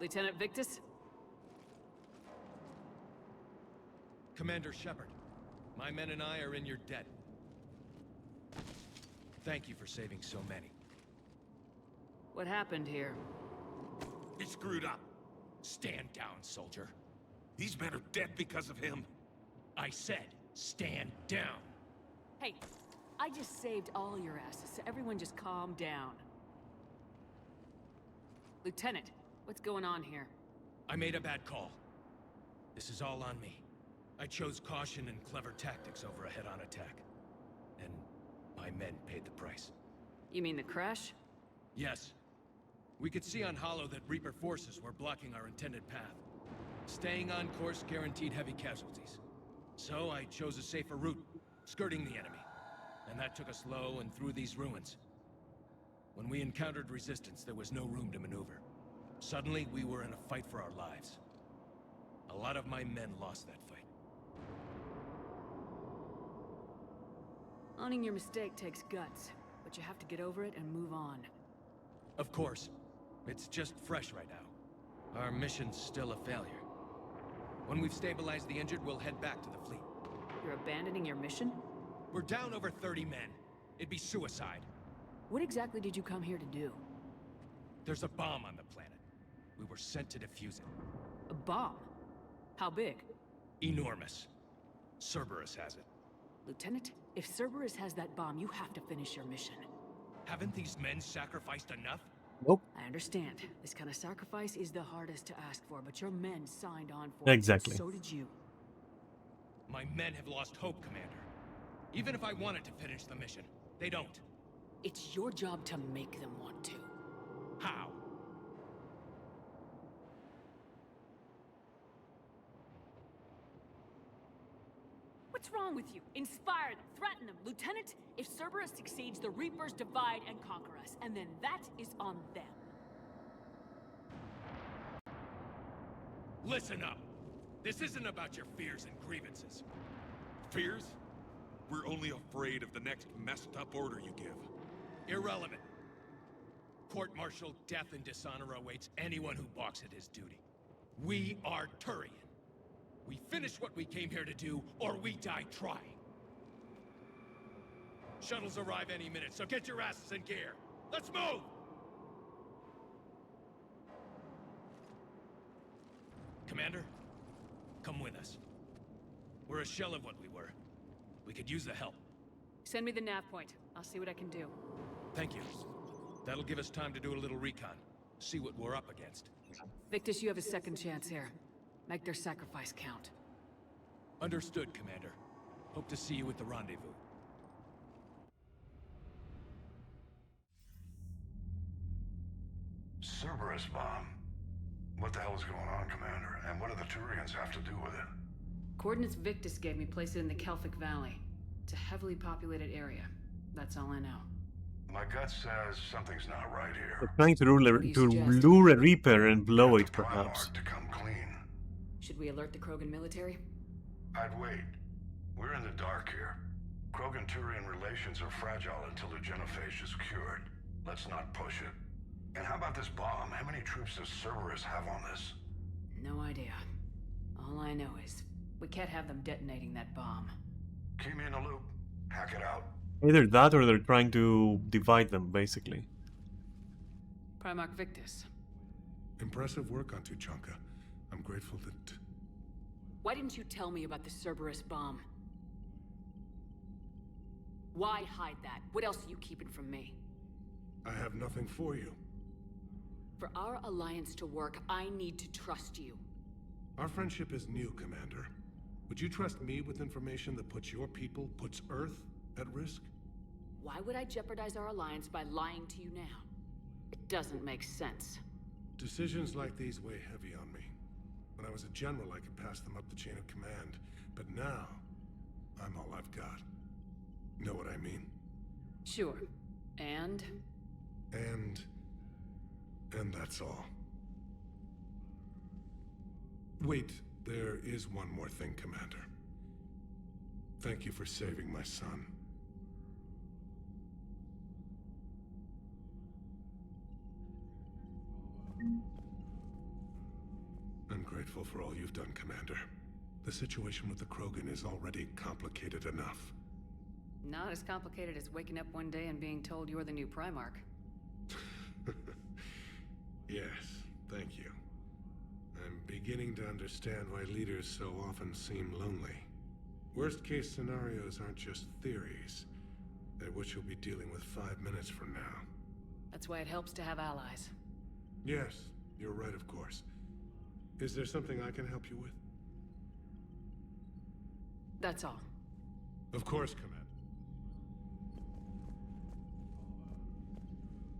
Lieutenant Victus? Commander Shepard, my men and I are in your debt. Thank you for saving so many. What happened here? He screwed up. Stand down, soldier. These men are dead because of him. I said, stand down. Hey, I just saved all your asses, so everyone just calm down. Lieutenant, what's going on here? I made a bad call. This is all on me. I chose caution and clever tactics over a head-on attack. And my men paid the price. You mean the crash? Yes. We could see on Hollow that Reaper forces were blocking our intended path. Staying on course guaranteed heavy casualties. So I chose a safer route, skirting the enemy. And that took us low and through these ruins. When we encountered resistance, there was no room to maneuver. Suddenly, we were in a fight for our lives. A lot of my men lost that fight. Owning your mistake takes guts, but you have to get over it and move on. Of course. It's just fresh right now. Our mission's still a failure. When we've stabilized the injured, we'll head back to the fleet. You're abandoning your mission? We're down over 30 men. It'd be suicide. What exactly did you come here to do? There's a bomb on the planet. We were sent to defuse it. A bomb? How big? Enormous. Cerberus has it. Lieutenant, if Cerberus has that bomb, you have to finish your mission. Haven't these men sacrificed enough? Nope. I understand. This kind of sacrifice is the hardest to ask for, but your men signed on for Exactly. it. So did you. My men have lost hope, Commander. Even if I wanted to finish the mission, they don't. It's your job to make them want to. How? What's wrong with you? Inspire them, threaten them. Lieutenant, if Cerberus succeeds, the Reapers divide and conquer us, and then that is on them. Listen up. This isn't about your fears and grievances. Fears? We're only afraid of the next messed up order you give. Irrelevant. Court-martial death and dishonor awaits anyone who balks at his duty. We are Turian. We finish what we came here to do, or we die trying. Shuttles arrive any minute, so get your asses in gear. Let's move! Commander, come with us. We're a shell of what we were. We could use the help. Send me the nav point. I'll see what I can do. Thank you. That'll give us time to do a little recon. See what we're up against. Victus, you have a second chance here. Make their sacrifice count. Understood, Commander. Hope to see you at the rendezvous. Cerberus bomb. What the hell is going on, Commander? And what do the Turians have to do with it? Coordinates Victus gave me place it in the Kelphic Valley. It's a heavily populated area. That's all I know. My gut says something's not right here. They're trying to lure a Reaper and blow it, perhaps. To come clean. Should we alert the Krogan military? I'd wait. We're in the dark here. Krogan-Turian relations are fragile until the genophage is cured. Let's not push it. And how about this bomb? How many troops does Cerberus have on this? No idea. All I know is we can't have them detonating that bomb. Keep me in the loop. Hack it out. Either that or they're trying to divide them, basically. Primarch Victus. Impressive work on Tuchanka. I'm grateful that... Why didn't you tell me about the Cerberus bomb? Why hide that? What else are you keeping from me? I have nothing for you. For our alliance to work, I need to trust you. Our friendship is new, Commander. Would you trust me with information that puts your people, puts Earth, at risk? Why would I jeopardize our alliance by lying to you now? It doesn't make sense. Decisions like these weigh heavy on me. When I was a general, I could pass them up the chain of command. But now, I'm all I've got. Know what I mean? Sure. And that's all. Wait, there is one more thing, Commander. Thank you for saving my son. grateful for all you've done, Commander. The situation with the Krogan is already complicated enough. Not as complicated as waking up one day and being told you're the new Primarch. Yes, thank you. I'm beginning to understand why leaders so often seem lonely. Worst-case scenarios aren't just theories. They're what you'll be dealing with 5 minutes from now. That's why it helps to have allies. Yes, you're right, of course. Is there something I can help you with? That's all. Of course, Commander.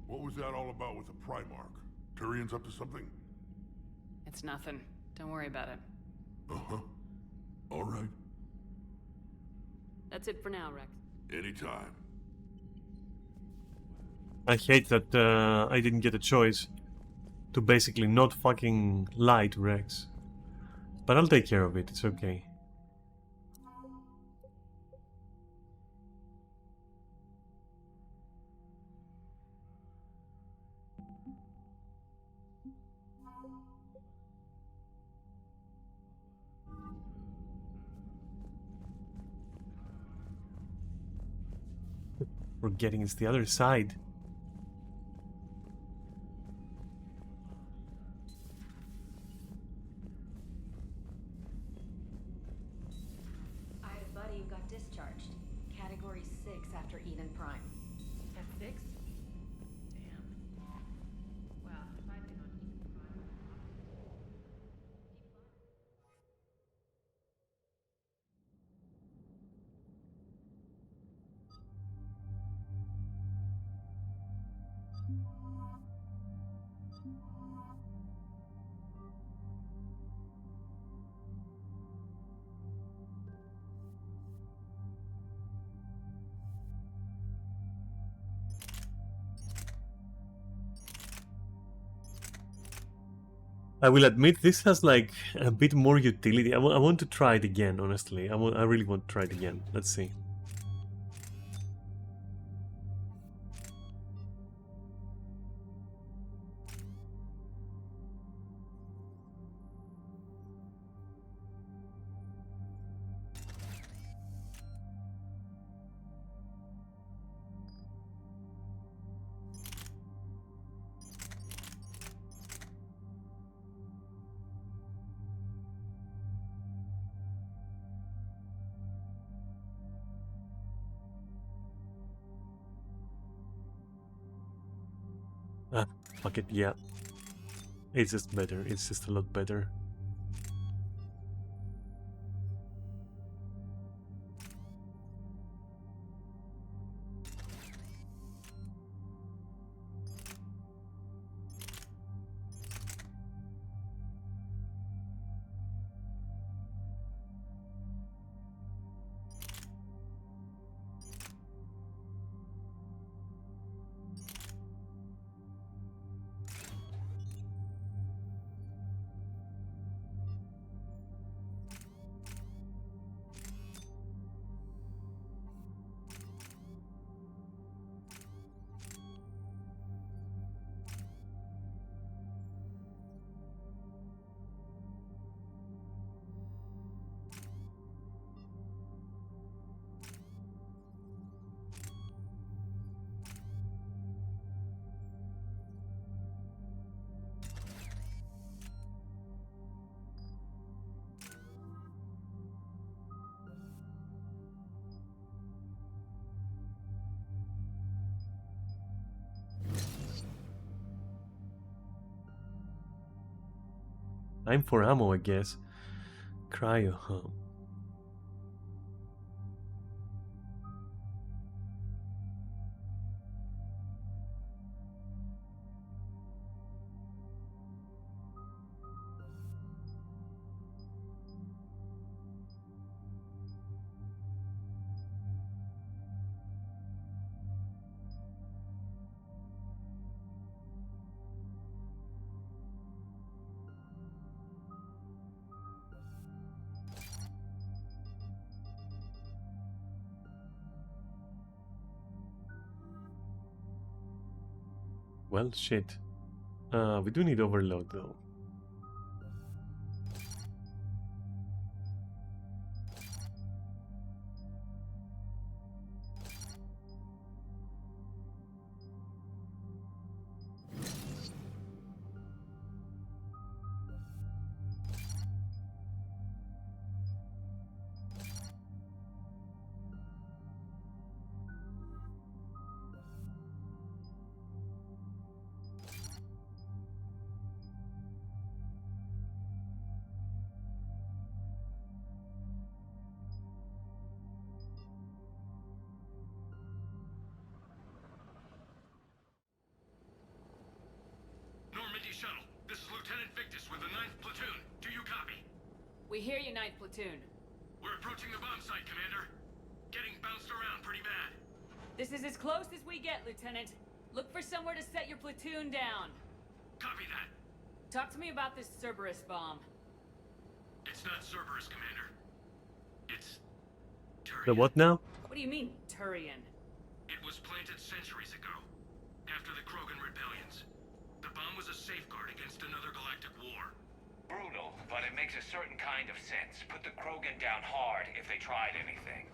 What was that all about with the Primarch? Turian's up to something? It's nothing. Don't worry about it. Uh-huh. All right. That's it for now, Rex. Anytime. I hate that I didn't get a choice to basically not fucking lie to Rex. But I'll take care of it, it's okay. Forgetting it's the other side. I had a buddy who got discharged. Category 6 after Eden Prime. At 6? Damn. Well, if I'd been on Eden Prime. I will admit this has like a bit more utility. I want to try it again, honestly. I really want to try it again. Let's see. Ah, fuck it, yeah. It's just better. It's just a lot better. Time for ammo, I guess. Cryo, huh? Well, shit. We do need overload, though. We hear you, 9th Platoon. We're approaching the bomb site, Commander. Getting bounced around pretty bad. This is as close as we get, Lieutenant. Look for somewhere to set your platoon down. Copy that. Talk to me about this Cerberus bomb. It's not Cerberus, Commander. It's Turian. The what now? What do you mean, Turian? It was planted centuries ago, after the Krogan rebellions. The bomb was a safeguard against another galactic war. Brutal, but it makes a certain kind of sense. Put the Krogan down hard if they tried anything.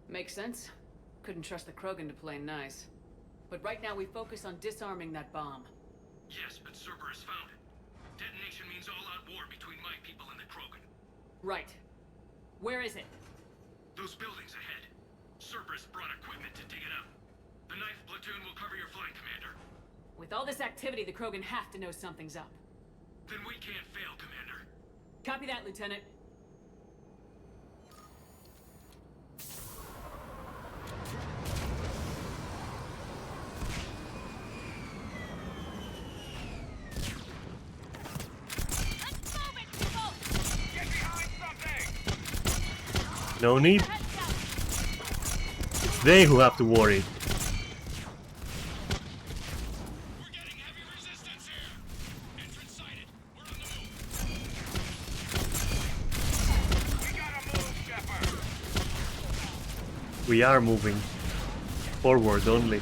Makes sense. Couldn't trust the Krogan to play nice. But right now we focus on disarming that bomb. Yes, but Cerberus found it. Detonation means all-out war between my people and the Krogan. Right. Where is it? Those buildings ahead. Cerberus brought equipment to dig it up. The 9th Platoon will cover your flank, Commander. With all this activity, the Krogan have to know something's up. Then we can't fail, Commander. Copy that, Lieutenant. No need. It's they who have to worry. We are moving forward only.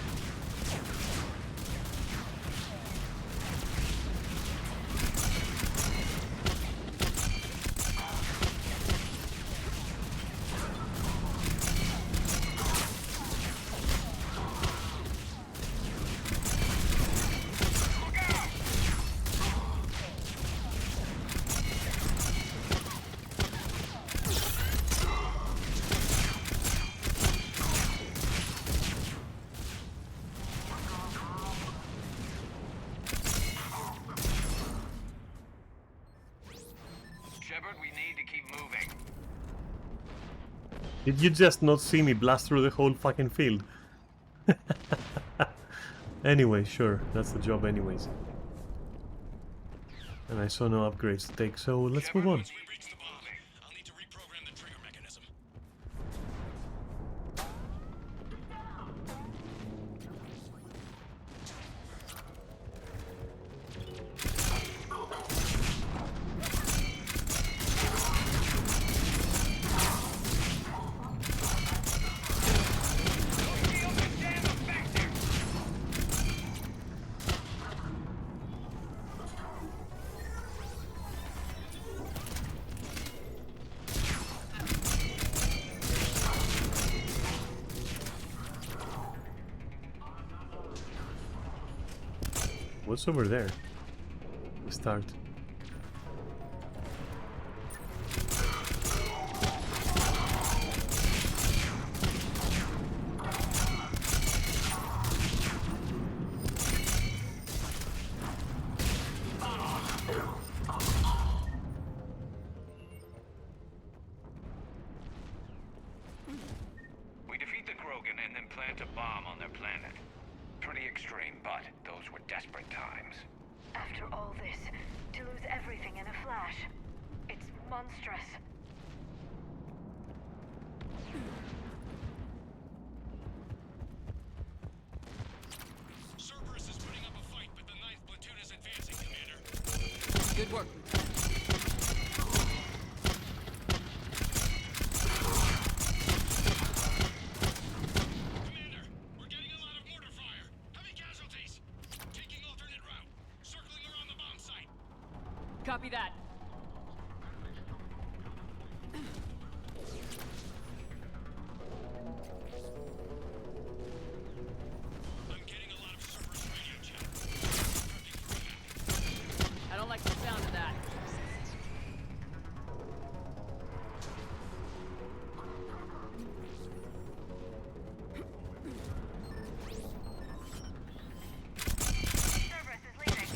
Did you just not see me blast through the whole fucking field? Anyway, sure, that's the job anyways. And I saw no upgrades to take, so let's move on. What's over there? We start. We defeat the Krogan and then plant a bomb on their planet. Pretty extreme, but those were desperate times. After all this, to lose everything in a flash, it's monstrous. Cerberus is putting up a fight, but the 9th Platoon is advancing, Commander. Good work. Copy that. I'm getting a lot of Cerberus radio chatter. I don't like the sound of that. Cerberus is leaving.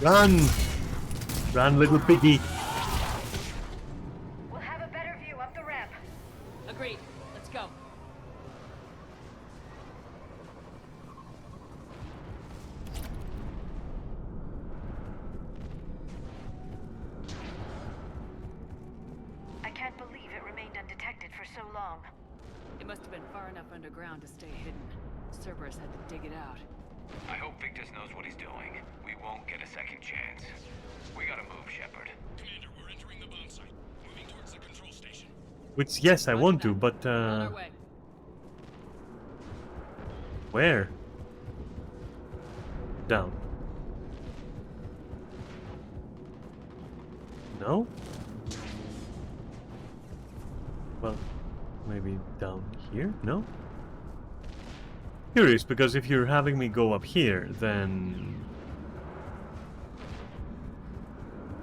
Run! Run, little piggy. We'll have a better view up the ramp. Agreed. Let's go. I can't believe it remained undetected for so long. It must have been far enough underground to stay hidden. Cerberus had to dig it out. I hope Victus knows what he's doing. We won't get a second chance. We gotta move, Shepard. Commander, we're entering the bomb site. Moving towards the control station. Which, yes, I want to, but On our way. where? Down. No? Well, maybe down here? No? Curious, because if you're having me go up here, then...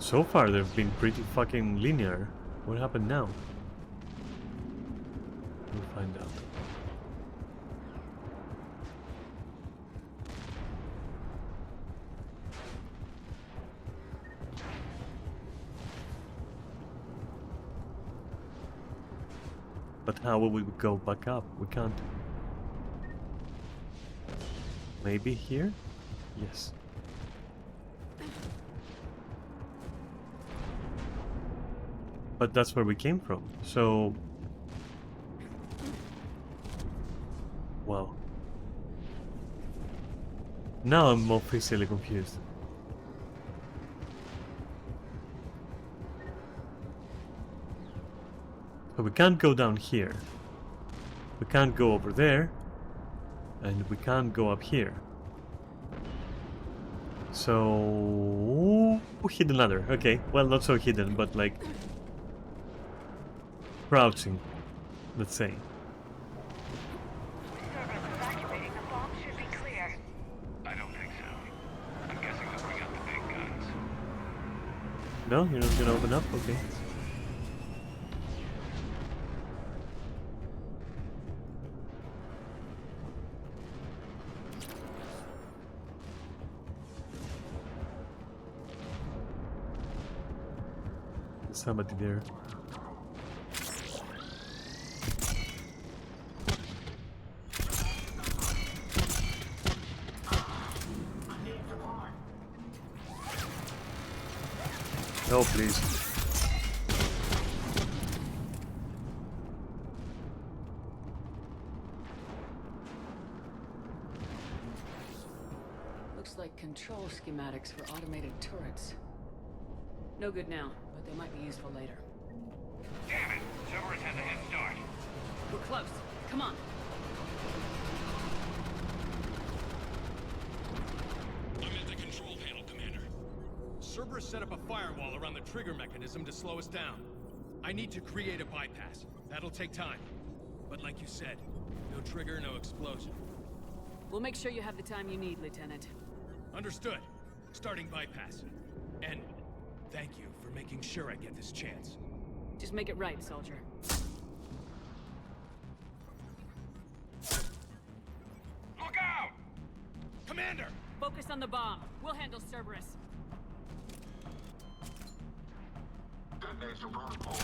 So far they've been pretty fucking linear. What happened now? We'll find out. But how will we go back up? We can't. Maybe here? Yes. But that's where we came from, so... Wow. Now I'm officially confused. So we can't go down here. We can't go over there. And we can't go up here. So... hidden ladder. Okay, well, not so hidden, but like... crouching, let's say. Cerberus evacuating the bomb should be clear. I don't think so. I'm guessing they'll bring out the big guns. No? You're not gonna open up? Okay. Somebody there. No, please. Looks like control schematics for automated turrets. No good now, but they might be useful later. Damn it! Cerberus has a head start. We're close. Come on. I'm at the control panel, Commander. Cerberus set up a firewall around the trigger mechanism to slow us down. I need to create a bypass. That'll take time. But like you said, no trigger, no explosion. We'll make sure you have the time you need, Lieutenant. Understood. Starting bypass. And thank you for making sure I get this chance. Just make it right, soldier. Look out! Commander! Focus on the bomb. We'll handle Cerberus. Detonation protocol.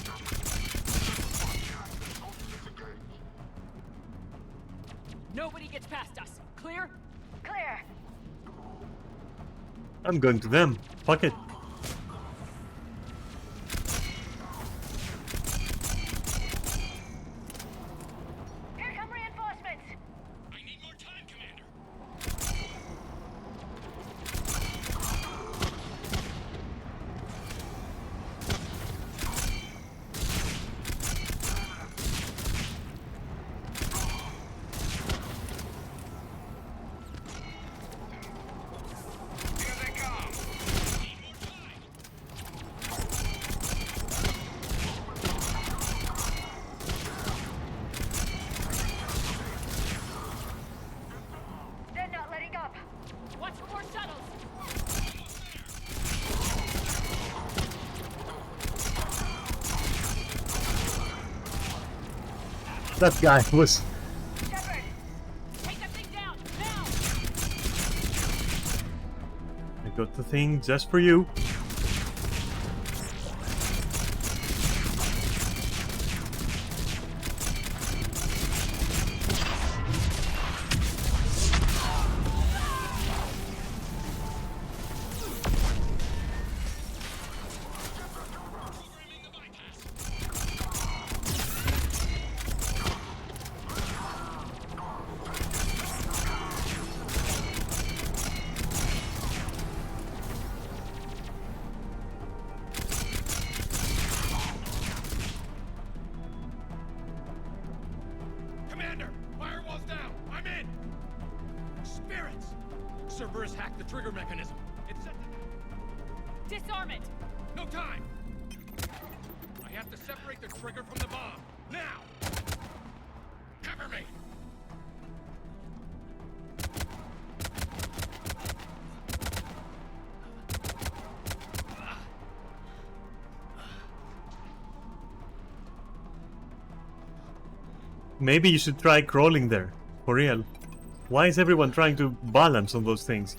Nobody gets past us. Clear? Clear. I'm going to them. Fuck it. Here come reinforcements. I need more time, Commander. Here they come! They're not letting up. Watch for more shuttles. That guy was... Take that thing down, now! I Got the thing just for you. Commander, firewall's down. I'm in. Spirits. Cerberus hacked the trigger mechanism. It's set to... Disarm it! No time. I have to separate the trigger from the bomb. Now. Cover me. Maybe you should try crawling there. For real. Why is everyone trying to balance on those things?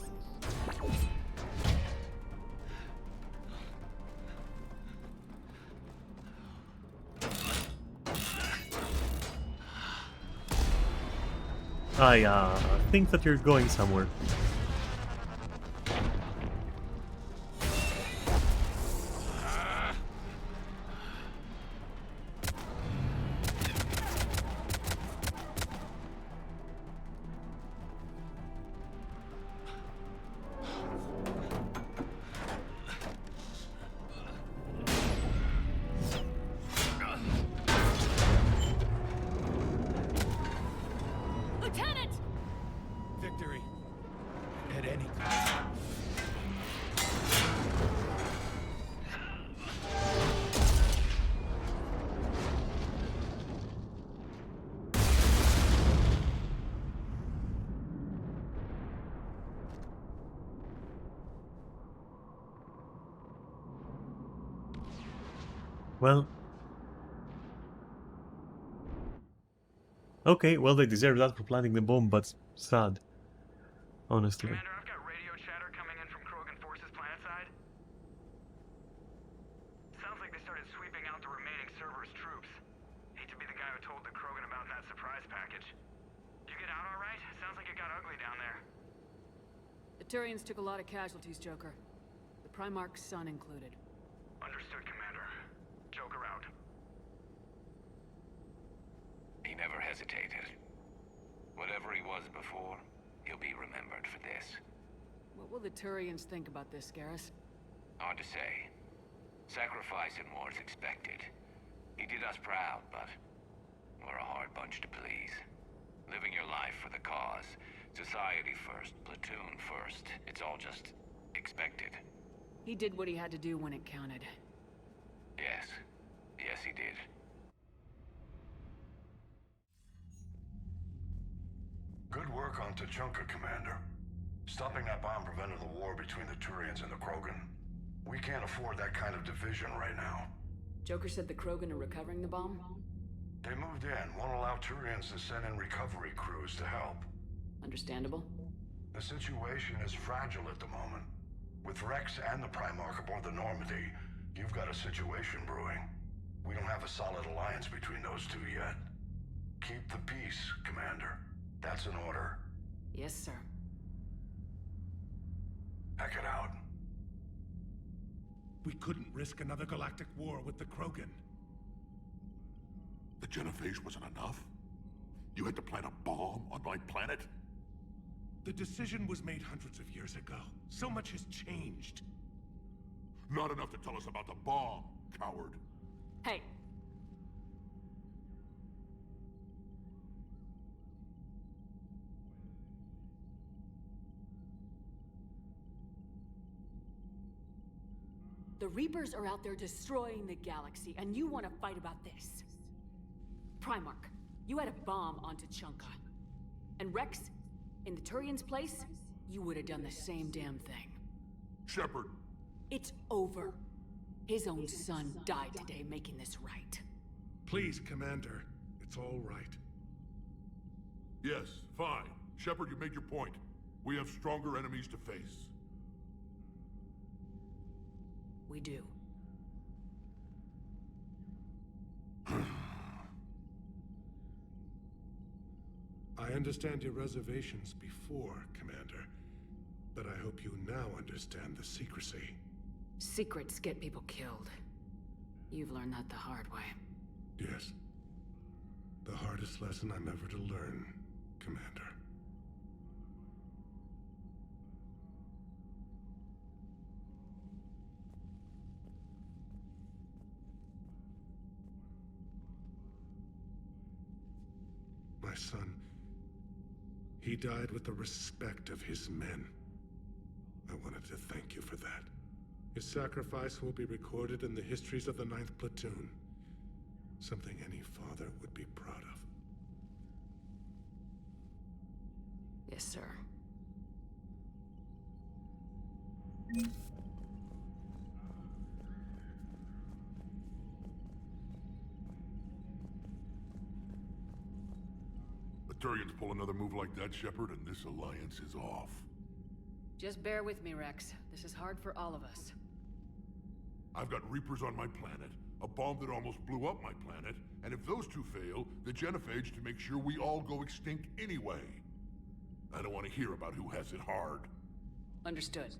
I think that you're going somewhere. Lieutenant! Victory. At any cost. Well. Okay, well they deserve that for planting the bomb, but sad. Honestly. Commander, I've got radio chatter coming in from Krogan forces planetside. Sounds like they started sweeping out the remaining Cerberus troops. Hate to be the guy who told the Krogan about that surprise package. Did you get out all right? Sounds like it got ugly down there. The Turians took a lot of casualties, Joker. The Primarch's son included. Understood, Commander. Joker out. He never hesitated. Whatever he was before, he'll be remembered for this. What will the Turians think about this, Garrus? Hard to say. Sacrifice in war's expected. He did us proud, but we're a hard bunch to please. Living your life for the cause. Society first, platoon first. It's all just expected. He did what he had to do when it counted. Yes. Yes, he did. Good work on Tuchanka, Commander. Stopping that bomb prevented the war between the Turians and the Krogan. We can't afford that kind of division right now. Joker said the Krogan are recovering the bomb? They moved in, won't allow Turians to send in recovery crews to help. Understandable. The situation is fragile at the moment. With Rex and the Primarch aboard the Normandy, you've got a situation brewing. We don't have a solid alliance between those two yet. Keep the peace, Commander. That's an order. Yes, sir. Heck it out. We couldn't risk another galactic war with the Krogan. The Genophage wasn't enough? You had to plant a bomb on my planet? The decision was made hundreds of years ago. So much has changed. Not enough to tell us about the bomb, coward. Hey. The Reapers are out there destroying the galaxy, and you want to fight about this. Primarch, you had a bomb on Tuchanka. And Rex, in the Turian's place, you would have done the same damn thing. Shepard. It's over. His own son died today making this right. Please, Commander. It's all right. Yes, fine. Shepard, you made your point. We have stronger enemies to face. We do. I understand your reservations before, Commander, but I hope you now understand the secrecy. Secrets get people killed. You've learned that the hard way. Yes. The hardest lesson I'm ever to learn, Commander. My son, he died with the respect of his men. I wanted to thank you for that. His sacrifice will be recorded in the histories of the 9th Platoon. Something any father would be proud of. Yes, sir. The Turians pull another move like that, Shepard, and this alliance is off. Just bear with me, Rex. This is hard for all of us. I've got Reapers on my planet, a bomb that almost blew up my planet, and if those two fail, the genophage to make sure we all go extinct anyway. I don't want to hear about who has it hard. Understood.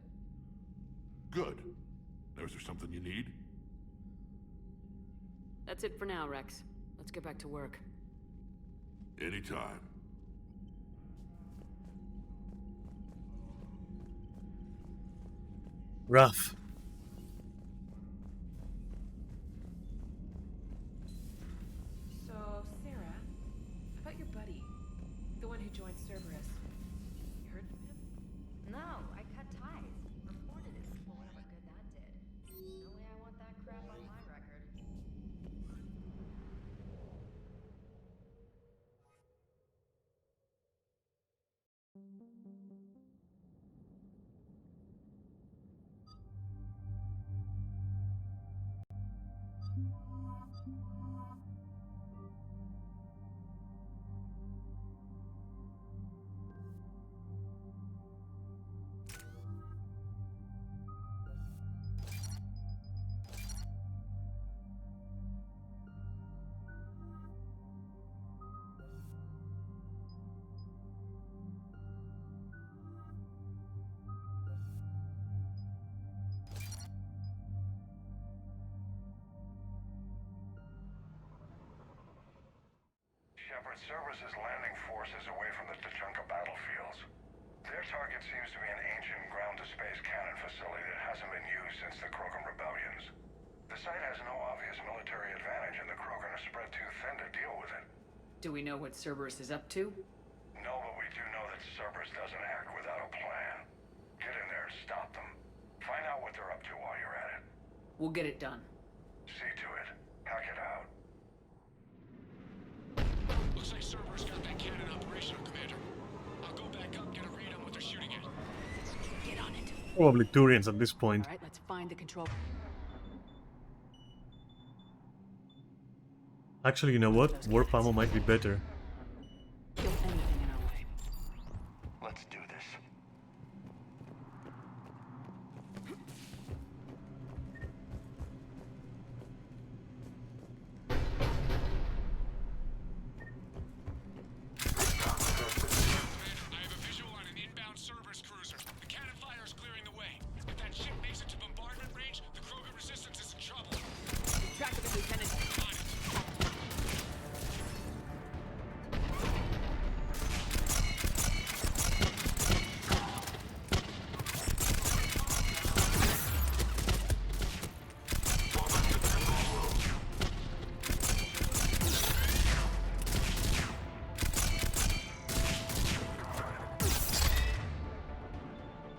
Good. Now, is there something you need? That's it for now, Rex. Let's get back to work. Anytime. Rough. So, Sarah, about your buddy, the one who joined Cerberus. You heard from him? No, I cut ties. Reported it for whatever good that did. No way I want that crap on my record. Shepard, Cerberus' landing force is away from the Tuchanka battlefields. Their target seems to be an ancient ground-to-space cannon facility that hasn't been used since the Krogan rebellions. The site has no obvious military advantage, and the Krogan are spread too thin to deal with it. Do we know what Cerberus is up to? No, but we do know that Cerberus doesn't act without a plan. Get in there and stop them. Find out what they're up to while you're at it. We'll get it done. See to it. Hack it out. Looks like Cerberus got that cannon operational, Commander. I'll go back up, get a read on what they're shooting at. Get on it. Probably Turians at this point. All right, let's find the control. Actually, you know what? Warp ammo might be better. Kill anything in our way. Let's do this. I have a visual on an inbound Cerberus cruiser. The cannon fire is clearing the way. If that ship makes it to bombardment range, the Krogan resistance is in trouble. Track of the lieutenant.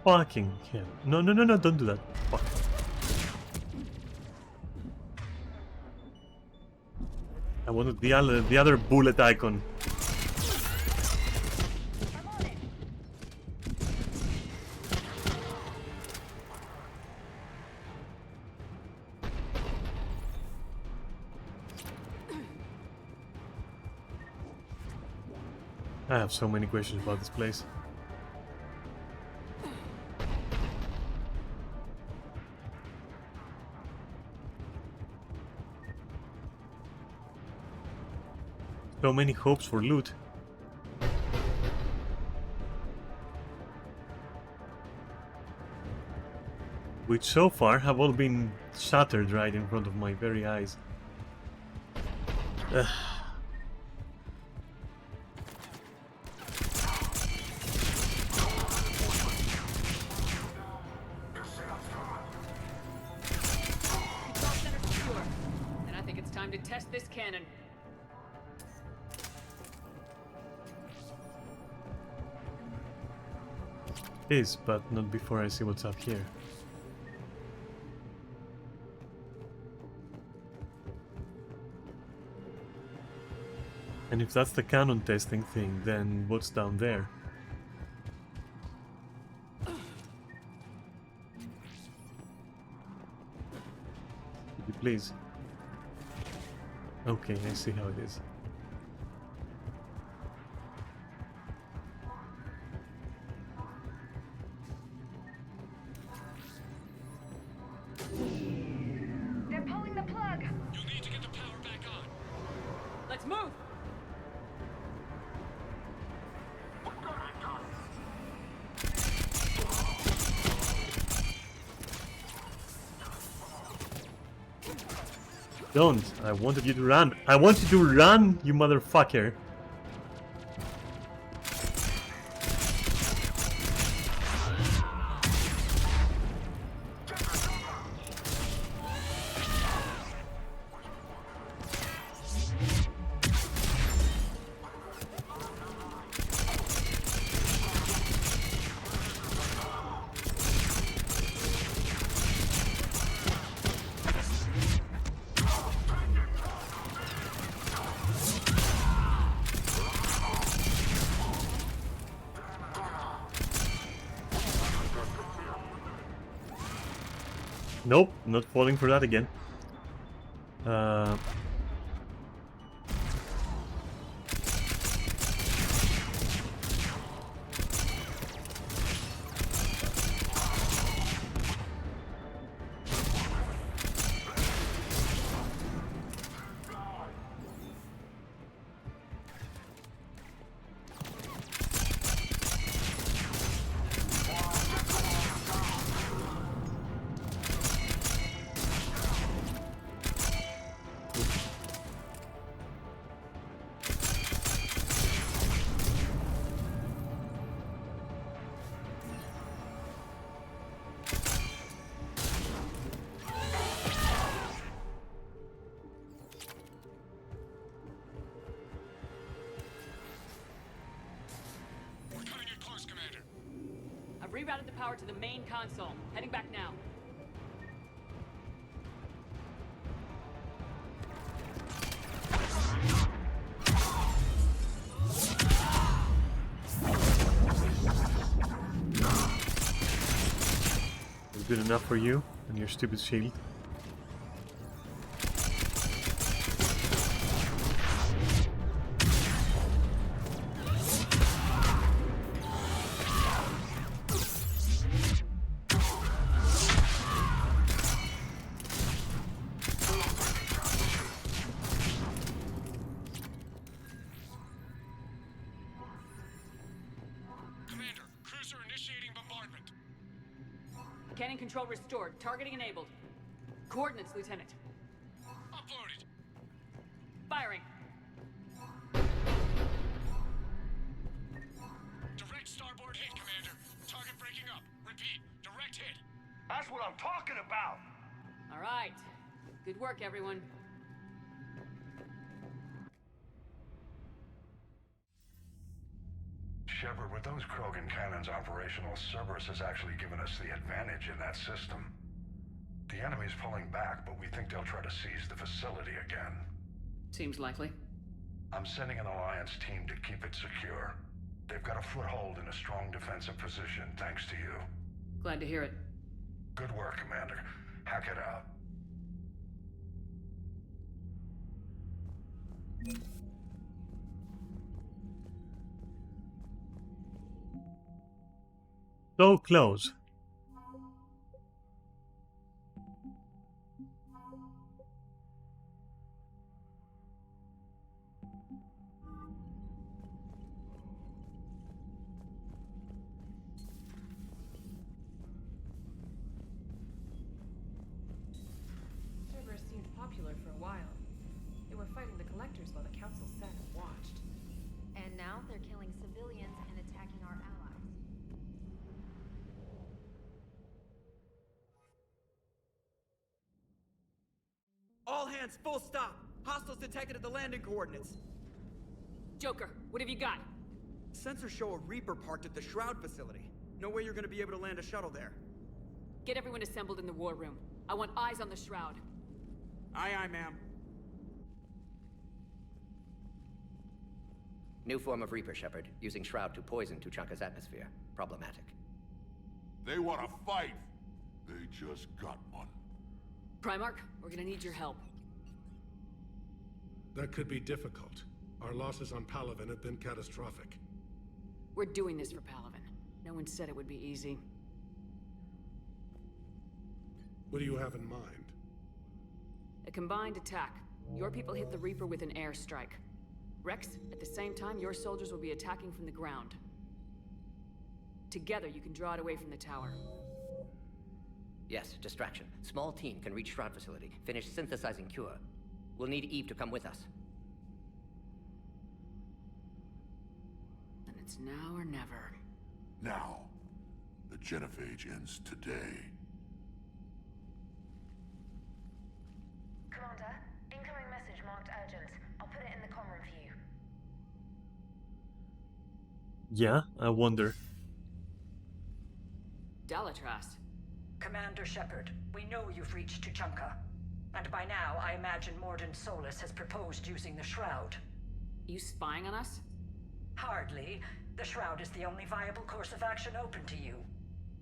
On it. Fucking hell. No, no, no, no, don't do that. Fuck. I wanted the other bullet icon. I have so many questions about this place. So many hopes for loot. Which so far have all been shattered right in front of my very eyes. Ugh. Control center secure. And I think it's time to test this cannon. Is, but not before I see what's up here. And if that's the cannon testing thing, then what's down there? Could you please? Okay, I see how it is. They're pulling the plug. You'll need to get the power back on. Let's move! Don't! I wanted you to run! I want you to run, you motherfucker! Nope, not falling for that again. We're cutting it close, Commander. I've rerouted the power to the main console. Heading back now. Is good enough for you and your stupid shield. Commander, cruiser initiating bombardment. Cannon control restored. Targeting enabled. Coordinates, Lieutenant. Uploaded. Firing. Direct starboard hit, Commander. Target breaking up. Repeat, direct hit. That's what I'm talking about. All right. Good work, everyone. Shepard, with those Krogan cannons operational, Cerberus has actually given us the advantage in that system. The enemy's pulling back, but we think they'll try to seize the facility again. Seems likely. I'm sending an Alliance team to keep it secure. They've got a foothold in a strong defensive position, thanks to you. Glad to hear it. Good work, Commander. Hack it out. So close. hunters while the council sat and watched. And now they're killing civilians and attacking our allies. All hands, full stop! Hostiles detected at the landing coordinates. Joker, what have you got? Sensors show a Reaper parked at the Shroud facility. No way you're gonna be able to land a shuttle there. Get everyone assembled in the war room. I want eyes on the Shroud. Aye, aye, ma'am. New form of Reaper, Shepard, using Shroud to poison Tuchanka's atmosphere. Problematic. They want to fight. They just got one. Primarch, we're gonna need your help. That could be difficult. Our losses on Palaven have been catastrophic. We're doing this for Palaven. No one said it would be easy. What do you have in mind? A combined attack. Your people hit the Reaper with an airstrike. Rex, at the same time, your soldiers will be attacking from the ground. Together, you can draw it away from the tower. Yes, distraction. Small team can reach Shroud facility, finish synthesizing Cure. We'll need Eve to come with us. Then it's now or never. Now. The genophage ends today. Commander, incoming message marked urgent. I'll put it in the comm room for you. Yeah, I wonder. Dalatras. Commander Shepard, we know you've reached Tuchanka. And by now, I imagine Mordin Solus has proposed using the Shroud. You spying on us? Hardly. The Shroud is the only viable course of action open to you.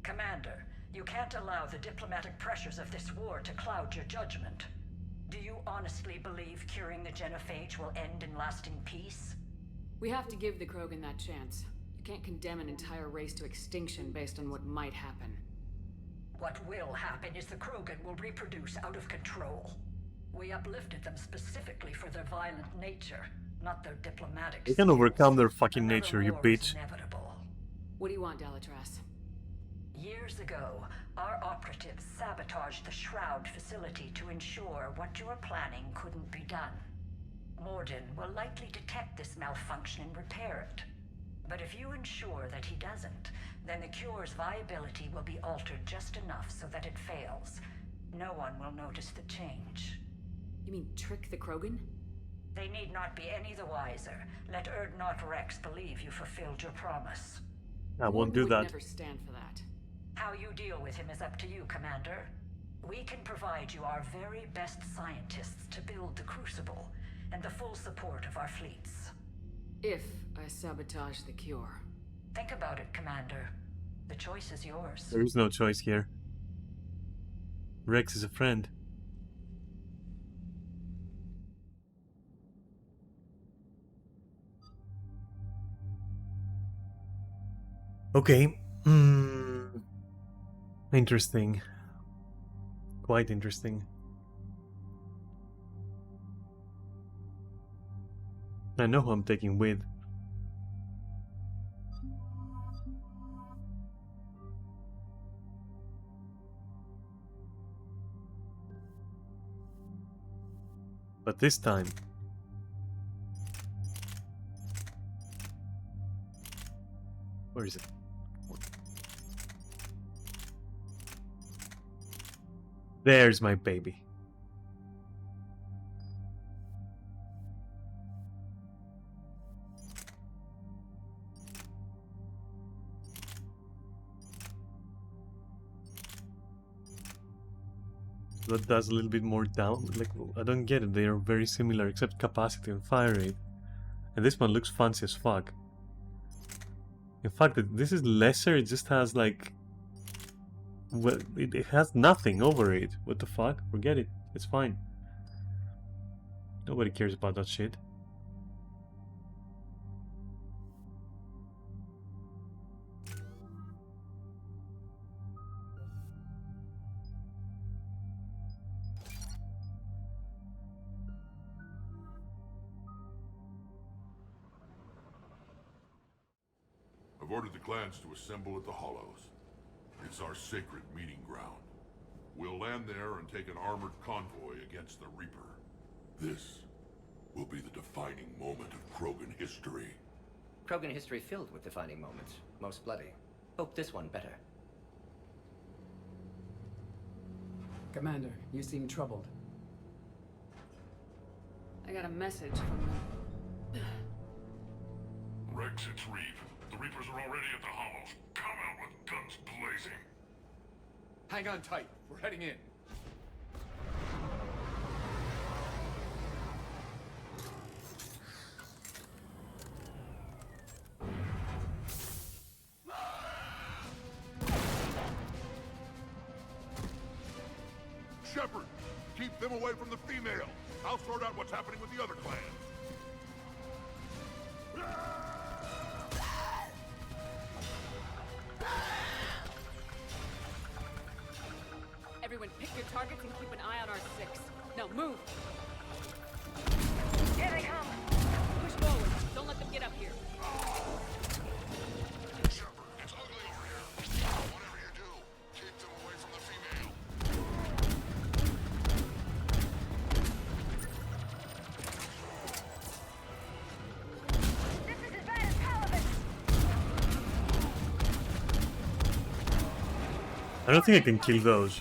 Commander, you can't allow the diplomatic pressures of this war to cloud your judgment. Do you honestly believe curing the genophage will end in lasting peace? We have to give the Krogan that chance. You can't condemn an entire race to extinction based on what might happen. What will happen is the Krogan will reproduce out of control. We uplifted them specifically for their violent nature, not their diplomatic They can overcome their fucking nature, you bitch. Inevitable. What do you want, Dalatras? Years ago, our operatives sabotaged the Shroud facility to ensure what you were planning couldn't be done. Mordin will likely detect this malfunction and repair it. But if you ensure that he doesn't, then the cure's viability will be altered just enough so that it fails. No one will notice the change. You mean trick the Krogan? They need not be any the wiser. Let Urdnot Rex believe you fulfilled your promise. I won't do that. Never stand for that. How you deal with him is up to you, Commander. We can provide you our very best scientists to build the Crucible, and the full support of our fleets. If I sabotage the cure. Think about it, Commander. The choice is yours. There is no choice here. Rex is a friend. Okay. Interesting. Quite interesting. I know who I'm taking with. But this time... Where is it? There's my baby. That does a little bit more down. Like, I don't get it. They are very similar except capacity and fire rate. And this one looks fancy as fuck. In fact, this is lesser. It just has like... Well, it has nothing over it. What the fuck? Forget it. It's fine. Nobody cares about that shit. I've ordered the clans to assemble at the Hollows. It's our sacred meeting ground. We'll land there and take an armored convoy against the Reaper. This will be the defining moment of Krogan history. Krogan history filled with defining moments, most bloody. Hope this one better. Commander, you seem troubled. I got a message from them. Rex, it's Reeve. The Reapers are already at the Hollows. Come out with guns blazing. Hang on tight. We're heading in. Shepard, keep them away from the females. I'll sort out what's happening with the other clans. Everyone pick your targets and keep an eye on our 6. Now move! Here they come! Push forward. Don't let them get up here. Shepard, it's ugly over here. Whatever you do, keep them away from the female. This is as bad as Caliban! I don't think I can kill those.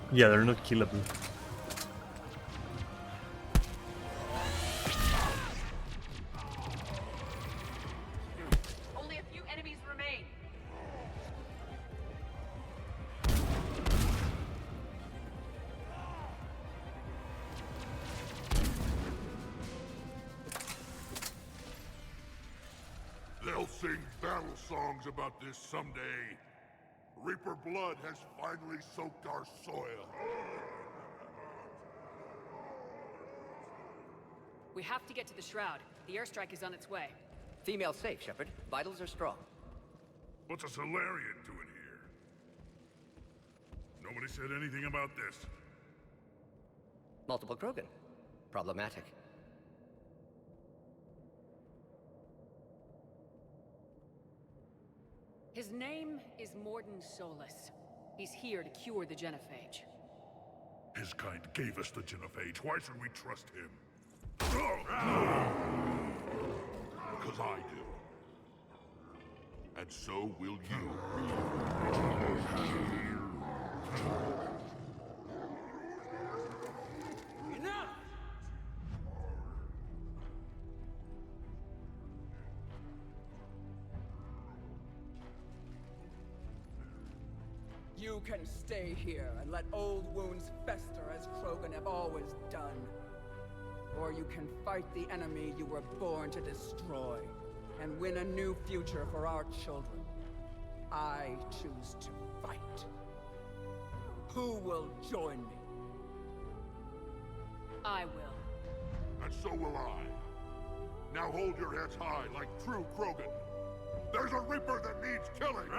Yeah, they're not killable. Only a few enemies remain. They'll sing battle songs about this someday. Reaper blood has finally soaked our soil. We have to get to the Shroud. The airstrike is on its way. Female safe, Shepard. Vitals are strong. What's a Solarian doing here? Nobody said anything about this. Multiple Krogan. Problematic. His name is Morden Solus. He's here to cure the genophage. His kind gave us the genophage. Why should we trust him? Because I do. And so will you. Enough! You can stay here and let old wounds fester as Krogan have always done. Or you can fight the enemy you were born to destroy, and win a new future for our children. I choose to fight. Who will join me? I will. And so will I. Now hold your heads high like true Krogan. There's a Reaper that needs killing!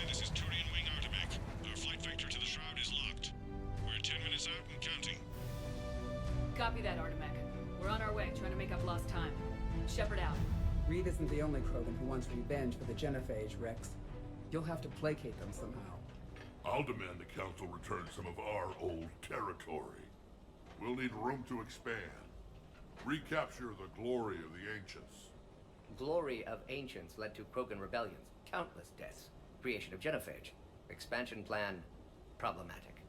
This is Turian Wing Artemec. Our flight vector to the Shroud is locked. We're 10 minutes out and counting. Copy that, Artemec. We're on our way, trying to make up lost time. Shepard out. Reed isn't the only Krogan who wants revenge for the genophage, Rex. You'll have to placate them somehow. I'll demand the Council return some of our old territory. We'll need room to expand. Recapture the glory of the Ancients. Glory of Ancients led to Krogan rebellions, countless deaths, creation of genophage. Expansion plan, problematic.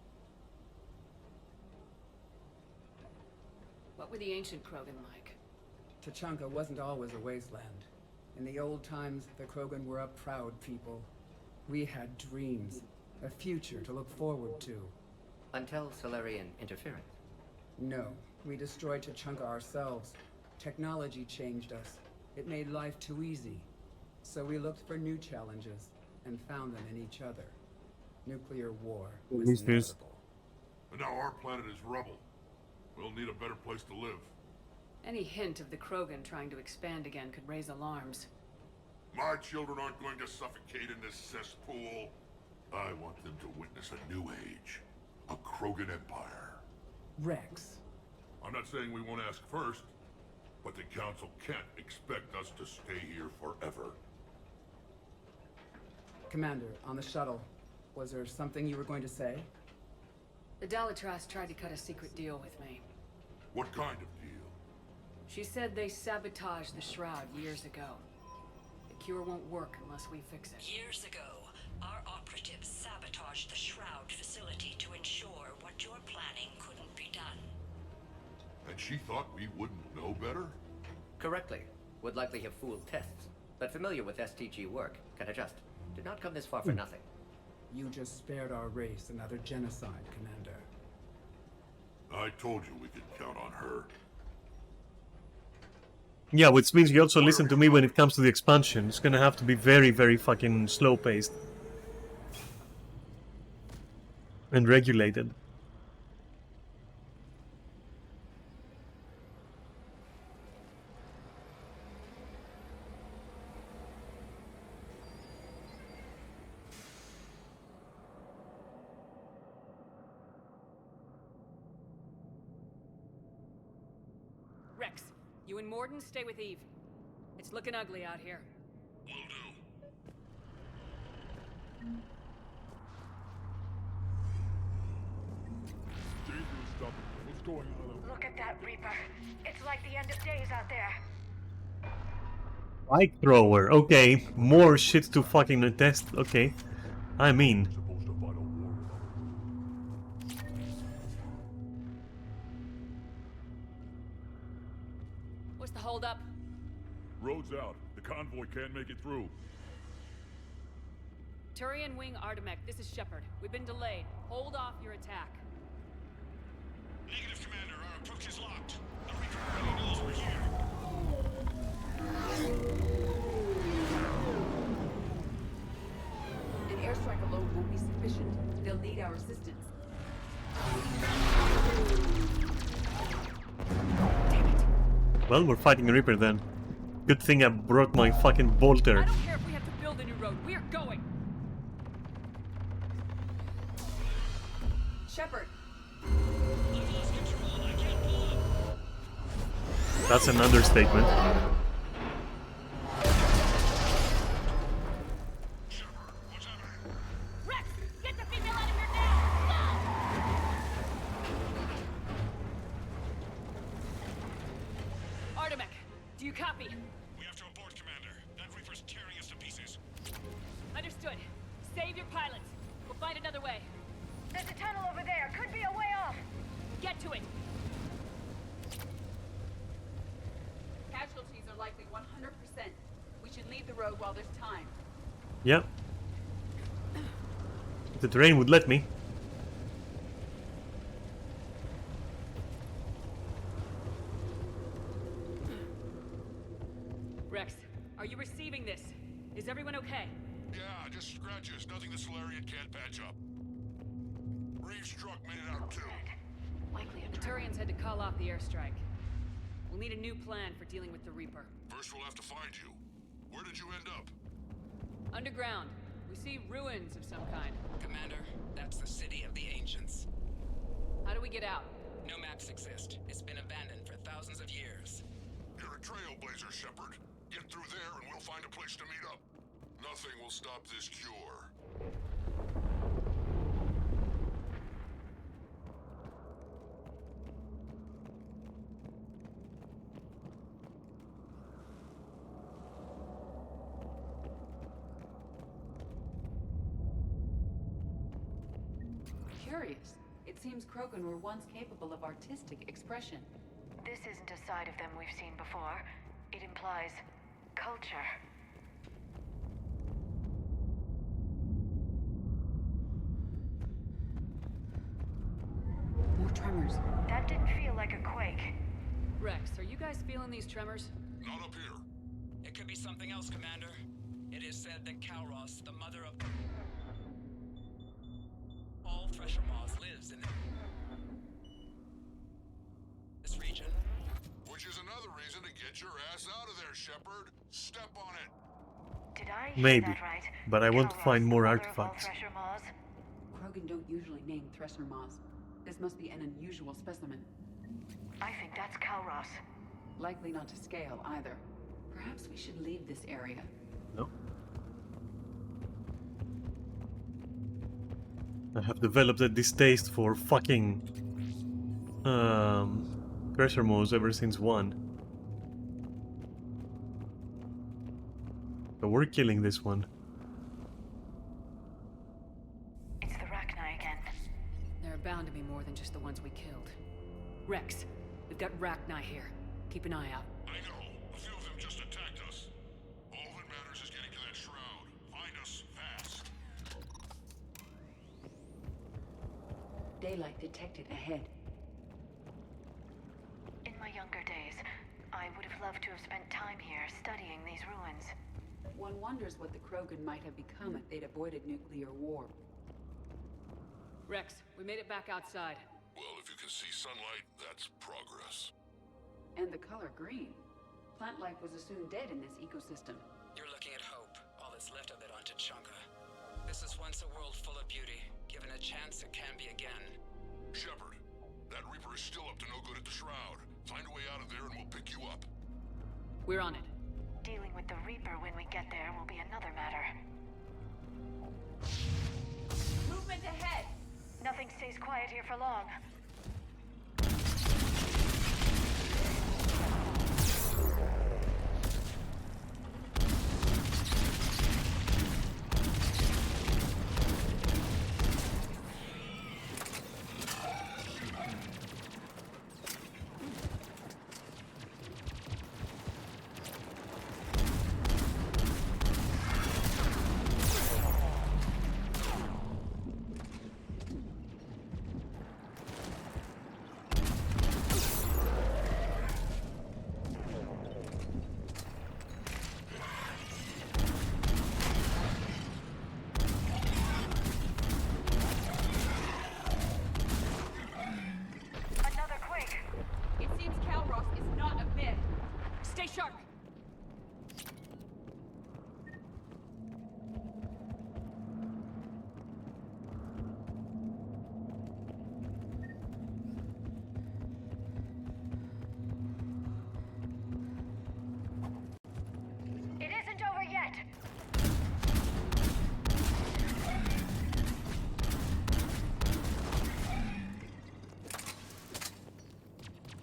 What were the ancient Krogan like? Tuchanka wasn't always a wasteland. In the old times, the Krogan were a proud people. We had dreams, a future to look forward to. Until Solarian interference. No, we destroyed Tuchanka ourselves. Technology changed us. It made life too easy. So we looked for new challenges, and found them in each other. Nuclear war was inevitable. And now our planet is rubble. We'll need a better place to live. Any hint of the Krogan trying to expand again could raise alarms. My children aren't going to suffocate in this cesspool. I want them to witness a new age. A Krogan empire. Rex. I'm not saying we won't ask first, but the Council can't expect us to stay here forever. Commander, on the shuttle, was there something you were going to say? The Dalitras tried to cut a secret deal with me. What kind of deal? She said they sabotaged the Shroud years ago. The cure won't work unless we fix it. Years ago, our operatives sabotaged the Shroud facility to ensure what you're planning couldn't be done. And she thought we wouldn't know better? Correctly. Would likely have fooled tests, but familiar with STG work, can adjust. Did not come this far for nothing. You just spared our race another genocide, Commander. I told you we could count on her. Yeah, which means you also listen to me when it comes to the expansion. It's gonna have to be very, very fucking slow-paced. And regulated. Rex, you and Morden stay with Eve. It's looking ugly out here. Will do. Dangerous stuff. What's going on? Look at that Reaper. It's like the end of days out there. Spike thrower, okay. More shit to fucking test, okay. I mean. What's the holdup? Road's out. The convoy can't make it through. Turian Wing Artemek, this is Shepard. We've been delayed. Hold off your attack. Negative, Commander. Our approach is locked. The Reaper already knows we're here. An airstrike alone won't be sufficient. They'll need our assistance. Well, we're fighting a Reaper then. Good thing I brought my fucking bolter. I don't care if we have to build a new road. We're going. Shepard. That's an understatement. Rex, get the female out of here now! Artemek, do you copy? We have to abort, Commander. That Reaper's tearing us to pieces. Understood. Save your pilots. We'll find another way. There's a tunnel over there. Could be a way off. Get to it. Casualties are likely 100%. We should leave the road while there's time. Yeah. If the terrain would let me. Rex, are you receiving this? Is everyone okay? Yeah, just scratches. Nothing the Solarian can't patch up. Reeves' truck made it out too. The Turians had to call off the airstrike. We'll need a new plan for dealing with the Reaper. First we'll have to find you. Where did you end up? Underground. We see ruins of some kind. Commander, that's the City of the Ancients. How do we get out? No maps exist. It's been abandoned for thousands of years. You're a trailblazer, Shepard. Get through there and we'll find a place to meet up. Nothing will stop this cure. Curious. It seems Krogan were once capable of artistic expression. This isn't a side of them we've seen before. It implies culture. More tremors. That didn't feel like a quake. Rex, are you guys feeling these tremors? Not up here. It could be something else, Commander. It is said that Kalros, the mother of all Thresher Maws, lives in Which is another reason to get your ass out of there, Shepard. Step on it. Did I hear Maybe, that right? but I want to Kalros, find more the mother of all artifacts. Thresher Maws? Krogan don't usually name Thresher Maws. This must be an unusual specimen. I think that's Kalros. Likely not to scale either. Perhaps we should leave this area. No. I have developed a distaste for fucking Thresher Maws ever since 1. But we're killing this one. It's the Rachni again. There are bound to be more than just the ones we killed. Rex, we've got Rachni here. Keep an eye out. I know. A few of them just attacked us. All that matters is getting to that shroud. Find us fast. Daylight detected ahead. In my younger days, I would have loved to have spent time here studying these ruins. One wonders what the Krogan might have become if they'd avoided nuclear war. Rex, we made it back outside. Well, if you can see sunlight, that's progress. And the color green. Plant life was assumed dead in this ecosystem. You're looking at hope, all that's left of it on Tuchanka. This is once a world full of beauty. Given a chance, it can be again. Shepard, that Reaper is still up to no good at the shroud. Find a way out of there and we'll pick you up. We're on it. Dealing with the Reaper when we get there will be another matter. Movement ahead! Nothing stays quiet here for long.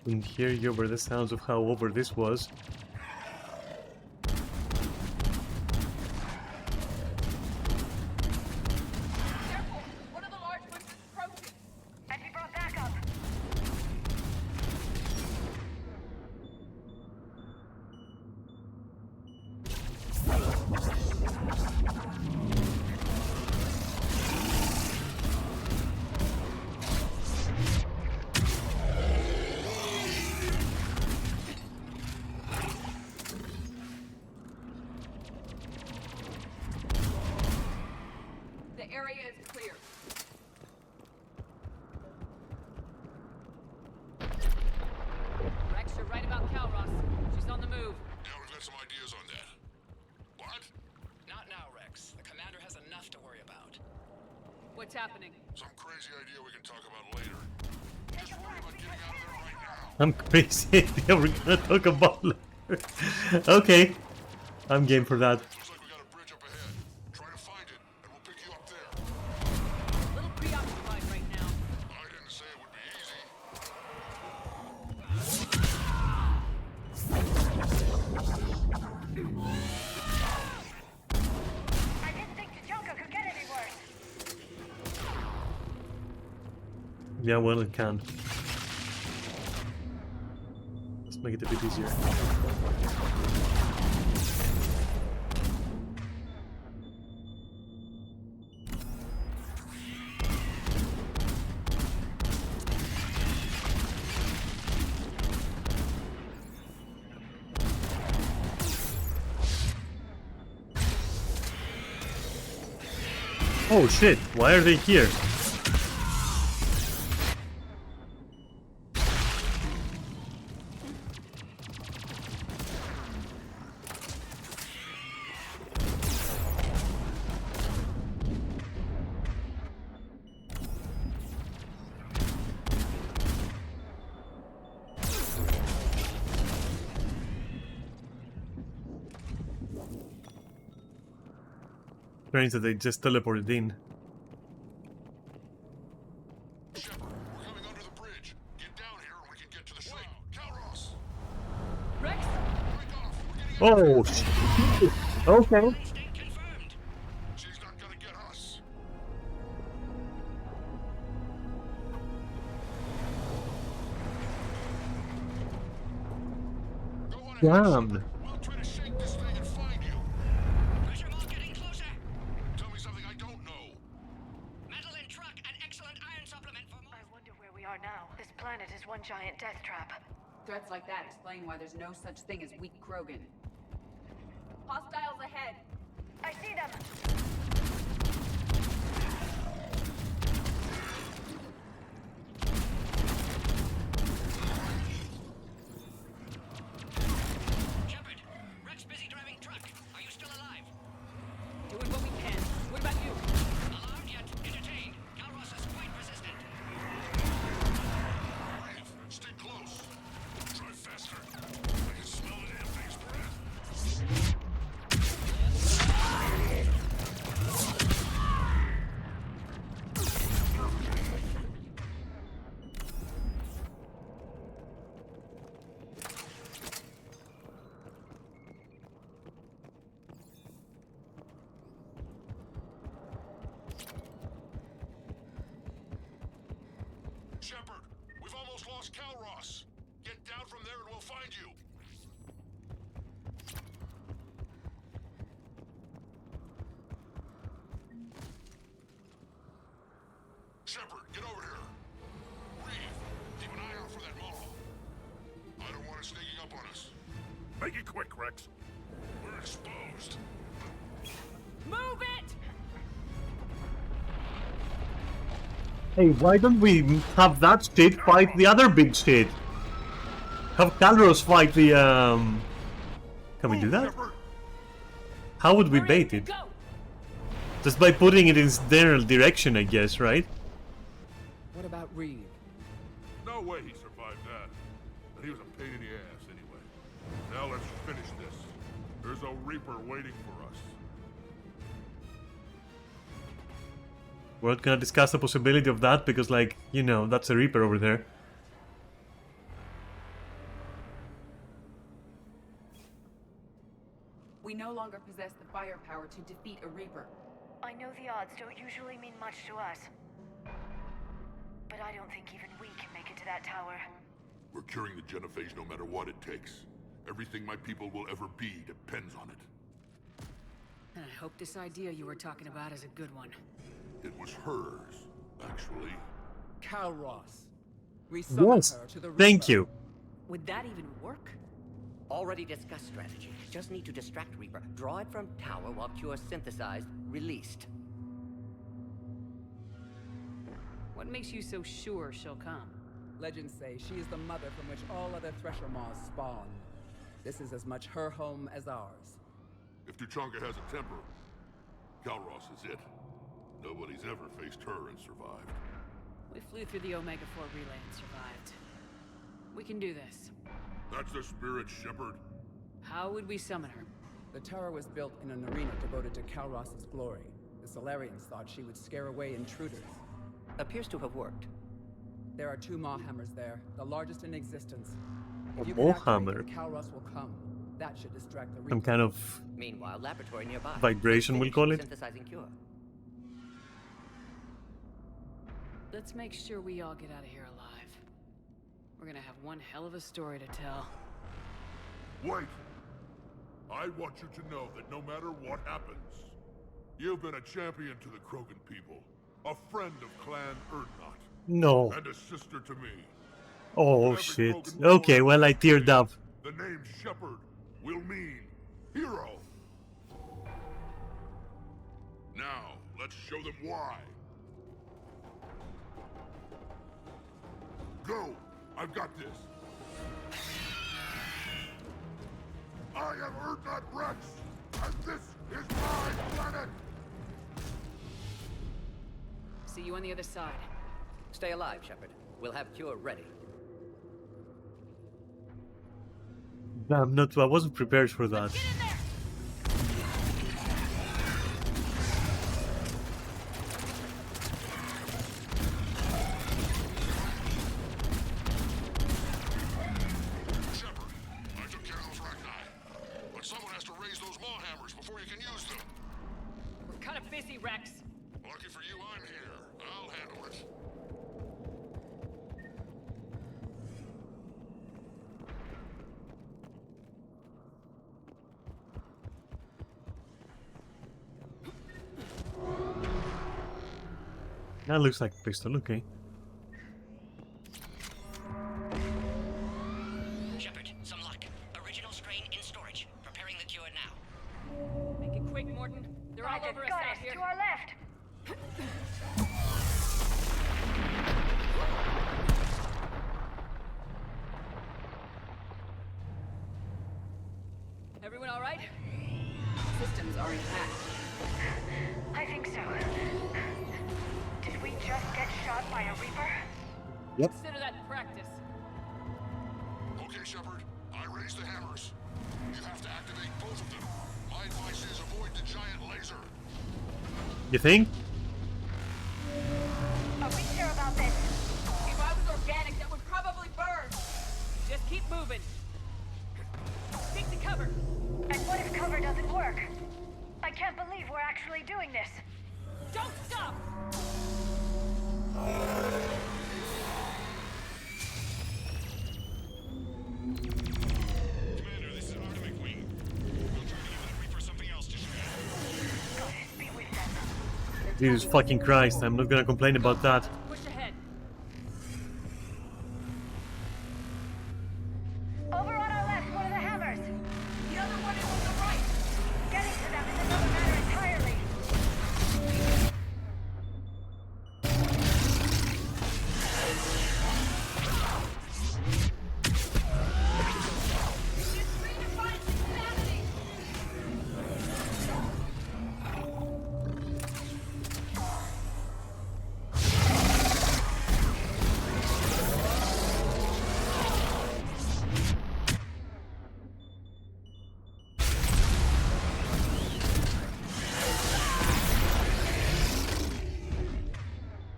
Couldn't hear you over the sounds of how over this was. One of the large ones is approaching. And he brought backup. The area is clear. Rex, you're right about Kalros. She's on the move. Yeah, we've got some ideas on that. What? Not now, Rex. The commander has enough to worry about. What's happening? Some crazy idea we can talk about later. Just worry about getting out of there right now. I'm crazy. Yeah, we're gonna talk about later. Okay. I'm game for that. Looks like we got a bridge up ahead. Try to find it, and we'll pick you up there. A little preoccupied right now. I didn't say it would be easy. I didn't think Tuchanka could get any worse. Yeah, well, it can. Let's make it a bit easier. Oh shit, why are they here? strange that they just teleported in. Oh, shit. Okay. Damn. This planet is one giant death trap. Threats like that explain why there's no such thing as weak Krogan. Hostiles ahead! I see them! Shepard, Rex busy driving truck. Are you still alive? Doing what we can. What about you? Alarmed yet? Entertained. Calros is quite resistant. Stay close. Drive faster. I can smell the damn thing's breath. Shepard, we've almost lost Calros. Get down from there and we'll find you. Shepard, get over here. Reeve, keep an eye out for that Maul. I don't want it sneaking up on us. Make it quick, Rex. We're exposed. Move it! Hey, why don't we have that shit fight the other big shit? Have Calros fight the, Can we do that? How would we bait it? Just by putting it in its general direction, I guess, right? What about Reeve? No way he survived that. And he was a pain in the ass anyway. Now let's finish this. There's a Reaper waiting for us. We're not gonna discuss the possibility of that because, like, you know, that's a Reaper over there. We no longer possess the firepower to defeat a Reaper. I know the odds don't usually mean much to us. But I don't think even we can make it to that tower. We're curing the Genophage no matter what it takes. Everything my people will ever be depends on it. And I hope this idea you were talking about is a good one. It was hers, actually. Calros. We summoned Yes, her to the thank you. Would that even work? Already discussed strategy. Just need to distract Reaper. Draw it from tower while Cure synthesized, released. What makes you so sure she'll come? Legends say she is the mother from which all other Thresher Maws spawn. This is as much her home as ours. If Tuchanka has a temper, Calros is it. Nobody's ever faced her and survived. We flew through the Omega-4 relay and survived. We can do this. That's the spirit, Shepard. How would we summon her? The tower was built in an arena devoted to Calros' glory. The Solarians thought she would scare away intruders. Appears to have worked. There are 2 Maw hammers there, the largest in existence. If you Maw can activate hammer? them, Calros will come. That should distract the Some Reaper. kind of Meanwhile, laboratory nearby. vibration, we'll call it. Synthesizing Cure. Let's make sure we all get out of here alive. We're gonna have one hell of a story to tell. Wait! I want you to know that no matter what happens, you've been a champion to the Krogan people, a friend of Clan Urdnot, No. and a sister to me. Oh Every shit. Krogan Okay, warrior well I teared up. The name Shepard will mean hero. Now, let's show them why. Go! I've got this. I am Urdnot Rex, and this is my planet! See you on the other side. Stay alive, Shepard. We'll have Cure ready. Damn, not. I wasn't prepared for that. That looks like a pistol, okay. Shepard, some luck. Original strain in storage. Preparing the cure now. Make it quick, Morden. They're all over us out here. To our left. Everyone all right? Systems are intact. I think so. Did we just get shot by a Reaper? Yep. Consider that practice. Okay, Shepard. I raised the hammers. You have to activate both of them. My advice is avoid the giant laser. You think? Are we sure about this? If I was organic, that would probably burn. Just keep moving. Take the cover. And what if cover doesn't work? I can't believe we're actually doing this. Don't stop! Commander, this is Artemic Wing. We'll try to give that Reaper something else to shoot at. Goddess, be with them. Jesus fucking Christ, I'm not gonna complain about that. Push ahead. Over on our left, one of the hammers. The other one is on the right. Getting to them is another matter entirely.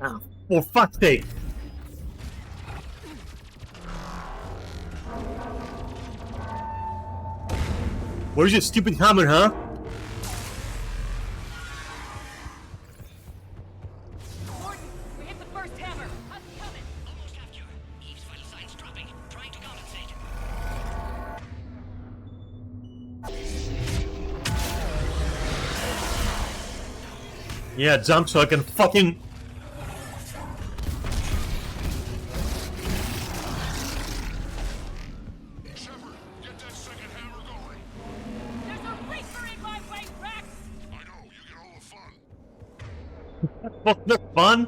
Ah, for fuck's sake! Where's your stupid hammer, huh? Morden, we hit the first hammer. How's it coming? Almost have cure. Eve's vital signs dropping. Trying to compensate. Yeah, jump so I can fucking... Shepard, get that second hammer going. There's a Reaper in my way, Rex! I know, you get all the fun. Fuck the fun?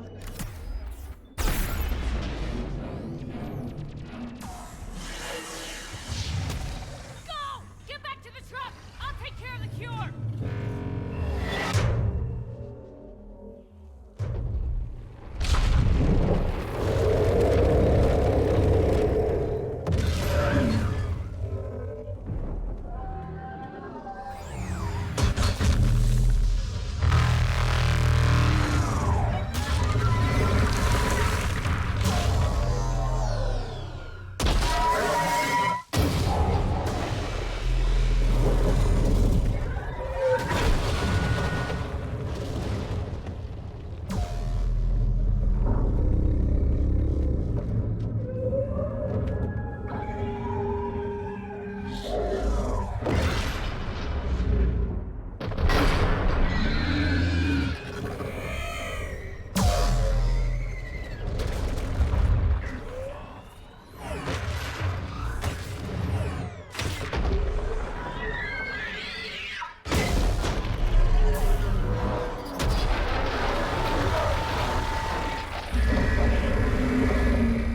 Go! Get back to the truck! I'll take care of the cure!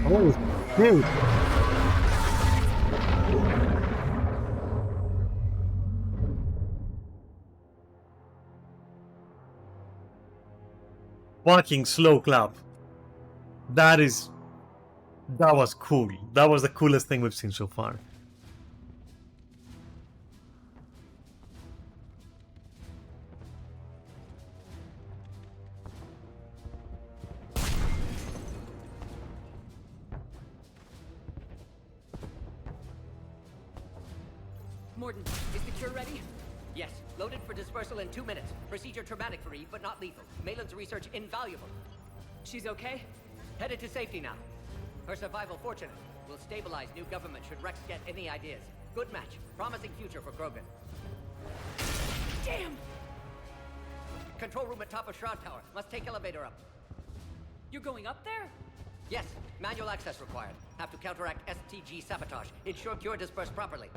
Oh, dude. Fucking slow clap. That was cool. That was the coolest thing we've seen so far. Morden, is the cure ready? Yes, loaded for dispersal in 2 minutes. Procedure traumatic for Eve, but not lethal. Malin's research invaluable. She's okay? Headed to safety now. Her survival fortunate. Will stabilize new government should Rex get any ideas. Good match. Promising future for Krogan. Damn! Control room at top of Shroud Tower. Must take elevator up. You're going up there? Yes, manual access required. Have to counteract STG sabotage. Ensure cure dispersed properly.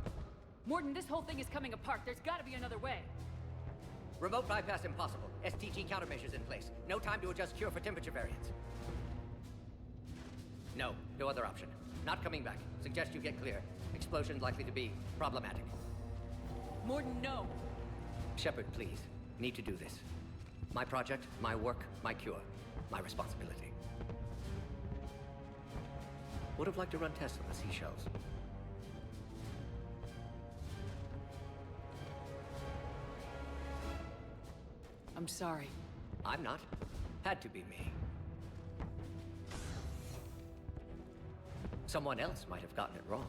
Mordin, this whole thing is coming apart. There's gotta be another way. Remote bypass impossible. STG countermeasures in place. No time to adjust cure for temperature variance. No other option. Not coming back. Suggest you get clear. Explosion likely to be problematic. Mordin, no. Shepard, please. Need to do this. My project, my work, my cure. My responsibility. Would have liked to run tests on the seashells. I'm sorry. I'm not. Had to be me. Someone else might have gotten it wrong.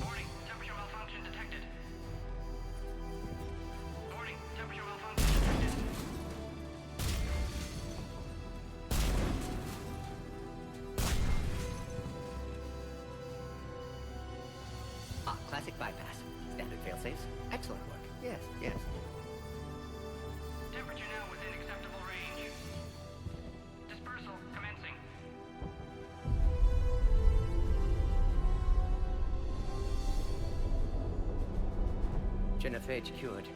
Warning, temperature malfunction detected. Warning, temperature malfunction detected. Ah, classic bypass. Standard failsafes. Excellent work. Yes. Temperature now within acceptable range. Dispersal commencing. Genophage cured.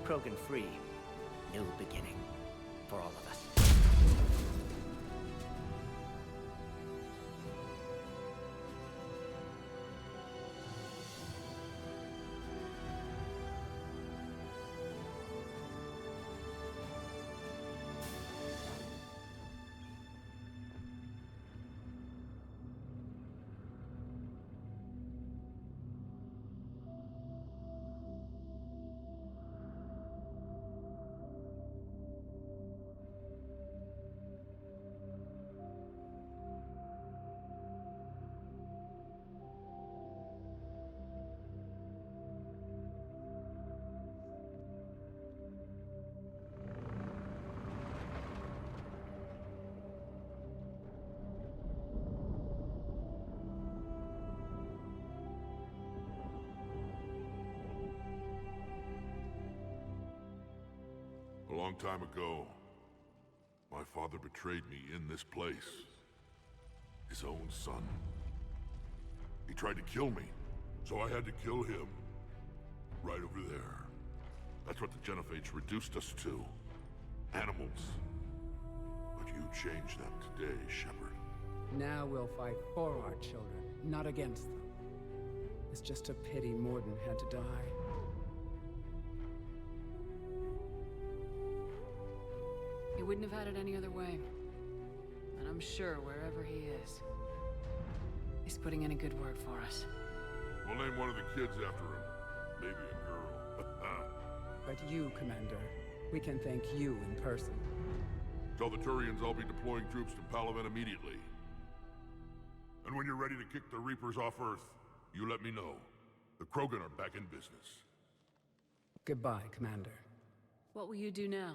Krogan free. New beginning. For all of us. A long time ago, my father betrayed me in this place. His own son. He tried to kill me, so I had to kill him. Right over there. That's what the Genophage reduced us to. Animals. But you changed that today, Shepard. Now we'll fight for our children, not against them. It's just a pity Mordin had to die. He wouldn't have had it any other way. And I'm sure wherever he is, he's putting in a good word for us. We'll name one of the kids after him. Maybe a girl. But you, Commander, we can thank you in person. Tell the Turians I'll be deploying troops to Palaven immediately. And when you're ready to kick the Reapers off Earth, you let me know. The Krogan are back in business. Goodbye, Commander. What will you do now?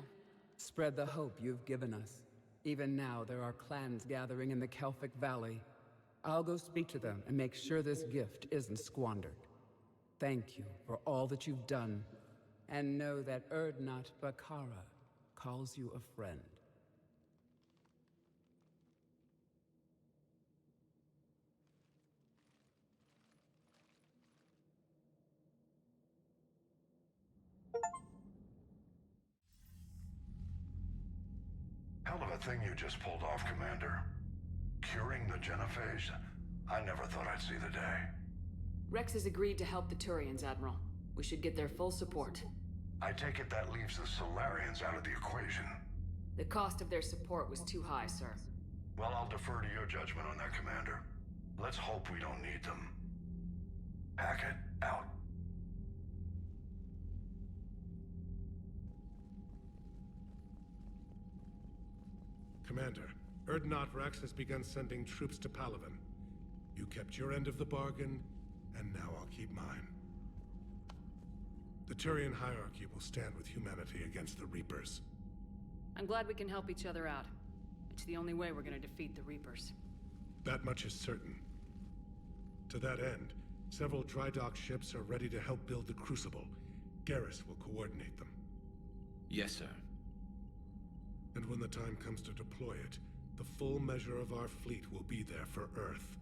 Spread the hope you've given us. Even now, there are clans gathering in the Kelphic Valley. I'll go speak to them and make sure this gift isn't squandered. Thank you for all that you've done, and know that Urdnot Bakara calls you a friend. Hell of a thing you just pulled off, Commander. Curing the Genophage? I never thought I'd see the day. Rex has agreed to help the Turians, Admiral. We should get their full support. I take it that leaves the Solarians out of the equation. The cost of their support was too high, sir. Well, I'll defer to your judgment on that, Commander. Let's hope we don't need them. Hackett, out. Commander, Urdnot Rex has begun sending troops to Palaven. You kept your end of the bargain, and now I'll keep mine. The Turian hierarchy will stand with humanity against the Reapers. I'm glad we can help each other out. It's the only way we're gonna defeat the Reapers. That much is certain. To that end, several dry dock ships are ready to help build the Crucible. Garrus will coordinate them. Yes, sir. And when the time comes to deploy it, the full measure of our fleet will be there for Earth.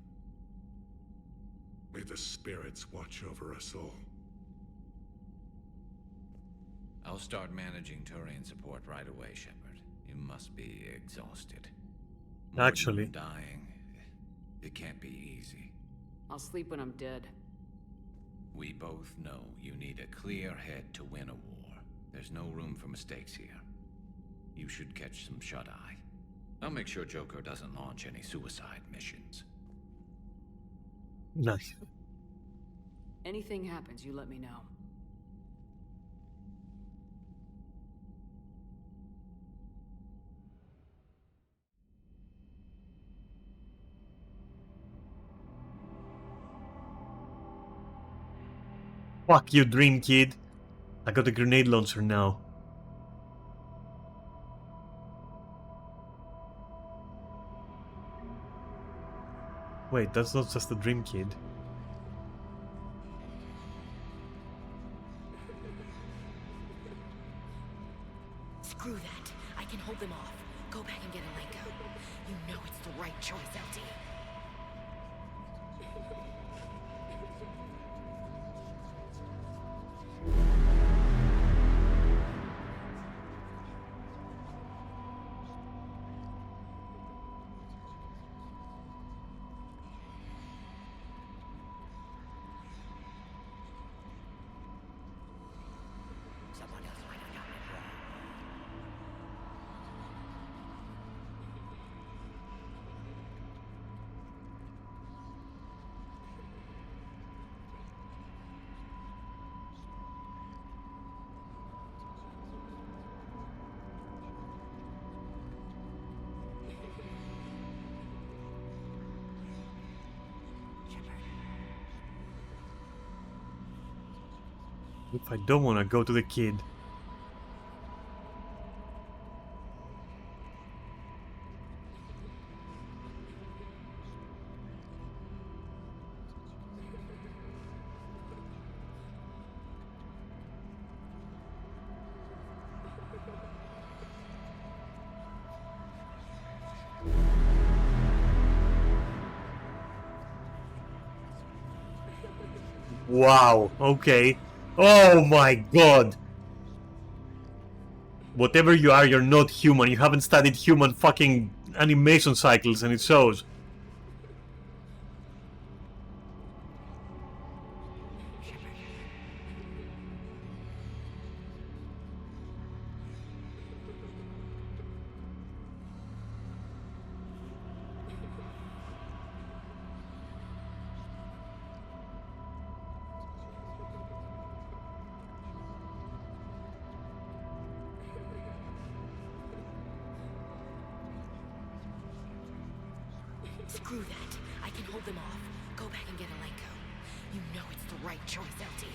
May the spirits watch over us all. I'll start managing Turian support right away, Shepard. You must be exhausted. Actually. Dying. It can't be easy. I'll sleep when I'm dead. We both know you need a clear head to win a war. There's no room for mistakes here. You should catch some shut-eye. I'll make sure Joker doesn't launch any suicide missions. Nice. Anything happens, you let me know. Fuck you, Dream Kid. I got a grenade launcher now. Wait, that's not just a Dream Kid. Screw that. I can hold them off. Go back and get Alenko. You know it's the right choice, LT. Someone else might have gotten it wrong. If I don't want to go to the kid. Wow, okay. Oh my god! Whatever you are, you're not human. You haven't studied human fucking animation cycles and it shows. Screw that. I can hold them off. Go back and get Alenko. You know it's the right choice, LT.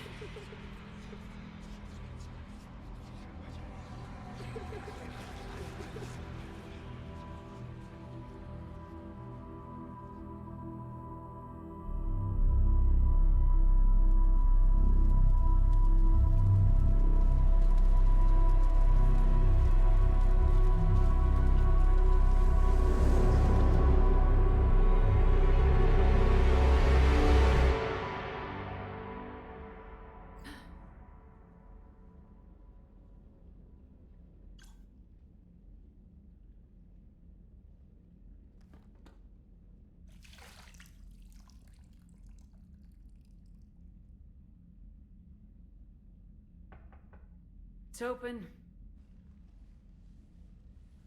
It's open.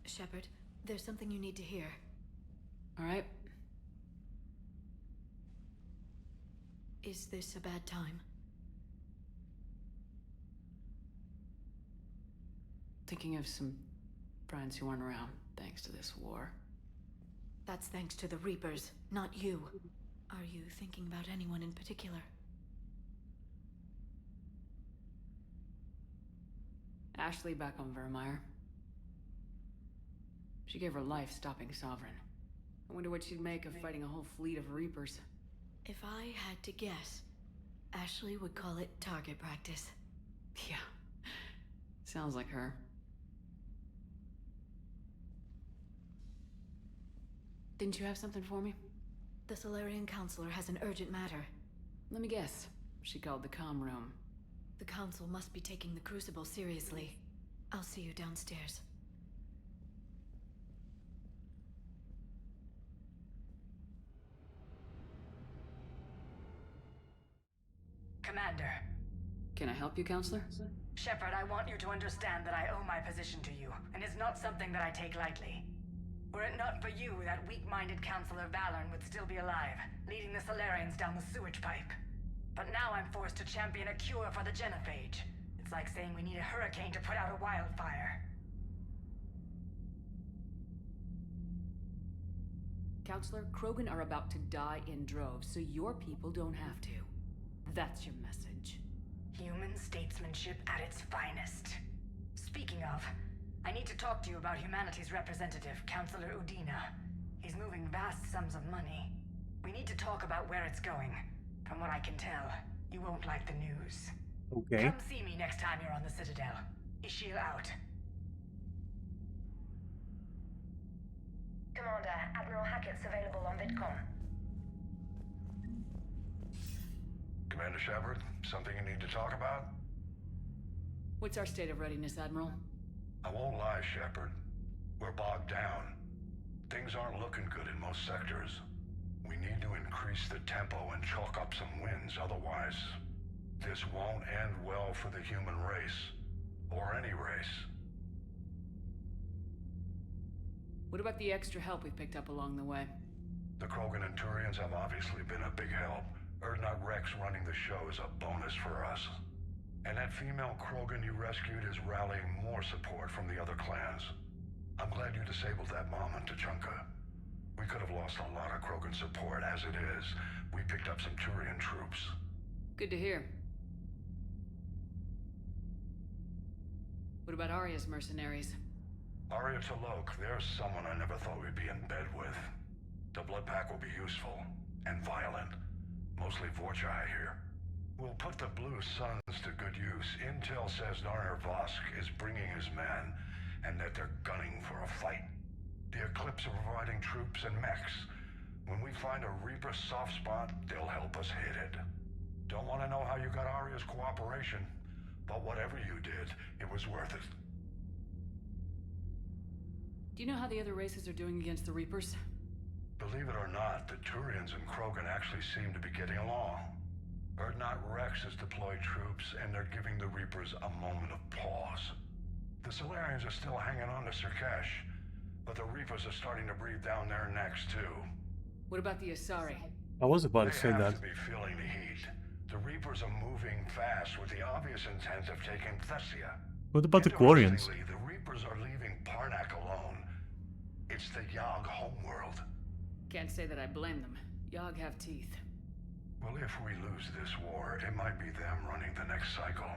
Shepard, there's something you need to hear. All right. Is this a bad time? Thinking of some friends who aren't around thanks to this war. That's thanks to the Reapers, not you. Are you thinking about anyone in particular? Ashley back on Vermeer. She gave her life stopping Sovereign. I wonder what she'd make of fighting a whole fleet of Reapers. If I had to guess, Ashley would call it target practice. Yeah. Sounds like her. Didn't you have something for me? The Solarian Counselor has an urgent matter. Let me guess. She called the comm room. The Council must be taking the Crucible seriously. I'll see you downstairs. Commander. Can I help you, Counselor? Shepard, I want you to understand that I owe my position to you, and it's not something that I take lightly. Were it not for you, that weak-minded Counselor Valorn would still be alive, leading the Solarians down the sewage pipe. But now I'm forced to champion a cure for the Genophage. It's like saying we need a hurricane to put out a wildfire. Counselor, Krogan are about to die in droves, so your people don't have to. That's your message. Human statesmanship at its finest. Speaking of, I need to talk to you about humanity's representative, Counselor Udina. He's moving vast sums of money. We need to talk about where it's going. From what I can tell, you won't like the news. Okay. Come see me next time you're on the Citadel. Ishil out. Commander, Admiral Hackett's available on VidCom. Commander Shepard, something you need to talk about? What's our state of readiness, Admiral? I won't lie, Shepard. We're bogged down. Things aren't looking good in most sectors. We need to increase the tempo and chalk up some wins, otherwise this won't end well for the human race. Or any race. What about the extra help we picked up along the way? The Krogan and Turians have obviously been a big help. Urdnot Rex running the show is a bonus for us. And that female Krogan you rescued is rallying more support from the other clans. I'm glad you disabled that mom in Tuchanka. We could have lost a lot of Krogan support. As it is, we picked up some Turian troops. Good to hear. What about Arya's mercenaries? Arya T'Loak, there's someone I never thought we'd be in bed with. The Blood Pack will be useful. And violent. Mostly Vorchai here. We'll put the Blue Suns to good use. Intel says Narner Vosk is bringing his men, and that they're gunning for a fight. The Eclipse are providing troops and mechs. When we find a Reaper soft spot, they'll help us hit it. Don't want to know how you got Arya's cooperation, but whatever you did, it was worth it. Do you know how the other races are doing against the Reapers? Believe it or not, the Turians and Krogan actually seem to be getting along. Urdnot Rex has deployed troops, and they're giving the Reapers a moment of pause. The Solarians are still hanging on to Surkesh, but the Reapers are starting to breathe down their necks, too. What about the Asari? I was about to say They that. have to be feeling the heat. The Reapers are moving fast with the obvious intent of taking Thessia. What about the Quarians? Interestingly, the Reapers are leaving Parnak alone. It's the Yogg homeworld. Can't say that I blame them. Yogg have teeth. Well, if we lose this war, it might be them running the next cycle.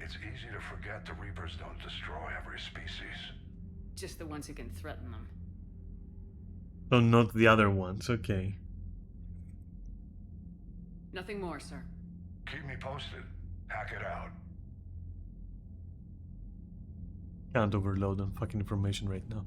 It's easy to forget the Reapers don't destroy every species. Just the ones who can threaten them. Oh, not the other ones. Okay. Nothing more, sir. Keep me posted. Hack it out. Can't overload on fucking information right now.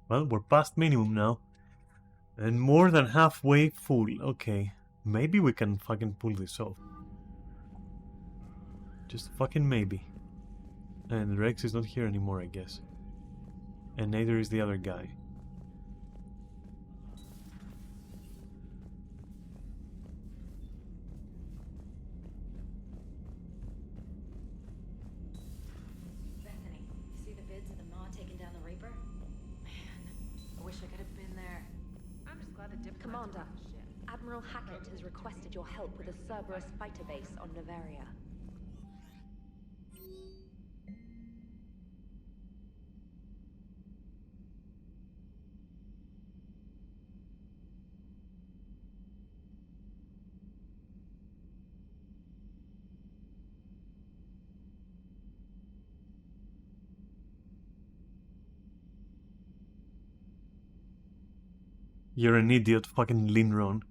Well, we're past minimum now. And more than halfway full. Okay. Maybe we can fucking pull this off. Just fucking maybe. And Rex is not here anymore, I guess. And neither is the other guy. Bethany, you see the vids of the Maw taking down the Reaper? Man, I wish I could have been Admiral Hackett has requested your help with a Cerberus fighter base on Novaria. You're an idiot, fucking Linron.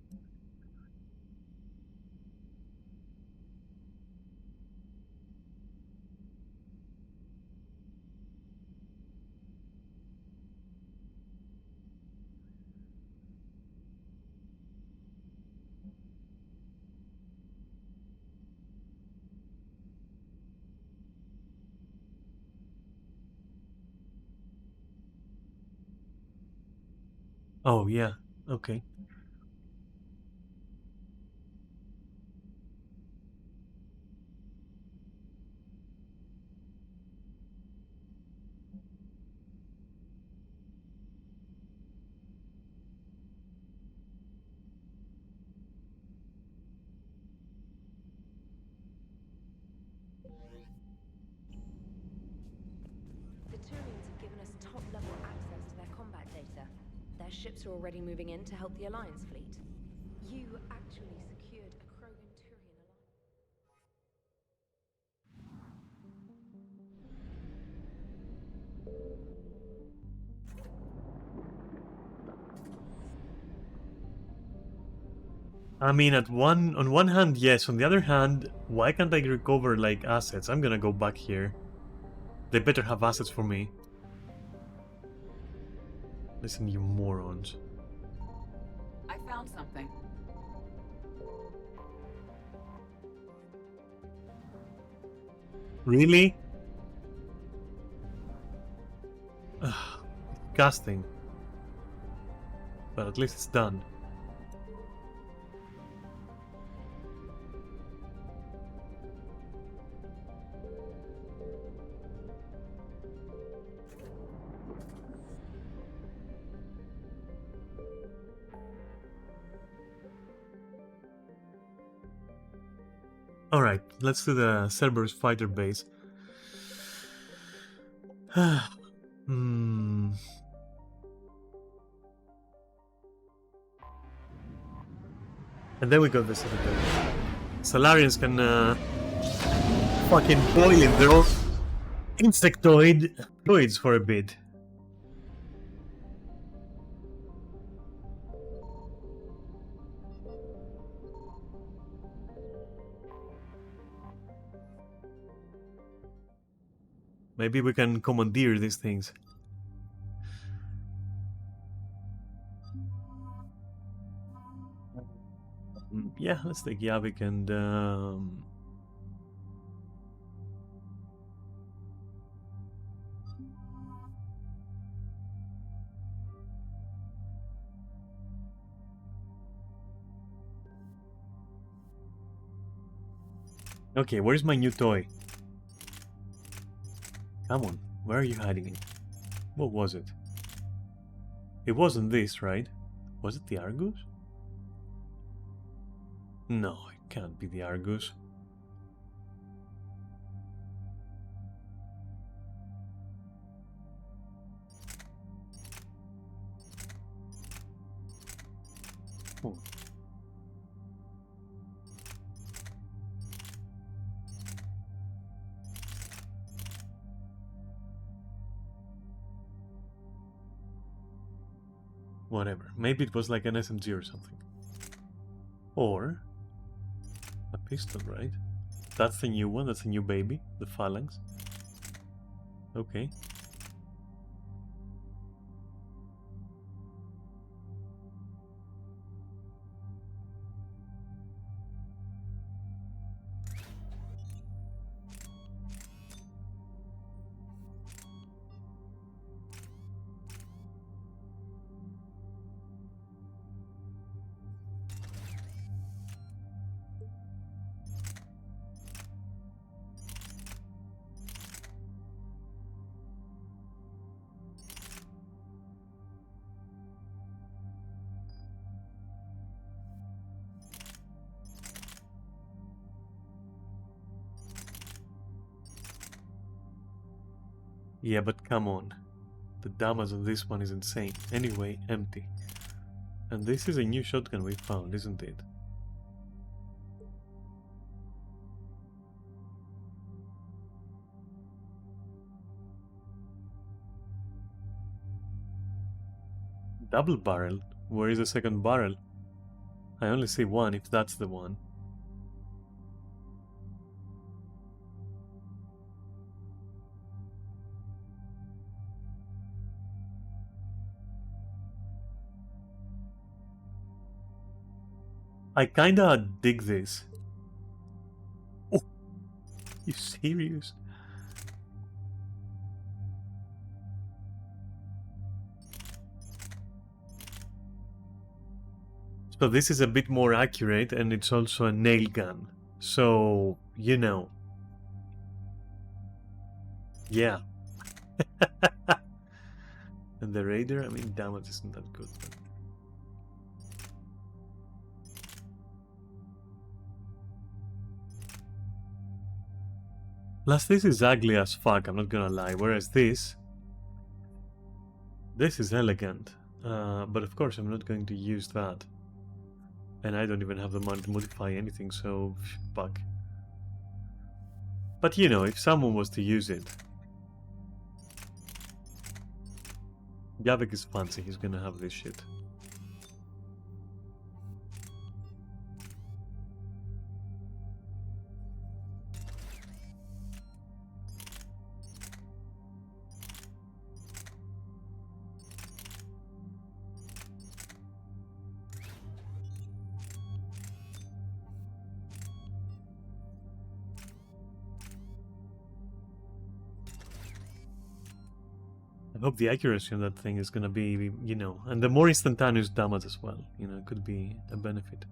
Oh, yeah. Okay. The Turians have given us top-level access to their combat data. Their ships are already moving in to help the Alliance fleet. You actually secured a Krogan-Turian alliance. I mean, on one hand, yes. On the other hand, why can't I recover, like, assets? I'm gonna go back here. They better have assets for me. Listen, you morons. I found something. Really? Disgusting. But at least it's done. Alright, let's do the Cerberus fighter base. Hmm. And then we got the Citadel. Salarians can fucking boil in their own insectoid fluids for a bit. Maybe we can commandeer these things. Yeah, let's take Yavik and okay, where's my new toy? Come on, where are you hiding it? What was it? It wasn't this, right? Was it the Argus? No, it can't be the Argus. Oh. Whatever. Maybe it was like an SMG or something. Or a pistol, right? That's the new one, that's the new baby, the Phalanx. Okay. Yeah, but come on. The damage on this one is insane. Anyway, empty. And this is a new shotgun we found, isn't it? Double barrel? Where is the second barrel? I only see one, if that's the one. I kinda dig this. Oh, you serious? So this is a bit more accurate, and it's also a nail gun. So, you know. Yeah. And the Raider, I mean, damage isn't that good. But... Plus, this is ugly as fuck, I'm not gonna lie. Whereas this is elegant. But of course, I'm not going to use that. And I don't even have the money to modify anything, so fuck. But you know, if someone was to use it... Gavik is fancy, he's gonna have this shit. I hope the accuracy on that thing is gonna be, you know, and the more instantaneous damage as well, you know, it could be a benefit.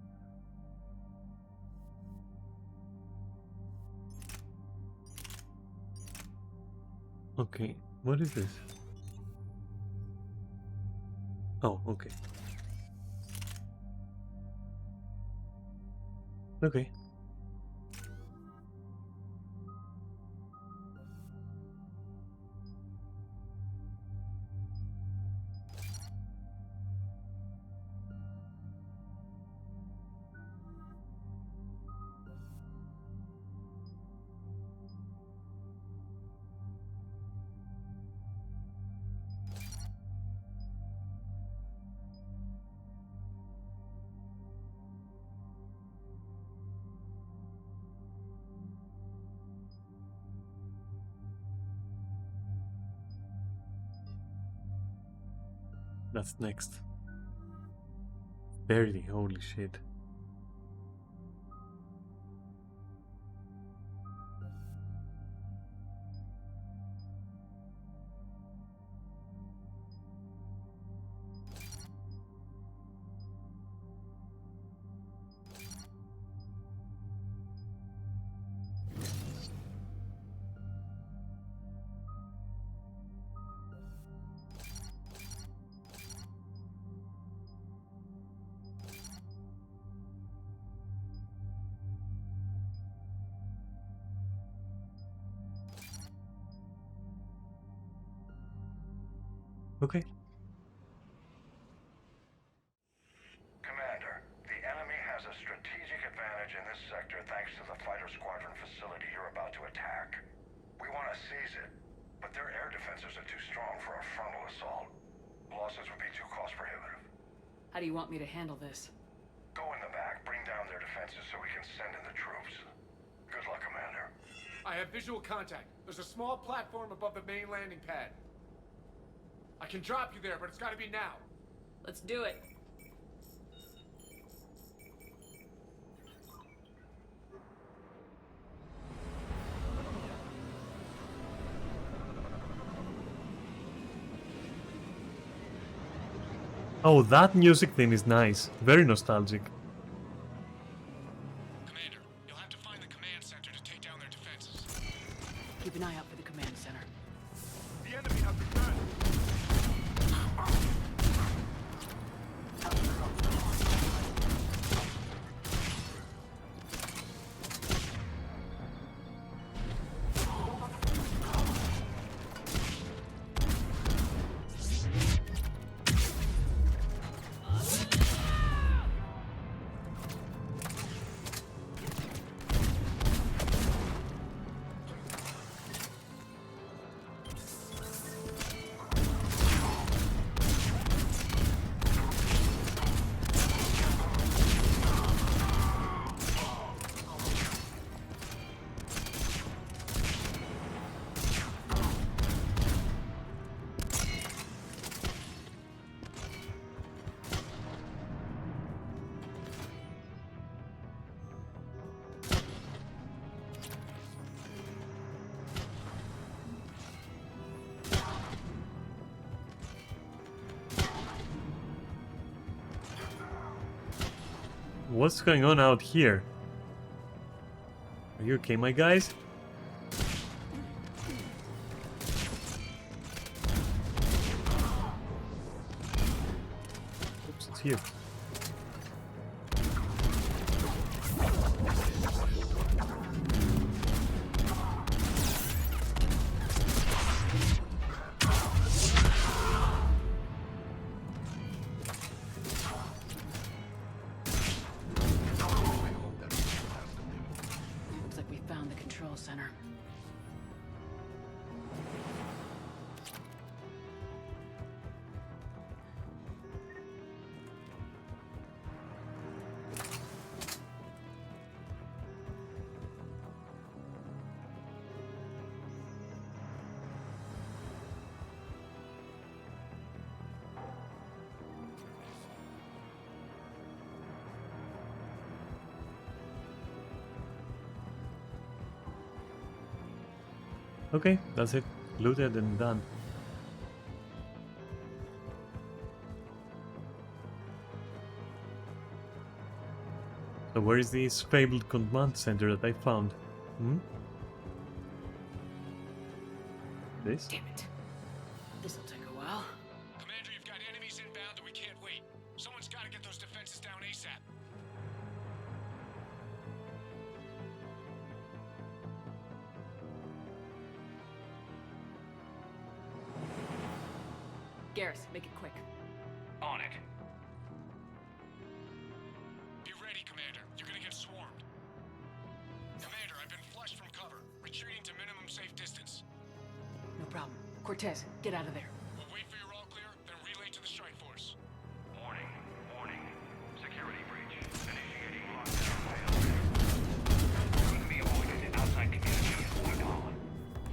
Okay, what is this? Oh, okay. Okay. That's next. 30, holy shit. Okay. Commander, the enemy has a strategic advantage in this sector thanks to the fighter squadron facility you're about to attack. We want to seize it, but their air defenses are too strong for a frontal assault. Losses would be too cost prohibitive. How do you want me to handle this? Go in the back, bring down their defenses so we can send in the troops. Good luck, Commander. I have visual contact. There's a small platform above the main landing pad. I can drop you there, but it's gotta be now. Let's do it. Oh, that music theme is nice. Very nostalgic. Commander, you'll have to find the command center to take down their defenses. Keep an eye out for the command center. The enemy has returned. What's going on out here? Are you okay, my guys? Oops, it's here. Looks like we found the control center. Okay, that's it. Looted and done. So where is this fabled command center that I found? Hmm? This? Damn it. This'll take a while. Commander, you've got enemies inbound and we can't wait. Someone's got to get those defenses down ASAP. Garrus, make it quick. On it. Be ready, Commander. You're gonna get swarmed. Commander, I've been flushed from cover. Retreating to minimum safe distance. No problem. Cortez, get out of there. We'll wait for your all clear, then relay to the strike force. Warning. Warning. Security breach. Initiating lockdown failed. Couldn't be avoided. Outside communications locked on.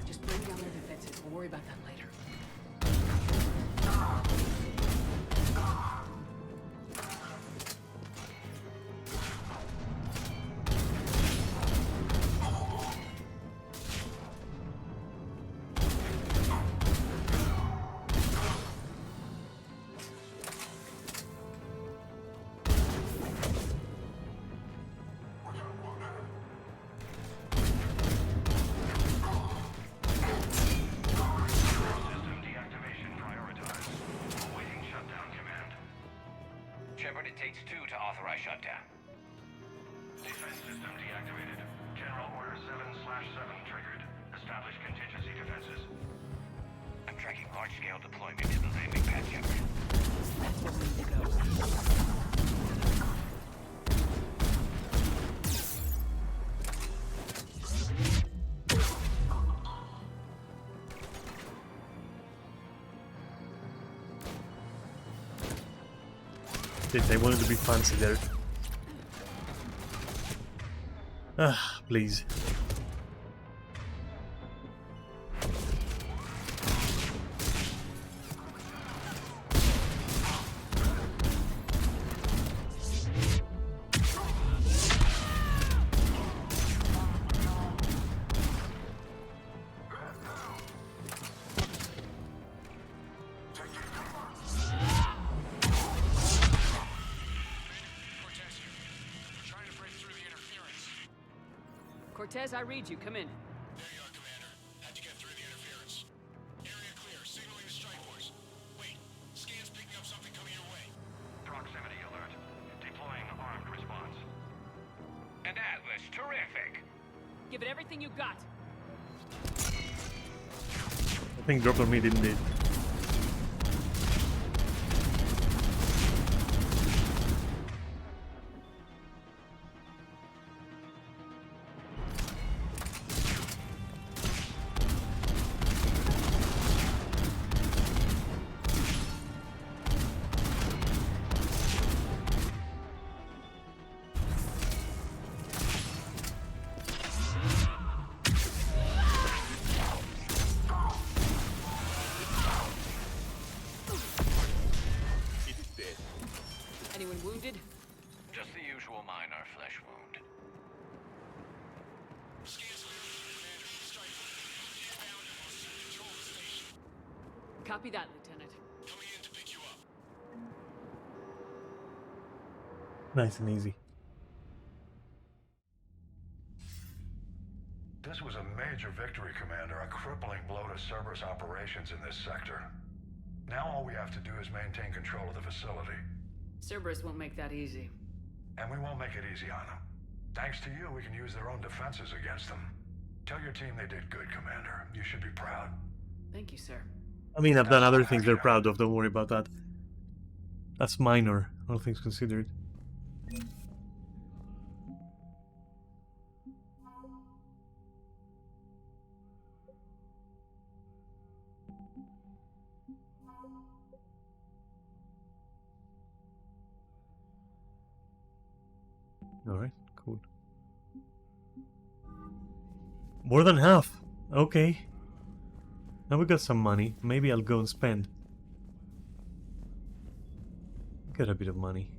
Just bring down their defenses. We'll worry about that later. System deactivation prioritized. Awaiting shutdown command. Shepard, it takes 2 to authorize shutdown. Defense system deactivated. General Order 7/7 triggered. Establish contingency defenses. I'm tracking large-scale deployment to the landing pad, Shepard. That's where we need to go. They wanted to be fancy there. Ah, please. Cortez here. We're trying to break through the interference. Cortez, I read you. Come in. There you are, Commander. Had to get through the interference. Area clear. Signaling the strike force. Wait. Scan's picking up something coming your way. Proximity alert. Deploying armed response. An Atlas, terrific! Give it everything you got. I think drop on me didn't it? Anyone wounded? Just the usual minor flesh wound. Copy that, Lieutenant. Nice and easy. This was a major victory, Commander, a crippling blow to Cerberus operations in this sector. Now all we have to do is maintain control of the facility. Cerberus won't make that easy. And we won't make it easy on them. Thanks to you, we can use their own defenses against them. Tell your team they did good, Commander. You should be proud. Thank you, sir. I mean, I've done other things they're proud of, don't worry about that. That's minor, all things considered. Alright, cool. More than half. Okay. Now we got some money. Maybe I'll go and spend. Got a bit of money.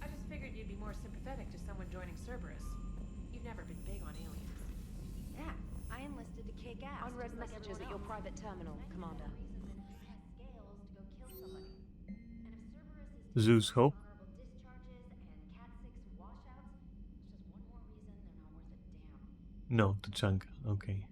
I just figured you'd be more sympathetic to someone joining Cerberus. You've never been big on aliens. Yeah, I enlisted to kick ass. Unread messages at your private terminal, Commander. Zeus Hope. No, the chunk. Okay.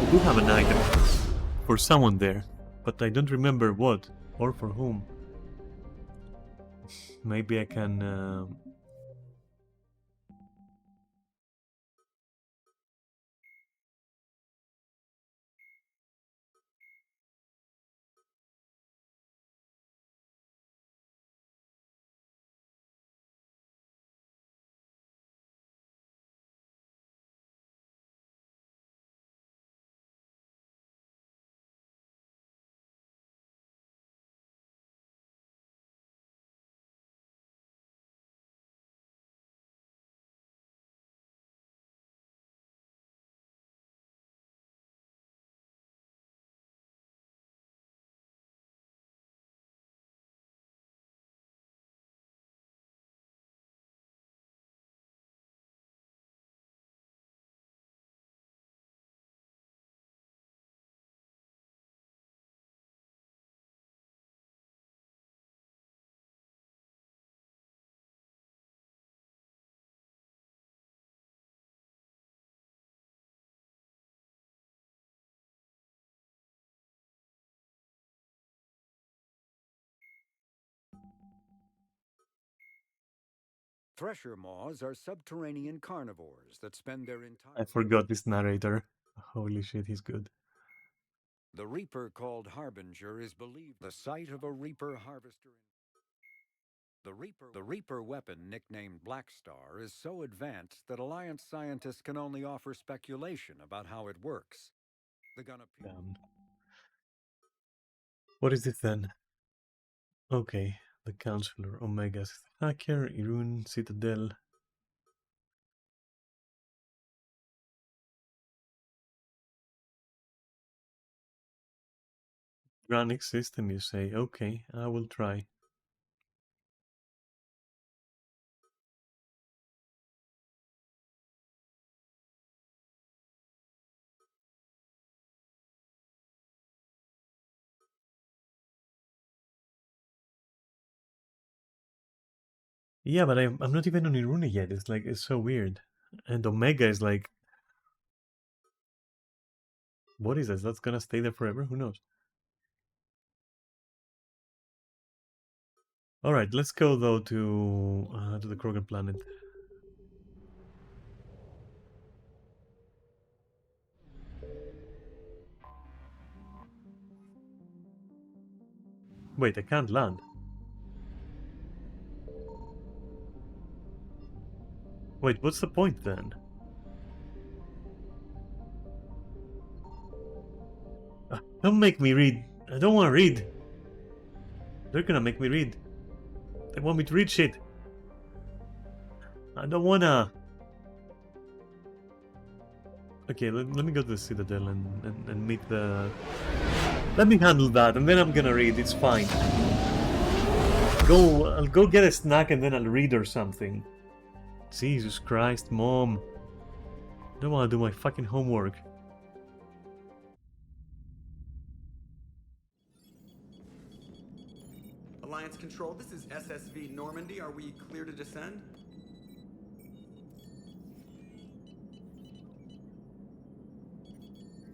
I do have an item for someone there, but I don't remember what or for whom. Maybe I can Thresher maws are subterranean carnivores that spend their entire... I forgot this narrator. Holy shit, he's good. The Reaper called Harbinger is believed the site of a Reaper harvester. The Reaper weapon, nicknamed Blackstar, is so advanced that Alliance scientists can only offer speculation about how it works. The gun appears... What is it then? Okay, the Counselor, Omega, Hacker, Irun, Citadel. Granic system, you say? Okay, I will try. Yeah, but I'm not even on Iruna yet. It's like, it's so weird. And Omega is like... What is this? That's gonna stay there forever? Who knows? Alright, let's go though to the Krogan planet. Wait, I can't land. Wait, what's the point then? Don't make me read. I don't want to read. They're gonna make me read. They want me to read shit. I don't wanna. Okay, let me go to the Citadel and meet the... Let me handle that, and then I'm gonna read, it's fine. I'll go get a snack and then I'll read or something. Jesus Christ, Mom. I don't want to do my fucking homework. Alliance Control, this is SSV Normandy. Are we clear to descend?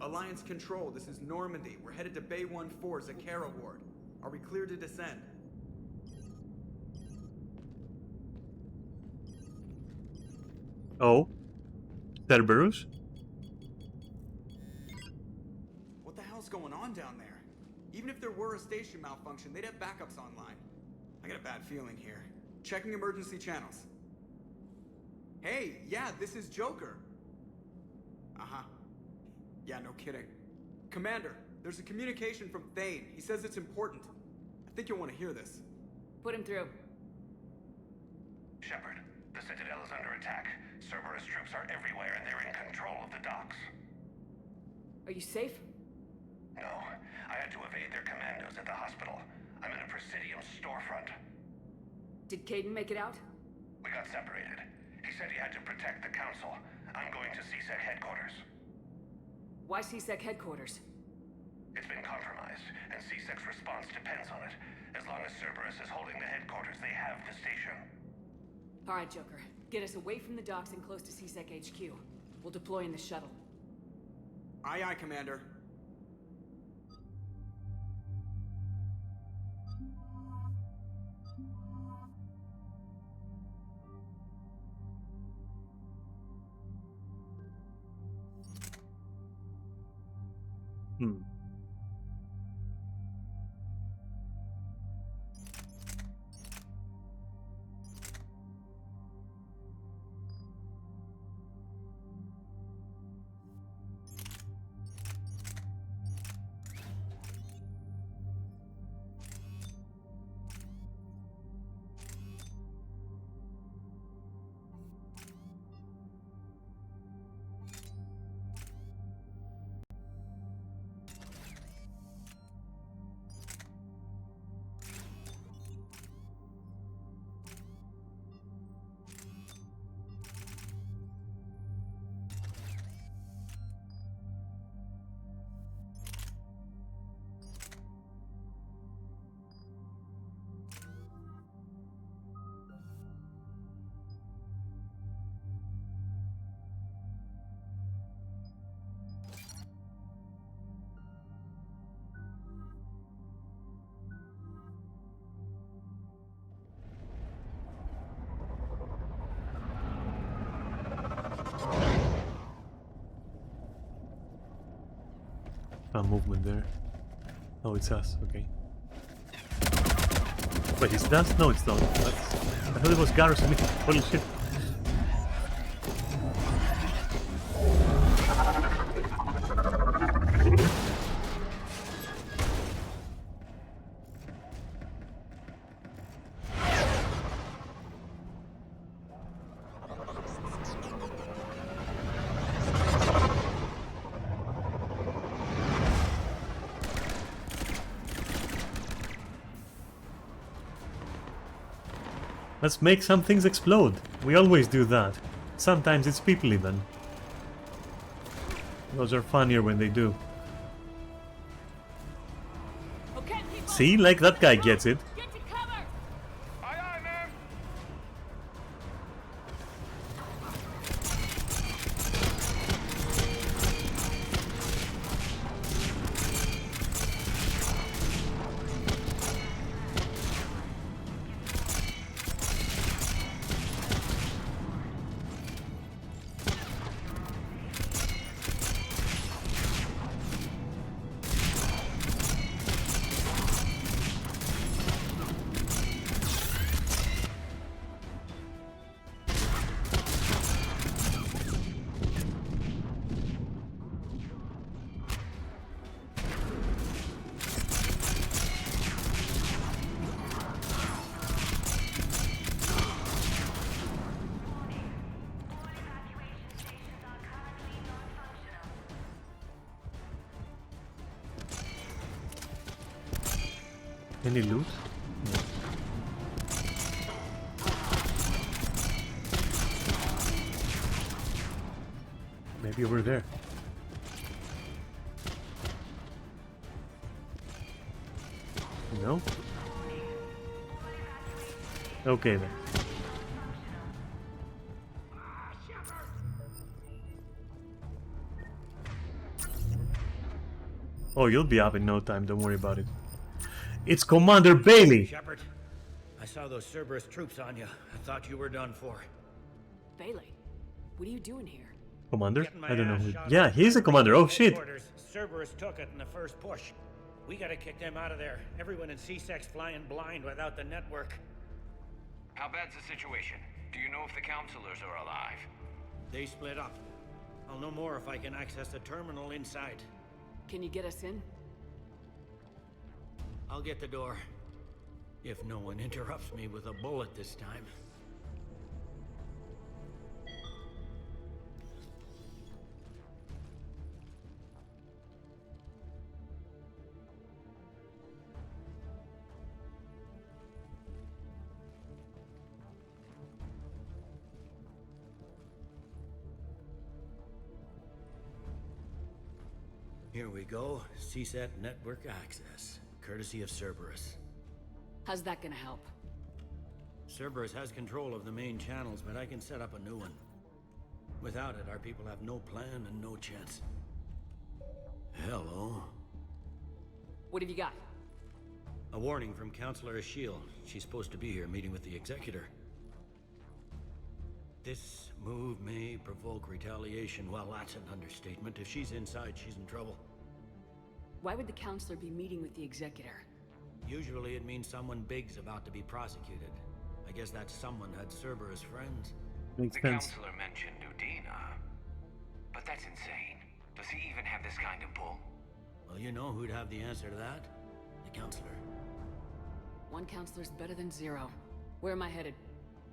Alliance Control, this is Normandy. We're headed to Bay 1-4, Zakara Ward. Are we clear to descend? Oh? Cerberus? What the hell's going on down there? Even if there were a station malfunction, they'd have backups online. I got a bad feeling here. Checking emergency channels. Hey, yeah, this is Joker. Uh-huh. Yeah, no kidding. Commander, there's a communication from Thane. He says it's important. I think you'll want to hear this. Put him through. Shepard, the Citadel is under attack. Cerberus troops are everywhere and they're in control of the docks. Are you safe? No, I had to evade their commandos at the hospital. I'm in a Presidium storefront. Did Caden make it out? We got separated. He said he had to protect the Council. I'm going to CSEC headquarters. Why CSEC headquarters? It's been compromised, and CSEC's response depends on it. As long as Cerberus is holding the headquarters, they have the station. Alright, Joker. Get us away from the docks and close to CSEC HQ. We'll deploy in the shuttle. Aye, aye, Commander. Movement there. Oh, it's us. Okay. Wait, is that? No, it's not. I thought it was Garrison. Holy shit. Let's make some things explode. We always do that. Sometimes it's people even. Those are funnier when they do. Okay, see, like that guy gets it. Get to cover! Aye, aye, ma'am! Any loot? No. Maybe over there. No? Okay then. Oh, you'll be up in no time, don't worry about it. It's Commander Bailey! Shepard, I saw those Cerberus troops on you. I thought you were done for. Bailey, what are you doing here? Commander? Getting my I don't know ass who. shot Yeah, by he's a commander. Oh shit! headquarters. Cerberus took it in the first push. We gotta kick them out of there. Everyone in C-Sec's flying blind without the network. How bad's the situation? Do you know if the counselors are alive? They split up. I'll know more if I can access the terminal inside. Can you get us in? I'll get the door. If no one interrupts me with a bullet this time. Here we go. CSAT network access, courtesy of Cerberus. How's that gonna help? Cerberus has control of the main channels, but I can set up a new one. Without it, our people have no plan and no chance. Hello. What have you got? A warning from Counselor Ashiel. She's supposed to be here meeting with the Executor. This move may provoke retaliation. Well, that's an understatement. If she's inside, she's in trouble. Why would the counselor be meeting with the Executor? Usually it means someone big's about to be prosecuted. I guess that someone had Cerberus friends. Makes The sense. counselor mentioned Udina. But that's insane. Does he even have this kind of pull? Well, you know who'd have the answer to that? The Counselor. One counselor's better than zero. Where am I headed?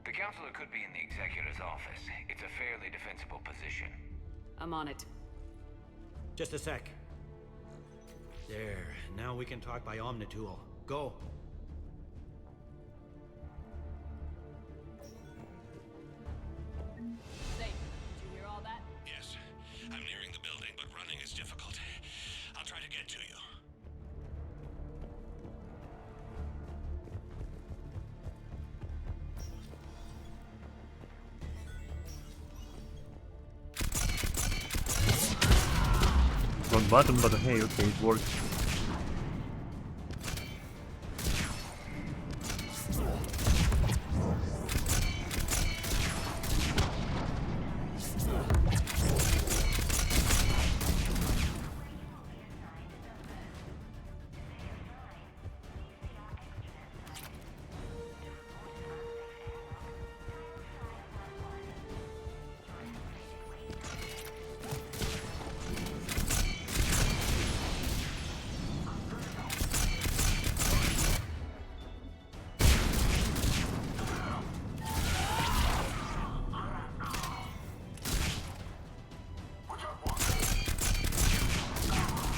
The counselor could be in the Executor's office. It's a fairly defensible position. I'm on it. Just a sec. There. Now we can talk by Omnitool. Go. Safe. Did you hear all that? Yes. I'm nearing the building, but running is difficult. I'll try to get to you. Wrong button, but hey, okay, it worked.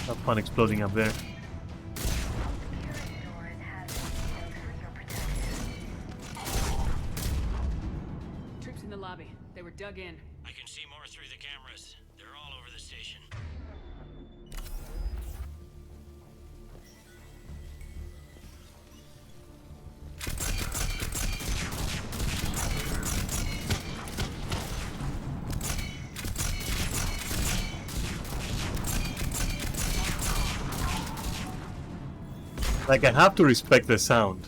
Have fun exploding up there. Troops in the lobby. They were dug in. I can see more through the cameras. They're all over the station. Like, I have to respect the sound.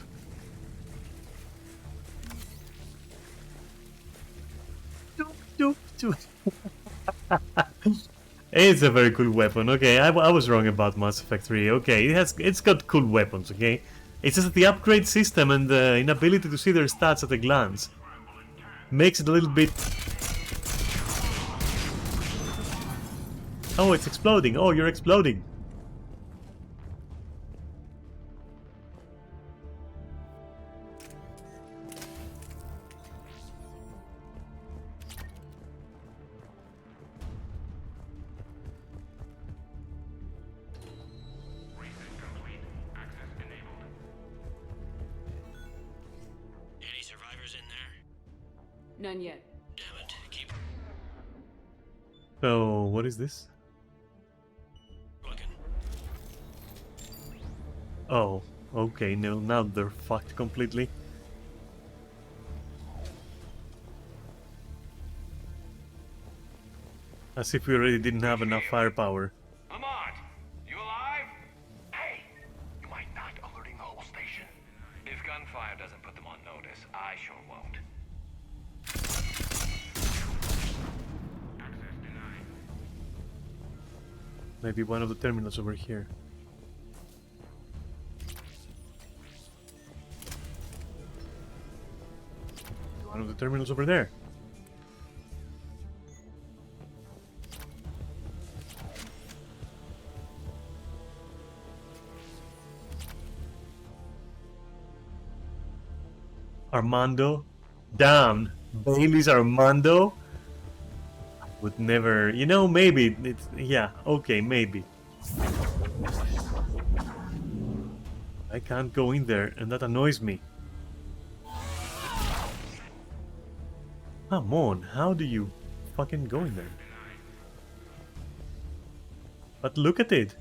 Doop, doop, doop. It's a very cool weapon. Okay, I was wrong about Mass Effect 3. Okay, it's got cool weapons. Okay, it's just the upgrade system and the inability to see their stats at a glance makes it a little bit. Oh, it's exploding. Oh, you're exploding. None yet. Damn it. Keep So, what is this? looking. Oh, okay, no, now they're fucked completely. As if we already didn't have enough firepower. Lamont, you alive? Hey, you mind not alerting the whole station? If gunfire doesn't put them on notice, I sure won't. Access denied. Maybe one of the terminals over here. One of the terminals over there. Armando? Damn! Bailey's Armando? Would never... You know, maybe. It's... Yeah, okay, maybe. I can't go in there, and that annoys me. Come on, how do you fucking go in there? But look at it!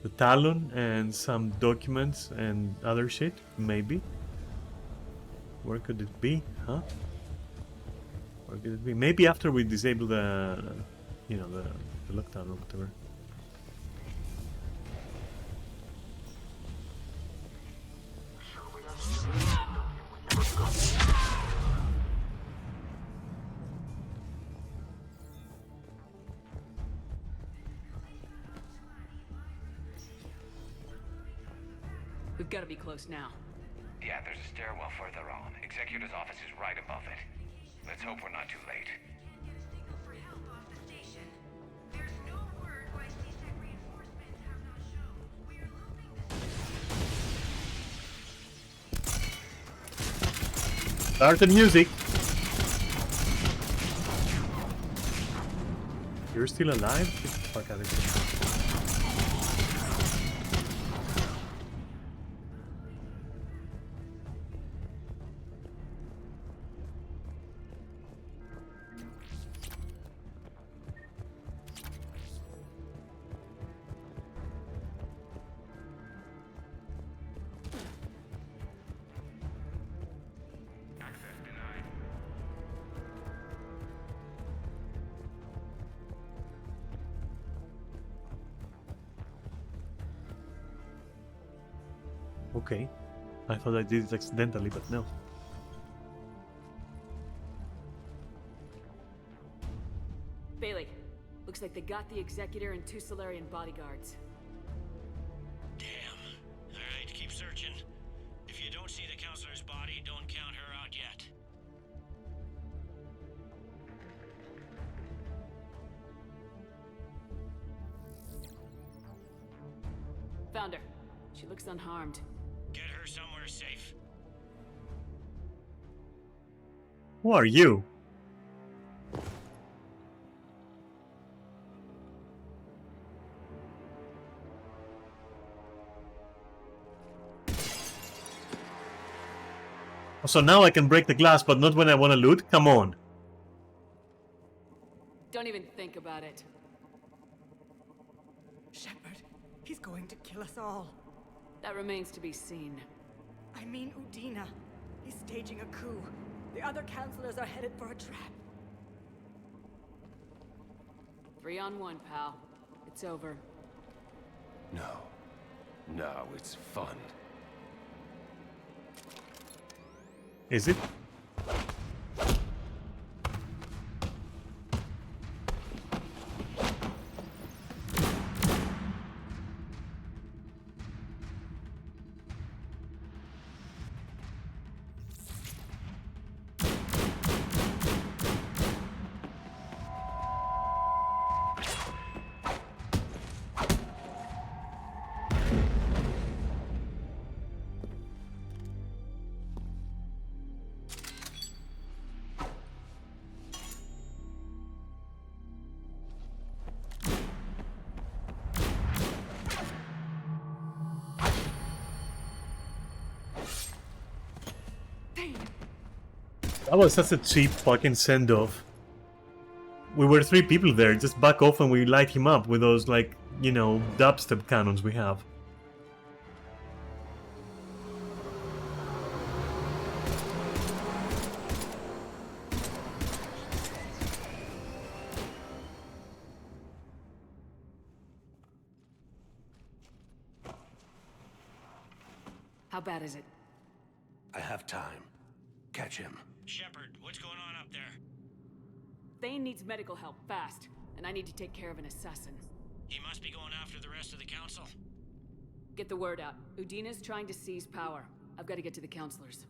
The Talon and some documents and other shit, maybe. Where could it be, huh? Where could it be? Maybe after we disable the, you know, the lockdown or whatever. We've got to be close now. Yeah, there's a stairwell further on. Executor's office is right above it. Let's hope we're not too late. Start the music! You're still alive? Get the fuck out of here. Okay. I thought I did it accidentally, but no. Bailey, looks like they got the Executor and 2 Solarian bodyguards. Damn. Alright, keep searching. If you don't see the counselor's body, don't count her out yet. Found her. She looks unharmed. Get her somewhere safe. Who are you? So now I can break the glass, but not when I want to loot? Come on. Don't even think about it. Shepard, he's going to kill us all. That remains to be seen. I mean Udina. He's staging a coup. The other counselors are headed for a trap. 3 on 1, pal. It's over. No. No, it's fun. Is it? That was such a cheap fucking send-off. We were 3 people there, just back off and we light him up with those, like, you know, dubstep cannons we have. How bad is it? I have time. Catch him. Shepard, what's going on up there? Thane needs medical help, fast. And I need to take care of an assassin. He must be going after the rest of the council. Get the word out. Udina's trying to seize power. I've got to get to the counselors.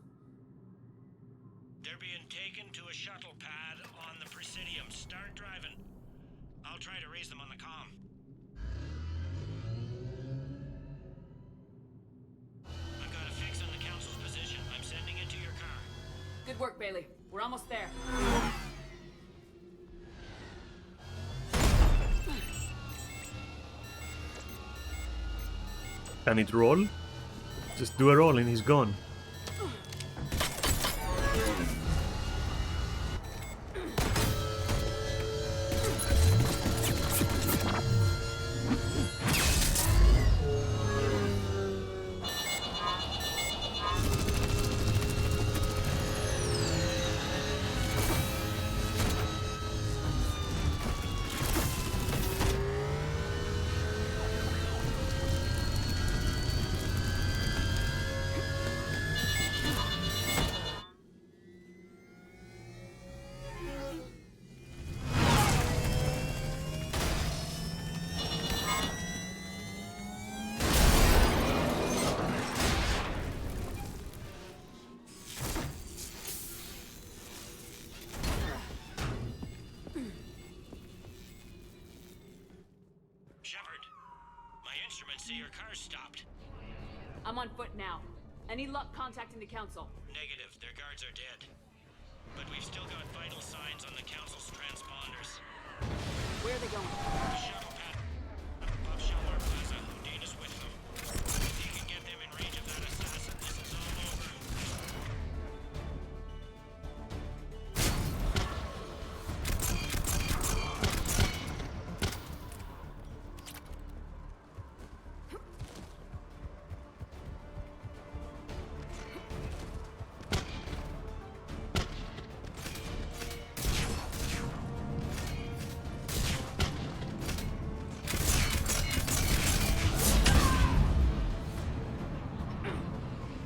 They're being taken to a shuttle pad on the Presidium. Start driving. I'll try to raise them on the comm. I've got a fix on the council's position. I'm sending it to your car. Good work, Bailey. We're almost there. Can it roll? Just do a roll and he's gone. See, your car's stopped. I'm on foot now. Any luck contacting the council? Negative. Their guards are dead. But we've still got vital signs on the council's transponders. Where are they going? The shuttle pad above Shalmar Plaza. Udina's with them. If he can get them in range of that assassin, this is all over.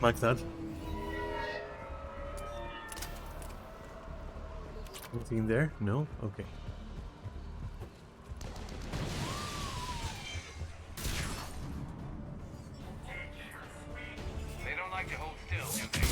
Like that. Anything in there? No? Okay. They don't like to hold still, do they?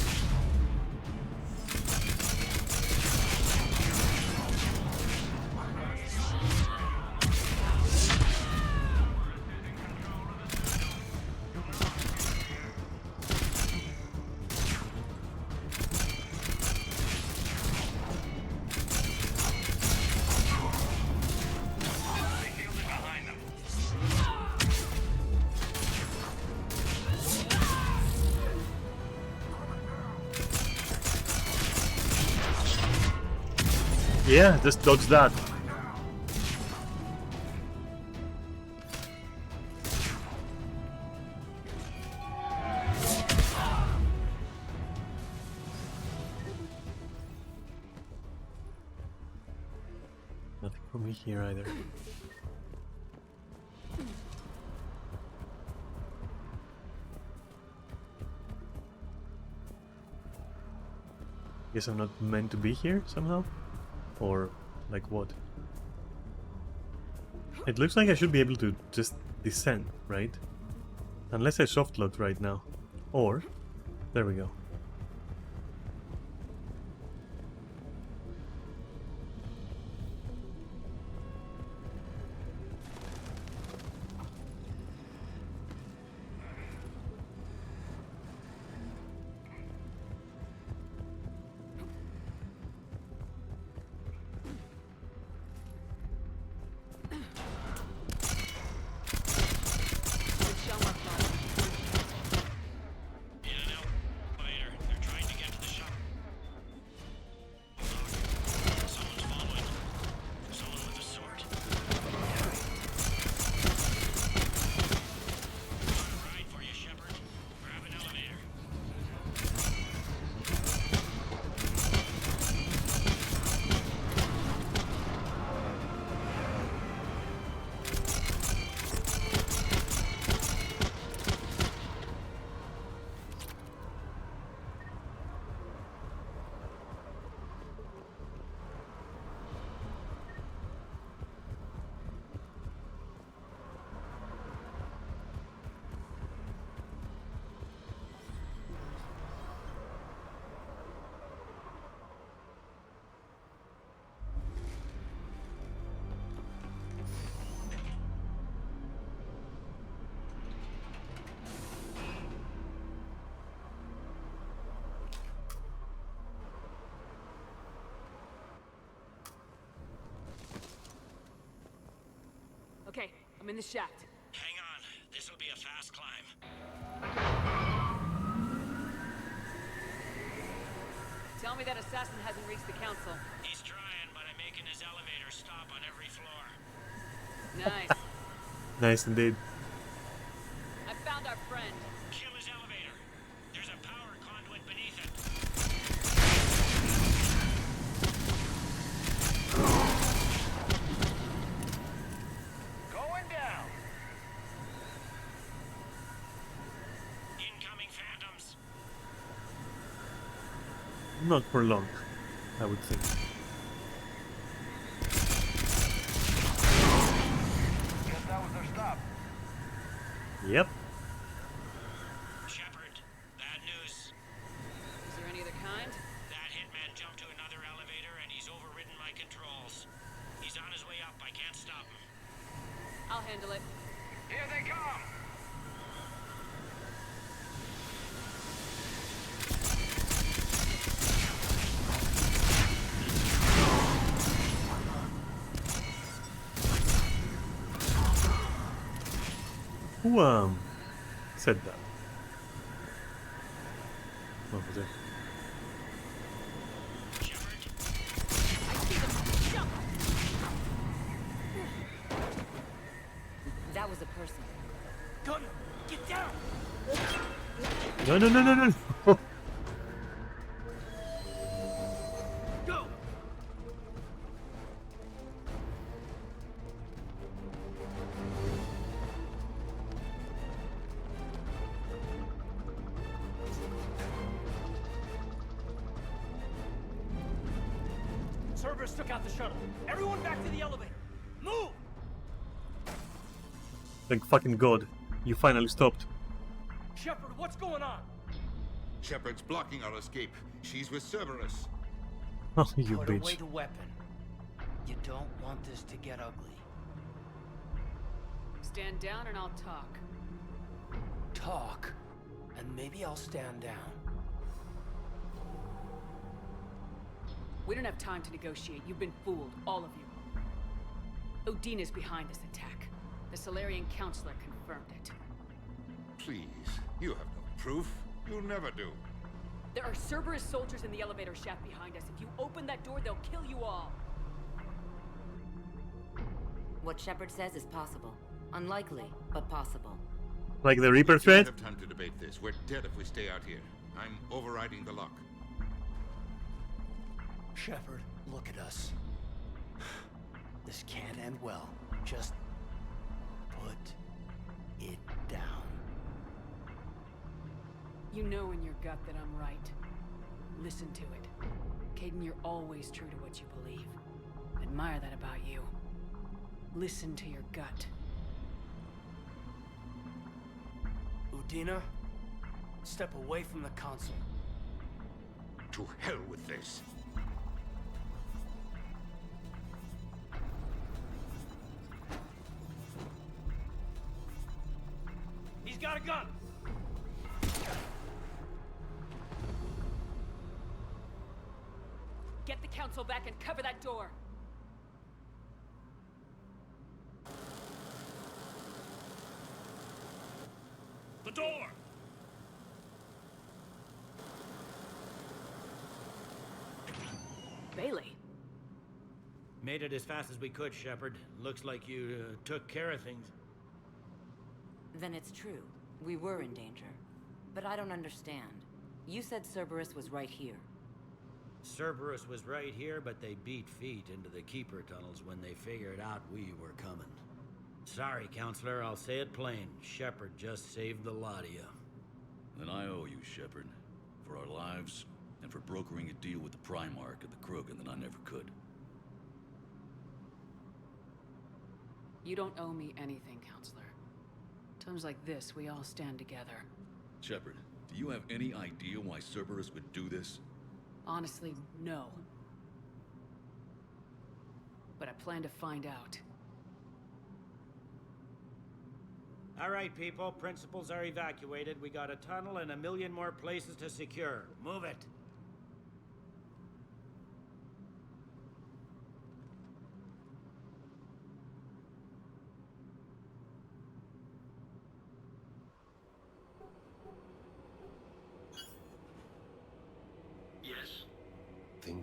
Yeah, just dodge that. Nothing for me here either. Guess I'm not meant to be here somehow? Or, like what? It looks like I should be able to just descend, right? Unless I soft locked right now. Or, there we go. I'm in the shaft. Hang on. This'll be a fast climb. Tell me that assassin hasn't reached the council. He's trying, but I'm making his elevator stop on every floor. Nice. Nice indeed. I found our friend. Kill his elevator. There's a power conduit beneath it. Going down. Incoming phantoms. Not for long, I would think. Guess that was their stop. Yep. Shepard, bad news. Is there any other kind? That hitman jumped to another elevator and he's overridden my controls. He's on his way up. I can't stop him. I'll handle it. Here they come. Who said that? What was it? That was a person. Gunner, get down! No, no, no, no, no, no. Go! Cerberus took out the shuttle. Everyone back to the elevator. Move! Thank fucking God, you finally stopped. Shepard, what's going on? Shepard's blocking our escape. She's with Cerberus. Oh, you Put away bitch. the weapon. You don't want this to get ugly. Stand down and I'll talk. Talk, and maybe I'll stand down. We don't have time to negotiate. You've been fooled, all of you. Udina's behind this attack. The Solarian Counselor confirmed it. Please, you have no proof. You'll never do. There are Cerberus soldiers in the elevator shaft behind us. If you open that door, they'll kill you all. What Shepard says is possible. Unlikely, but possible. Like the Reaper We threat? don't have time to debate this. We're dead if we stay out here. I'm overriding the lock. Shepard, look at us. This can't end well. Just put it down. You know in your gut that I'm right. Listen to it. Caden, you're always true to what you believe. Admire that about you. Listen to your gut. Udina, step away from the console. To hell with this. He's got a gun! Get the council back and cover that door. The door! Bailey. Made it as fast as we could, Shepard. Looks like you took care of things. Then it's true. We were in danger. But I don't understand. You said Cerberus was right here. Cerberus was right here, but they beat feet into the Keeper tunnels when they figured out we were coming. Sorry, Counselor, I'll say it plain. Shepard just saved the lot of you. Then I owe you, Shepard. For our lives, and for brokering a deal with the Primarch at the Krogan that I never could. You don't owe me anything, Counselor. Times like this, we all stand together. Shepard, do you have any idea why Cerberus would do this? Honestly, no. But I plan to find out. All right, people. Principals are evacuated. We got a tunnel and 1 million more places to secure. Move it.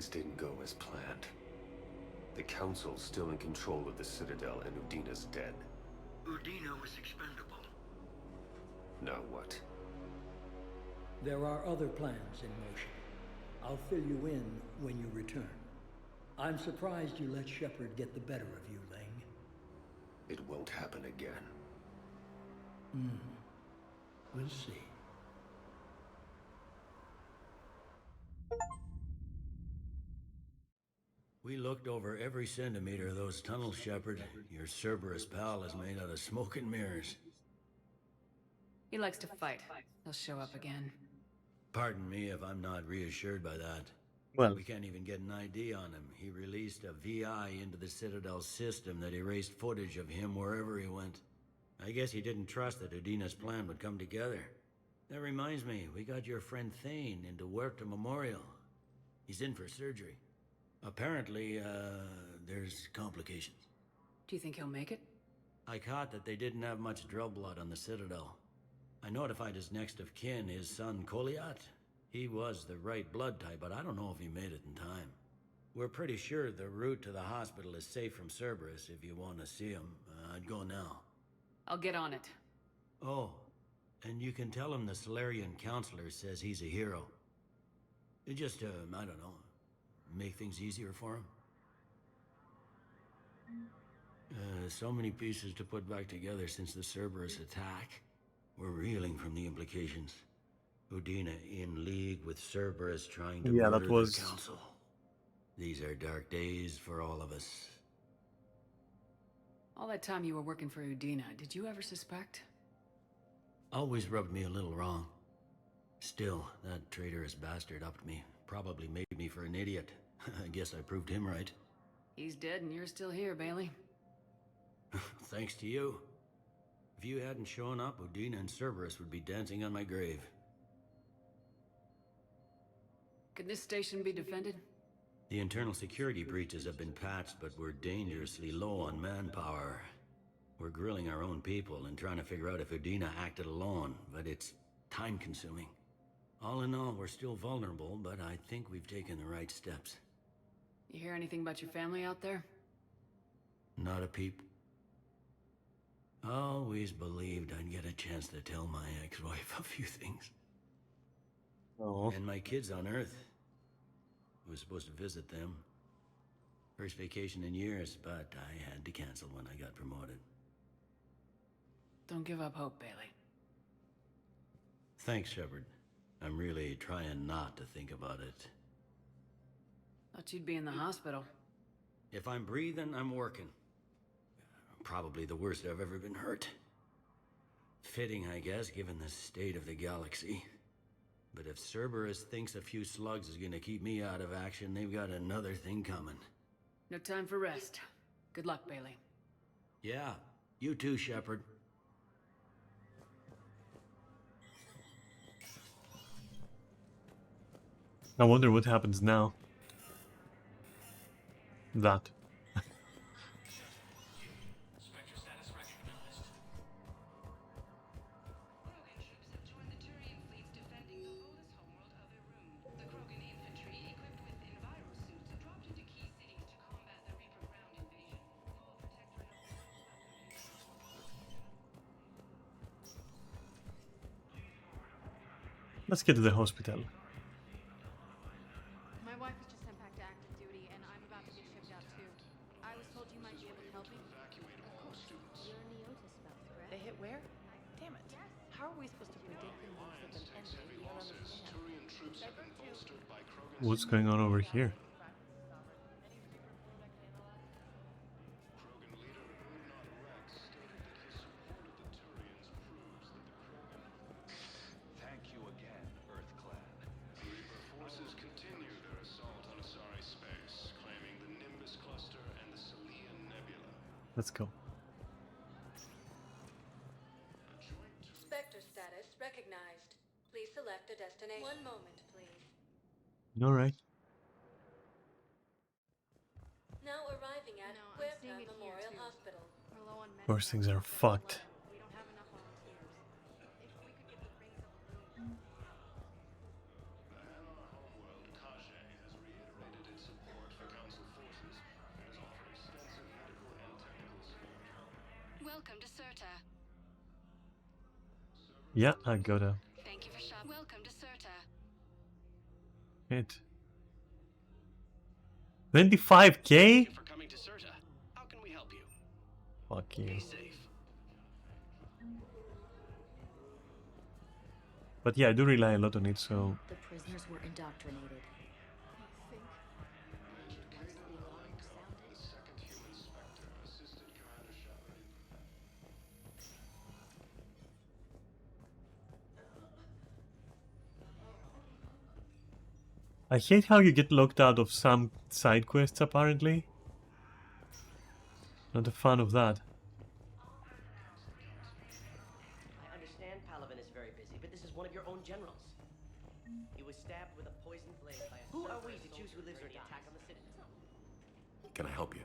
Things didn't go as planned. The Council's still in control of the Citadel and Udina's dead. Udina was expendable. Now what? There are other plans in motion. I'll fill you in when you return. I'm surprised you let Shepard get the better of you, Ling. It won't happen again. We'll see. We looked over every centimeter of those tunnels, Shepard. Your Cerberus pal is made out of smoke and mirrors. He likes to fight. He'll show up again. Pardon me if I'm not reassured by that. Well, we can't even get an ID on him. He released a VI into the Citadel system that erased footage of him wherever he went. I guess he didn't trust that Udina's plan would come together. That reminds me, we got your friend Thane into Huerta Memorial. He's in for surgery. Apparently, there's complications. Do you think he'll make it? I caught that they didn't have much drill blood on the Citadel. I notified his next of kin, his son Koliat. He was the right blood type, but I don't know if he made it in time. We're pretty sure the route to the hospital is safe from Cerberus if you want to see him. I'd go now. I'll get on it. Oh, and you can tell him the Solarian Counselor says he's a hero. It just, I don't know, make things easier for him. So many pieces to put back together since the Cerberus attack. We're reeling from the implications. Udina in league with Cerberus trying to murder that was... the Council. These are dark days for all of us. All that time you were working for Udina, did you ever suspect? Always rubbed me a little wrong. Still, that traitorous bastard upped me. Probably made me for an idiot. I guess I proved him right. He's dead and you're still here, Bailey. Thanks to you. If you hadn't shown up, Udina and Cerberus would be dancing on my grave. Could this station be defended? The internal security breaches have been patched, but we're dangerously low on manpower. We're grilling our own people and trying to figure out if Udina acted alone, but it's time-consuming. All in all, we're still vulnerable, but I think we've taken the right steps. You hear anything about your family out there? Not a peep. Always believed I'd get a chance to tell my ex-wife a few things. Oh. And my kids on Earth. I was supposed to visit them. First vacation in years, but I had to cancel when I got promoted. Don't give up hope, Bailey. Thanks, Shepard. I'm really trying not to think about it. Thought you'd be in the hospital. If I'm breathing, I'm working. Probably the worst I've ever been hurt. Fitting, I guess, given the state of the galaxy. But if Cerberus thinks a few slugs is gonna keep me out of action, they've got another thing coming. No time for rest. Good luck, Bailey. Yeah, you too, Shepard. I wonder what happens now. That. Let's get to the hospital. My wife was just sent back to active duty, and I'm about to get shipped out too. I was told you might be able to help me. You're Neotis spells, correct? They hit where? Damn it. How are we supposed to predict the moves of an entity beyond the What's going on over here? Thank you again, Earth Clan. Reaper forces continue their assault on Asari space, claiming the Nimbus cluster and the Selian Nebula. Let's go. Spectre status recognized. Please select a destination. One moment, please. Alright. Now arriving at Huerta Memorial Hospital. Of course, things are fucked. Welcome to Serta. Yeah, I gotta Thank you for shopping. Welcome to Serta. hit 25k. For coming to Serta. How can we help you? Fuck you. Be safe. But yeah, I do rely a lot on it, so The prisoners were indoctrinated. I hate how you get locked out of some side quests apparently. Not a fan of that. I understand Palaven is very busy, but this is one of your own generals. He was stabbed with a poisoned blade by a Who are we to choose who lives or dies? Attack on the citadel. Can I help you?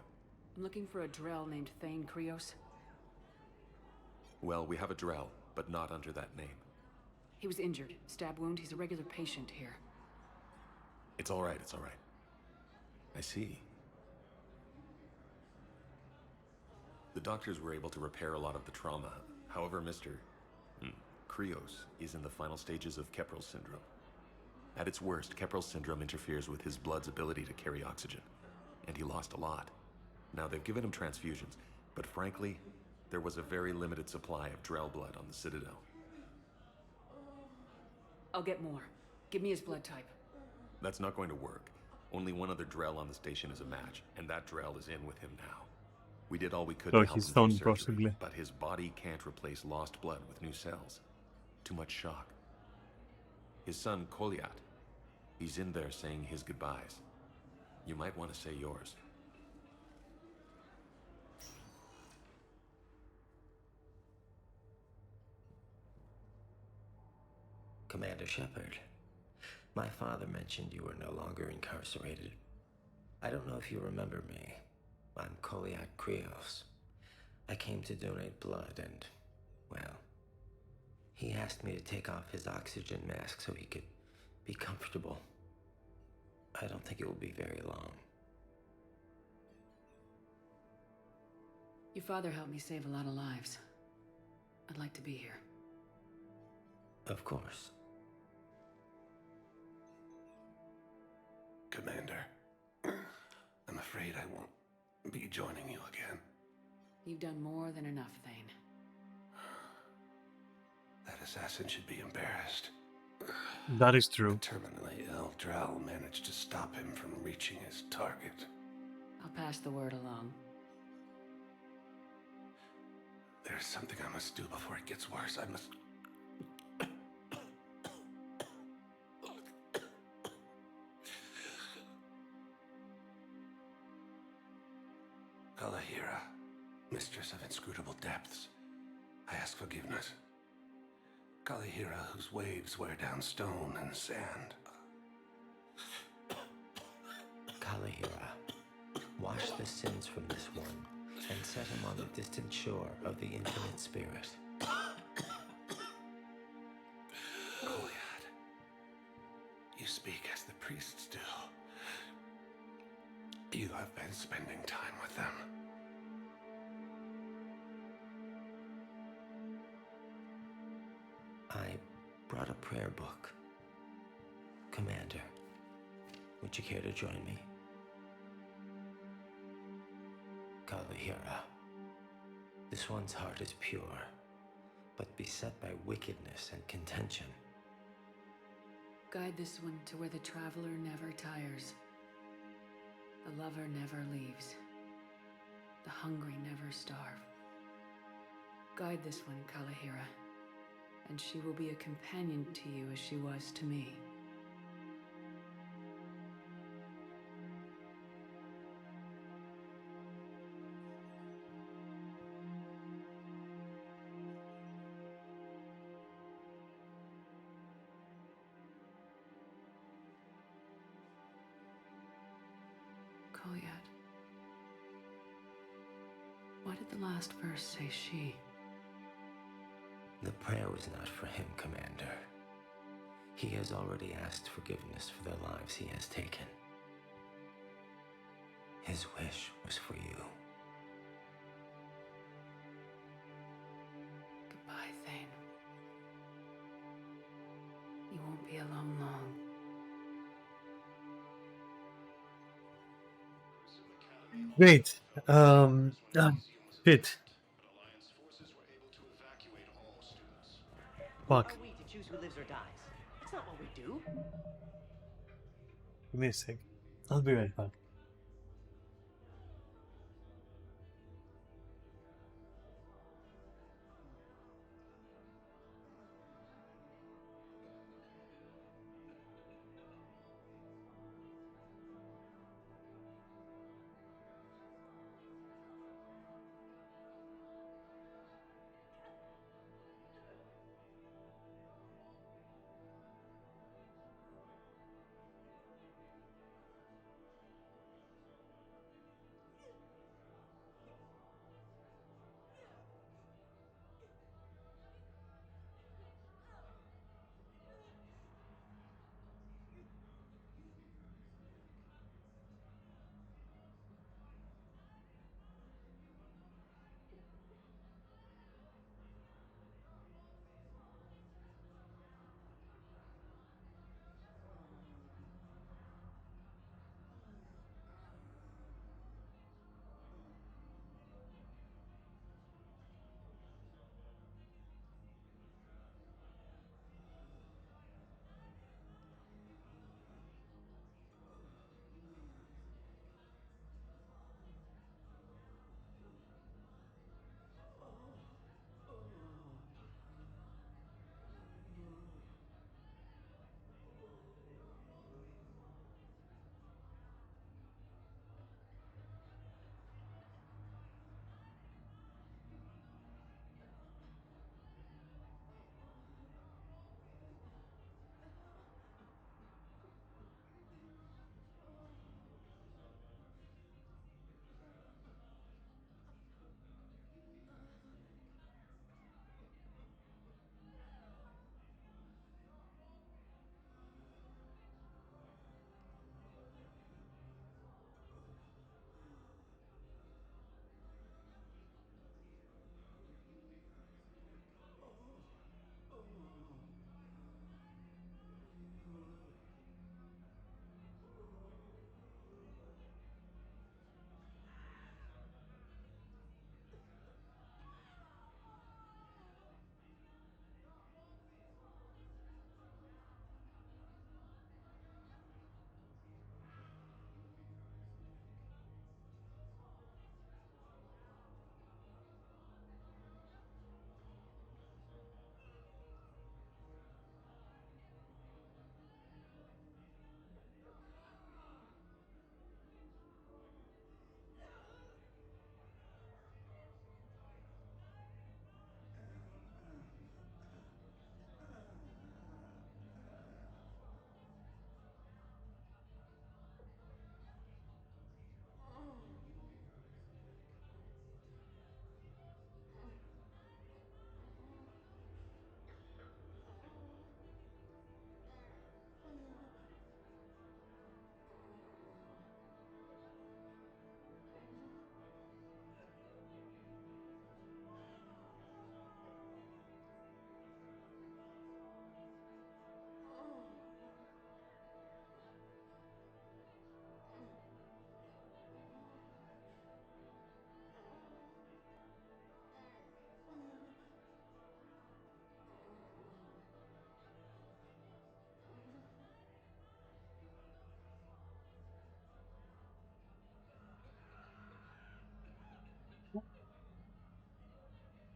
I'm looking for a Drell named Thane Krios. Well, we have a Drell, but not under that name. He was injured. Stab wound. He's a regular patient here. It's all right, it's all right. I see. The doctors were able to repair a lot of the trauma. However, Mr. Krios is in the final stages of Keprel's syndrome. At its worst, Keprel's syndrome interferes with his blood's ability to carry oxygen, and he lost a lot. Now, they've given him transfusions, but frankly, there was a very limited supply of Drell blood on the Citadel. I'll get more. Give me his blood type. That's not going to work. Only one other Drell on the station is a match, and that Drell is in with him now. We did all we could So to help he's him found through surgery, possibly. but his body can't replace lost blood with new cells. Too much shock. His son, Kolyat, he's in there saying his goodbyes. You might want to say yours. Commander Shepard, my father mentioned you were no longer incarcerated. I don't know if you remember me. I'm Kolyat Krios. I came to donate blood and, well, he asked me to take off his oxygen mask so he could be comfortable. I don't think it will be very long. Your father helped me save a lot of lives. I'd like to be here. Of course. Commander, I'm afraid I won't be joining you again. You've done more than enough, Thane. That assassin should be embarrassed. That is true. The terminally ill Drell managed to stop him from reaching his target. I'll pass the word along. There's something I must do before it gets worse. I must... Kalahira, mistress of inscrutable depths, I ask forgiveness. Kalahira, whose waves wear down stone and sand. Kalahira, wash the sins from this one and set him on the distant shore of the infinite spirit. Kolyat, you speak as the priests do. You have been spending time with them. I brought a prayer book. Commander, would you care to join me? Kalahira, this one's heart is pure, but beset by wickedness and contention. Guide this one to where the traveler never tires. The lover never leaves. The hungry never starve. Guide this one, Kalahira, and she will be a companion to you as she was to me. Kolyat, why did the last verse say she? The prayer was not for him, Commander. He has already asked forgiveness for the lives he has taken. His wish was for you. Great. Shit. Who Fuck. are we to choose who lives or dies? That's not what we do. Give me a sec. I'll be right back.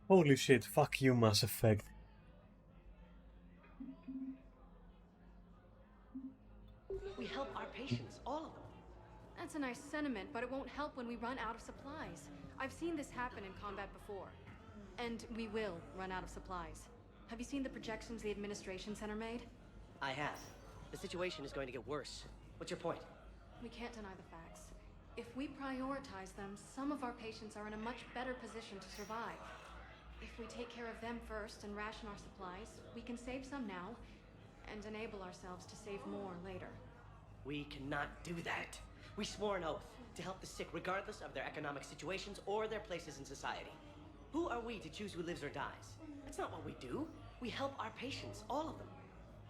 Holy shit, fuck you, Mass Effect. We help our patients, all of them. That's a nice sentiment, but it won't help when we run out of supplies. I've seen this happen in combat before. And we will run out of supplies. Have you seen the projections the Administration Center made? I have. The situation is going to get worse. What's your point? We can't deny the facts. If we prioritize them, some of our patients are in a much better position to survive. If we take care of them first and ration our supplies, we can save some now, and enable ourselves to save more later. We cannot do that. We swore an oath to help the sick regardless of their economic situations or their places in society. Who are we to choose who lives or dies? That's not what we do. We help our patients, all of them.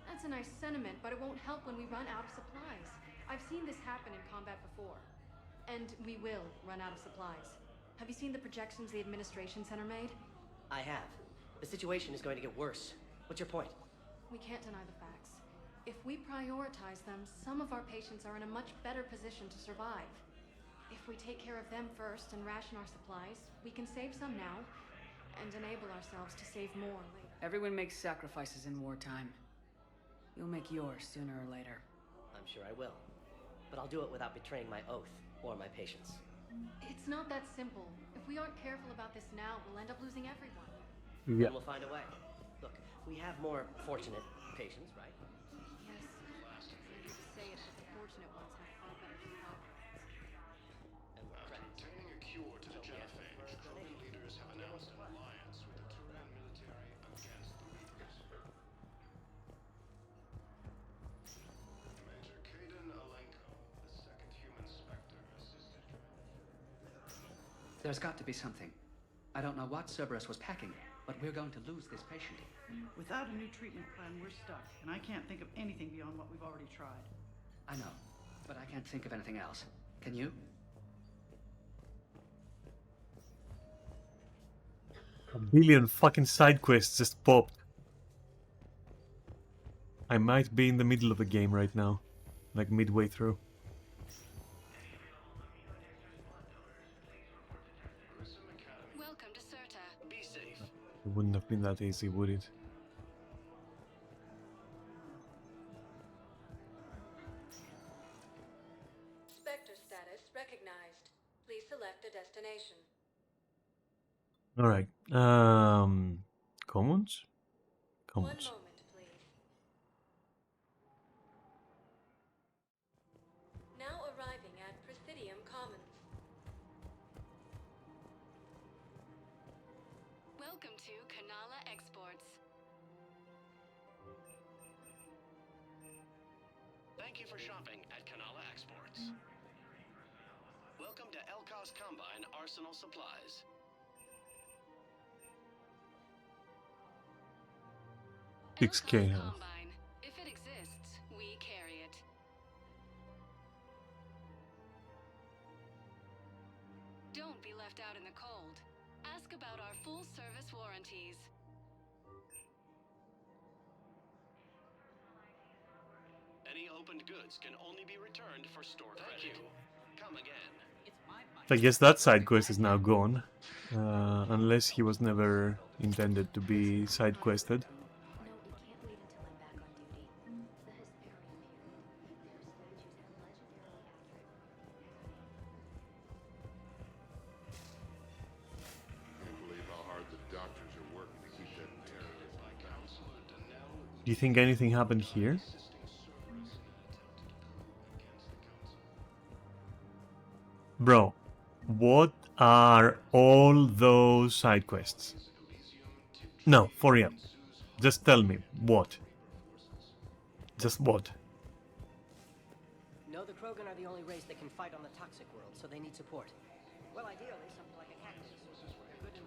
That's a nice sentiment, but it won't help when we run out of supplies. I've seen this happen in combat before. And we will run out of supplies. Have you seen the projections the Administration Center made? I have. The situation is going to get worse. What's your point? We can't deny the facts. If we prioritize them, some of our patients are in a much better position to survive. If we take care of them first and ration our supplies, we can save some now and enable ourselves to save more later. Everyone makes sacrifices in wartime. You'll make yours sooner or later. I'm sure I will. But I'll do it without betraying my oath or my patients. It's not that simple. If we aren't careful about this now, we'll end up losing everyone. Yeah. Then we'll find a way. Look, we have more fortunate patients, right? Yes. You say it, but the fortunate ones have far better survival. And we're credit. Obtaining a cure to the genophage, Krogan leaders have announced an alliance with the Turian military against the Reapers. Major Kaden Alenko, the second human Spectre, assisted. There's got to be something. I don't know what Cerberus was packing, but we're going to lose this patient. Without a new treatment plan, we're stuck, and I can't think of anything beyond what we've already tried. I know, but I can't think of anything else. Can you? A billion fucking side quests just popped. I might be in the middle of the game right now. Like midway through. Welcome to Serta. Be safe. It wouldn't have been that easy, would it? Spectre status recognized. Please select a destination. Alright. Commons? One Commons. moment, please. Now arriving at Presidium Commons. Welcome to Kanala Exports. Thank you for shopping at Kanala Exports. Welcome to Elkos Combine Arsenal Supplies. 6K health. Combine. If it exists, we carry it. Don't be left out in the cold. Ask about our full service warranties. Any opened goods can only be returned for store credit. Come again. I guess that side quest is now gone. Unless he was never intended to be side quested. Can't believe how hard the doctors are working to keep that terrorist down. Do you think anything happened here? Bro, what are all those side quests? No, for real. Just tell me, what? Just what? No, the Krogan are the only race that can fight on the toxic world, so they need support. Well, ideally, something like a cactus. Good in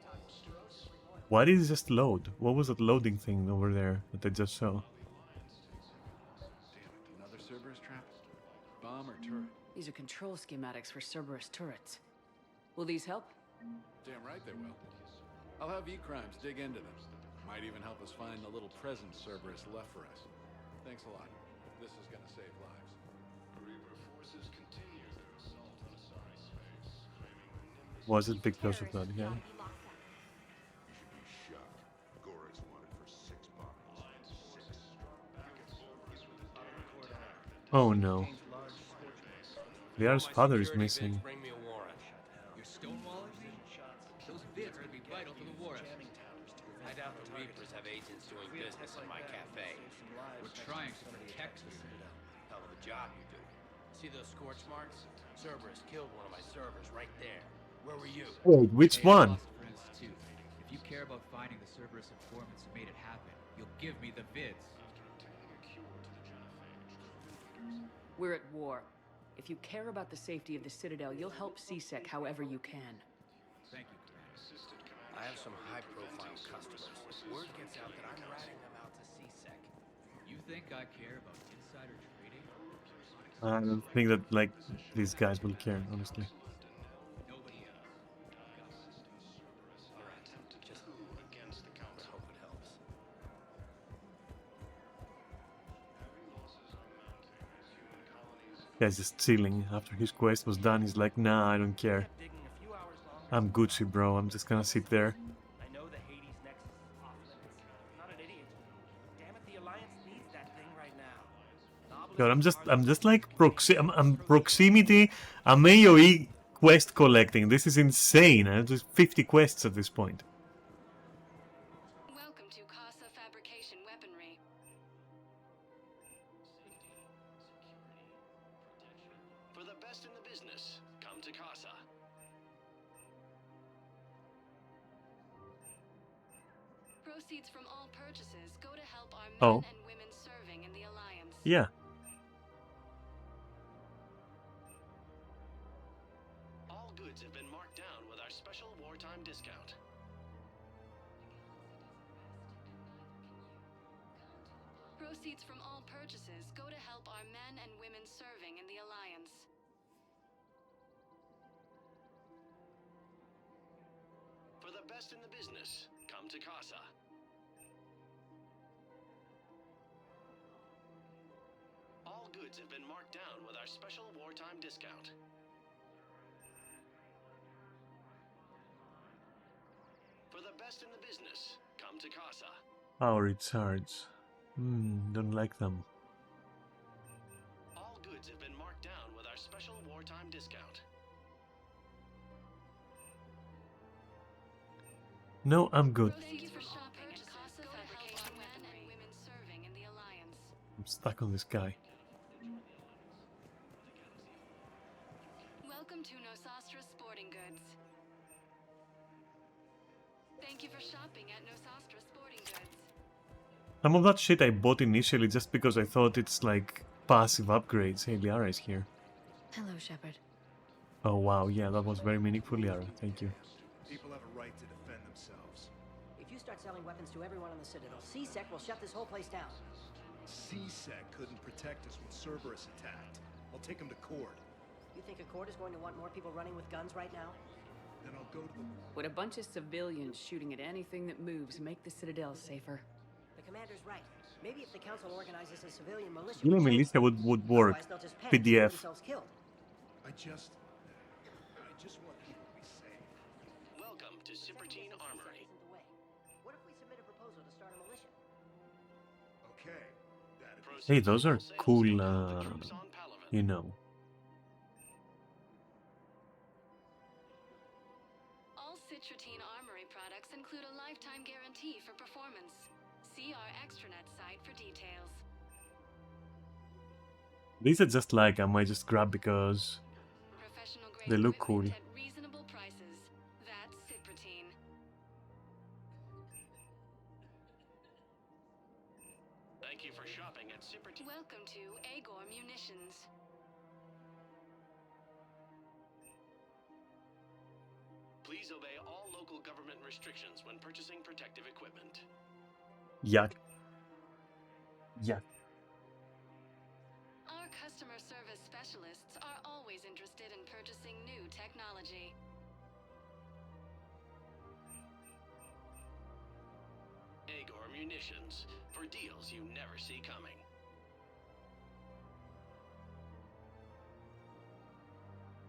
toxic. Why did it just load? What was that loading thing over there that I just saw? Another Cerberus trap? Bomb or turret? These are control schematics for Cerberus turrets. Will these help? Damn right they will. I'll have E-Crimes dig into them. Might even help us find the little present Cerberus left for us. Thanks a lot. This is gonna save lives. Reaper forces continue their assault on Asari space, claiming the Nimbus. Was it because of that guy? You should be shocked. Gore's wanted for 6 bodies. 6. Oh no. Liara's father is missing. Bring me a warrant. You're stonewalling me? Those vids could be vital to the war effort. I doubt the Reapers have agents doing business in my cafe. We're trying to protect the Citadel. Hell of a job you do. See those scorch marks? Cerberus killed one of my servers right there. Where were you? Wait, which one? Institute. If you care about finding the Cerberus informants who made it happen, you'll give me the vids. We're at war. If you care about the safety of the Citadel, you'll help CSEC however you can. Thank you, Commander. I have some high-profile customers. Word gets out that I'm ratting them out to CSEC. You think I care about insider trading? I don't think that like these guys will care, honestly. Guy's just chilling. After his quest was done, he's like, nah, I don't care. I'm Gucci, bro. I'm just gonna sit there. I know the Hades Nexus is off limits. I'm not an idiot. Damn it, the Alliance needs that thing right now. God, I'm just like I'm proximity. I'm AOE quest collecting. This is insane. I have just 50 quests at this point. Welcome to Casa Fabrication Weaponry. For the best in the business, come to Casa. Proceeds from all purchases go to help our men Oh. and women serving in the Alliance. Yeah. All goods have been marked down with our special wartime discount. Proceeds from all purchases go to help our men and women serving in the Alliance. For the best in the business, come to Casa. All goods have been marked down with our special wartime discount. For the best in the business, come to Casa. Power recharge. Don't like them. All goods have been marked down with our special wartime discount. No, I'm good. Thank you for shopping at Casa Fabrication men and women serving in the Alliance. I'm stuck on this guy. Welcome to Nosastra Sporting Goods. Thank you for shopping at Nosastra Sporting Goods. Some of that shit I bought initially just because I thought it's like passive upgrades. Hey, Liara is here. Hello, Shepard. Oh wow, yeah, that was very meaningful, Liara. Thank you. People have a right to defend themselves. If you start selling weapons to everyone on the Citadel, C-Sec will shut this whole place down. C-Sec couldn't protect us when Cerberus attacked. I'll take him to court. You think Accord is going to want more people running with guns right now? Then I'll go to the... Would a bunch of civilians shooting at anything that moves make the Citadel safer? The commander's right. Maybe if the council organizes a civilian militia... You know, militia would work. Otherwise, they'll just panic and get PDF. themselves killed. I just want people to be safe. Welcome to Cipertine Armory. What if we submit a proposal to start a militia? Okay. Hey, those are cool, you know. All Citrotine Armory products include a lifetime guarantee for performance. See our extranet site for details. These are just like I might just grab because they look cool. At reasonable prices. That's Ciprotine. Thank you for shopping at Cipertine. Welcome to Agor Munitions. Please obey all local government restrictions when purchasing protective equipment. Yeah. Yeah. Our customer service specialists are always interested in purchasing new technology. Agor Munitions, for deals you never see coming.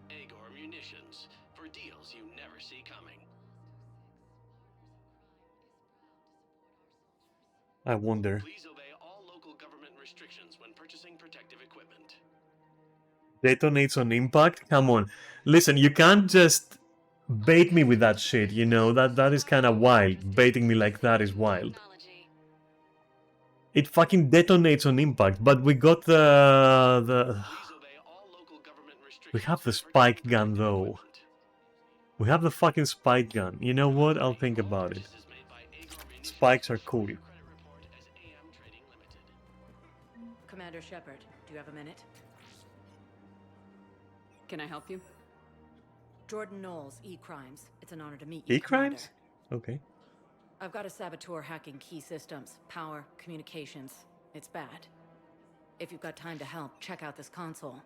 Agor Munitions, for deals you never see coming. I wonder. Please obey all local government restrictions when purchasing protective equipment. Detonates on impact? Come on. Listen, you can't just bait me with that shit, you know? That is kind of wild. Baiting me like that is wild. It fucking detonates on impact, but we got the... We have the spike gun, though. We have the fucking spike gun. You know what? I'll think about it. Spikes are cool. Commander Shepard, do you have a minute? Can I help you? Jordan Knowles, E-Crimes. It's an honor to meet you, E-Crimes? Okay. I've got a saboteur hacking key systems, power, communications. It's bad. If you've got time to help, check out this console.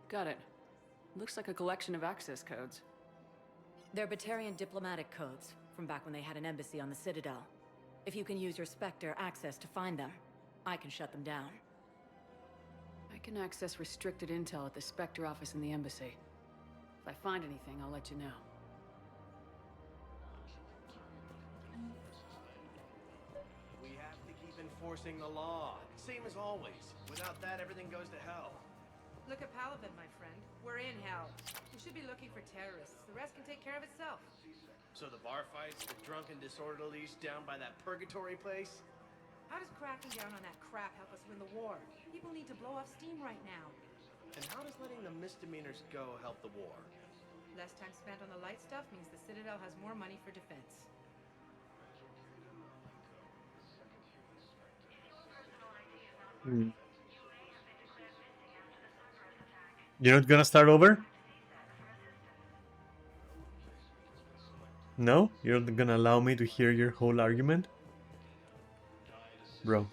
Got it. Looks like a collection of access codes. They're Batarian diplomatic codes, from back when they had an embassy on the Citadel. If you can use your Spectre access to find them, I can shut them down. I can access restricted intel at the Spectre office in the embassy. If I find anything, I'll let you know. We have to keep enforcing the law. Same as always. Without that, everything goes to hell. Look at Paladin, my friend. We're in hell. We should be looking for terrorists. The rest can take care of itself. So the bar fights, the drunken disorderlies down by that purgatory place? How does cracking down on that crap help us win the war? People need to blow off steam right now. And how does letting the misdemeanors go help the war? Less time spent on the light stuff means the Citadel has more money for defense. You're not gonna start over? No? You're not gonna allow me to hear your whole argument? Bro.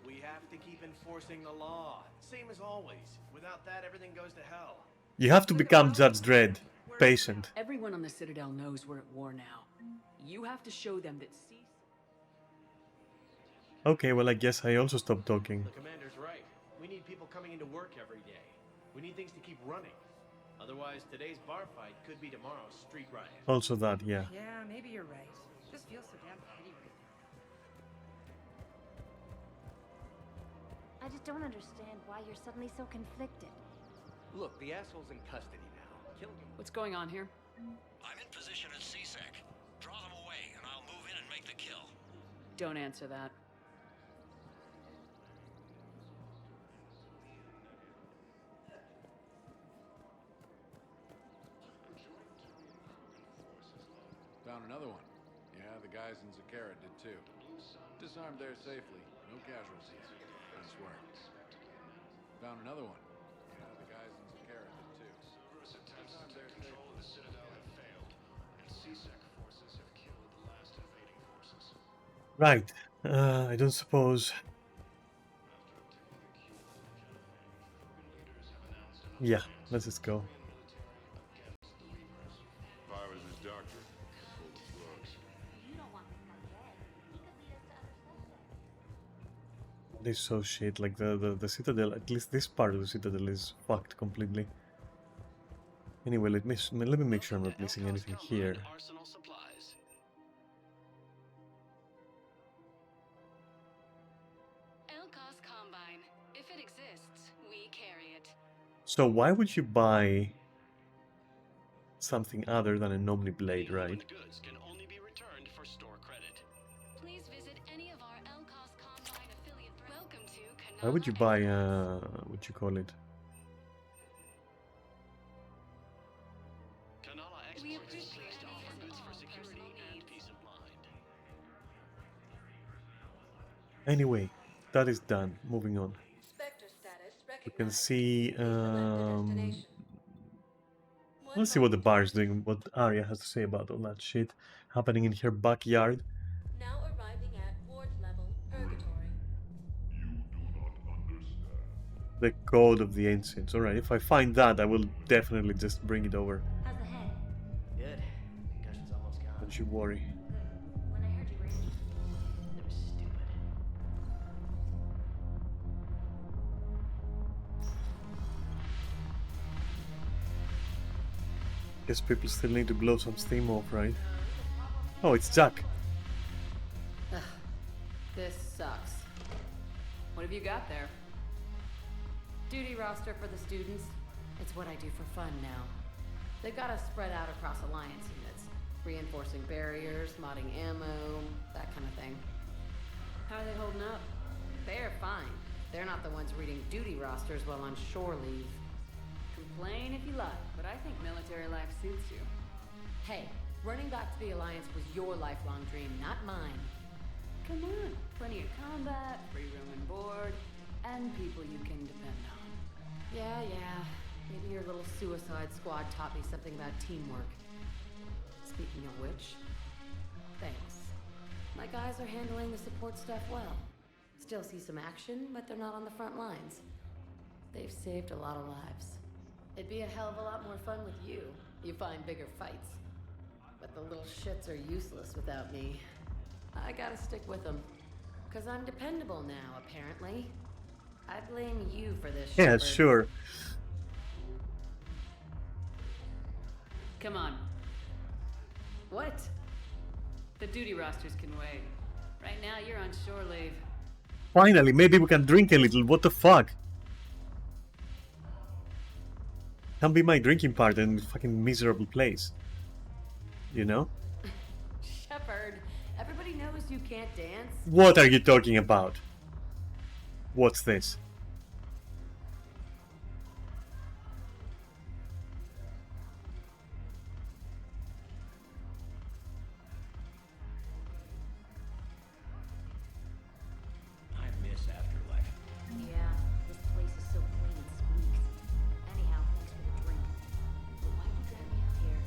We have to keep enforcing the law. Same as always. Without that, everything goes to hell. You have to become Judge Dredd. Patient. Everyone on the Citadel knows we're at war now. You have to show them that Okay, well I guess I also stopped talking. The commander's right. We need people coming into work every day. We need things to keep running. Otherwise, today's bar fight could be tomorrow's street riot. Also that, yeah. Yeah, maybe you're right. This feels so damn petty right I just don't understand why you're suddenly so conflicted. Look, the asshole's in custody now. Kill him. What's going on here? I'm in position at CSEC. Draw them away, and I'll move in and make the kill. Don't answer that. Found another one. Yeah, the guys in Zakara did too. Disarmed there safely. No casualties. I swear. Found another one. Yeah, the guys in Zakara did too. Cerberus attempts to take control of the Citadel have failed, and CSEC forces have killed the last invading forces. Right. I don't suppose. Yeah, let's just go. If I was his doctor, I'd pull the plug. You don't want this guy dead. He could lead us to other subjects. This is so shit. Like the Citadel, at least this part of the Citadel is fucked completely. Anyway, let me make sure I'm not missing anything here. Arsenal supplies. Elcos Combine. If it exists, we carry it. So why would you buy something other than an Omni Blade, right? Goods can only be returned for store credit. Please visit any of our Elcos Combine affiliate branches. Welcome to Why would you buy what you call it? Kanala Exports is pleased to offer goods for security and peace of mind. Anyway, that is done. Moving on. Spectre status You can recognized. see. Destination. Let's see what the bar is doing. What Arya has to say about all that shit happening in her backyard. Now arriving at ward level purgatory. The Code of the Ancients. Alright, if I find that, I will definitely just bring it over. How's the head? Good. Concussion's almost gone. Don't you worry. When I heard you were in... It was stupid. Guess people still need to blow some steam off, right? Oh, it's Jack. Ugh, this sucks. What have you got there? Duty roster for the students. It's what I do for fun now. They've got us spread out across Alliance units. Reinforcing barriers, modding ammo, that kind of thing. How are they holding up? They're fine. They're not the ones reading duty rosters while on shore leave. Complain if you like, but I think military life suits you. Hey, running back to the Alliance was your lifelong dream, not mine. Come on, plenty of combat, free room and board, and people you can depend on. Yeah. Maybe your little suicide squad taught me something about teamwork. Speaking of which, thanks. My guys are handling the support stuff well. Still see some action, but they're not on the front lines. They've saved a lot of lives. It'd be a hell of a lot more fun with you. You find bigger fights. But the little shits are useless without me. I gotta stick with them. 'Cause I'm dependable now, apparently. I blame you for this, Yeah, Shepard. sure. Come on. What? The duty rosters can wait. Right now, you're on shore leave. Finally, maybe we can drink a little. What the fuck? Can't be my drinking partner in a fucking miserable place. You know? Shepard, everybody knows you can't dance. What are you talking about? What's this? I miss Afterlife. Yeah, this place is so clean and squeaks. Anyhow, thanks for the drink. But why'd you drag me out here?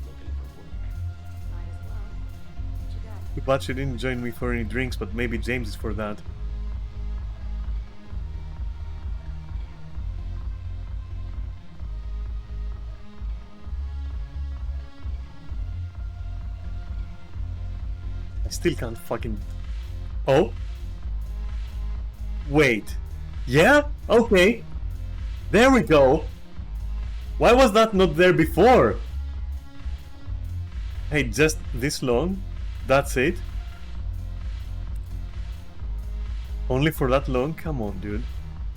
Looking for work. Might as well. What you got? Too bad she didn't join me for any drinks, but maybe James is for that. I still can't fucking... Oh? Wait. Yeah? Okay. There we go. Why was that not there before? Hey, just this long? That's it? Only for that long? Come on, dude.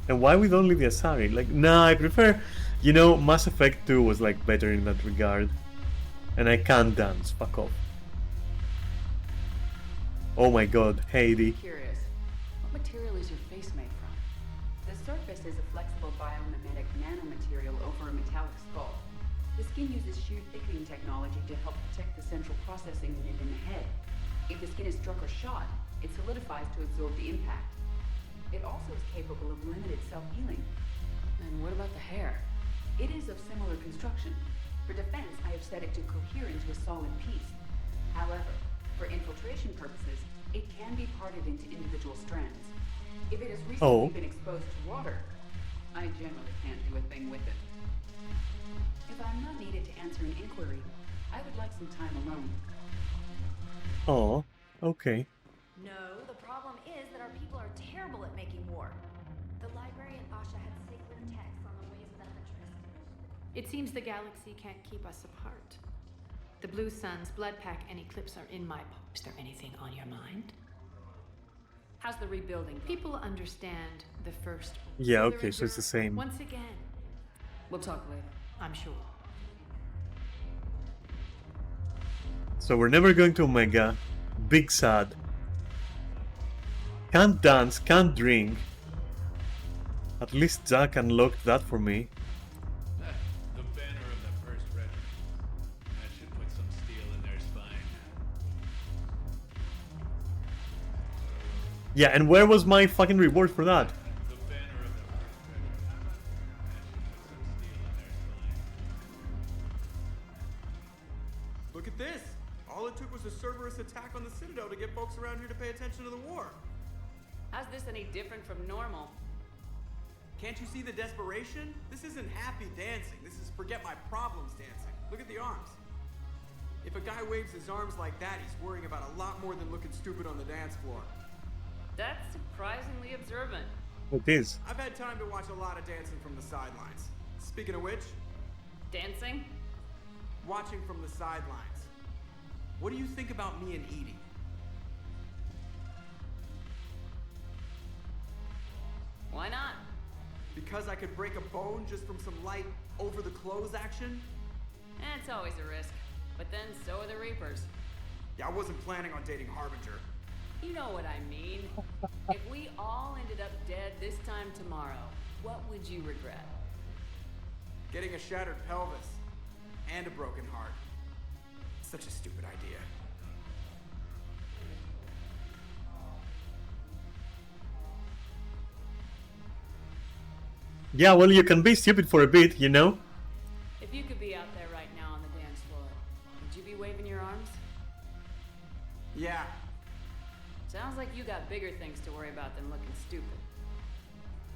And why with only the Asari? Like, nah, I prefer... You know, Mass Effect 2 was like better in that regard. And I can't dance. Fuck off. Oh my god, Heidi. Curious, what material is your face made from? The surface is a flexible biomimetic nanomaterial over a metallic skull. The skin uses shear thickening technology to help protect the central processing unit in the head. If the skin is struck or shot, it solidifies to absorb the impact. It also is capable of limited self-healing. And what about the hair? It is of similar construction. For defense, I have set it to cohere into a solid piece. However, for infiltration purposes, it can be parted into individual strands. If it has recently been exposed to water, I generally can't do a thing with it. If I'm not needed to answer an inquiry, I would like some time alone. Oh, okay. No, the problem is that our people are terrible at making war. The librarian Asha had sacred texts on the ways of Emetrus. It seems the galaxy can't keep us apart. The Blue Suns, Bloodpack, and Eclipse are in my pocket. Is there anything on your mind? How's the rebuilding going? People understand the first. Yeah, okay, so it's the same. Once again. We'll talk later. I'm sure. So we're never going to Omega. Big sad. Can't dance, can't drink. At least Jack unlocked that for me. The banner of the First Regiment. That should put some steel in their spine. Yeah, and where was my fucking reward for that? The banner of the First Regiment. That should put some steel in their spine. Look at this! All it took was a Cerberus attack on the Citadel to get folks around here to pay attention to the war. How's this any different from normal? Can't you see the desperation? This isn't happy dancing. This is forget my problems dancing. Look at the arms. If a guy waves his arms like that, he's worrying about a lot more than looking stupid on the dance floor. That's surprisingly observant. It is. I've had time to watch a lot of dancing from the sidelines. Speaking of which... Dancing? Watching from the sidelines. What do you think about me and Edie? Why not? Because I could break a bone just from some light over-the-clothes action? It's always a risk. But then so are the Reapers. Yeah, I wasn't planning on dating Harbinger. You know what I mean. If we all ended up dead this time tomorrow, what would you regret? Getting a shattered pelvis. And a broken heart. Such a stupid idea. Yeah, well, you can be stupid for a bit, you know? If you could be out there right now on the dance floor, would you be waving your arms? Yeah. Sounds like you got bigger things to worry about than looking stupid.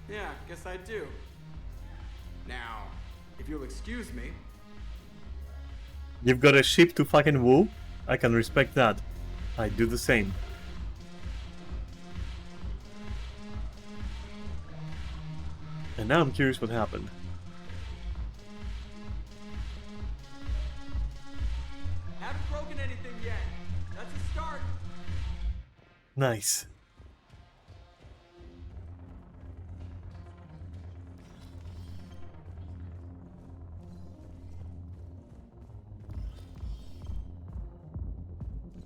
Yeah, guess I do. Now, if you'll excuse me. You've got a ship to fucking woo? I can respect that. I do the same. And now I'm curious what happened. Haven't broken anything yet. That's a start. Nice.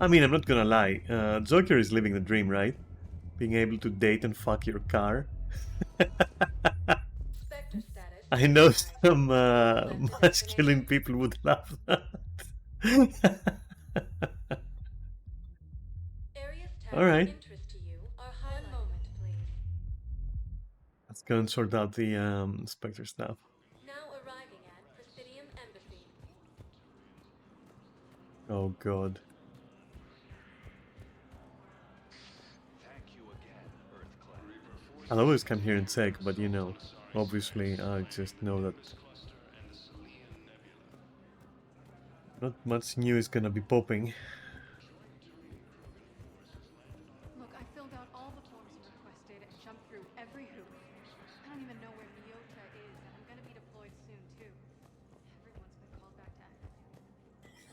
I mean, I'm not gonna lie. Joker is living the dream, right? Being able to date and fuck your car. I know some masculine people would love that. Alright. Let's go and sort out the Spectre stuff. Now arriving at Presidium Embassy. Oh god. I'll always come here and sec, but you know, obviously I just know that not much new is gonna be popping. Look, I filled out all the forms you requested and jumped through every hoop. I don't even know where Leota is, and I'm gonna be deployed soon too. Everyone's been called back to active duty.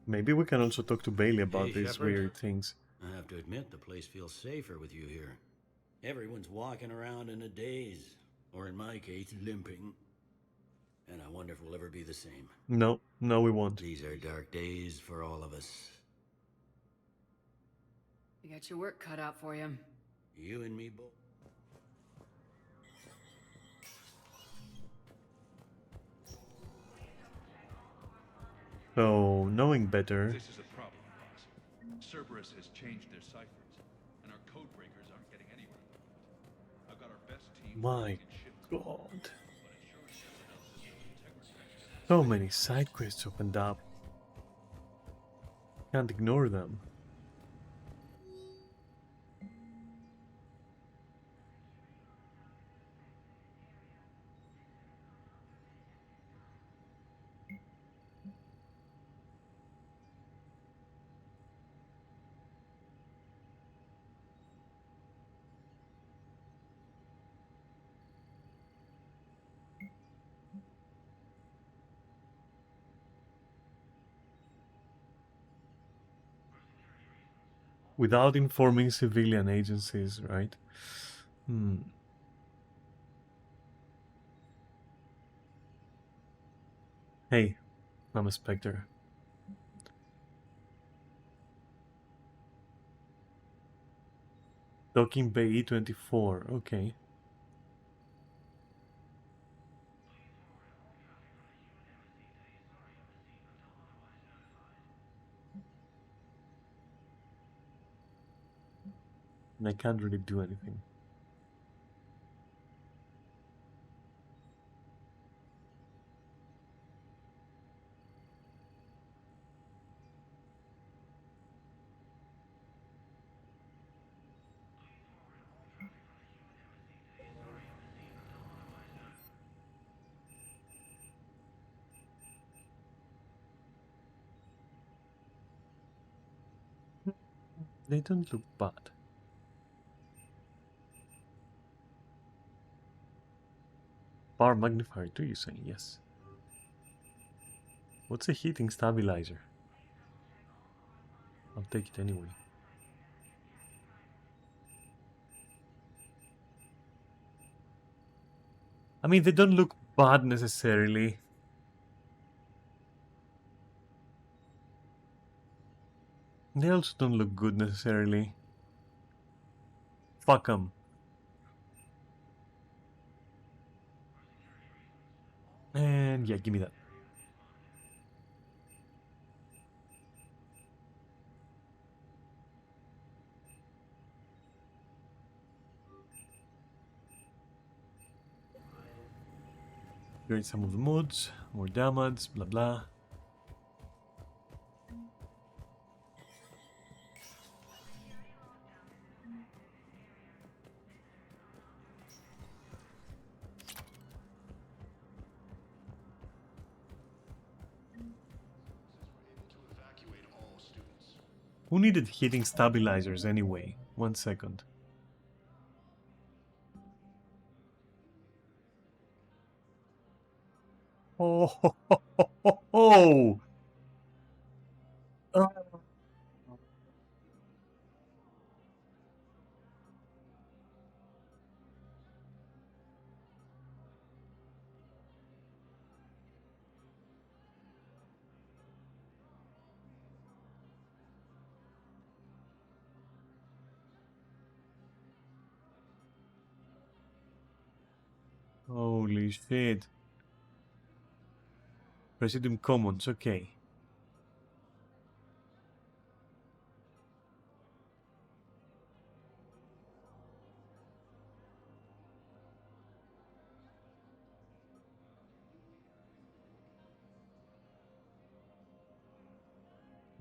Maybe we can also talk to Bailey about Hey, these Shepard. weird things. I have to admit, the place feels safer with you here. Everyone's walking around in a daze, or in my case, limping. And I wonder if we'll ever be the same. No, no we won't. These are dark days for all of us. You got your work cut out for you. You and me both. So, knowing better, This is a problem, boss. Cerberus has changed their ciphers, and our code breakers aren't getting anywhere. I've got our best team. my god. So many side quests opened up. Can't ignore them. Without informing civilian agencies, right? Hey, I'm a Spectre. Docking Bay E24, okay. And I can't really do anything. They don't look bad. Power magnifier, do you say? Yes. What's a heating stabilizer? I'll take it anyway. I mean, they don't look bad necessarily. They also don't look good necessarily. Fuck 'em. And yeah, give me that. Here is some of the mods, more damage, blah blah. Who needed heating stabilizers anyway? 1 second. Oh, ho, ho, ho, ho, ho. Oh. Holy shit. Presidium Commons, okay.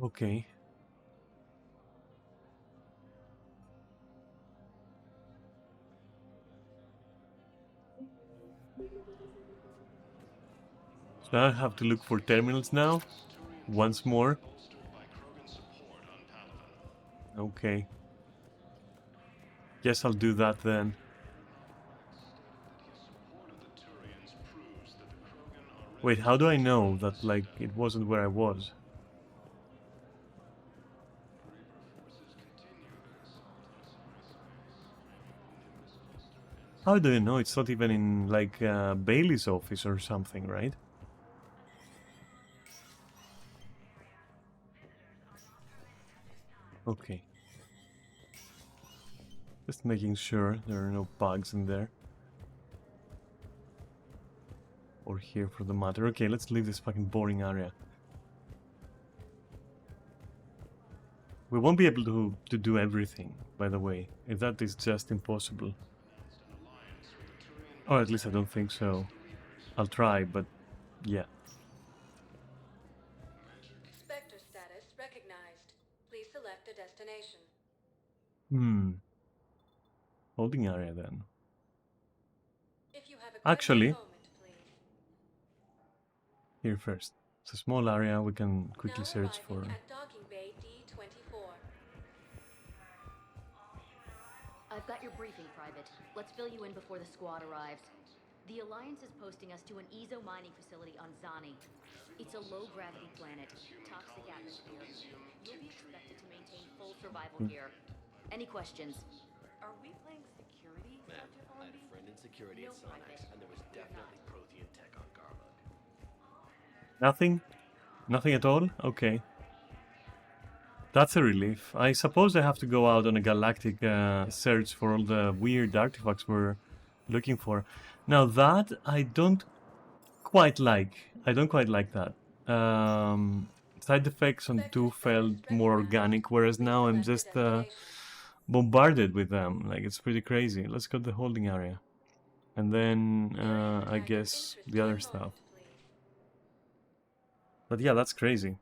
Okay. So I have to look for terminals now? Once more? Okay. Guess I'll do that then. Wait, how do I know that, like, it wasn't where I was? How do you know? It's not even in, like, Bailey's office or something, right? Okay. Just making sure there are no bugs in there. Or here for the matter. Okay, let's leave this fucking boring area. We won't be able to do everything, by the way. If that is just impossible. Or at least I don't think so. I'll try, but yeah. Spectre status recognized. Please select a destination. Holding area then. If you have a Actually, moment, please. here first. It's a small area, we can quickly search for... At Docking Bay D24. I've got your briefing, Private. Let's fill you in before the squad arrives. The Alliance is posting us to an Ezo mining facility on Zani. It's a low-gravity planet, toxic atmosphere. You'll be expected to maintain full survival gear. Any questions? Are we playing security? Man, I had a friend in security at Sonax, and there was definitely Prothean tech on Garlug. Nothing? Nothing at all? Okay. That's a relief. I suppose I have to go out on a galactic search for all the weird artifacts we're looking for. Now that I don't quite like. I don't quite like that. Side effects on 2 felt more organic, whereas now I'm just bombarded with them. Like, it's pretty crazy. Let's go to the holding area. And then, I guess, the other stuff. But yeah, that's crazy.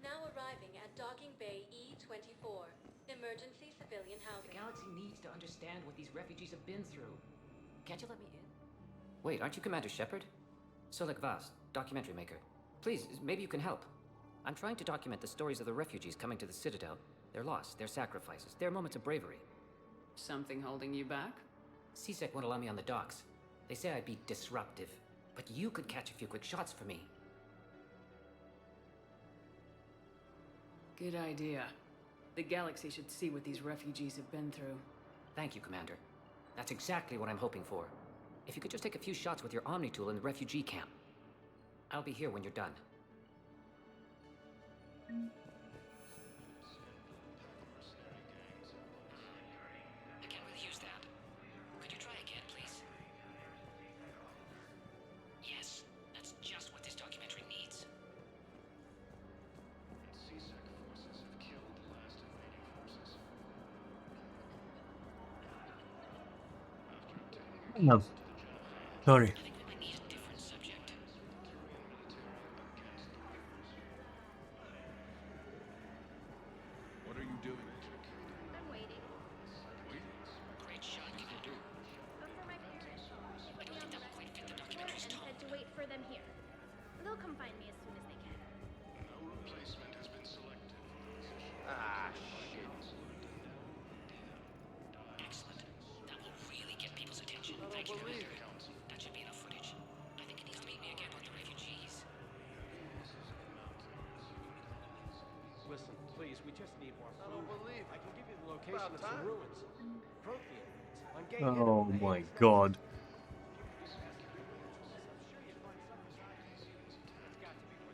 Now arriving at Docking Bay E24. Emergency civilian housing. The galaxy needs to understand what these refugees have been through. Can't you let me in? Wait, aren't you Commander Shepard? Solek Vaz, documentary maker. Please, maybe you can help. I'm trying to document the stories of the refugees coming to the Citadel. Their loss, their sacrifices, their moments of bravery. Something holding you back? CSEC won't allow me on the docks. They say I'd be disruptive. But you could catch a few quick shots for me. Good idea. The galaxy should see what these refugees have been through. Thank you, Commander. That's exactly what I'm hoping for. If you could just take a few shots with your Omni tool in the refugee camp. I'll be here when you're done. I can't really use that. Could you try again, please? Yes, that's just what this documentary needs. CSEC forces have killed the last invading forces. No. Sorry. What are you doing? I'm waiting. Great shot, you can do. But for my parents, I don't think that will quite fit the documentary's tone. And said to wait for them here. They'll come find me as soon as they can. No replacement has been selected. location of some ruins. Prothean ruins. On Gay Oh my god.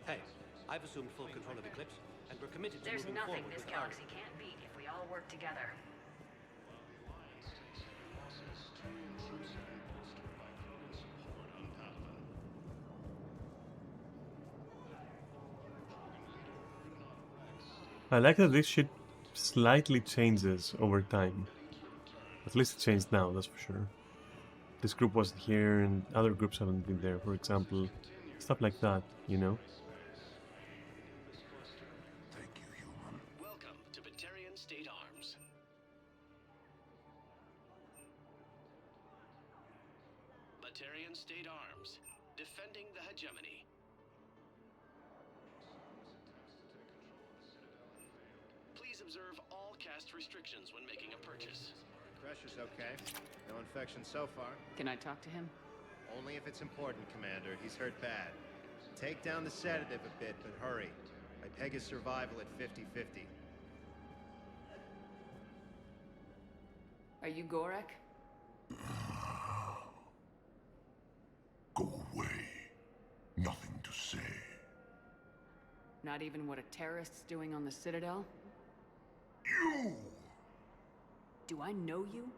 Hey, I've assumed full control of Eclipse, and we're committed to There's moving nothing forward this with galaxy can't beat if we all work together. I like that this shit slightly changes over time. At least it changed now, that's for sure. This group wasn't here and other groups haven't been there, for example. Stuff like that, you know? Welcome to Batarian State Arms. Batarian State Arms, defending the hegemony. Please observe all caste restrictions when making a purchase. Pressure's okay. No infection so far. Can I talk to him? Only if it's important, Commander. He's hurt bad. Take down the sedative a bit, but hurry. I peg his survival at 50-50. Are you Gorek? Go away. Nothing to say. Not even what a terrorist's doing on the Citadel? You! Do I know you?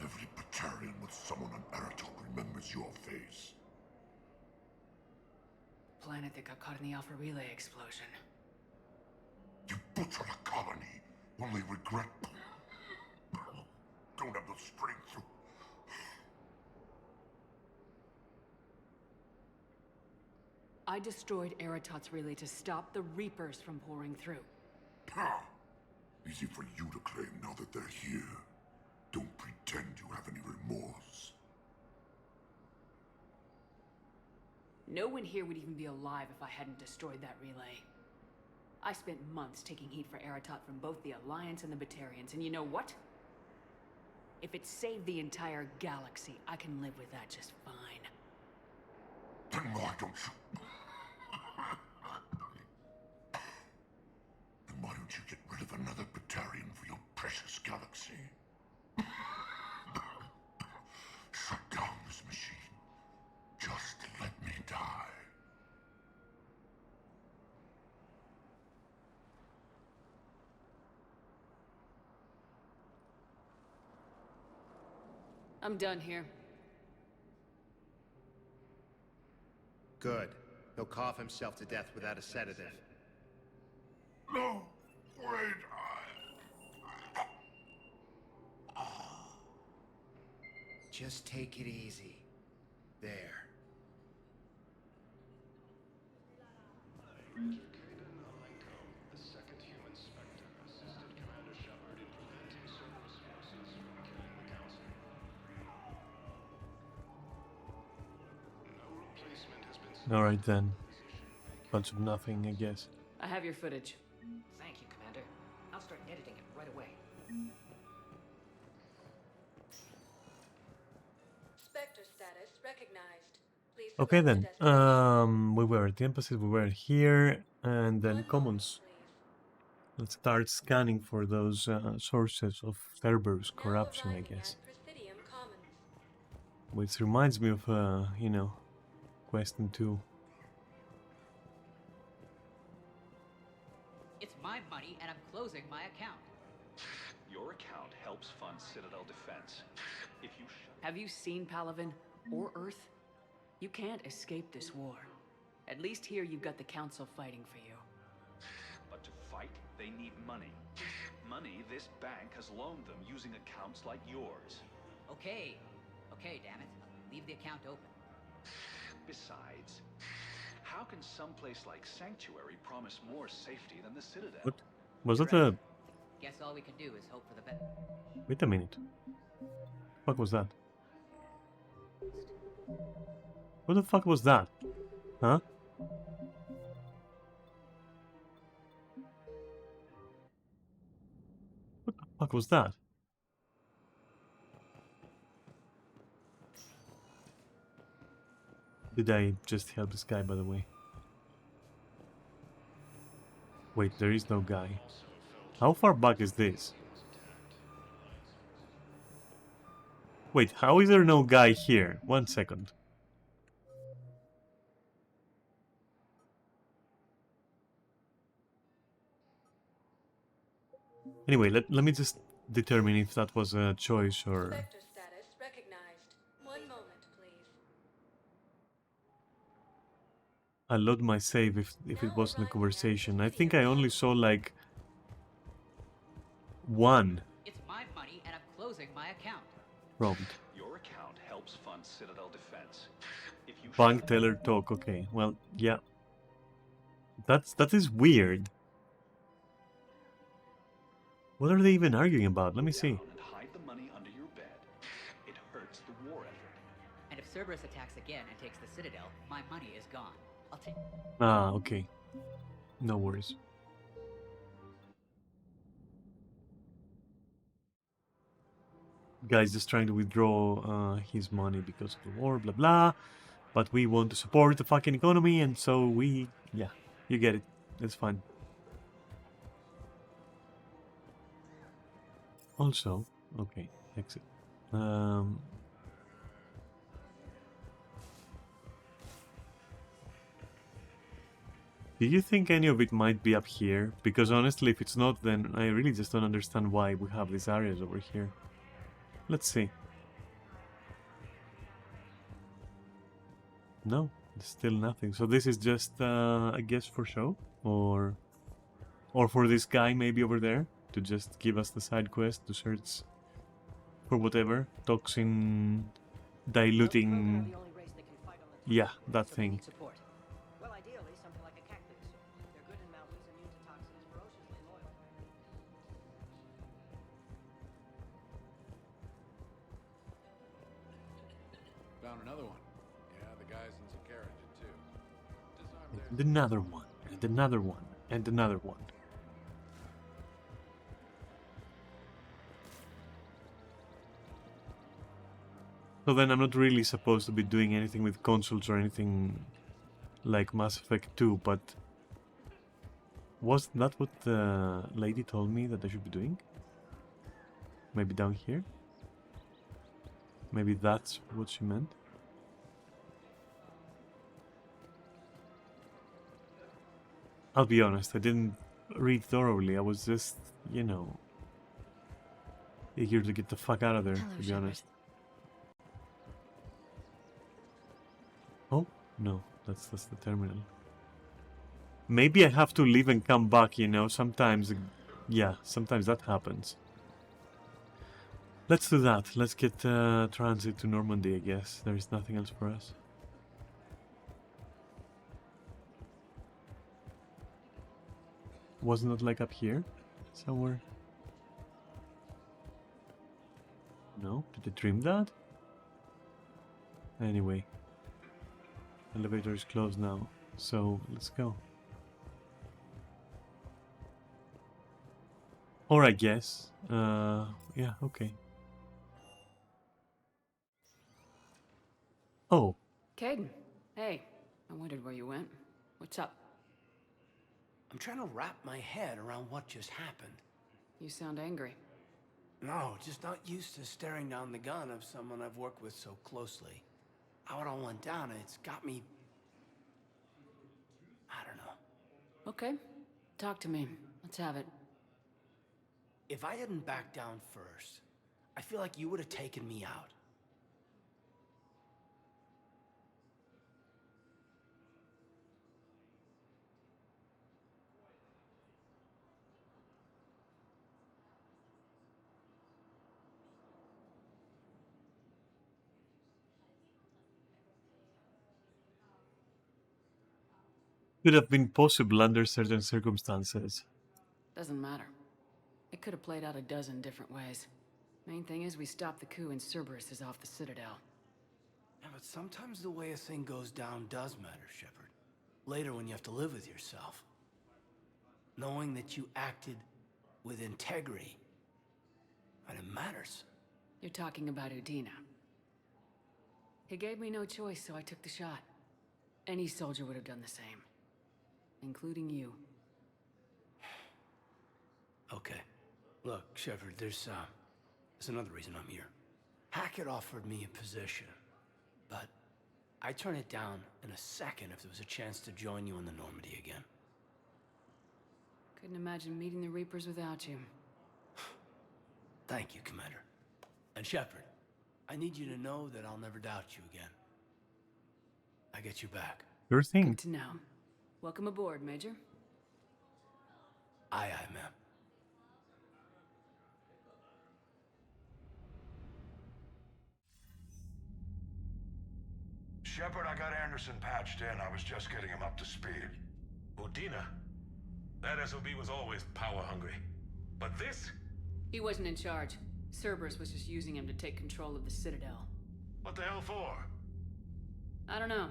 Every Batarian with someone on Aratok remembers your face. Planet that got caught in the Alpha Relay explosion. You butchered a colony. Only regret. Don't have the strength to. I destroyed Eratot's relay to stop the Reapers from pouring through. Ha! Easy for you to claim now that they're here. Don't pretend you have any remorse. No one here would even be alive if I hadn't destroyed that relay. I spent months taking heat for Eratot from both the Alliance and the Batarians, and you know what? If it saved the entire galaxy, I can live with that just fine. Then why don't you... Then why don't you get rid of another Batarian for your precious galaxy? Shut down this machine. Just let me die. I'm done here. Good. He'll cough himself to death without a sedative. No! Wait, Just take it easy. There. The second human Spectre assisted Commander Shepard in preventing Cerberus forces from killing the Council. No replacement has been Alright then. Bunch of nothing, I guess. I have your footage. Thank you, Commander. I'll start editing it right away. Spectre status recognized. Please Okay select then. the destination. We were at the embassy, we were here, and then commons. Let's start scanning for those sources of Cerberus corruption, I guess. Presidium Commons. Which reminds me of, you know, Question 2. It's my money, and I'm closing my account. Your account helps fund Citadel defense. If you Have you seen Palaven or Earth? You can't escape this war. At least here you've got the Council fighting for you. But to fight, they need money. Money this bank has loaned them using accounts like yours. Okay, damn it. Leave the account open. Besides, how can some place like Sanctuary promise more safety than the Citadel? What? Was that a... Guess all we can do is hope for the best. Wait a minute. What was that? What the fuck was that? Huh? What the fuck was that? Did I just help this guy, by the way? Wait, there is no guy. How far back is this? Wait, how is there no guy here? 1 second. Anyway, let me just determine if that was a choice or... Spectre status recognized. 1 moment, please. I'll load my save if it wasn't a conversation. I think I only saw like... 1 It's my money and I'm closing my account. prompt. Your account helps fund Citadel defense. If you Bank teller talk, okay. Well, yeah. That is weird. What are they even arguing about? Let me see. and hide the money under your bed, it hurts the war effort. And if Cerberus attacks again and takes the Citadel, my money is gone. I'll take... Ah, okay. No worries. Guy's just trying to withdraw his money because of the war, blah blah. But we want to support the fucking economy, and so we... Yeah, you get it. It's fine. Also, okay, exit. Do you think any of it might be up here? Because honestly, if it's not, then I really just don't understand why we have these areas over here. Let's see. No, still nothing. So this is just, I guess, for show? Or for this guy maybe over there? To just give us the side quest to search for whatever. Toxin diluting... Yeah, that thing. Well, ideally, something like a cactus. They're good in mountains, immune to toxins, ferociously loyal. Found another one. Yeah, the guys in Zakara did too. Disarmed their... And another one, and another one, and another one. So then I'm not really supposed to be doing anything with consoles or anything like Mass Effect 2, but wasn't that what the lady told me that I should be doing? Maybe down here? Maybe that's what she meant? I'll be honest, I didn't read thoroughly. I was just, you know, eager to get the fuck out of there, to be honest. Oh, no, that's the terminal. Maybe I have to leave and come back, you know, sometimes, yeah, sometimes that happens. Let's do that. Let's get transit to Normandy, I guess. There is nothing else for us. Wasn't it like up here? Somewhere? No? Did they trim that? Anyway. Elevator is closed now, so let's go. Or I guess. Yeah, okay. Oh. Kaidan, hey. I wondered where you went. What's up? I'm trying to wrap my head around what just happened. You sound angry. No, just not used to staring down the gun of someone I've worked with so closely. How it all went down, it's got me... I don't know. Okay. Talk to me. Let's have it. If I hadn't backed down first, I feel like you would have taken me out. Could have been possible under certain circumstances. Doesn't matter. It could have played out a dozen different ways. Main thing is we stopped the coup and Cerberus is off the Citadel. Yeah, but sometimes the way a thing goes down does matter, Shepard. Later when you have to live with yourself. Knowing that you acted with integrity. And it matters. You're talking about Udina. He gave me no choice, so I took the shot. Any soldier would have done the same. Including you. Okay. Look, Shepard, there's another reason I'm here. Hackett offered me a position, but I'd turn it down in a second if there was a chance to join you in the Normandy again. Couldn't imagine meeting the Reapers without you. Thank you, Commander. And Shepard, I need you to know that I'll never doubt you again. I get you back. Sure thing. Good to know. Welcome aboard, Major. Aye, aye, ma'am. Shepard, I got Anderson patched in. I was just getting him up to speed. Udina? That SOB was always power-hungry. But this? He wasn't in charge. Cerberus was just using him to take control of the Citadel. What the hell for? I don't know.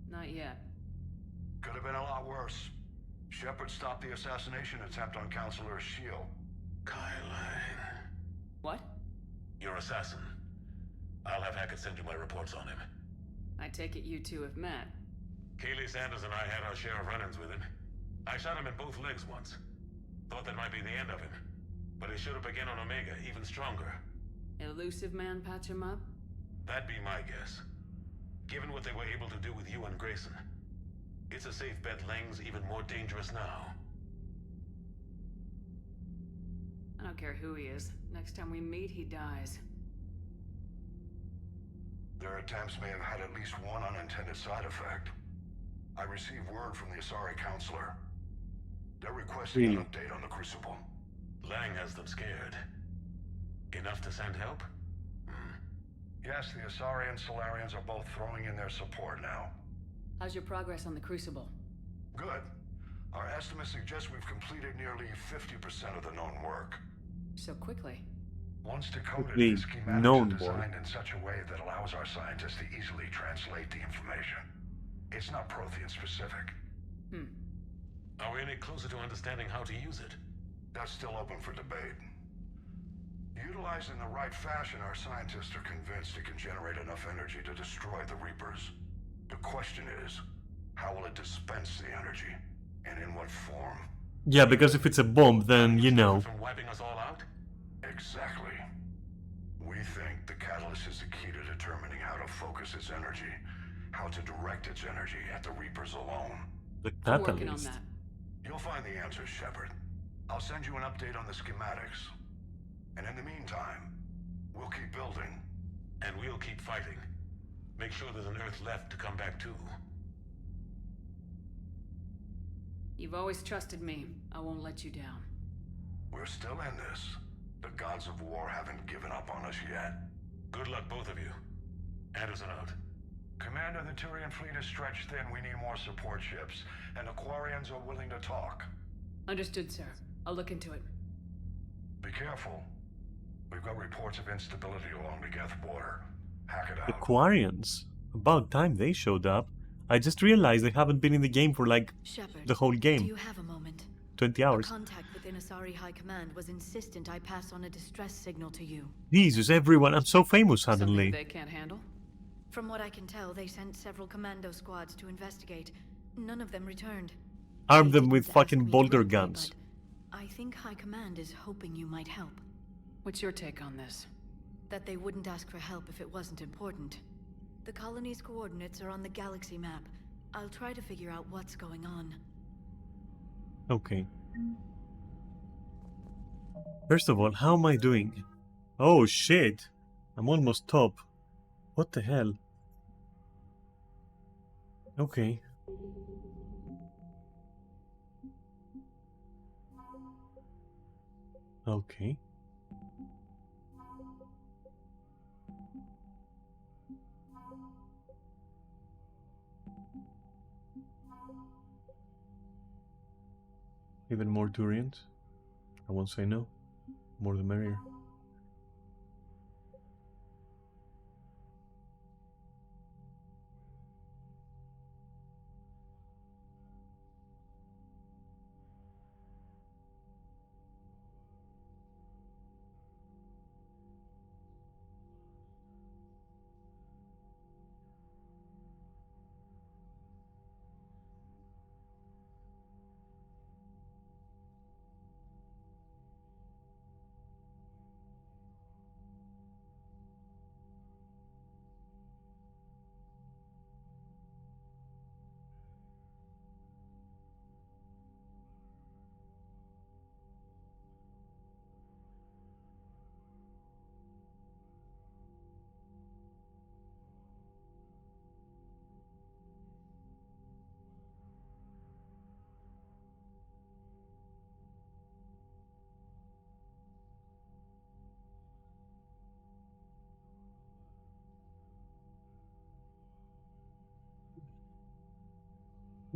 Not yet. Could have been a lot worse. Shepard stopped the assassination attempt on Counselor Shield. Kai Lang. What? Your assassin. I'll have Hackett send you my reports on him. I take it you two have met. Kaylee Sanders and I had our share of run-ins with him. I shot him in both legs once. Thought that might be the end of him. But he showed up again on Omega, even stronger. Elusive man patch him up? That'd be my guess. Given what they were able to do with you and Grayson. It's a safe bet Lang's even more dangerous now. I don't care who he is. Next time we meet, he dies. Their attempts may have had at least one unintended side effect. I received word from the Asari Counselor. They're requesting an update on the Crucible. Lang has them scared. Enough to send help? Yes, the Asari and Solarians are both throwing in their support now. How's your progress on the Crucible? Good. Our estimates suggest we've completed nearly 50% of the known work. So quickly. Once decoded, The the schematics known are designed work. in such a way that allows our scientists to easily translate the information. It's not Prothean specific. Are we any closer to understanding how to use it? That's still open for debate. Utilized in the right fashion, our scientists are convinced it can generate enough energy to destroy the Reapers. The question is, how will it dispense the energy? And in what form? Yeah, because if it's a bomb, then you know. From wiping us all out? Exactly. We think the catalyst is the key to determining how to focus its energy, how to direct its energy at the Reapers alone. The I'm working on catalyst. that. You'll find the answers, Shepard. I'll send you an update on the schematics. And in the meantime, we'll keep building. And we'll keep fighting. Make sure there's an Earth left to come back to. You've always trusted me. I won't let you down. We're still in this. The gods of war haven't given up on us yet. Good luck, both of you. Anderson out. Commander, the Turian fleet is stretched thin. We need more support ships. And Aquarians are willing to talk. Understood, sir. I'll look into it. Be careful. We've got reports of instability along the Geth border. Hack it out. Aquarians. About time they showed up. I just realized they haven't been in the game for like Shepard, the whole do game. you have a moment? 20 hours. A contact within Asari High Command was insistent I pass on a distress signal to you. Jesus, everyone, I'm so famous suddenly. Something they can't handle? From what I can tell, they sent several commando squads to investigate. None of them returned. Arm them with fucking boulder guns. I think High Command is hoping you might help. What's your take on this? That they wouldn't ask for help if it wasn't important. The colony's coordinates are on the galaxy map. I'll try to figure out what's going on. Okay. First of all, how am I doing? Oh shit. I'm almost top. What the hell? Okay. Okay. Even more Turians? I won't say no. More the merrier.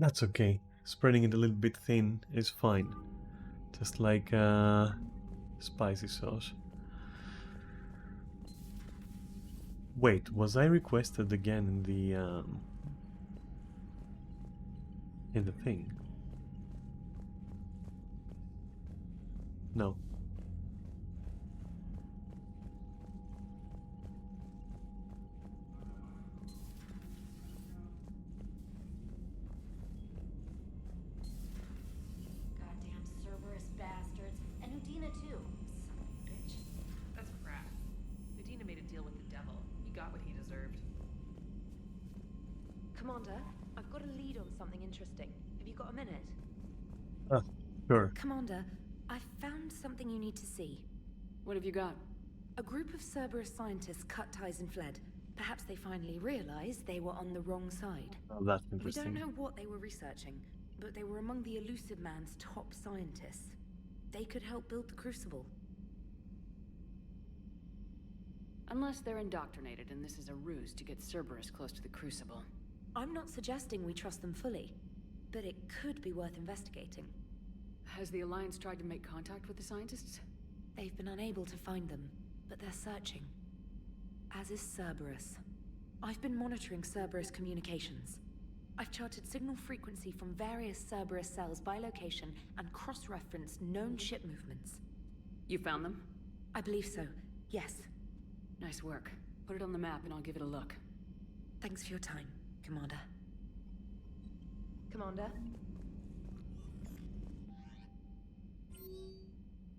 That's okay. Spreading it a little bit thin is fine. Just like spicy sauce. Wait, was I requested again in the thing? No. Goddamn Cerberus bastards. And Udina too. Son of a bitch. That's crap. Medina made a deal with the devil. He got what he deserved. Commander, I've got a lead on something interesting. Have you got a minute? Sure. Commander, I've found something you need to see. What have you got? A group of Cerberus scientists cut ties and fled. Perhaps they finally realized they were on the wrong side. Oh, that's We interesting. don't know what they were researching, but they were among the Elusive Man's top scientists. They could help build the Crucible. Unless they're indoctrinated and this is a ruse to get Cerberus close to the Crucible. I'm not suggesting we trust them fully, but it could be worth investigating. Has the Alliance tried to make contact with the scientists? They've been unable to find them, but they're searching. As is Cerberus. I've been monitoring Cerberus communications. I've charted signal frequency from various Cerberus cells by location and cross-referenced known ship movements. You found them? I believe so, yes. Nice work. Put it on the map and I'll give it a look. Thanks for your time, Commander. Commander?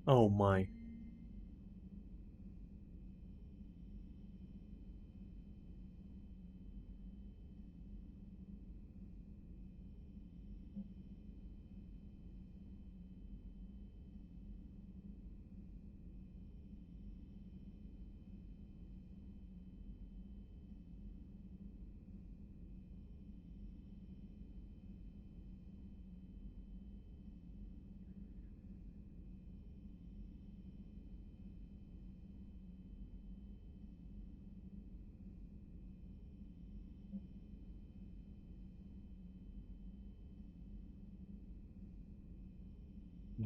Oh my.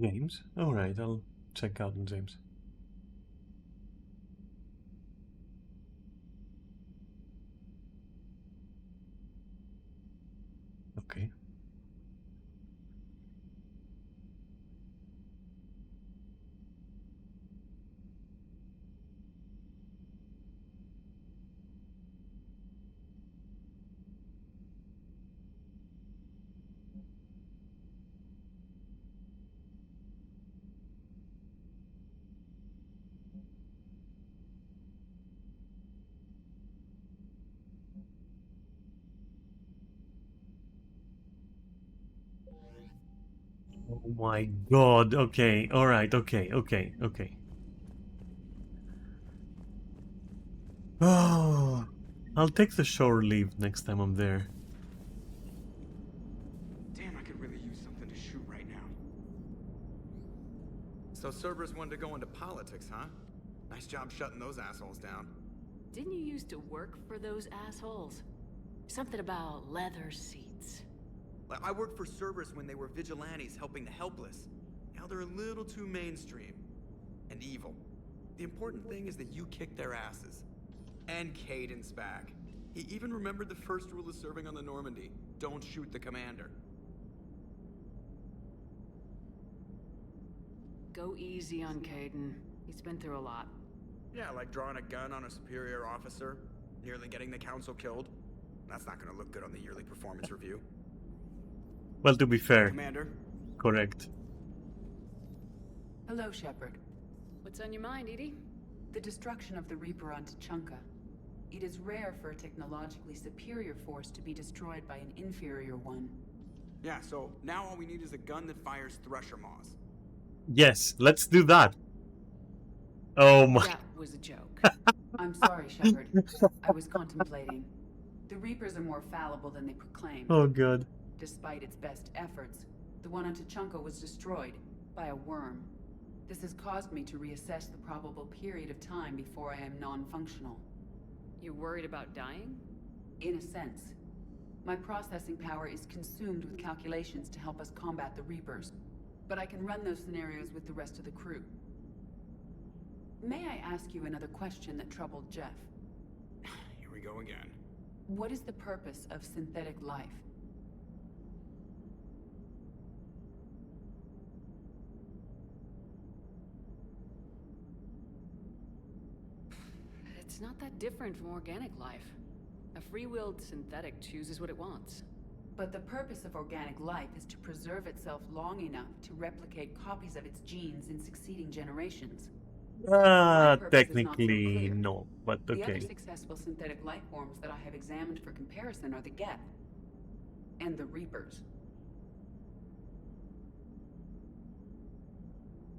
James? Alright, I'll check out on James. Okay. Oh my god, okay, alright, okay. Oh, I'll take the shore leave next time I'm there. Damn, I could really use something to shoot right now. So Cerberus wanted to go into politics, huh? Nice job shutting those assholes down. Didn't you used to work for those assholes? Something about leather seats. I worked for Cerberus when they were vigilantes helping the helpless. Now they're a little too mainstream. And evil. The important thing is that you kick their asses. And Caden's back. He even remembered the first rule of serving on the Normandy. Don't shoot the commander. Go easy on Caden. He's been through a lot. Yeah, like drawing a gun on a superior officer, nearly getting the council killed. That's not gonna look good on the yearly performance review. Well, to be fair. Commander? Correct. Hello, Shepard. What's on your mind, Edie? The destruction of the Reaper on Tuchanka. It is rare for a technologically superior force to be destroyed by an inferior one. Yeah, so now all we need is a gun that fires Thresher Maws. Yes, let's do that. Oh my. That was a joke. I'm sorry, Shepard. I was contemplating. The Reapers are more fallible than they proclaim. Oh god. Despite its best efforts, the one on Tuchanka was destroyed by a worm. This has caused me to reassess the probable period of time before I am non-functional. You worried about dying? In a sense. My processing power is consumed with calculations to help us combat the Reapers, but I can run those scenarios with the rest of the crew. May I ask you another question that troubled Jeff? Here we go again. What is the purpose of synthetic life? It's not that different from organic life. A free-willed synthetic chooses what it wants. But the purpose of organic life is to preserve itself long enough to replicate copies of its genes in succeeding generations. Technically no, but The other okay. successful synthetic life forms that I have examined for comparison are the Geth and the Reapers.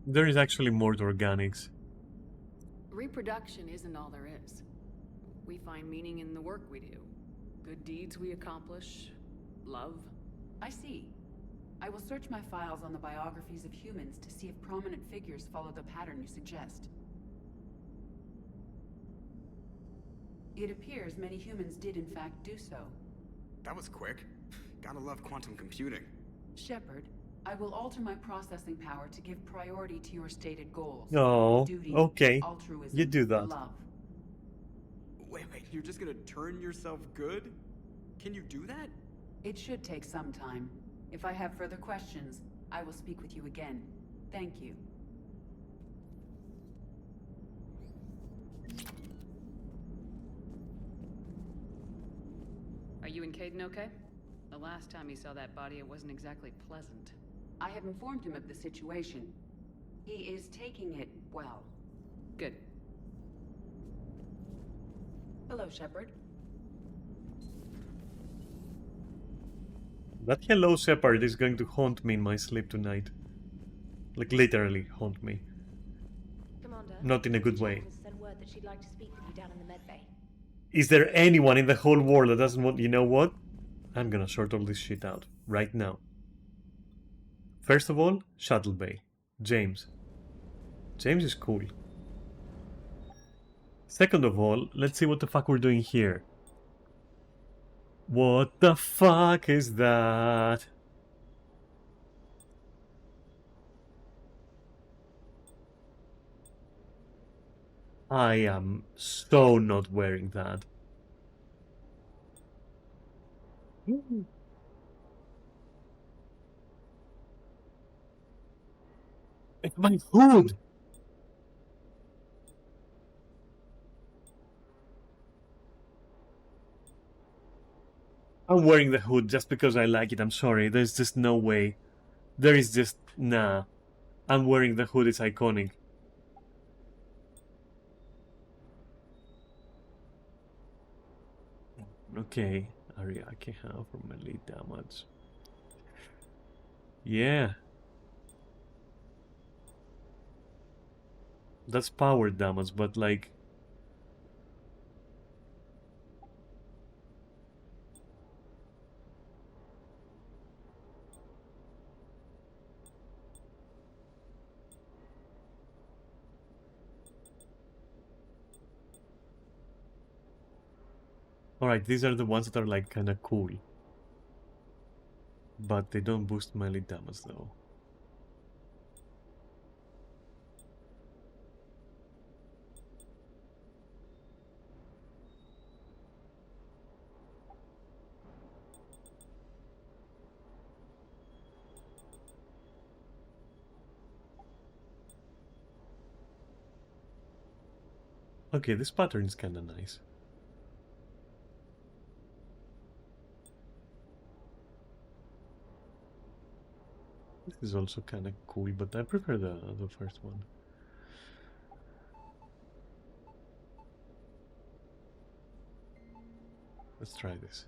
There is actually more to organics. Reproduction isn't all there is. We find meaning in the work we do. Good deeds we accomplish. Love. I see. I will search my files on the biographies of humans to see if prominent figures follow the pattern you suggest. It appears many humans did in fact do so. That was quick. Gotta love quantum computing. Shepard, I will alter my processing power to give priority to your stated goals. Oh, Duty, okay. altruism, You do that. love. Wait, you're just gonna turn yourself good? Can you do that? It should take some time. If I have further questions, I will speak with you again. Thank you. Are you and Caden okay? The last time he saw that body, it wasn't exactly pleasant. I have informed him of the situation. He is taking it well. Good. Hello, Shepard. That hello Shepard is going to haunt me in my sleep tonight. Like literally haunt me. Commander, Not in a good Mrs. way. Jones sent word that she'd like to speak with you down in the med bay. Is there anyone in the whole world that doesn't want... You know what? I'm gonna sort all this shit out. Right now. First of all, Shuttle Bay. James. James is cool. Second of all, let's see what the fuck we're doing here. What the fuck is that? I am so not wearing that. It's my hood! I'm wearing the hood just because I like it, I'm sorry. There's just no way. There is just... nah. I'm wearing the hood, it's iconic. Okay, Ariake have for melee damage. Yeah. That's power damage, but like... Alright, these are the ones that are like kinda cool. But they don't boost melee damage though. Okay, this pattern is kinda nice. This is also kinda cool, but I prefer the first one. Let's try this.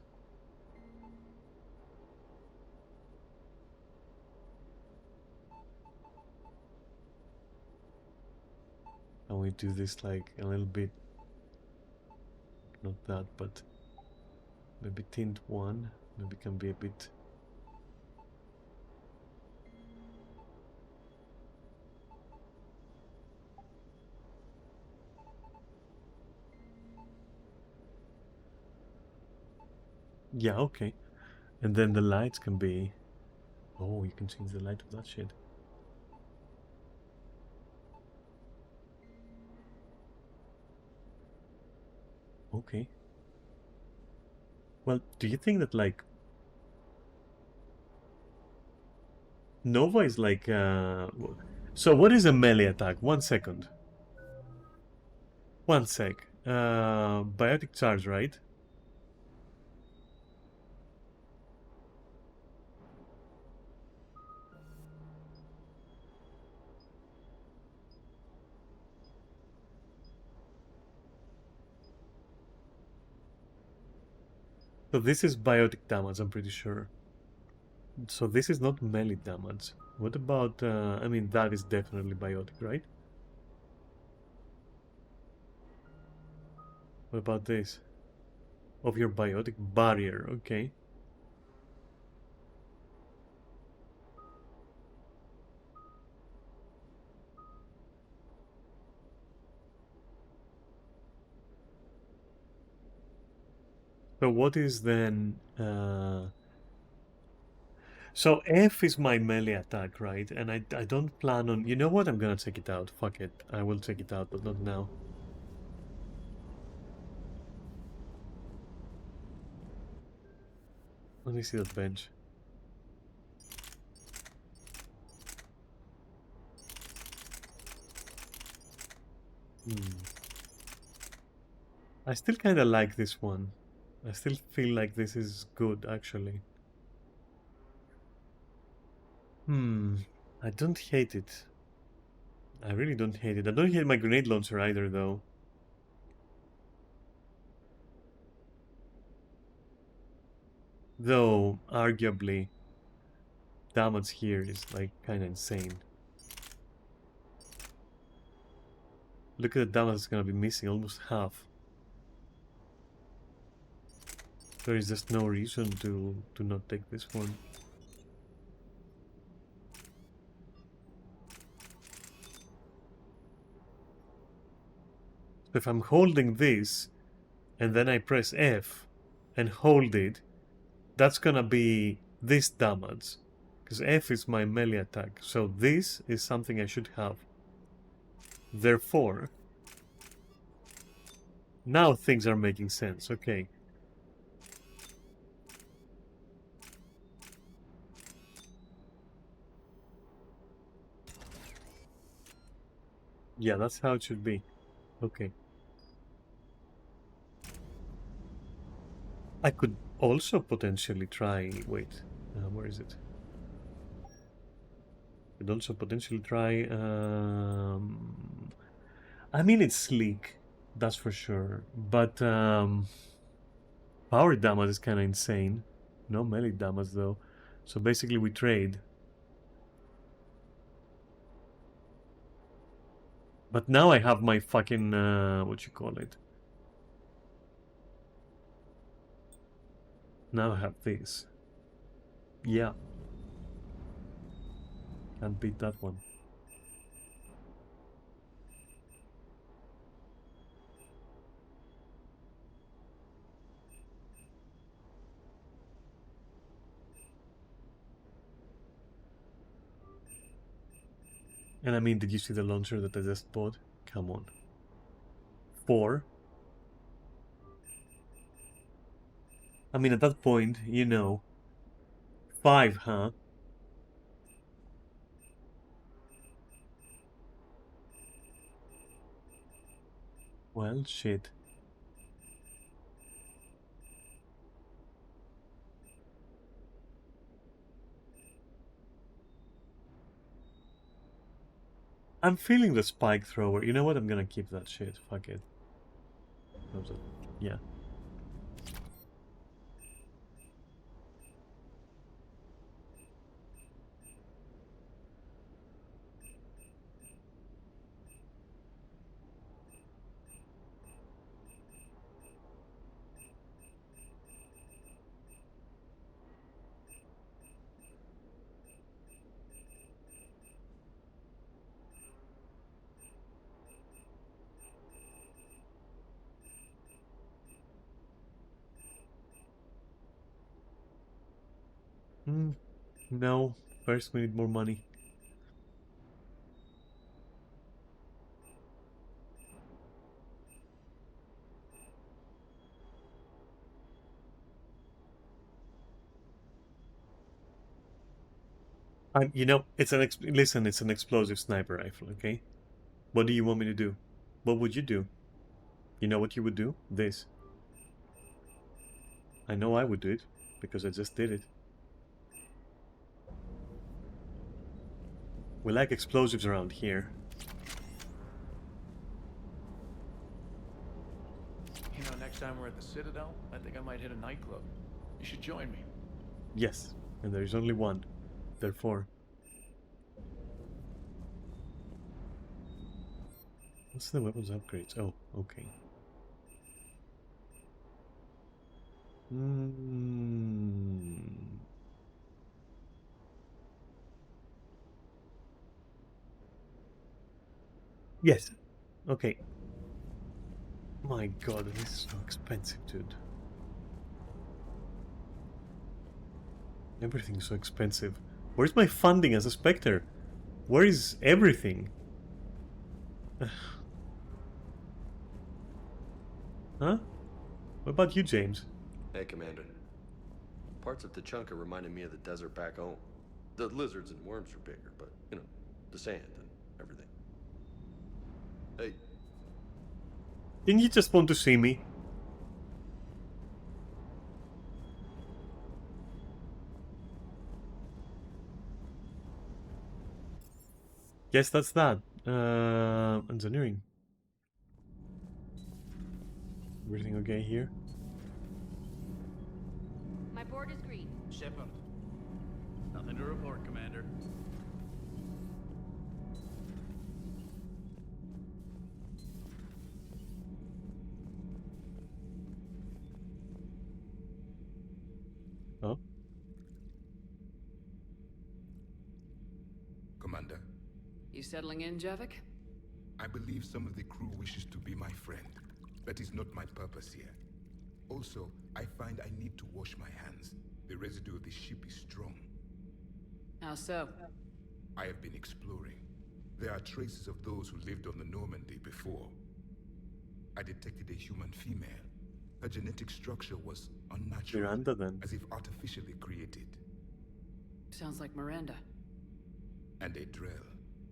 And we do this like a little bit, not that, but maybe tint one, maybe can be a bit. Yeah, okay. And then the lights can be... Oh, you can change the light of that shit. Okay. Well, do you think that, like... Nova is like... So what is a melee attack? 1 second. 1 sec. Biotic charge, right? So this is biotic damage, I'm pretty sure. So this is not melee damage. What about, I mean, that is definitely biotic, right? What about this? Of your biotic barrier, okay. So what is then... So F is my melee attack, right? And I don't plan on... You know what? I'm gonna check it out. Fuck it. I will check it out, but not now. Let me see that bench. I still kind of like this one. I still feel like this is good, actually. I don't hate it. I really don't hate it. I don't hate my grenade launcher either, though. Though, arguably, damage here is, like, kind of insane. Look at the damage that's gonna be missing, almost half. There is just no reason to not take this one. So if I'm holding this, and then I press F, and hold it, that's gonna be this damage. Because F is my melee attack, so this is something I should have. Therefore, now things are making sense, okay. Yeah, that's how it should be. Okay. I could also potentially try... Wait, where is it? Could also potentially try... I mean, it's sleek, that's for sure. But power damage is kind of insane. No melee damage, though. So basically we trade. But now I have my fucking... what you call it? Now I have this. Yeah. Can't beat that one. And I mean, did you see the launcher that I just bought? Come on. 4. I mean, at that point, you know. 5, huh? Well, shit. I'm feeling the spike thrower. You know what? I'm gonna keep that shit. Fuck it. Yeah. No. First, we need more money. You know, it's an listen. It's an explosive sniper rifle. Okay. What do you want me to do? What would you do? You know what you would do? This. I know I would do it because I just did it. We like explosives around here. You know, next time we're at the Citadel, I think I might hit a nightclub. You should join me. Yes, and there is only one. Therefore. What's the weapons upgrades? Oh, okay. Yes. Okay. My god, this is so expensive, dude. Everything's so expensive. Where's my funding as a Spectre? Where is everything? Huh? What about you, James? Hey, Commander. Parts of Tachanka reminded me of the desert back home. The lizards and worms were bigger, but, you know, the sand and everything. Hey. Didn't you just want to see me? Yes, that's that. Engineering. Everything okay here? My board is green. Shepard. Nothing to report, Commander. Oh? Commander, You settling in, Javik? I believe some of the crew wishes to be my friend. That is not my purpose here. Also, I find I need to wash my hands. The residue of the ship is strong. How so? I have been exploring. There are traces of those who lived on the Normandy before. I detected a human female. Her genetic structure was unnatural, Miranda, then. as if artificially created. Sounds like Miranda. And a Drell.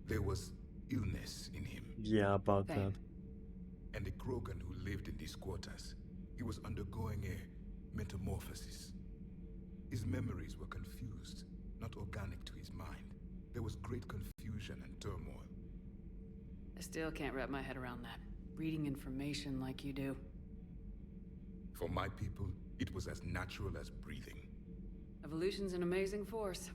There was illness in him. Yeah, about that. And a Krogan who lived in these quarters. He was undergoing a metamorphosis. His memories were confused, not organic to his mind. There was great confusion and turmoil. I still can't wrap my head around that. Reading information like you do. For my people, it was as natural as breathing. Evolution's an amazing force.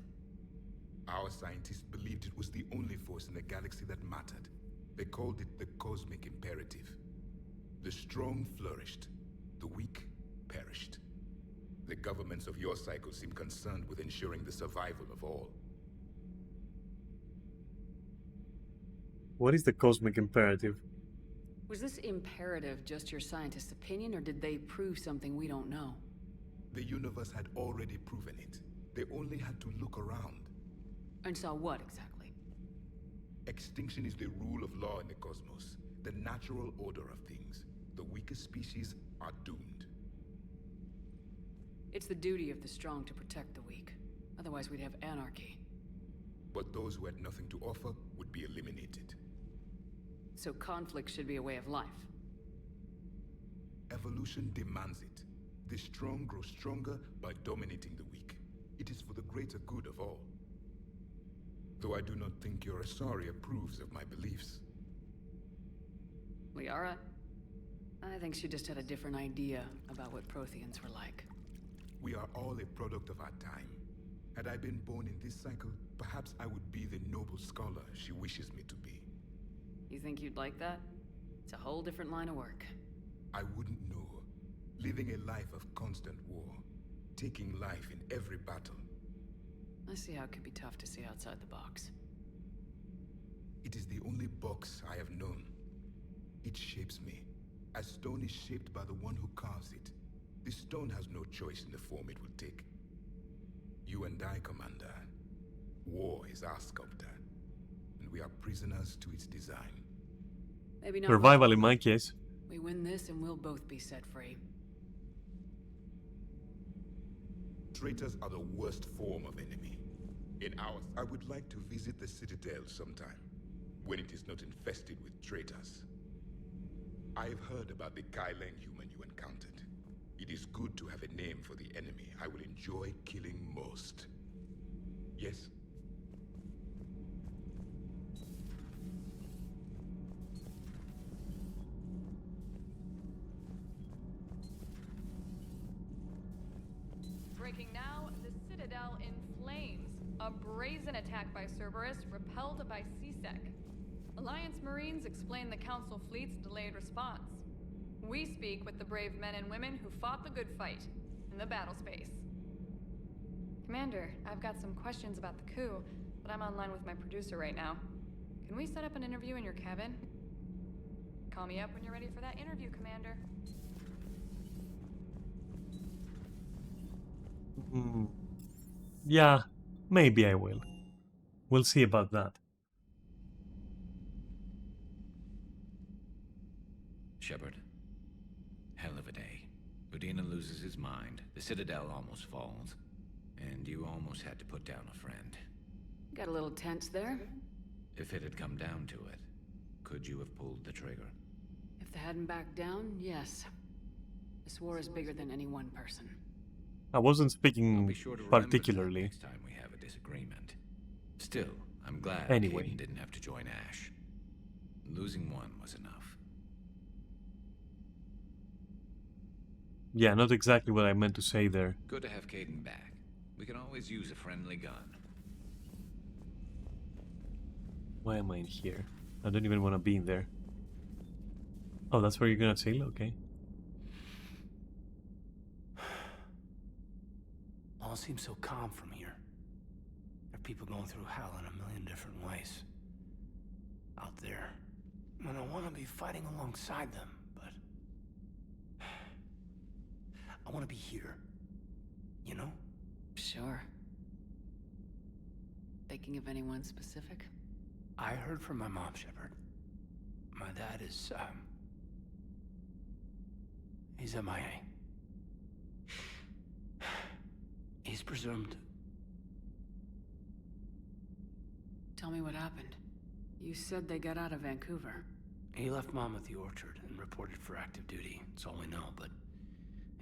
Our scientists believed it was the only force in the galaxy that mattered. They called it the cosmic imperative. The strong flourished, the weak perished. The governments of your cycle seem concerned with ensuring the survival of all. What is the cosmic imperative? Was this imperative just your scientist's opinion, or did they prove something we don't know? The universe had already proven it. They only had to look around. And saw what exactly? Extinction is the rule of law in the cosmos, the natural order of things. The weakest species are doomed. It's the duty of the strong to protect the weak. Otherwise we'd have anarchy. But those who had nothing to offer would be eliminated. So conflict should be a way of life. Evolution demands it. The strong grow stronger by dominating the weak. It is for the greater good of all. Though I do not think your Asari approves of my beliefs. Liara? I think she just had a different idea about what Protheans were like. We are all a product of our time. Had I been born in this cycle, perhaps I would be the noble scholar she wishes me to be. You think you'd like that? It's a whole different line of work. I wouldn't know. Living a life of constant war. Taking life in every battle. I see how it could be tough to see outside the box. It is the only box I have known. It shapes me, as stone is shaped by the one who carves it. The stone has no choice in the form it will take. You and I, Commander. War is our sculptor, and we are prisoners to its design. Maybe not. Survival in my case. We win this and we'll both be set free. Traitors are the worst form of enemy. In ours, I would like to visit the Citadel sometime, when it is not infested with traitors. I've heard about the Kyleng human you encountered. It is good to have a name for the enemy I will enjoy killing most. Yes? Breaking now, the Citadel in flames. A brazen attack by Cerberus repelled by CSEC. Alliance Marines explain the Council fleet's delayed response. We speak with the brave men and women who fought the good fight in the battle space. Commander, I've got some questions about the coup, but I'm online with my producer right now. Can we set up an interview in your cabin? Call me up when you're ready for that interview, Commander. Yeah, maybe I will. We'll see about that. Shepard. Hell of a day. Udina loses his mind, the Citadel almost falls, and you almost had to put down a friend. Got a little tense there. If it had come down to it, could you have pulled the trigger? If they hadn't backed down, yes. This war is bigger than any one person. I wasn't speaking Be sure to remember that particularly. next time we have a disagreement. Still, I'm glad Anyway. Kaidan didn't have to join Ash. Losing one was enough. Yeah, not exactly what I meant to say there. Good to have Kaidan back. We can always use a friendly gun. Why am I in here? I don't even want to be in there. Oh, that's where you're gonna sail? Okay. All seems so calm from here. There are people going through hell in a million different ways. Out there. And I want to be fighting alongside them, but... I want to be here. You know? Sure. Thinking of anyone specific? I heard from my mom, Shepard. My dad is, he's MIA. He's presumed. Tell me what happened. You said they got out of Vancouver. He left Mom at the Orchard and reported for active duty. That's all we know, but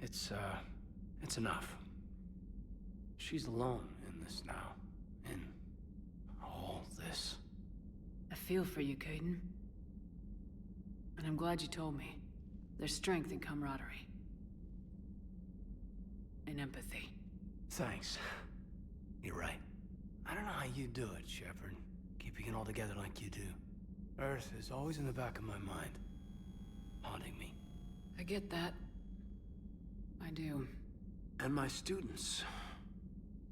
it's enough. She's alone in this now. In all this. I feel for you, Kaidan. And I'm glad you told me. There's strength in camaraderie. And empathy. Thanks. You're right. I don't know how you do it, Shepard. Keeping it all together like you do. Earth is always in the back of my mind. Haunting me. I get that. I do. And my students.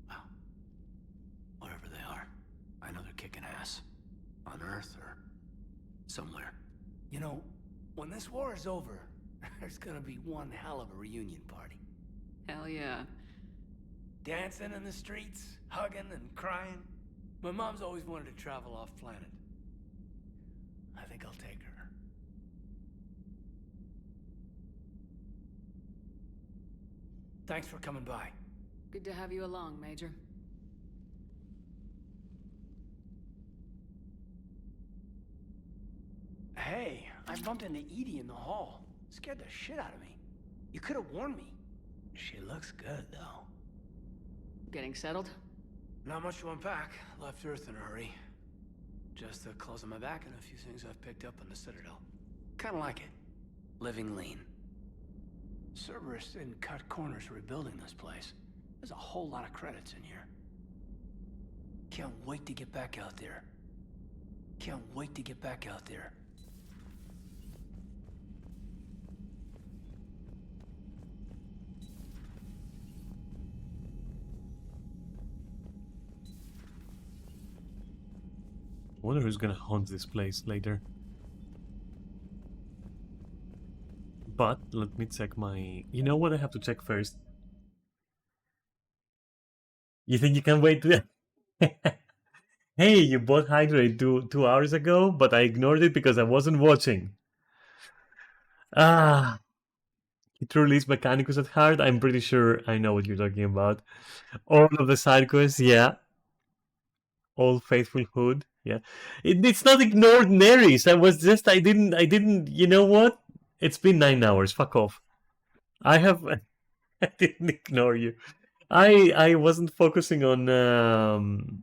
Well, whatever they are. I know they're kicking ass. On Earth or somewhere. You know, when this war is over, there's gonna be one hell of a reunion party. Hell yeah. Dancing in the streets, hugging and crying. My mom's always wanted to travel off planet. I think I'll take her. Thanks for coming by. Good to have you along, Major. Hey, I bumped into Edie in the hall. Scared the shit out of me. You could have warned me. She looks good, though. Getting settled? Not much to unpack. Left Earth in a hurry. Just the clothes on my back and a few things I've picked up on the Citadel. Kinda like it. Living lean. Cerberus didn't cut corners rebuilding this place. There's a whole lot of credits in here. Can't wait to get back out there. Can't wait to get back out there. I wonder who's gonna haunt this place later. But let me check my... You know what I have to check first? You think you can wait? Hey, you bought Hydrate 2 hours ago, but I ignored it because I wasn't watching. Ah, he truly is Mechanicus at heart. I'm pretty sure I know what you're talking about. All of the side quests, yeah. Old Faithful Hood, yeah. It's not ignored Neris. I didn't, you know what? It's been 9 hours. Fuck off. I didn't ignore you. I wasn't focusing on,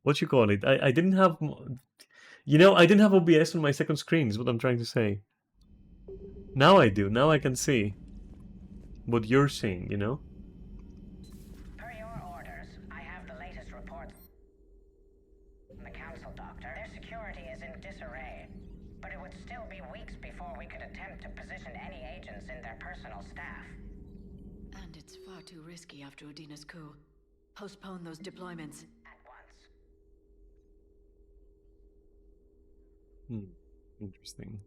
what you call it. I didn't have, I didn't have OBS on my second screen is what I'm trying to say. Now I do. Now I can see what you're seeing, Per your orders, I have the latest reports from the Council, Doctor. Their security is in disarray, but it would still be weeks before we could attempt to position any agents in their personal staff. And it's far too risky after Udina's coup. Postpone those deployments. At once. Interesting.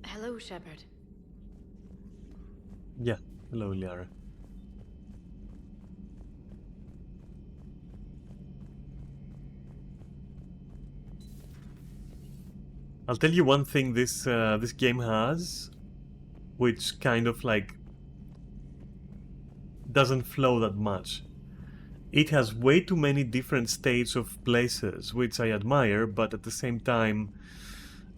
Hello, Shepard. Yeah. Hello, Liara. I'll tell you one thing this game has, which kind of like doesn't flow that much. It has way too many different states of places, which I admire, but at the same time,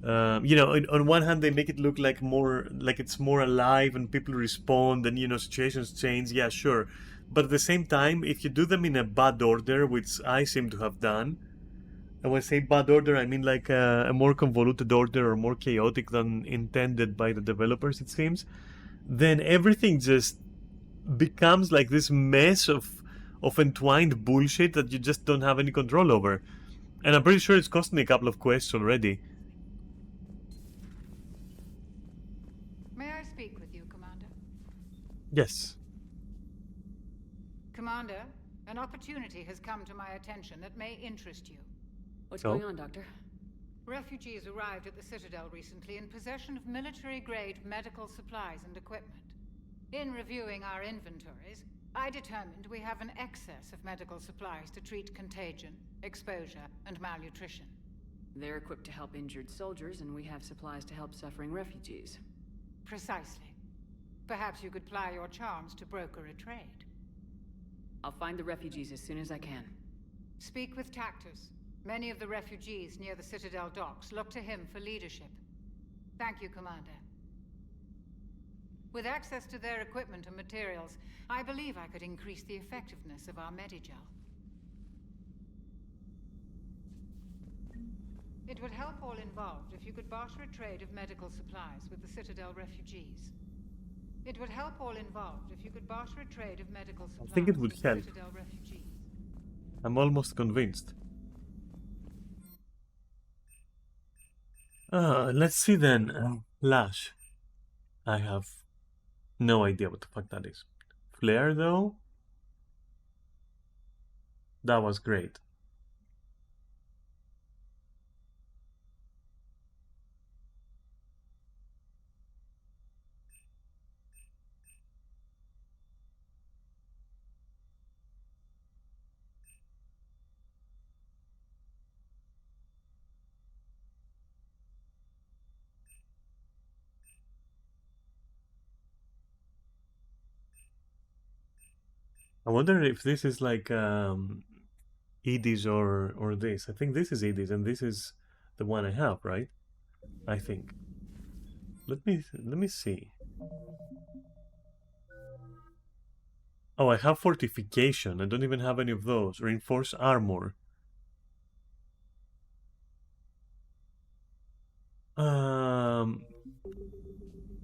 on one hand they make it look like it's more alive and people respond and situations change. Yeah, sure, but at the same time, if you do them in a bad order, which I seem to have done. And when I say bad order, I mean like a more convoluted order or more chaotic than intended by the developers, it seems. Then everything just becomes like this mess of entwined bullshit that you just don't have any control over. And I'm pretty sure it's cost me a couple of quests already. May I speak with you, Commander? Yes. Commander, an opportunity has come to my attention that may interest you. What's going on, Doctor? Refugees arrived at the Citadel recently in possession of military-grade medical supplies and equipment. In reviewing our inventories, I determined we have an excess of medical supplies to treat contagion, exposure, and malnutrition. They're equipped to help injured soldiers, and we have supplies to help suffering refugees. Precisely. Perhaps you could ply your charms to broker a trade. I'll find the refugees as soon as I can. Speak with Tactus. Many of the refugees near the Citadel docks look to him for leadership. Thank you, Commander. With access to their equipment and materials, I believe I could increase the effectiveness of our Medigel. It would help all involved if you could barter a trade of medical supplies with the Citadel refugees. It would help all involved if you could barter a trade of medical supplies I think it would with the help. Citadel refugees. I'm almost convinced. Let's see then. Lash. I have no idea what the fuck that is. Flare, though? That was great. I wonder if this is like Edie's or this. I think this is Edie's and this is the one I have, right? I think. Let me see. Oh, I have fortification. I don't even have any of those. Reinforced armor.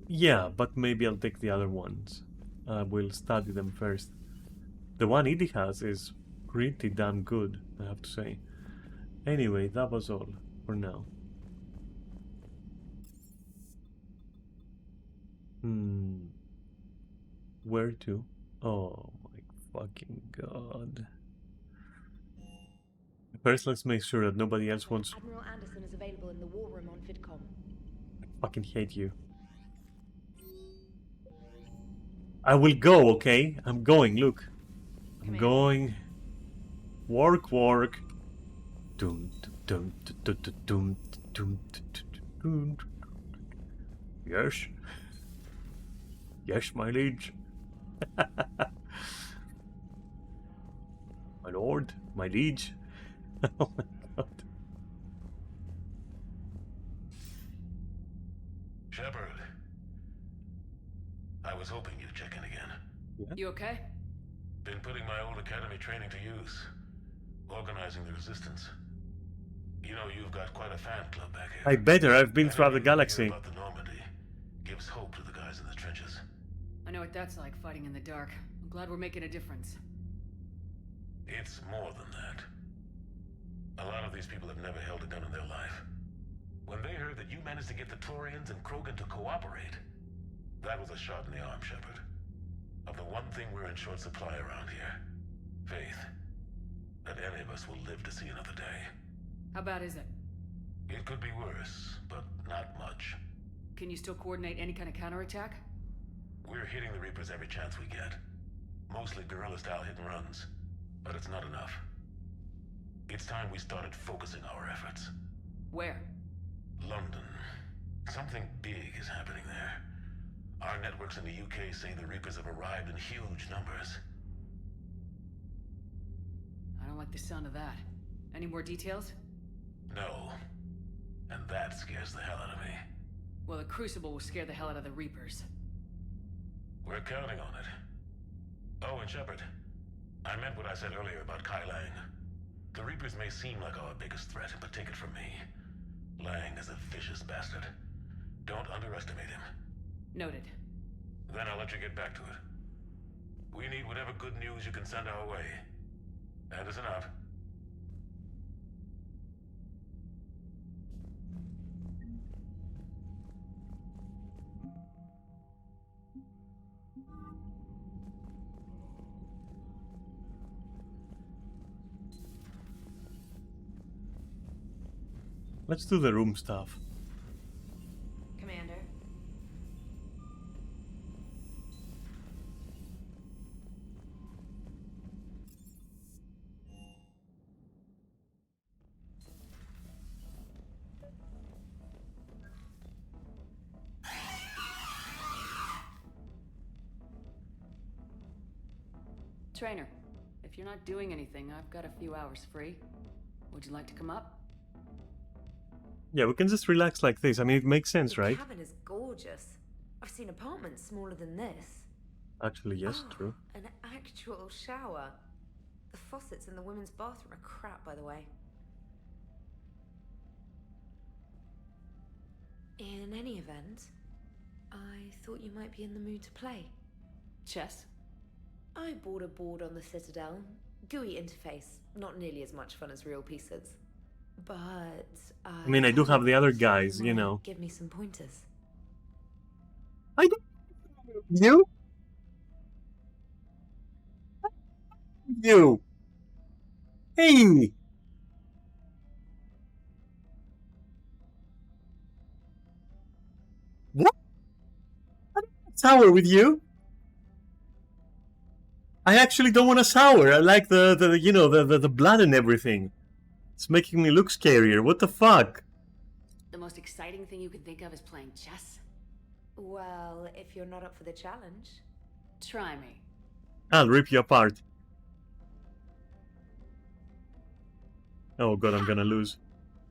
Yeah, but maybe I'll take the other ones. We'll study them first. The one Edie has is pretty damn good, I have to say. Anyway, that was all for now. Where to? Oh my fucking god. First, let's make sure that nobody else wants. Admiral Anderson is available in the war room on VidCom. I fucking hate you. I will go, okay? I'm going, look. I'm going. Work, work. Dum, dum, dum, dum, dum, dum, dum. Yes. Yes, my liege. My lord, my liege. Oh my god. Shepard. I was hoping you'd check in again. You okay? Been putting my old academy training to use. Organizing the resistance. You know, you've got quite a fan club back here. I better. I've been throughout the Anything you hear galaxy. about the Normandy gives hope to the guys in the trenches. I know what that's like, fighting in the dark. I'm glad we're making a difference. It's more than that. A lot of these people have never held a gun in their life. When they heard that you managed to get the Turians and Krogan to cooperate, that was a shot in the arm, Shepard. Of the one thing we're in short supply around here, faith. That any of us will live to see another day. How bad is it? It could be worse, but not much. Can you still coordinate any kind of counterattack? We're hitting the Reapers every chance we get. Mostly guerrilla-style hit-and-runs, but it's not enough. It's time we started focusing our efforts. Where? London. Something big is happening there. Our networks in the UK say the Reapers have arrived in huge numbers. I don't like the sound of that. Any more details? No. And that scares the hell out of me. Well, the Crucible will scare the hell out of the Reapers. We're counting on it. Oh, and Shepard, I meant what I said earlier about Kai Lang. The Reapers may seem like our biggest threat, but take it from me. Lang is a vicious bastard. Don't underestimate him. Noted. Then I'll let you get back to it. We need whatever good news you can send our way. And it's enough. Let's do the room stuff. Commander. Trainer, if you're not doing anything, I've got a few hours free. Would you like to come up? Yeah, we can just relax like this. I mean, it makes sense, The right? cabin is gorgeous. I've seen apartments smaller than this. Actually, yes, Oh, true. An actual shower. The faucets in the women's bathroom are crap, by the way. In any event, I thought you might be in the mood to play. Chess? I bought a board on the Citadel. GUI interface. Not nearly as much fun as real pieces. But I mean, I do have the other guys, you know. Give me some pointers. I do. You? You. Hey. What? I don't want to sour with you. I actually don't want to sour. I like the you know the blood and everything. It's making me look scarier. What the fuck? The most exciting thing you can think of is playing chess? Well, if you're not up for the challenge. Try me. I'll rip you apart. Oh god, I'm gonna lose.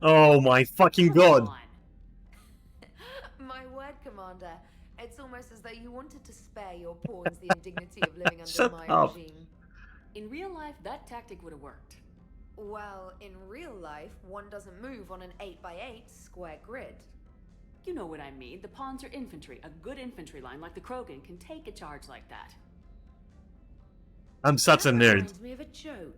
Oh my fucking god. My word, Commander. It's almost as though you wanted to spare your pawns the indignity of living under Shut my up. regime. In real life, that tactic would have worked. Well, in real life, one doesn't move on an 8x8 square grid. You know what I mean. The pawns are infantry. A good infantry line like the Krogan can take a charge like that. I'm such a nerd. Reminds me of a joke.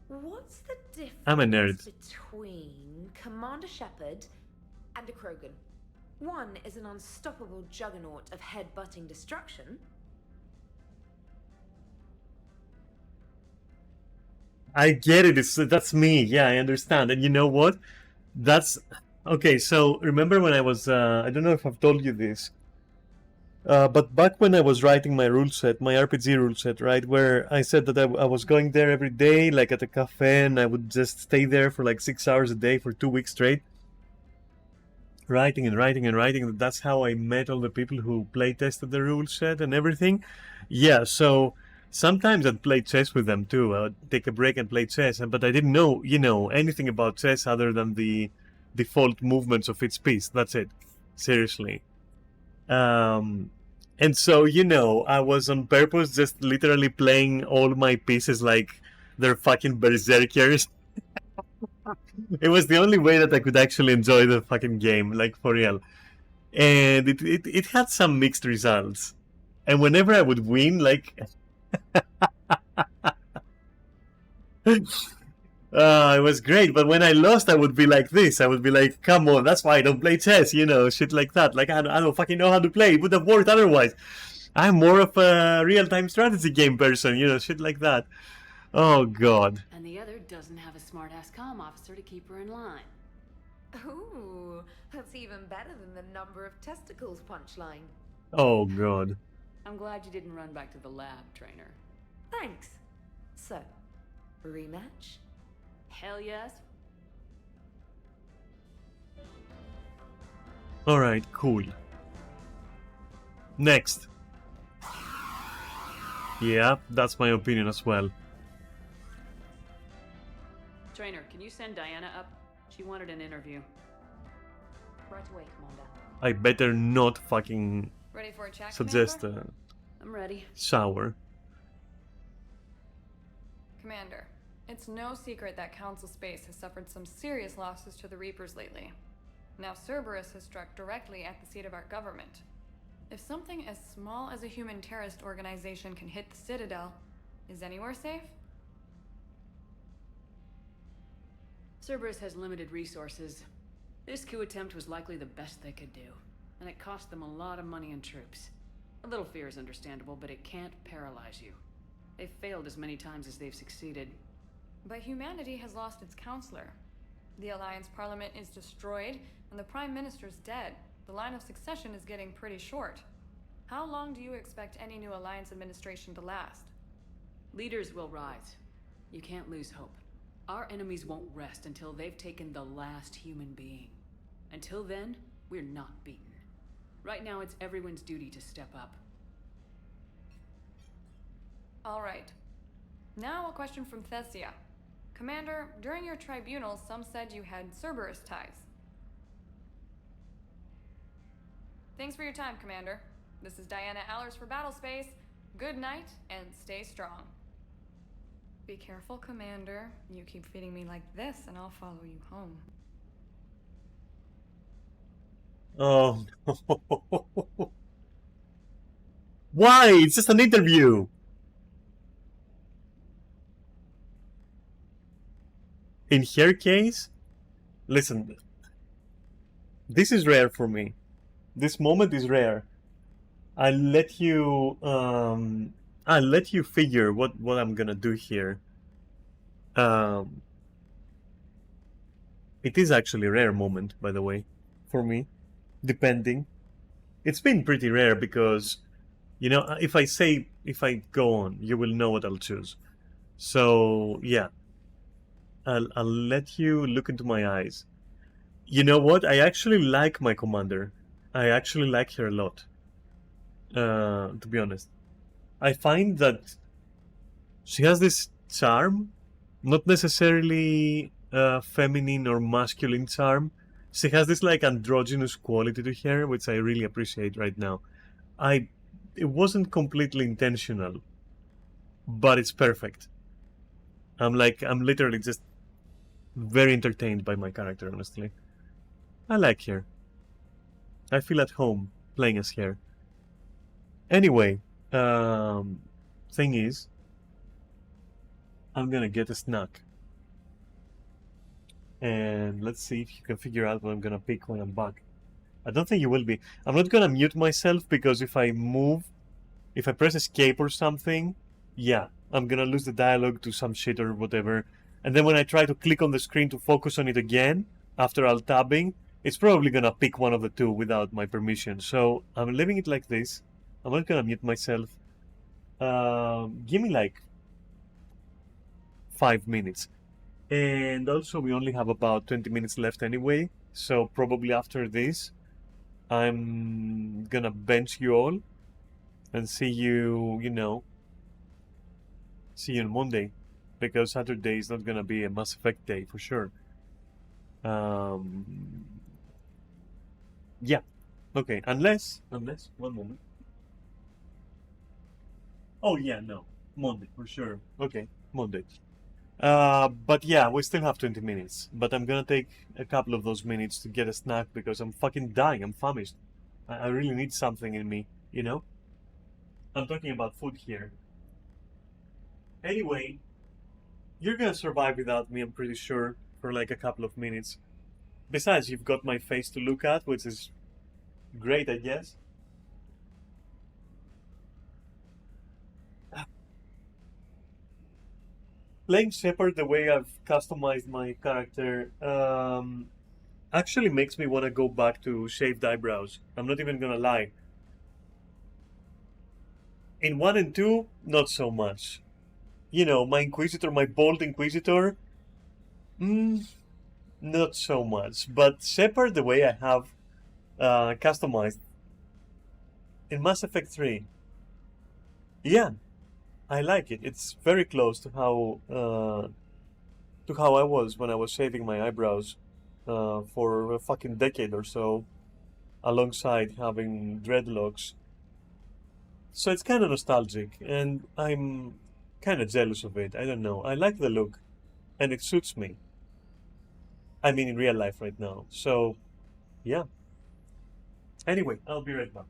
What's the difference I'm a nerd. between Commander Shepard and a Krogan? One is an unstoppable juggernaut of head-butting destruction. I get it. That's me. Yeah, I understand. And you know what? That's okay. So remember when I was? I don't know if I've told you this. But back when I was writing my rule set, my RPG rule set, right, where I said that I was going there every day, like at a cafe, and I would just stay there for like 6 hours a day for 2 weeks straight, writing and writing and writing. That's how I met all the people who play tested the rule set and everything. Yeah, so sometimes I'd play chess with them too. I would take a break and play chess, but I didn't know, anything about chess other than the default movements of each piece. That's it. Seriously. And so, I was on purpose just literally playing all my pieces like they're fucking berserkers. It was the only way that I could actually enjoy the fucking game, like for real. And it had some mixed results. And whenever I would win, like... it was great, but when I lost, I would be like this. I would be like, come on, that's why I don't play chess, shit like that. Like, I don't fucking know how to play. It would have worked otherwise. I'm more of a real-time strategy game person, shit like that. Oh, God. And the other doesn't have a smart-ass comm officer to keep her in line. Ooh, that's even better than the number of testicles punchline. Oh, God. I'm glad you didn't run back to the lab, trainer. Thanks. So, rematch? Hell yes. Alright, cool. Next. Yeah, that's my opinion as well. Trainer, can you send Diana up? She wanted an interview. Right away, Commander. I better not fucking Ready for a chat, suggest I'm ready. Shower. Commander, it's no secret that Council Space has suffered some serious losses to the Reapers lately. Now Cerberus has struck directly at the seat of our government. If something as small as a human terrorist organization can hit the Citadel, is anywhere safe? Cerberus has limited resources. This coup attempt was likely the best they could do, and it cost them a lot of money and troops. A little fear is understandable, but it can't paralyze you. They've failed as many times as they've succeeded. But humanity has lost its counselor. The Alliance Parliament is destroyed, and the Prime Minister's dead. The line of succession is getting pretty short. How long do you expect any new Alliance administration to last? Leaders will rise. You can't lose hope. Our enemies won't rest until they've taken the last human being. Until then, we're not beaten. Right now, it's everyone's duty to step up. All right. Now a question from Thessia. Commander, during your tribunal, some said you had Cerberus ties. Thanks for your time, Commander. This is Diana Allers for Battlespace. Good night, and stay strong. Be careful, Commander. You keep feeding me like this, and I'll follow you home. Oh, no. Why? It's just an interview. In her case, listen, this is rare for me. This moment is rare. I'll let you figure what I'm gonna do here. It is actually a rare moment, by the way, for me, depending. It's been pretty rare because, if I go on, you will know what I'll choose. So, yeah. I'll let you look into my eyes. You know what? I actually like my commander. I actually like her a lot. To be honest. I find that she has this charm, not necessarily feminine or masculine charm. She has this like androgynous quality to her, which I really appreciate right now. It wasn't completely intentional, but it's perfect. I'm literally just very entertained by my character, honestly. I like her. I feel at home playing as her. Anyway, thing is, I'm gonna get a snack. And let's see if you can figure out what I'm gonna pick when I'm back. I don't think you will be. I'm not gonna mute myself because if I press escape or something, yeah, I'm gonna lose the dialogue to some shit or whatever. And then when I try to click on the screen to focus on it again, after alt-tabbing, it's probably gonna pick one of the two without my permission. So I'm leaving it like this. I'm not gonna mute myself. Give me like 5 minutes. And also we only have about 20 minutes left anyway. So probably after this, I'm gonna bench you all and see you, see you on Monday. Because Saturday is not gonna be a Mass Effect day for sure. Yeah. Okay, unless, one moment. Oh yeah, no. Monday, for sure. Okay, Monday. But yeah, we still have 20 minutes. But I'm gonna take a couple of those minutes to get a snack because I'm fucking dying. I'm famished. I really need something in me, I'm talking about food here. Anyway, you're gonna survive without me, I'm pretty sure, for like a couple of minutes. Besides, you've got my face to look at, which is great, I guess. Playing Shepard the way I've customized my character actually makes me want to go back to shaved eyebrows. I'm not even gonna lie. In 1 and 2, not so much. My Inquisitor, my bold Inquisitor, not so much. But Shepard the way I have customized in Mass Effect 3, yeah, I like it. It's very close to how I was when I was shaving my eyebrows for a fucking decade or so, alongside having dreadlocks. So it's kind of nostalgic, and I'm kind of jealous of it. I don't know. I like the look, and it suits me. I mean, in real life right now. So, yeah. Anyway, I'll be right back.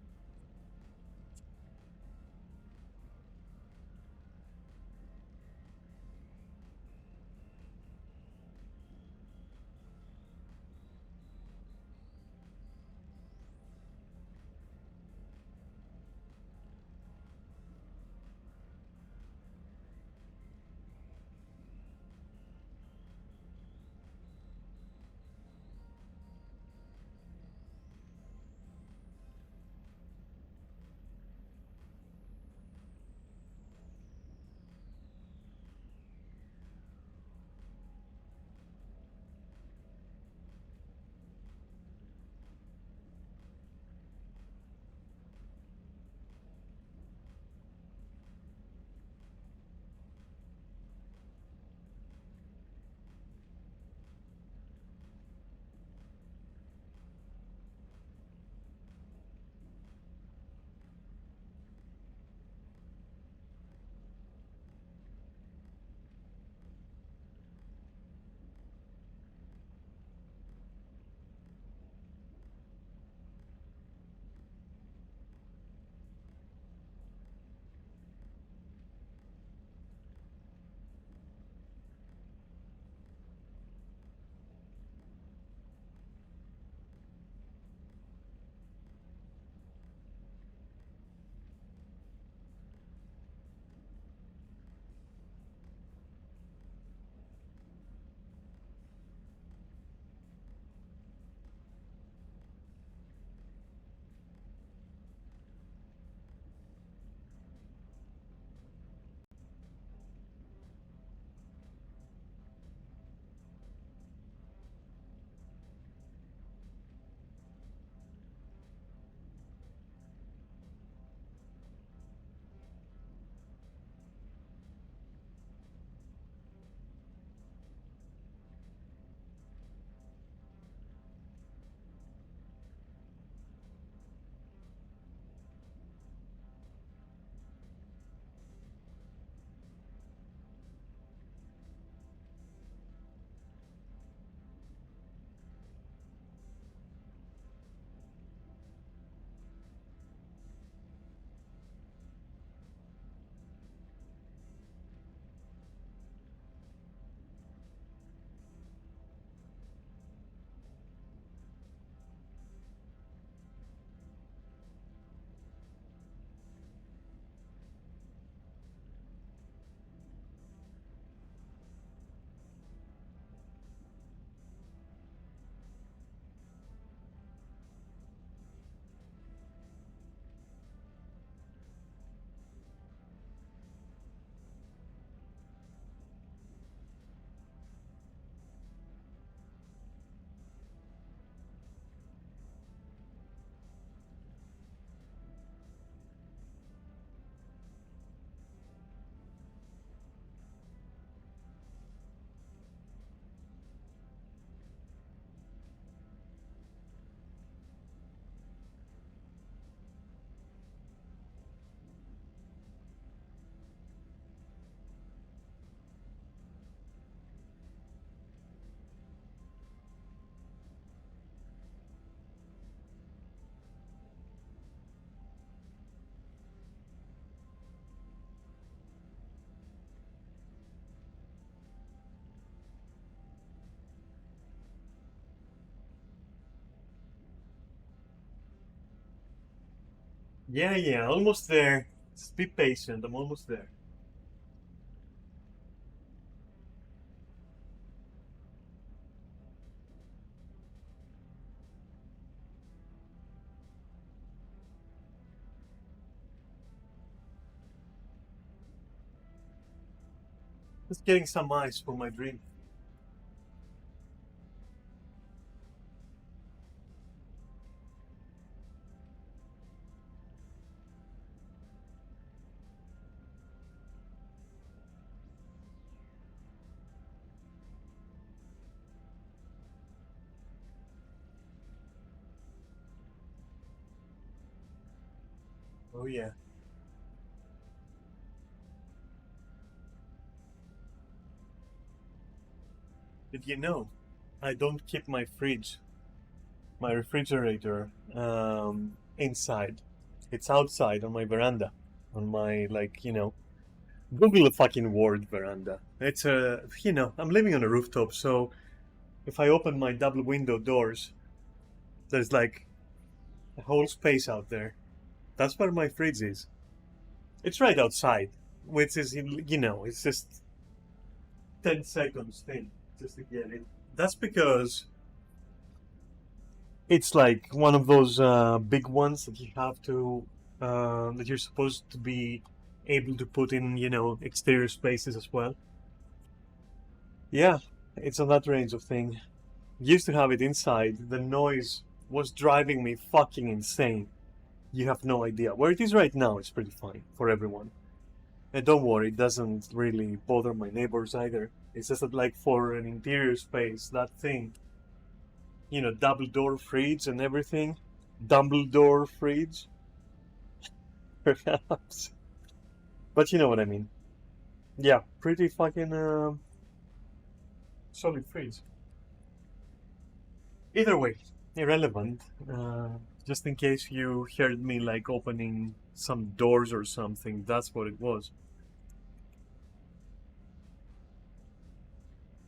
Yeah, almost there. Just be patient, I'm almost there. Just getting some ice for my drink. Oh yeah. Did you know I don't keep my fridge, my refrigerator, inside. It's outside on my veranda, on my, like, you know, Google a fucking word veranda. It's a, you know, I'm living on a rooftop, so if I open my double window doors, there's like a whole space out there. That's where my fridge is. It's right outside, which is, you know, it's just 10 seconds thing just to get it. That's because it's like one of those big ones that you have to, that you're supposed to be able to put in, you know, exterior spaces as well. Yeah, it's on that range of thing. Used to have it inside. The noise was driving me fucking insane. You have no idea. Where it is right now, it's pretty fine for everyone. And don't worry, it doesn't really bother my neighbors either. It's just that, like, for an interior space, that thing, you know, double door fridge and everything. Dumbledore fridge. Perhaps. But you know what I mean. Yeah, pretty fucking solid fridge. Either way, irrelevant. Just in case you heard me like opening some doors or something, that's what it was.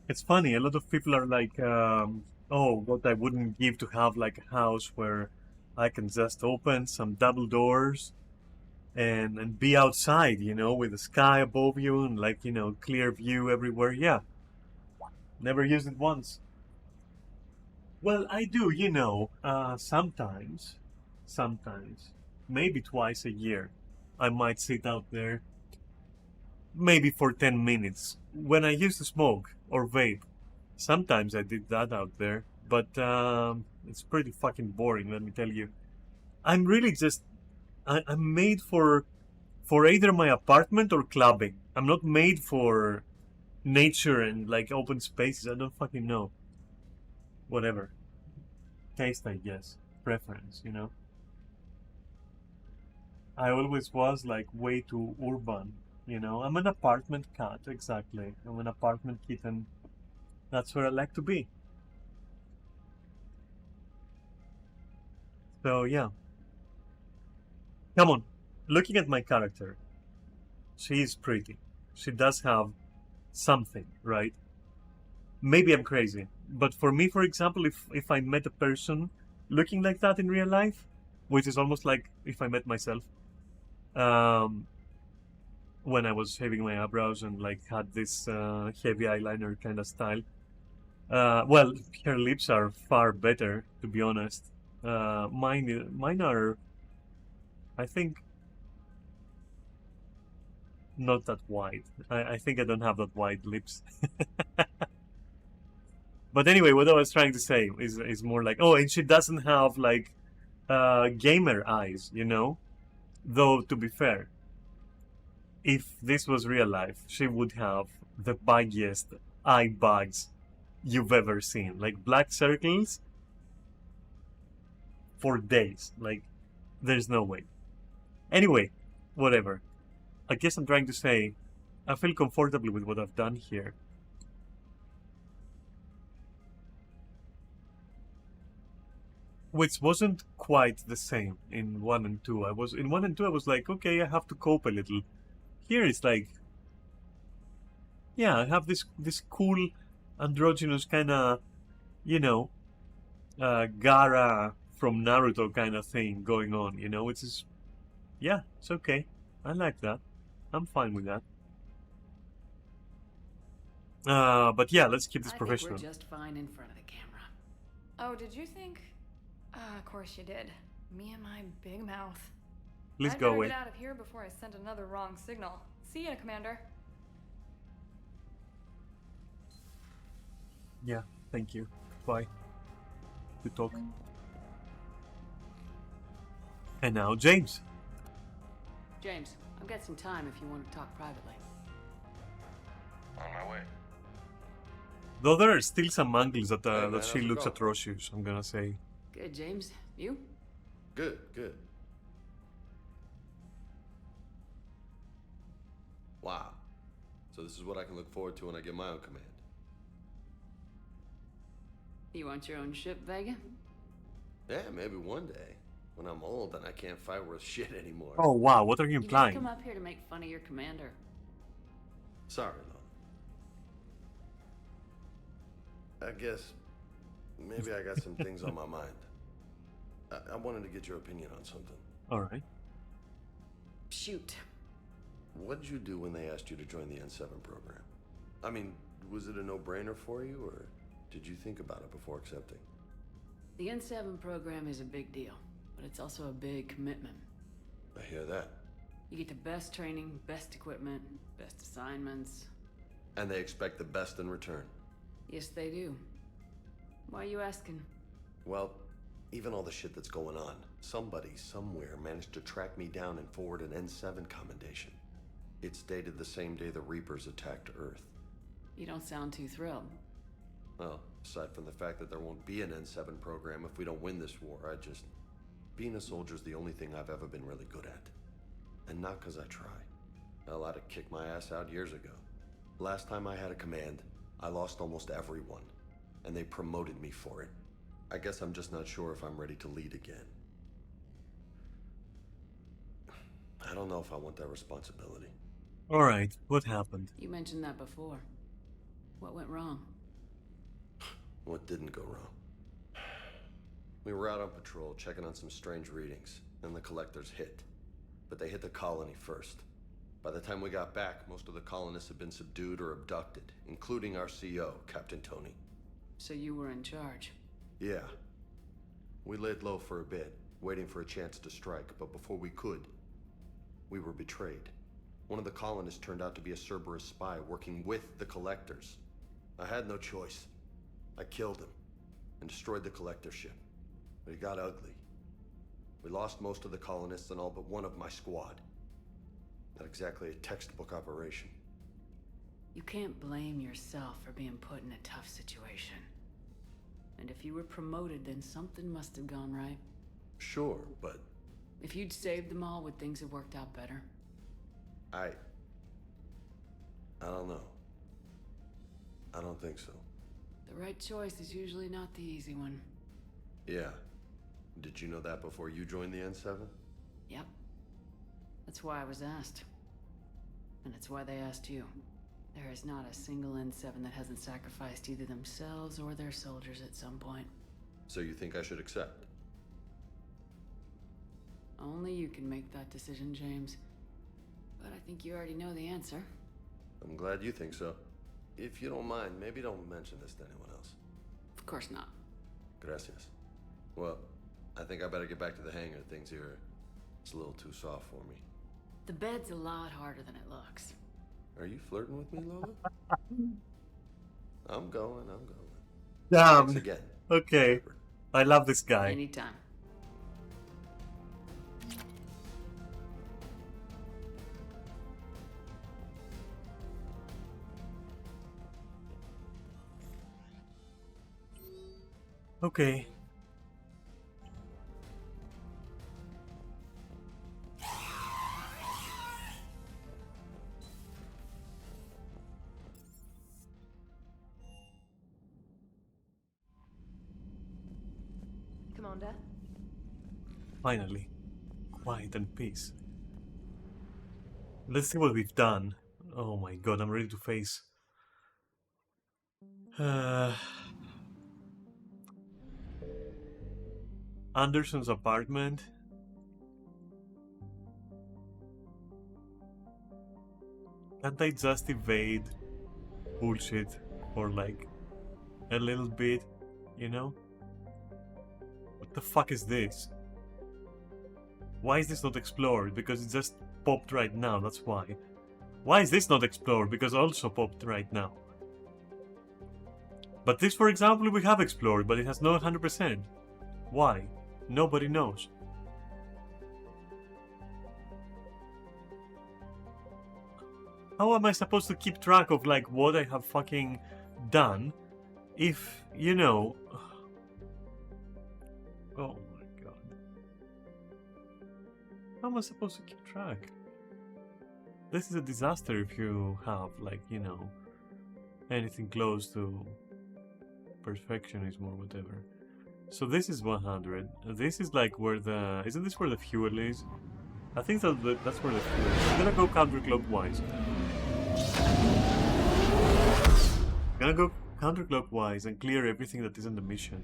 It's funny, a lot of people are like, oh, what I wouldn't give to have like a house where I can just open some double doors and be outside, you know, with the sky above you and, like, you know, clear view everywhere. Yeah. Never used it once. Well, I do, you know, sometimes, maybe twice a year, I might sit out there, maybe for 10 minutes, when I used to smoke or vape. Sometimes I did that out there, but it's pretty fucking boring, let me tell you. I'm really just, I'm made for either my apartment or clubbing. I'm not made for nature and, like, open spaces. I don't fucking know. Whatever. Taste, I guess. Preference, you know? I always was, like, way too urban, you know? I'm an apartment cat, exactly. I'm an apartment kitten. That's where I like to be. So, yeah. Come on. Looking at my character, she is pretty. She does have something, right? Maybe I'm crazy, but for me, for example, if I met a person looking like that in real life, which is almost like if I met myself, when I was shaving my eyebrows and, like, had this heavy eyeliner kind of style. Well, her lips are far better, to be honest. Mine are, I think, not that wide. I think I don't have that wide lips. But anyway, what I was trying to say is more like, oh, and she doesn't have, like, gamer eyes, you know? Though, to be fair, if this was real life, she would have the baggiest eye bags you've ever seen. Like, black circles for days. Like, there's no way. Anyway, whatever. I guess I'm trying to say, I feel comfortable with what I've done here. Which wasn't quite the same in 1 and 2. In 1 and 2 I was like, okay, I have to cope a little. Here it's like, yeah, I have this cool androgynous kind of, you know, Gaara from Naruto kind of thing going on, you know, which is Yeah, it's okay. I like that. I'm fine with that. But yeah, let's keep this I professional. think we're just fine in front of the camera. Oh, did you think? Of course you did. Me and my big mouth. Please I'd go better away. get out of here before I send another wrong signal. See ya, Commander. Yeah, thank you. Bye. Good talk. And now James. James, I've got some time if you want to talk privately. On my way. Though there are still some angles that man, that she how's it looks going? atrocious, I'm gonna say. Good, James. You? Good, good. Wow. So this is what I can look forward to when I get my own command. You want your own ship, Vega? Yeah, maybe one day. When I'm old and I can't fight worth shit anymore. Oh wow, what are you You just implying? come up here to make fun of your commander. Sorry, Lola. I guess maybe I got some things on my mind. I wanted to get your opinion on something. Alright. Shoot. What did you do when they asked you to join the N7 program? I mean, was it a no-brainer for you, or did you think about it before accepting? The N7 program is a big deal, but it's also a big commitment. I hear that. You get the best training, best equipment, best assignments. And they expect the best in return. Yes, they do. Why are you asking? Well, even all the shit that's going on, somebody somewhere managed to track me down and forward an N7 commendation. It's dated the same day the Reapers attacked Earth. You don't sound too thrilled. Well, aside from the fact that there won't be an N7 program if we don't win this war, being a soldier's the only thing I've ever been really good at. And not because I try. Hell, I'd have kicked my ass out years ago. Last time I had a command, I lost almost everyone. And they promoted me for it. I guess I'm just not sure if I'm ready to lead again. I don't know if I want that responsibility. Alright, what happened? You mentioned that before. What went wrong? What didn't go wrong? We were out on patrol, checking on some strange readings, and the collectors hit. But they hit the colony first. By the time we got back, most of the colonists had been subdued or abducted, including our CO, Captain Tony. So you were in charge? Yeah. We laid low for a bit, waiting for a chance to strike, but before we could, we were betrayed. One of the colonists turned out to be a Cerberus spy working with the collectors. I had no choice. I killed him and destroyed the collector ship. But it got ugly. We lost most of the colonists and all but one of my squad. Not exactly a textbook operation. You can't blame yourself for being put in a tough situation. And if you were promoted, then something must have gone right. Sure, but... If you'd saved them all, would things have worked out better? I don't know. I don't think so. The right choice is usually not the easy one. Yeah. Did you know that before you joined the N7? Yep. That's why I was asked. And it's why they asked you. There is not a single N7 that hasn't sacrificed either themselves or their soldiers at some point. So you think I should accept? Only you can make that decision, James. But I think you already know the answer. I'm glad you think so. If you don't mind, maybe don't mention this to anyone else. Of course not. Gracias. Well, I think I better get back to the hangar. Things here, it's a little too soft for me. The bed's a lot harder than it looks. Are you flirting with me, Lola? I'm going. Damn. Thanks again. Okay. I love this guy. Anytime. Okay. Commander? Finally. Quiet and peace. Let's see what we've done. Oh my god, I'm ready to face. Anderson's apartment. Can't I just evade bullshit for like a little bit, you know? What the fuck is this? Why is this not explored? Because it just popped right now, that's why. Why is this not explored? Because it also popped right now. But this, for example, we have explored, but it has no 100%. Why? Nobody knows. How am I supposed to keep track of like what I have fucking done if, you know... Oh my god. How am I supposed to keep track? This is a disaster if you have like, you know, anything close to perfectionism or whatever. So this is 100. This is like where the... Isn't this where the fuel is? I think that's where the fuel is. I'm gonna go counterclockwise. I'm gonna go counterclockwise and clear everything that isn't the mission.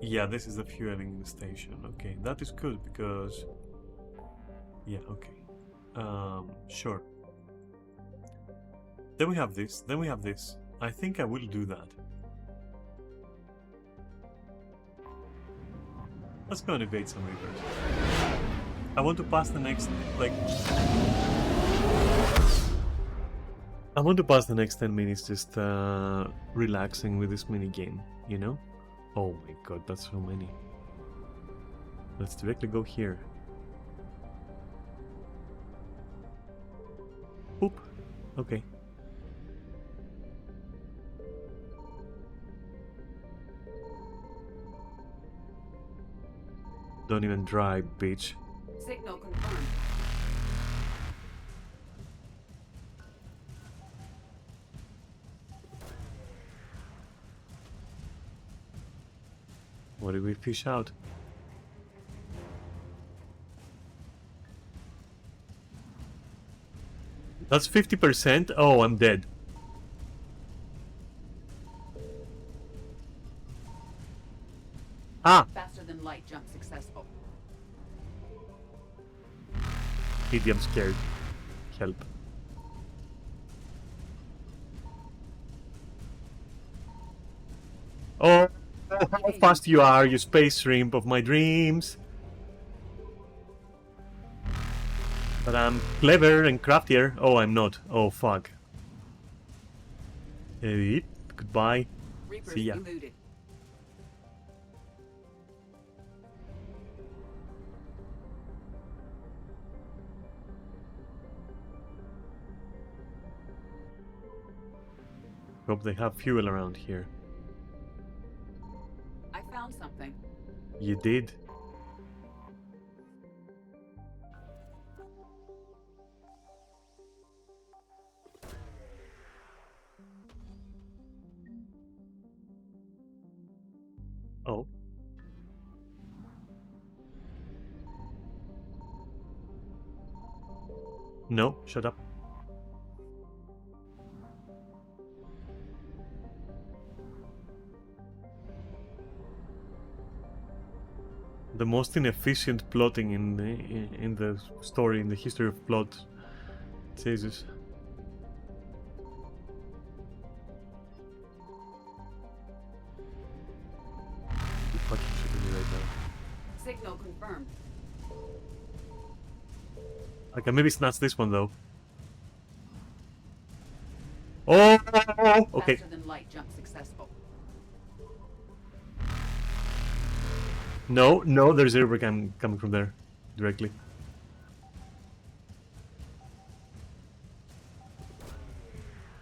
Yeah, this is the fueling station. Okay, that is good because... Yeah, okay. Sure. Then we have this. Then we have this. I think I will do that. Let's go and evade some rivers. I want to pass the next, like... I want to pass the next 10 minutes just relaxing with this mini game, you know? Oh my god, that's so many. Let's directly go here. Oop. Okay. Don't even drive, bitch. Signal confirmed. What did we fish out? That's 50%? Oh, I'm dead. Ah! Faster than light jump successful. I'm scared. Help. Oh, how fast you are, you space shrimp of my dreams. But I'm clever and craftier. Oh, I'm not. Oh, fuck. Goodbye. Reapers See ya. eluded. Hope they have fuel around here. I found something. You did? Oh. No, shut up. The most inefficient plotting in the story, in the history of plot. Jesus. You fucking shitting me right now. Signal confirmed. I can maybe snatch this one though. Oh, okay. Faster than light jump successful. No, no, there's a river coming from there directly.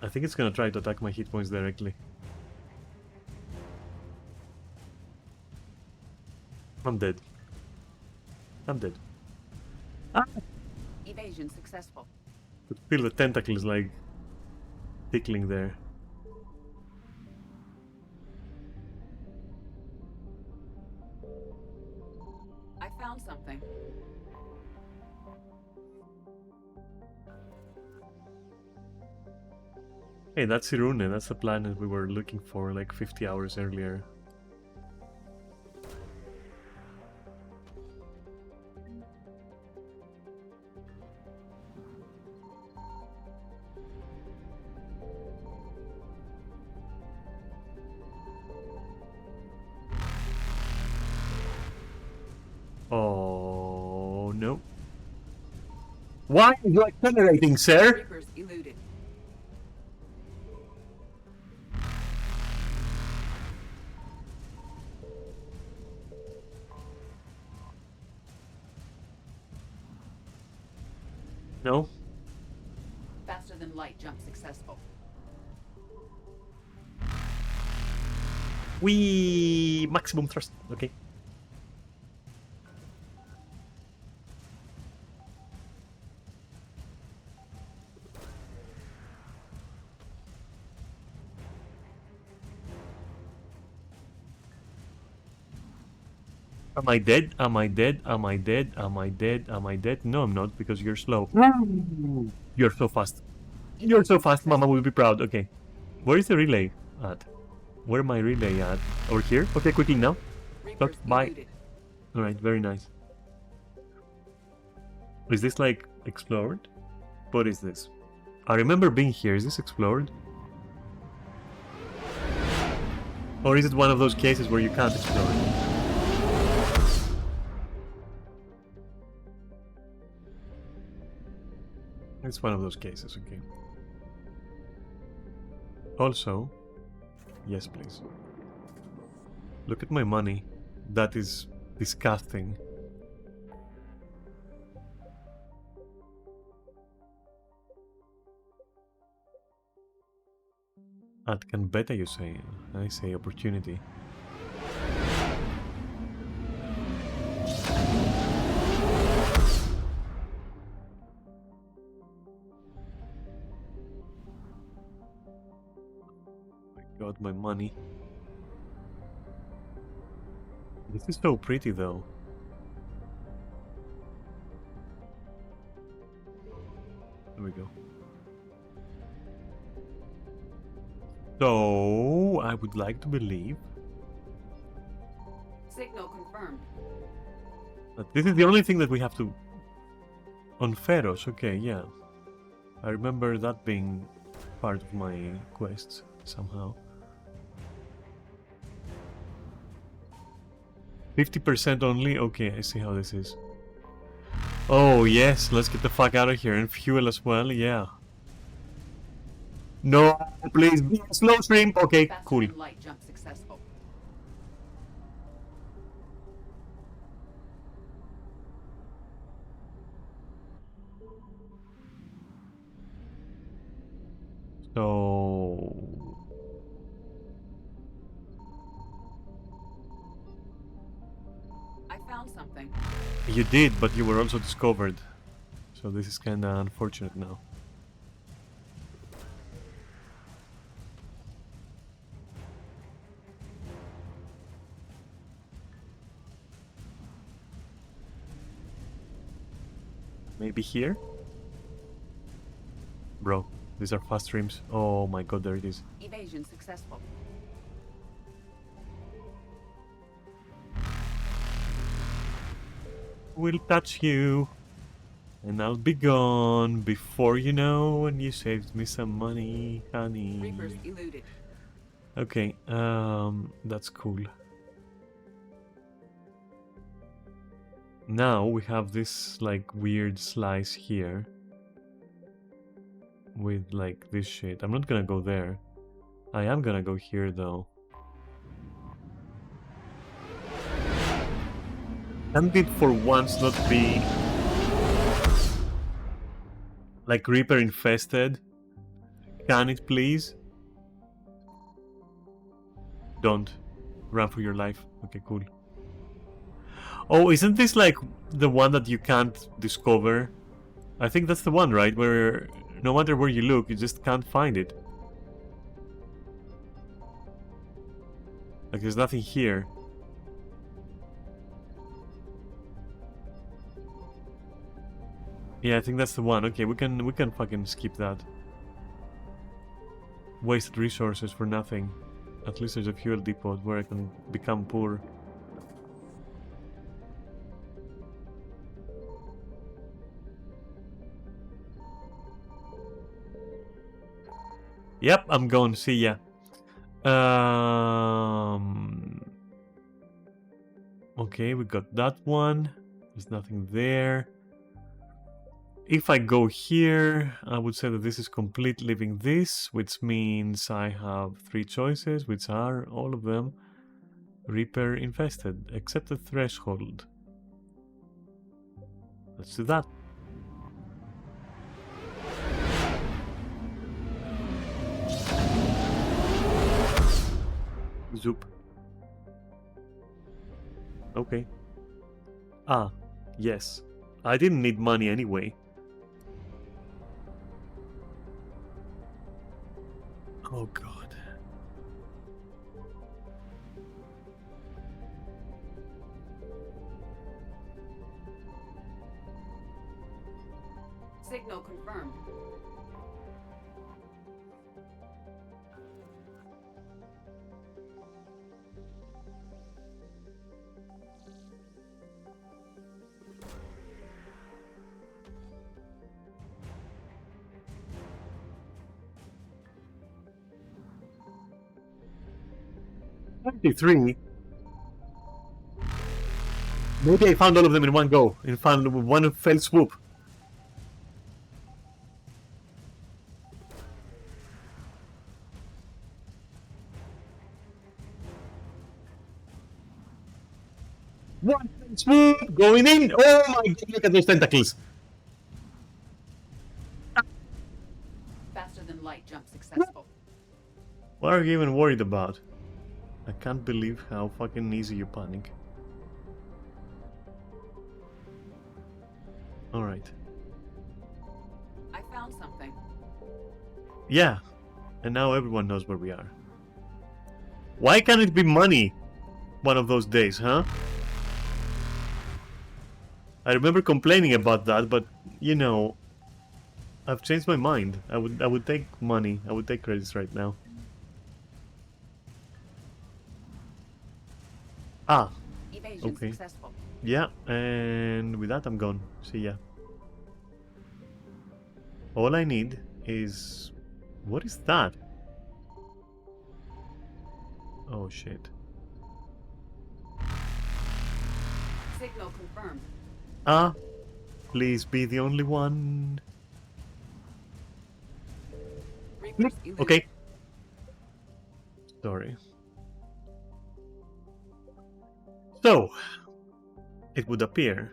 I think it's gonna try to attack my hit points directly. I'm dead. I'm dead. Ah! Evasion successful. Could feel the tentacles like tickling there. I found something. Hey, that's Irune. That's the planet we were looking for like 50 hours earlier. Why are you accelerating, sir? Reapers eluded. No? Faster than light jump successful. Wee maximum thrust. Okay. Am I dead? Am I dead? Am I dead? Am I dead? Am I dead? No, I'm not, because you're slow. You're so fast. You're so fast, Mama will be proud. Okay. Where is the relay at? Where my relay at? Over here? Okay, quickly now. Stop. Bye. Alright, very nice. Is this like explored? What is this? I remember being here. Is this explored? Or is it one of those cases where you can't explore it? It's one of those cases, okay. Also, yes please. Look at my money. That is disgusting. At can beta, you say? I say opportunity. Got my money. This is so pretty though. There we go. So, I would like to believe Signal confirmed. that this is the only thing that we have to... On Pharos, okay, yeah. I remember that being part of my quests, somehow. 50% only? Okay, I see how this is. Oh, yes, let's get the fuck out of here. And fuel as well, yeah. No, please be a slow stream. Okay, Faster cool. than light jump successful. So... I found something. You did, but you were also discovered. So this is kinda unfortunate now. Maybe here? Bro, these are fast streams. Oh my god, there it is. Evasion successful. Will touch you. And I'll be gone before you know, and you saved me some money, honey. Reapers eluded. Okay, that's cool. Now we have this like weird slice here with like this shit. I'm not gonna go there. I am gonna go here though. Can't it for once not be like Reaper infested? Can it please? Don't. Run for your life. Okay, cool. Oh, isn't this like the one that you can't discover? I think that's the one, right? Where no matter where you look, you just can't find it. Like there's nothing here. Yeah, I think that's the one. Okay, we can fucking skip that. Wasted resources for nothing. At least there's a fuel depot where I can become poor. Yep, I'm going. See ya. Okay, we got that one. There's nothing there. if I go here, I would say that this is complete leaving this, which means I have 3 choices, which are all of them Reaper infested, except the threshold. Let's do that. Zoop. Okay. Ah, yes. I didn't need money anyway. Oh god. Signal confirmed. Three. Maybe I found all of them in one go, in one fell swoop. One fell swoop going in. Oh my god! Look at those tentacles. Faster than light jump successful. What are you even worried about? I can't believe how fucking easy you panic. Alright. I found something. Yeah. And now everyone knows where we are. Why can't it be money? One of those days, huh? I remember complaining about that, but you know, I've changed my mind. I would take money. I would take credits right now. Ah, Evasion okay. successful. Yeah, and with that I'm gone. See ya. All I need is... What is that? Oh shit. Signal confirmed. Ah, please be the only one. Reapers eluded. Okay. Sorry. So, it would appear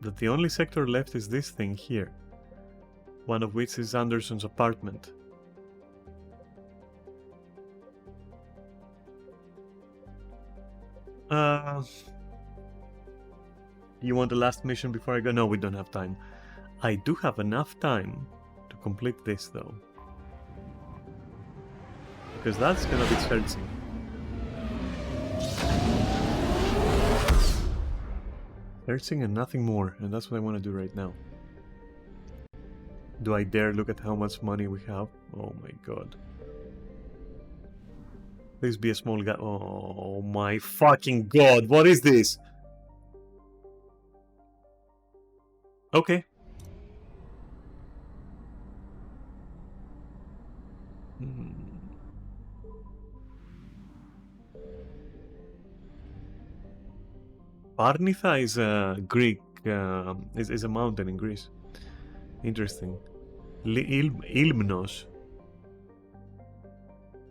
that the only sector left is this thing here, one of which is Anderson's apartment. You want the last mission before I go? No, we don't have time. I do have enough time to complete this though. Because that's gonna be searching. Searching and nothing more, and that's what I want to do right now. Do I dare look at how much money we have? Oh my god. Please be a small guy. Oh my fucking god, what is this? Okay. Parnitha is a Greek, is a mountain in Greece. Interesting. Ilmnos.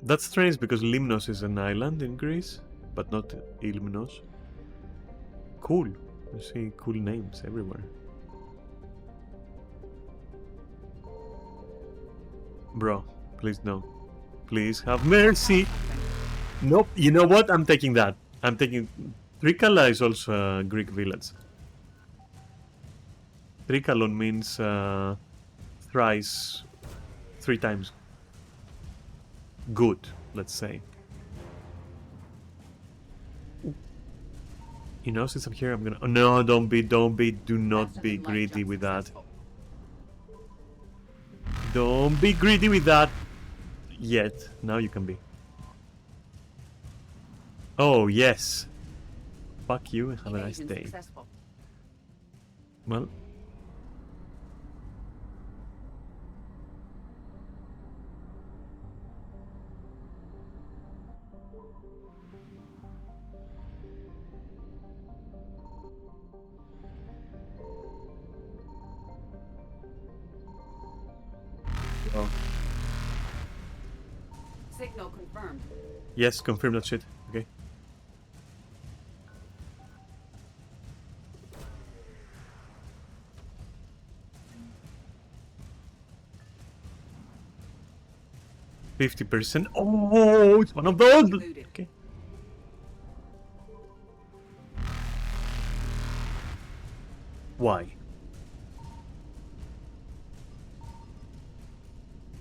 That's strange because Limnos is an island in Greece, but not Ilmnos. Cool. You see cool names everywhere. Bro, please no. Please have mercy. Nope. You know what? I'm taking that. I'm taking... Trikala is also a Greek village. Trikalon means thrice, 3 times good, let's say. You know, since I'm here, I'm gonna... Oh, no, do not be greedy with that. Don't be greedy with that. Yet. Now you can be. Oh, yes. Fuck you and have a nice day. Successful. Well. confirmed. Yes, confirm that shit. Okay. %50%. Oh, it's one of those. Okay. Why?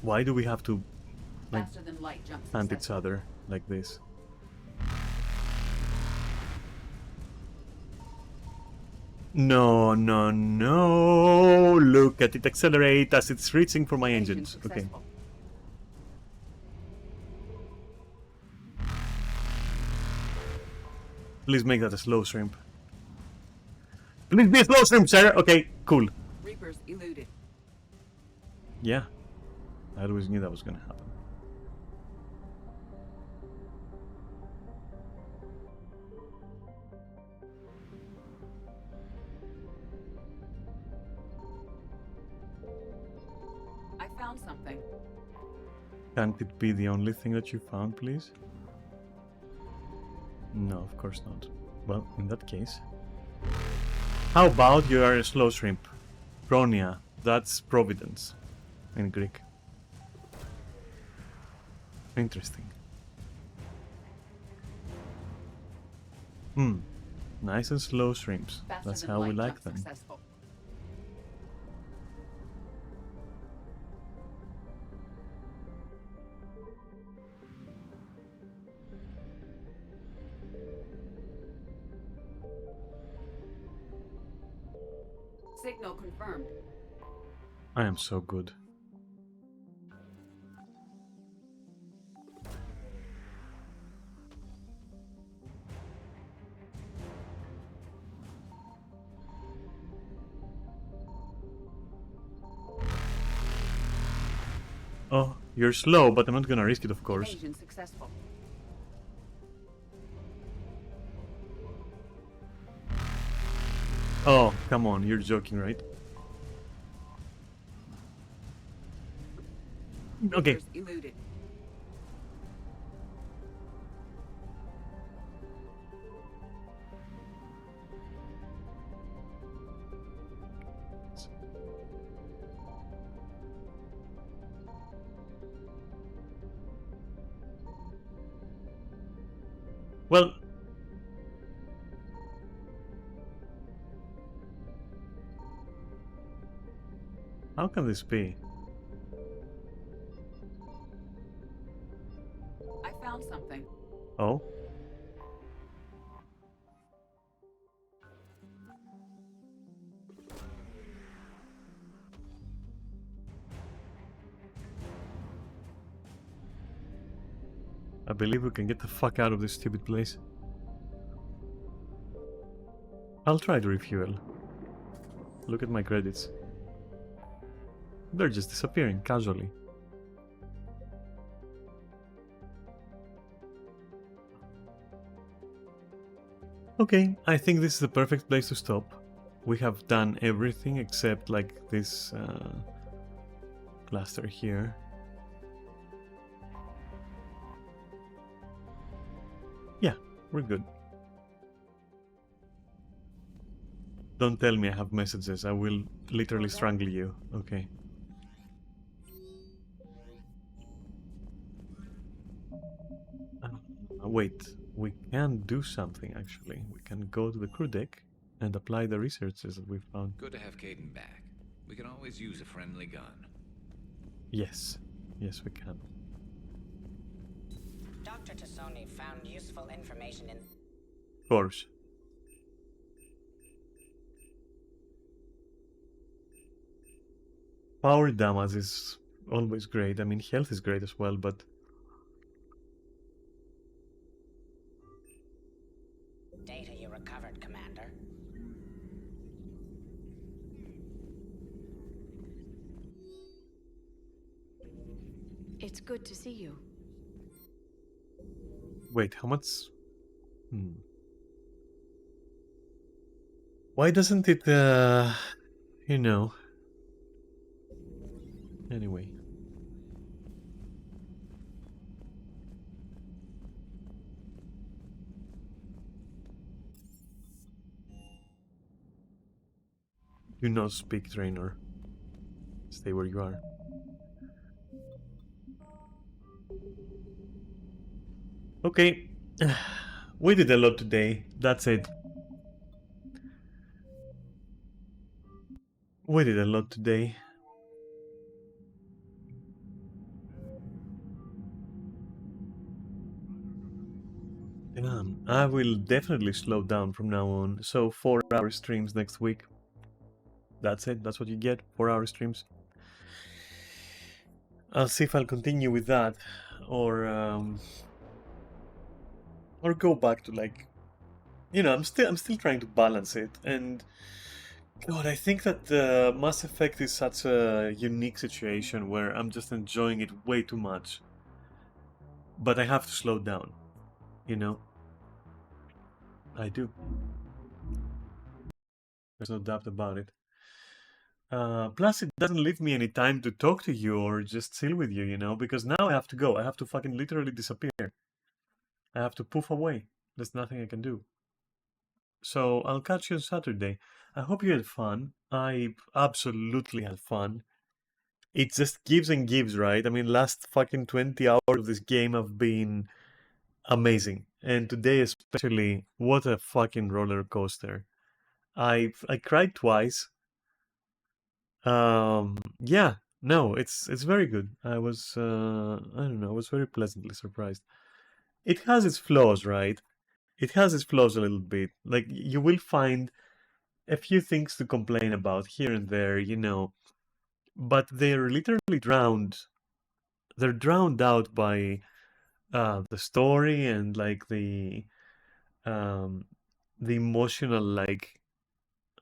Why do we have to like Faster than light jumps. hunt each other like this? No, no, no! Look at it accelerate as it's reaching for my engines. Okay. Please make that a slow shrimp. Please be a slow shrimp, sir! Okay, cool. Reapers eluded. Yeah. I always knew that was gonna happen. I found something. Can't it be the only thing that you found, please? No, of course not. Well, in that case... How about you are a slow shrimp? Pronia, that's Providence in Greek. Interesting. Nice and slow shrimps. Faster That's than how we light like jump them. successful. Signal confirmed. I am so good. Oh, you're slow, but I'm not gonna risk it, of course. Evasion successful. Oh, come on, you're joking, right? Okay. Reapers eluded. Well... How can this be? I found something. Oh? I believe we can get the fuck out of this stupid place. I'll try to refuel. Look at my credits. They're just disappearing casually. Okay, I think this is the perfect place to stop. We have done everything except like this cluster here. Yeah, we're good. Don't tell me I have messages, I will literally strangle you. Okay. Wait, we can do something actually. We can go to the crew deck and apply the researches that we found. Good to have Caden back. We can always use a friendly gun. Yes. Yes, we can. Dr. Tassoni found useful information in... Of course. Power damage is always great. I mean, health is great as well, but... Data you recovered, Commander. It's good to see you. Wait, how much... Why doesn't it, you know... Anyway. Do not speak, trainer. Stay where you are. Okay. We did a lot today. That's it. We did a lot today. I will definitely slow down from now on. So 4-hour streams next week. That's it. That's what you get. 4-hour streams. I'll see if I'll continue with that, or go back to like, you know, I'm still trying to balance it. And God, I think that Mass Effect is such a unique situation where I'm just enjoying it way too much. But I have to slow down, you know. I do. There's no doubt about it. Plus, it doesn't leave me any time to talk to you or just chill with you, you know, because now I have to go. I have to fucking literally disappear. I have to poof away. There's nothing I can do. So I'll catch you on Saturday. I hope you had fun. I absolutely had fun. It just gives and gives, right? I mean, last fucking 20 hours of this game have been amazing. And today especially, what a fucking roller coaster. I cried twice. Yeah, no, it's very good. I was I don't know, I was very pleasantly surprised. It has its flaws, right? It has its flaws a little bit. Like, you will find a few things to complain about here and there, you know, but they're literally drowned. They're drowned out by the story and like the emotional, like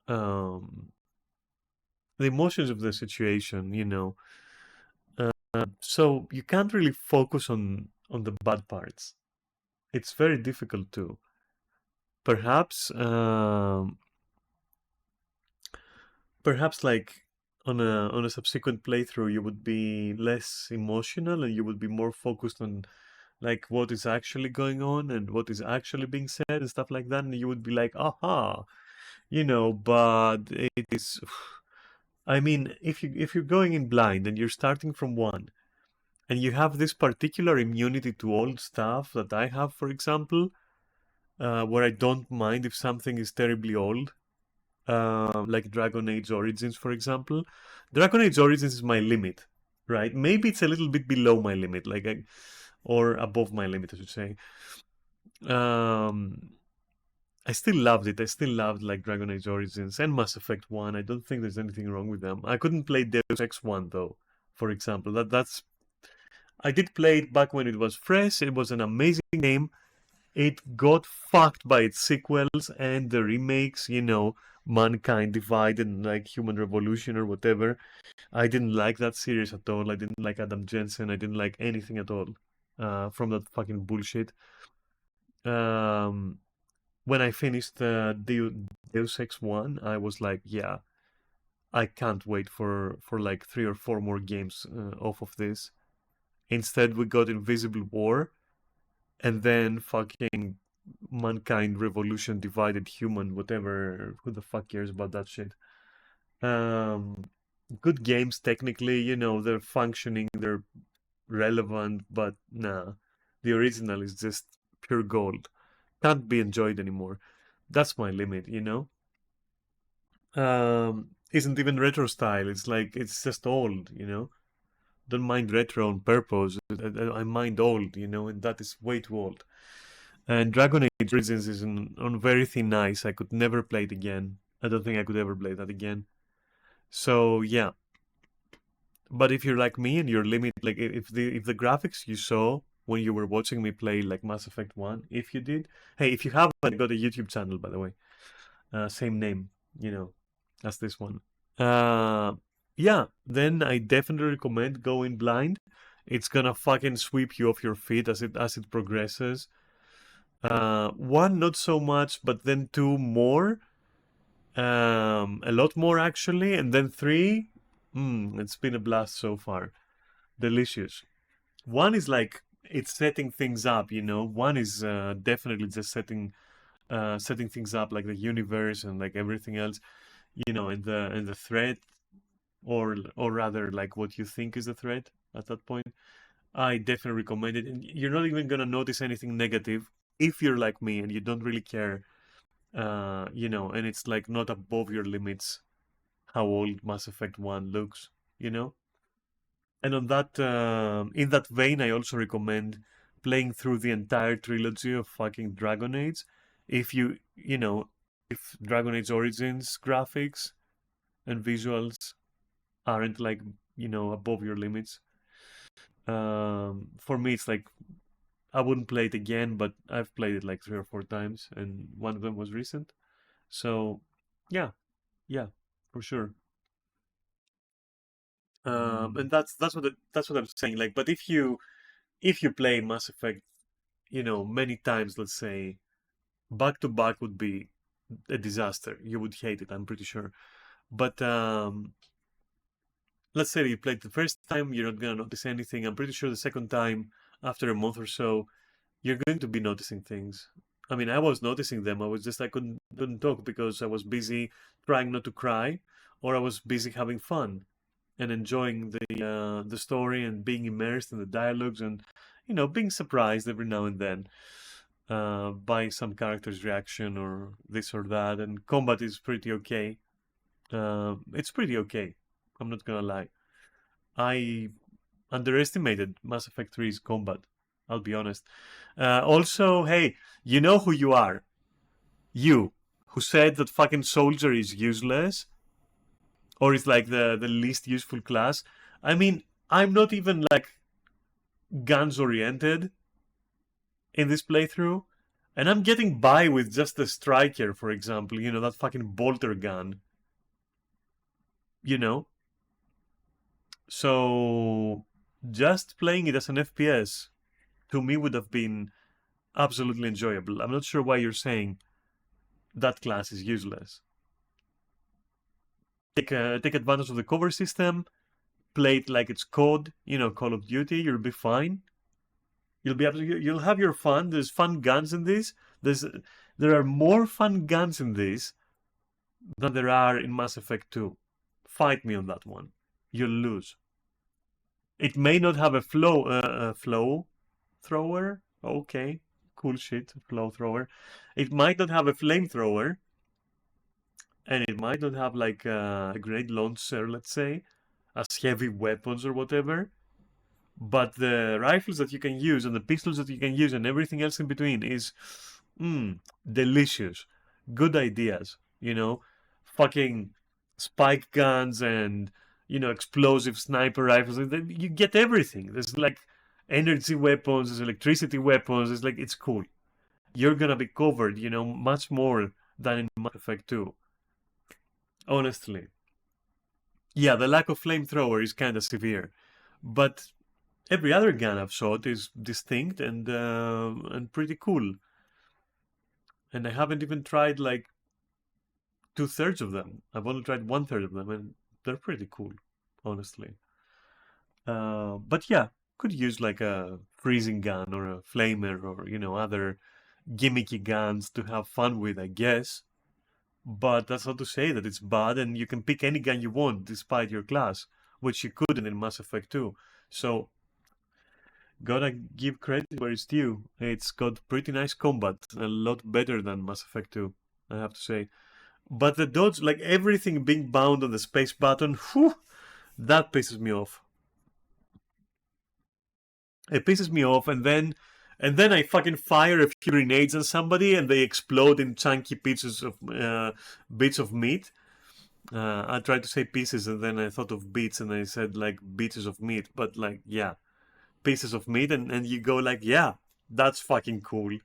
the emotions of the situation, you know. So you can't really focus on the bad parts. It's very difficult to. Perhaps like on a subsequent playthrough you would be less emotional and you would be more focused on like what is actually going on and what is actually being said and stuff like that, and you would be like, aha, you know. But it is, I mean, if you're going in blind and you're starting from 1 and you have this particular immunity to old stuff that I have, for example, where I don't mind if something is terribly old, like Dragon Age Origins, for example. Dragon Age Origins is my limit, right? Maybe it's a little bit below my limit, like or above my limit, I should say. I still loved it. I still loved like Dragon Age Origins and Mass Effect 1. I don't think there's anything wrong with them. I couldn't play Deus Ex 1 though, for example. That's I did play it back when it was fresh. It was an amazing game. It got fucked by its sequels and the remakes, you know, Mankind Divided and like Human Revolution or whatever. I didn't like that series at all. I didn't like Adam Jensen. I didn't like anything at all from that fucking bullshit. When I finished Deus Ex 1, I was like, yeah, I can't wait for like 3 or 4 more games off of this. Instead, we got Invisible War, and then fucking Mankind Revolution, Divided Human, whatever. Who the fuck cares about that shit? Good games, technically, you know, they're functioning, they're relevant, but nah. The original is just pure gold. Can't be enjoyed anymore. That's my limit, you know? Isn't even retro style. It's like, it's just old, you know? Don't mind retro on purpose. I mind old, you know, and that is way too old. And Dragon Age Origins is on very thin ice. I could never play it again. I don't think I could ever play that again. So yeah. But if you're like me and your limit, like if the graphics you saw when you were watching me play like Mass Effect 1, if you did, hey, if you haven't, I got a YouTube channel, by the way. Same name, you know, as this one. Yeah, then I definitely recommend going blind. It's gonna fucking sweep you off your feet as it progresses. 1, not so much, but then 2 more. A lot more actually, and then 3. It's been a blast so far. Delicious. 1 is like, it's setting things up, you know. 1 is definitely just setting things up, like the universe and like everything else. you know, in the threat, or rather like what you think is the threat at that point, I definitely recommend it. And you're not even gonna notice anything negative if you're like me and you don't really care, you know, and it's like not above your limits how old Mass Effect 1 looks, you know? And on that, in that vein, I also recommend playing through the entire trilogy of fucking Dragon Age. If you know, if Dragon Age Origins graphics and visuals aren't like, you know, above your limits. For me, it's like, I wouldn't play it again, but I've played it like 3 or 4 times, and one of them was recent. So, yeah, for sure. And that's what I'm saying. Like, but if you play Mass Effect, you know, many times, let's say, back to back would be a disaster. You would hate it, I'm pretty sure. But let's say you played the first time, you're not gonna notice anything. I'm pretty sure the second time, after a month or so, you're going to be noticing things. I mean, I was noticing them. I was just, I couldn't talk because I was busy trying not to cry, or I was busy having fun and enjoying the story and being immersed in the dialogues, and, you know, being surprised every now and then by some character's reaction or this or that. And combat is pretty okay. It's pretty okay. I'm not gonna lie. I underestimated Mass Effect 3's combat. I'll be honest. Also, hey, you know who you are. You, who said that fucking soldier is useless, or is like the least useful class. I mean, I'm not even like guns oriented in this playthrough, and I'm getting by with just the striker, for example, you know, that fucking bolter gun, you know. So just playing it as an FPS to me would have been absolutely enjoyable. I'm not sure why you're saying that class is useless. Take advantage of the cover system, play it like it's COD, you know, Call of Duty. You'll be fine. You'll have your fun. There's fun guns in this. There are more fun guns in this than there are in Mass Effect 2. Fight me on that one. You'll lose. It may not have a flow thrower. Okay, cool shit, flow thrower. It might not have a flamethrower, and it might not have like a grenade launcher, let's say, as heavy weapons or whatever. But the rifles that you can use and the pistols that you can use and everything else in between is delicious. Good ideas, you know, fucking spike guns and, you know, explosive sniper rifles. You get everything. There's like energy weapons, there's electricity weapons. It's like, it's cool. You're gonna be covered, you know, much more than in Mass Effect 2. Honestly. Yeah, the lack of flamethrower is kind of severe, but every other gun I've shot is distinct and pretty cool. And I haven't even tried like 2/3 of them. I've only tried 1/3 of them, and they're pretty cool, honestly. But yeah, could use like a freezing gun or a flamer or, you know, other gimmicky guns to have fun with, I guess. But that's not to say that it's bad, and you can pick any gun you want despite your class, which you couldn't in Mass Effect 2. So, gotta give credit where it's due. It's got pretty nice combat, a lot better than Mass Effect 2, I have to say. But the dodge, like everything being bound on the space button, whew, that pisses me off. It pisses me off, and then I fucking fire a few grenades on somebody, and they explode in chunky pieces of bits of meat. I tried to say pieces, and then I thought of bits, and I said like pieces of meat. But like, yeah, pieces of meat, and you go like, yeah, that's fucking cool.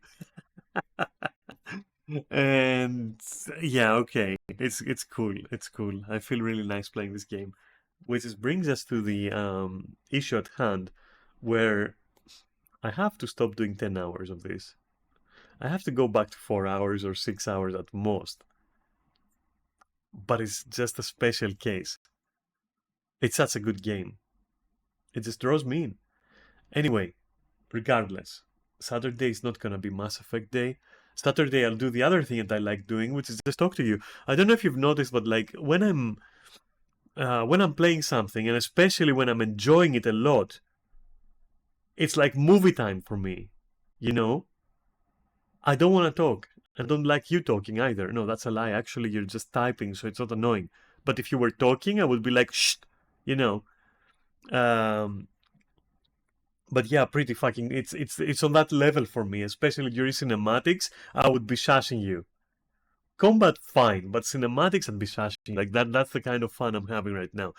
And yeah, okay, it's cool. It's cool. I feel really nice playing this game, which brings us to the issue at hand, where I have to stop doing 10 hours of this. I have to go back to 4 hours or 6 hours at most. But it's just a special case. It's such a good game. It just draws me in. Anyway, regardless, Saturday is not gonna be Mass Effect Day, Saturday I'll do the other thing that I like doing, which is just talk to you. I don't know if you've noticed, but like when I'm playing something, and especially when I'm enjoying it a lot, it's like movie time for me. You know, I don't want to talk. I don't like you talking either. No, that's a lie. Actually, you're just typing, so it's not annoying. But if you were talking, I would be like, shh, you know. But yeah, pretty fucking. It's on that level for me, especially during cinematics. I would be shashing you. Combat, fine, but cinematics and be shashing like that. That's the kind of fun I'm having right now.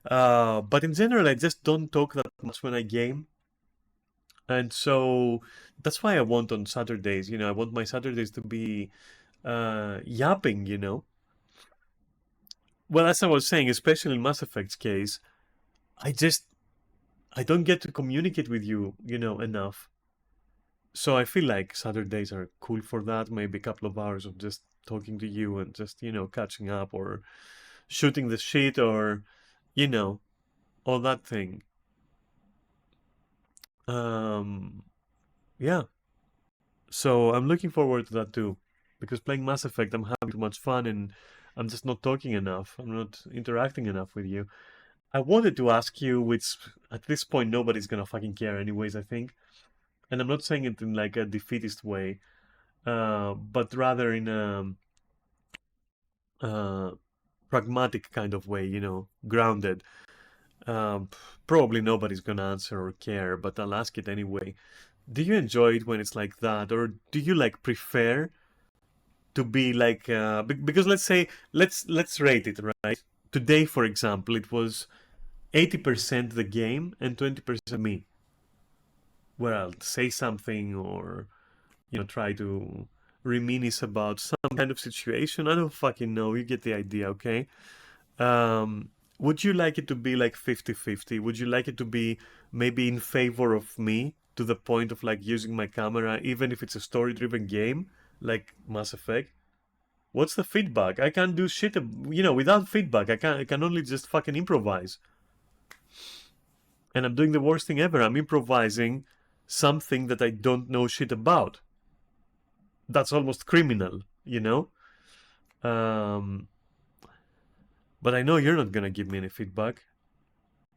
But in general, I just don't talk that much when I game. And so that's why I want on Saturdays, I want my Saturdays to be yapping, Well, as I was saying, especially in Mass Effect's case, I don't get to communicate with you, enough. So I feel like Saturdays are cool for that. Maybe a couple of hours of just talking to you and just, catching up or shooting the shit or, all that thing. Yeah. So I'm looking forward to that too, because playing Mass Effect, I'm having too much fun and I'm just not talking enough. I'm not interacting enough with you. I wanted to ask you, which at this point nobody's gonna fucking care anyways, I think. And I'm not saying it in like a defeatist way, but rather in a pragmatic kind of way, grounded. Probably nobody's gonna answer or care, but I'll ask it anyway. Do you enjoy it when it's like that, or do you like prefer to be like because let's say let's rate it, right? Today, for example, it was 80% the game and 20% me, where I'll say something or try to reminisce about some kind of situation. I don't fucking know. You get the idea, okay? Would you like it to be like 50-50? Would you like it to be maybe in favor of me to the point of like using my camera, even if it's a story-driven game like Mass Effect? What's the feedback? I can't do shit, without feedback. I can only just fucking improvise. And I'm doing the worst thing ever. I'm improvising something that I don't know shit about. That's almost criminal, But I know you're not gonna give me any feedback,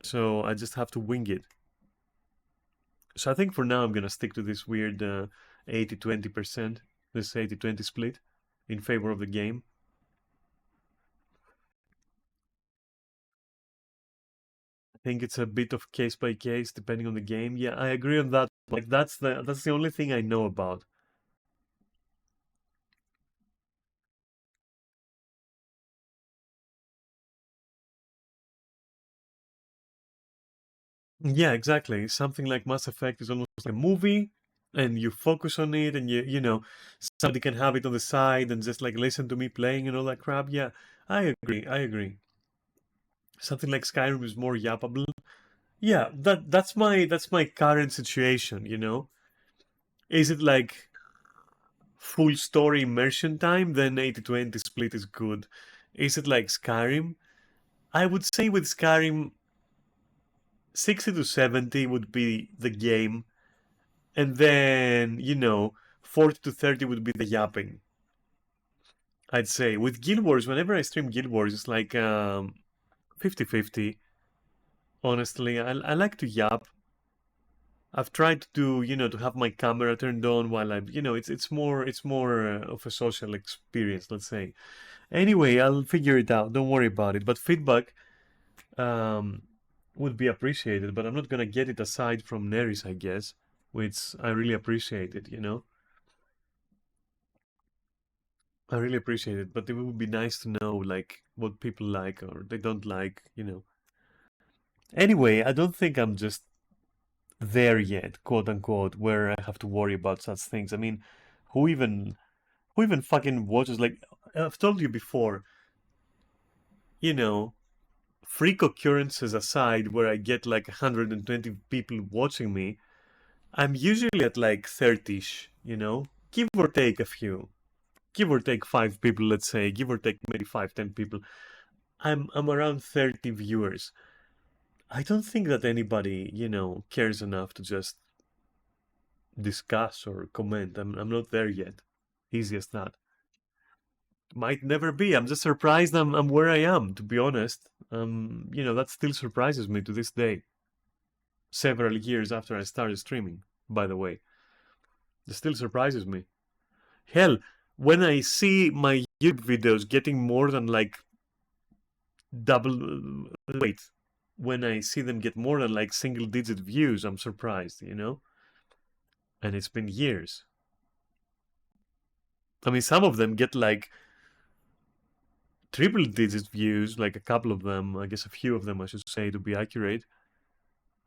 so I just have to wing it. So I think for now I'm gonna stick to this weird 80-20%, this 80-20 split in favor of the game. I think it's a bit of case by case depending on the game. Yeah, I agree on that. Like that's the only thing I know about. Yeah, exactly. Something like Mass Effect is almost like a movie, and you focus on it, and somebody can have it on the side and just like listen to me playing and all that crap. Yeah, I agree. Something like Skyrim is more yappable. Yeah, that's my current situation, Is it like full story immersion time? Then 80-20 split is good. Is it like Skyrim? I would say with Skyrim 60-70 would be the game, and then 40-30 would be the yapping. I'd say with Guild Wars, whenever I stream Guild Wars, it's like 50-50. Honestly, I like to yap. I've tried to do to have my camera turned on while I'm it's more of a social experience, let's say. Anyway, I'll figure it out. Don't worry about it. But feedback would be appreciated, but I'm not gonna get it aside from Neris, I guess, which I really appreciate it, I really appreciate it, but it would be nice to know like what people like or they don't like, Anyway, I don't think I'm just there yet, quote unquote, where I have to worry about such things. I mean, who even fucking watches? Like I've told you before, freak occurrences aside, where I get like 120 people watching me, I'm usually at like 30ish, give or take a few, give or take 5 people, let's say, give or take maybe 5-10 people. I'm around 30 viewers. I don't think that anybody, cares enough to just discuss or comment. I'm not there yet. Easy as that. Might never be. I'm just surprised I'm where I am, to be honest. You know, that still surprises me to this day. Several years after I started streaming, by the way. It still surprises me. Hell, when I see my YouTube videos getting more than like when I see them get more than like single digit views, I'm surprised, you know? And it's been years. I mean, some of them get like triple digit views, like a couple of them, I guess a few of them, I should say, to be accurate.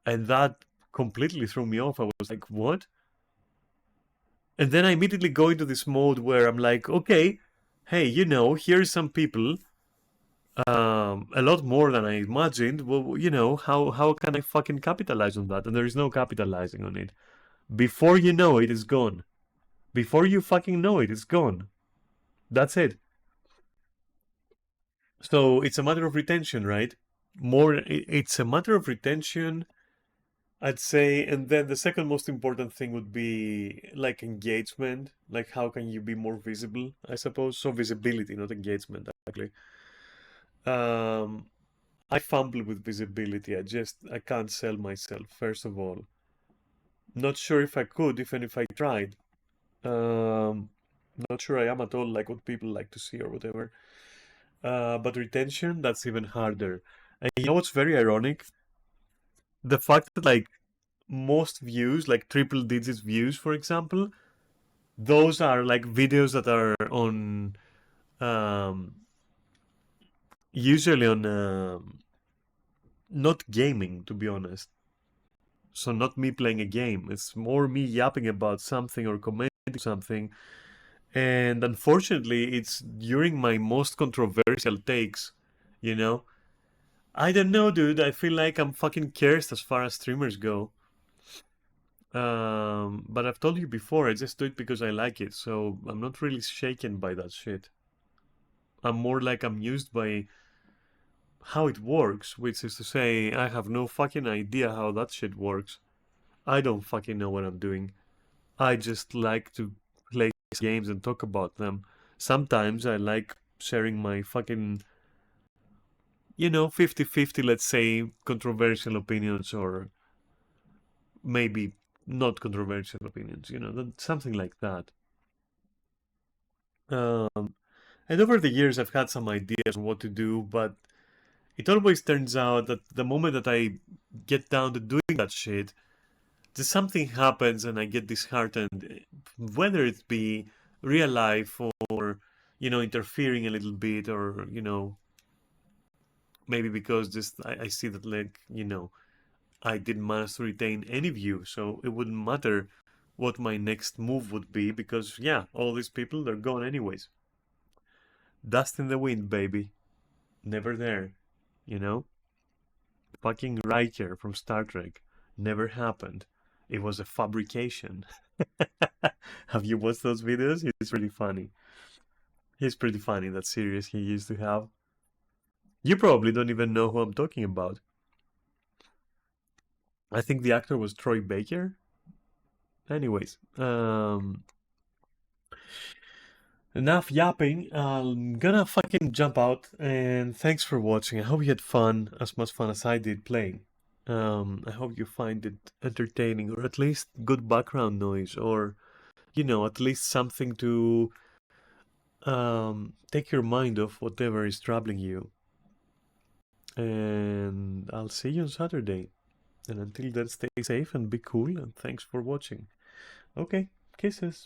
And that completely threw me off. I was like, what? And then I immediately go into this mode where I'm like, okay, hey, you know, here's some people, a lot more than I imagined. Well, you know, how can I fucking capitalize on that? And there is no capitalizing on it. Before you know it, it's gone. Before you fucking know it, it's gone. That's it. So it's a matter of retention, right? It's a matter of retention, I'd say, and then the second most important thing would be like engagement. Like how can you be more visible, I suppose. So visibility, not engagement, actually. I fumble with visibility. I can't sell myself, first of all. Not sure if I could, even if I tried. Not sure I am at all like what people like to see or whatever. But retention, that's even harder. And you know what's very ironic? The fact that like most views, like triple digit views, for example, those are like videos that are on usually on not gaming, to be honest. So not me playing a game. It's more me yapping about something or commenting something. And unfortunately, it's during my most controversial takes, you know? I don't know, dude. I feel like I'm fucking cursed as far as streamers go. But I've told you before, I just do it because I like it. So I'm not really shaken by that shit. I'm more like amused by how it works, which is to say, I have no fucking idea how that shit works. I don't fucking know what I'm doing. I just like to play games and talk about them. Sometimes I like sharing my fucking, you know, 50-50, let's say, controversial opinions, or maybe not controversial opinions, you know, something like that. And over the years, I've had some ideas on what to do, but it always turns out that the moment that I get down to doing that shit, just something happens and I get disheartened, whether it be real life or, you know, interfering a little bit, or, you know, maybe because just I see that, like, you know, I didn't manage to retain any view, so it wouldn't matter what my next move would be, because, yeah, all these people, they're gone anyways. Dust in the wind, baby. Never there, you know? Fucking Riker from Star Trek. Never happened. It was a fabrication. Have you watched those videos? It's really funny. He's pretty funny, that series he used to have. You probably don't even know who I'm talking about. I think the actor was Troy Baker. Anyways, enough yapping. I'm gonna fucking jump out, and thanks for watching. I hope you had fun, as much fun as I did playing. I hope you find it entertaining, or at least good background noise, or, you know, at least something to take your mind off whatever is troubling you. And I'll see you on Saturday. And until then, stay safe and be cool, and thanks for watching. Okay, kisses.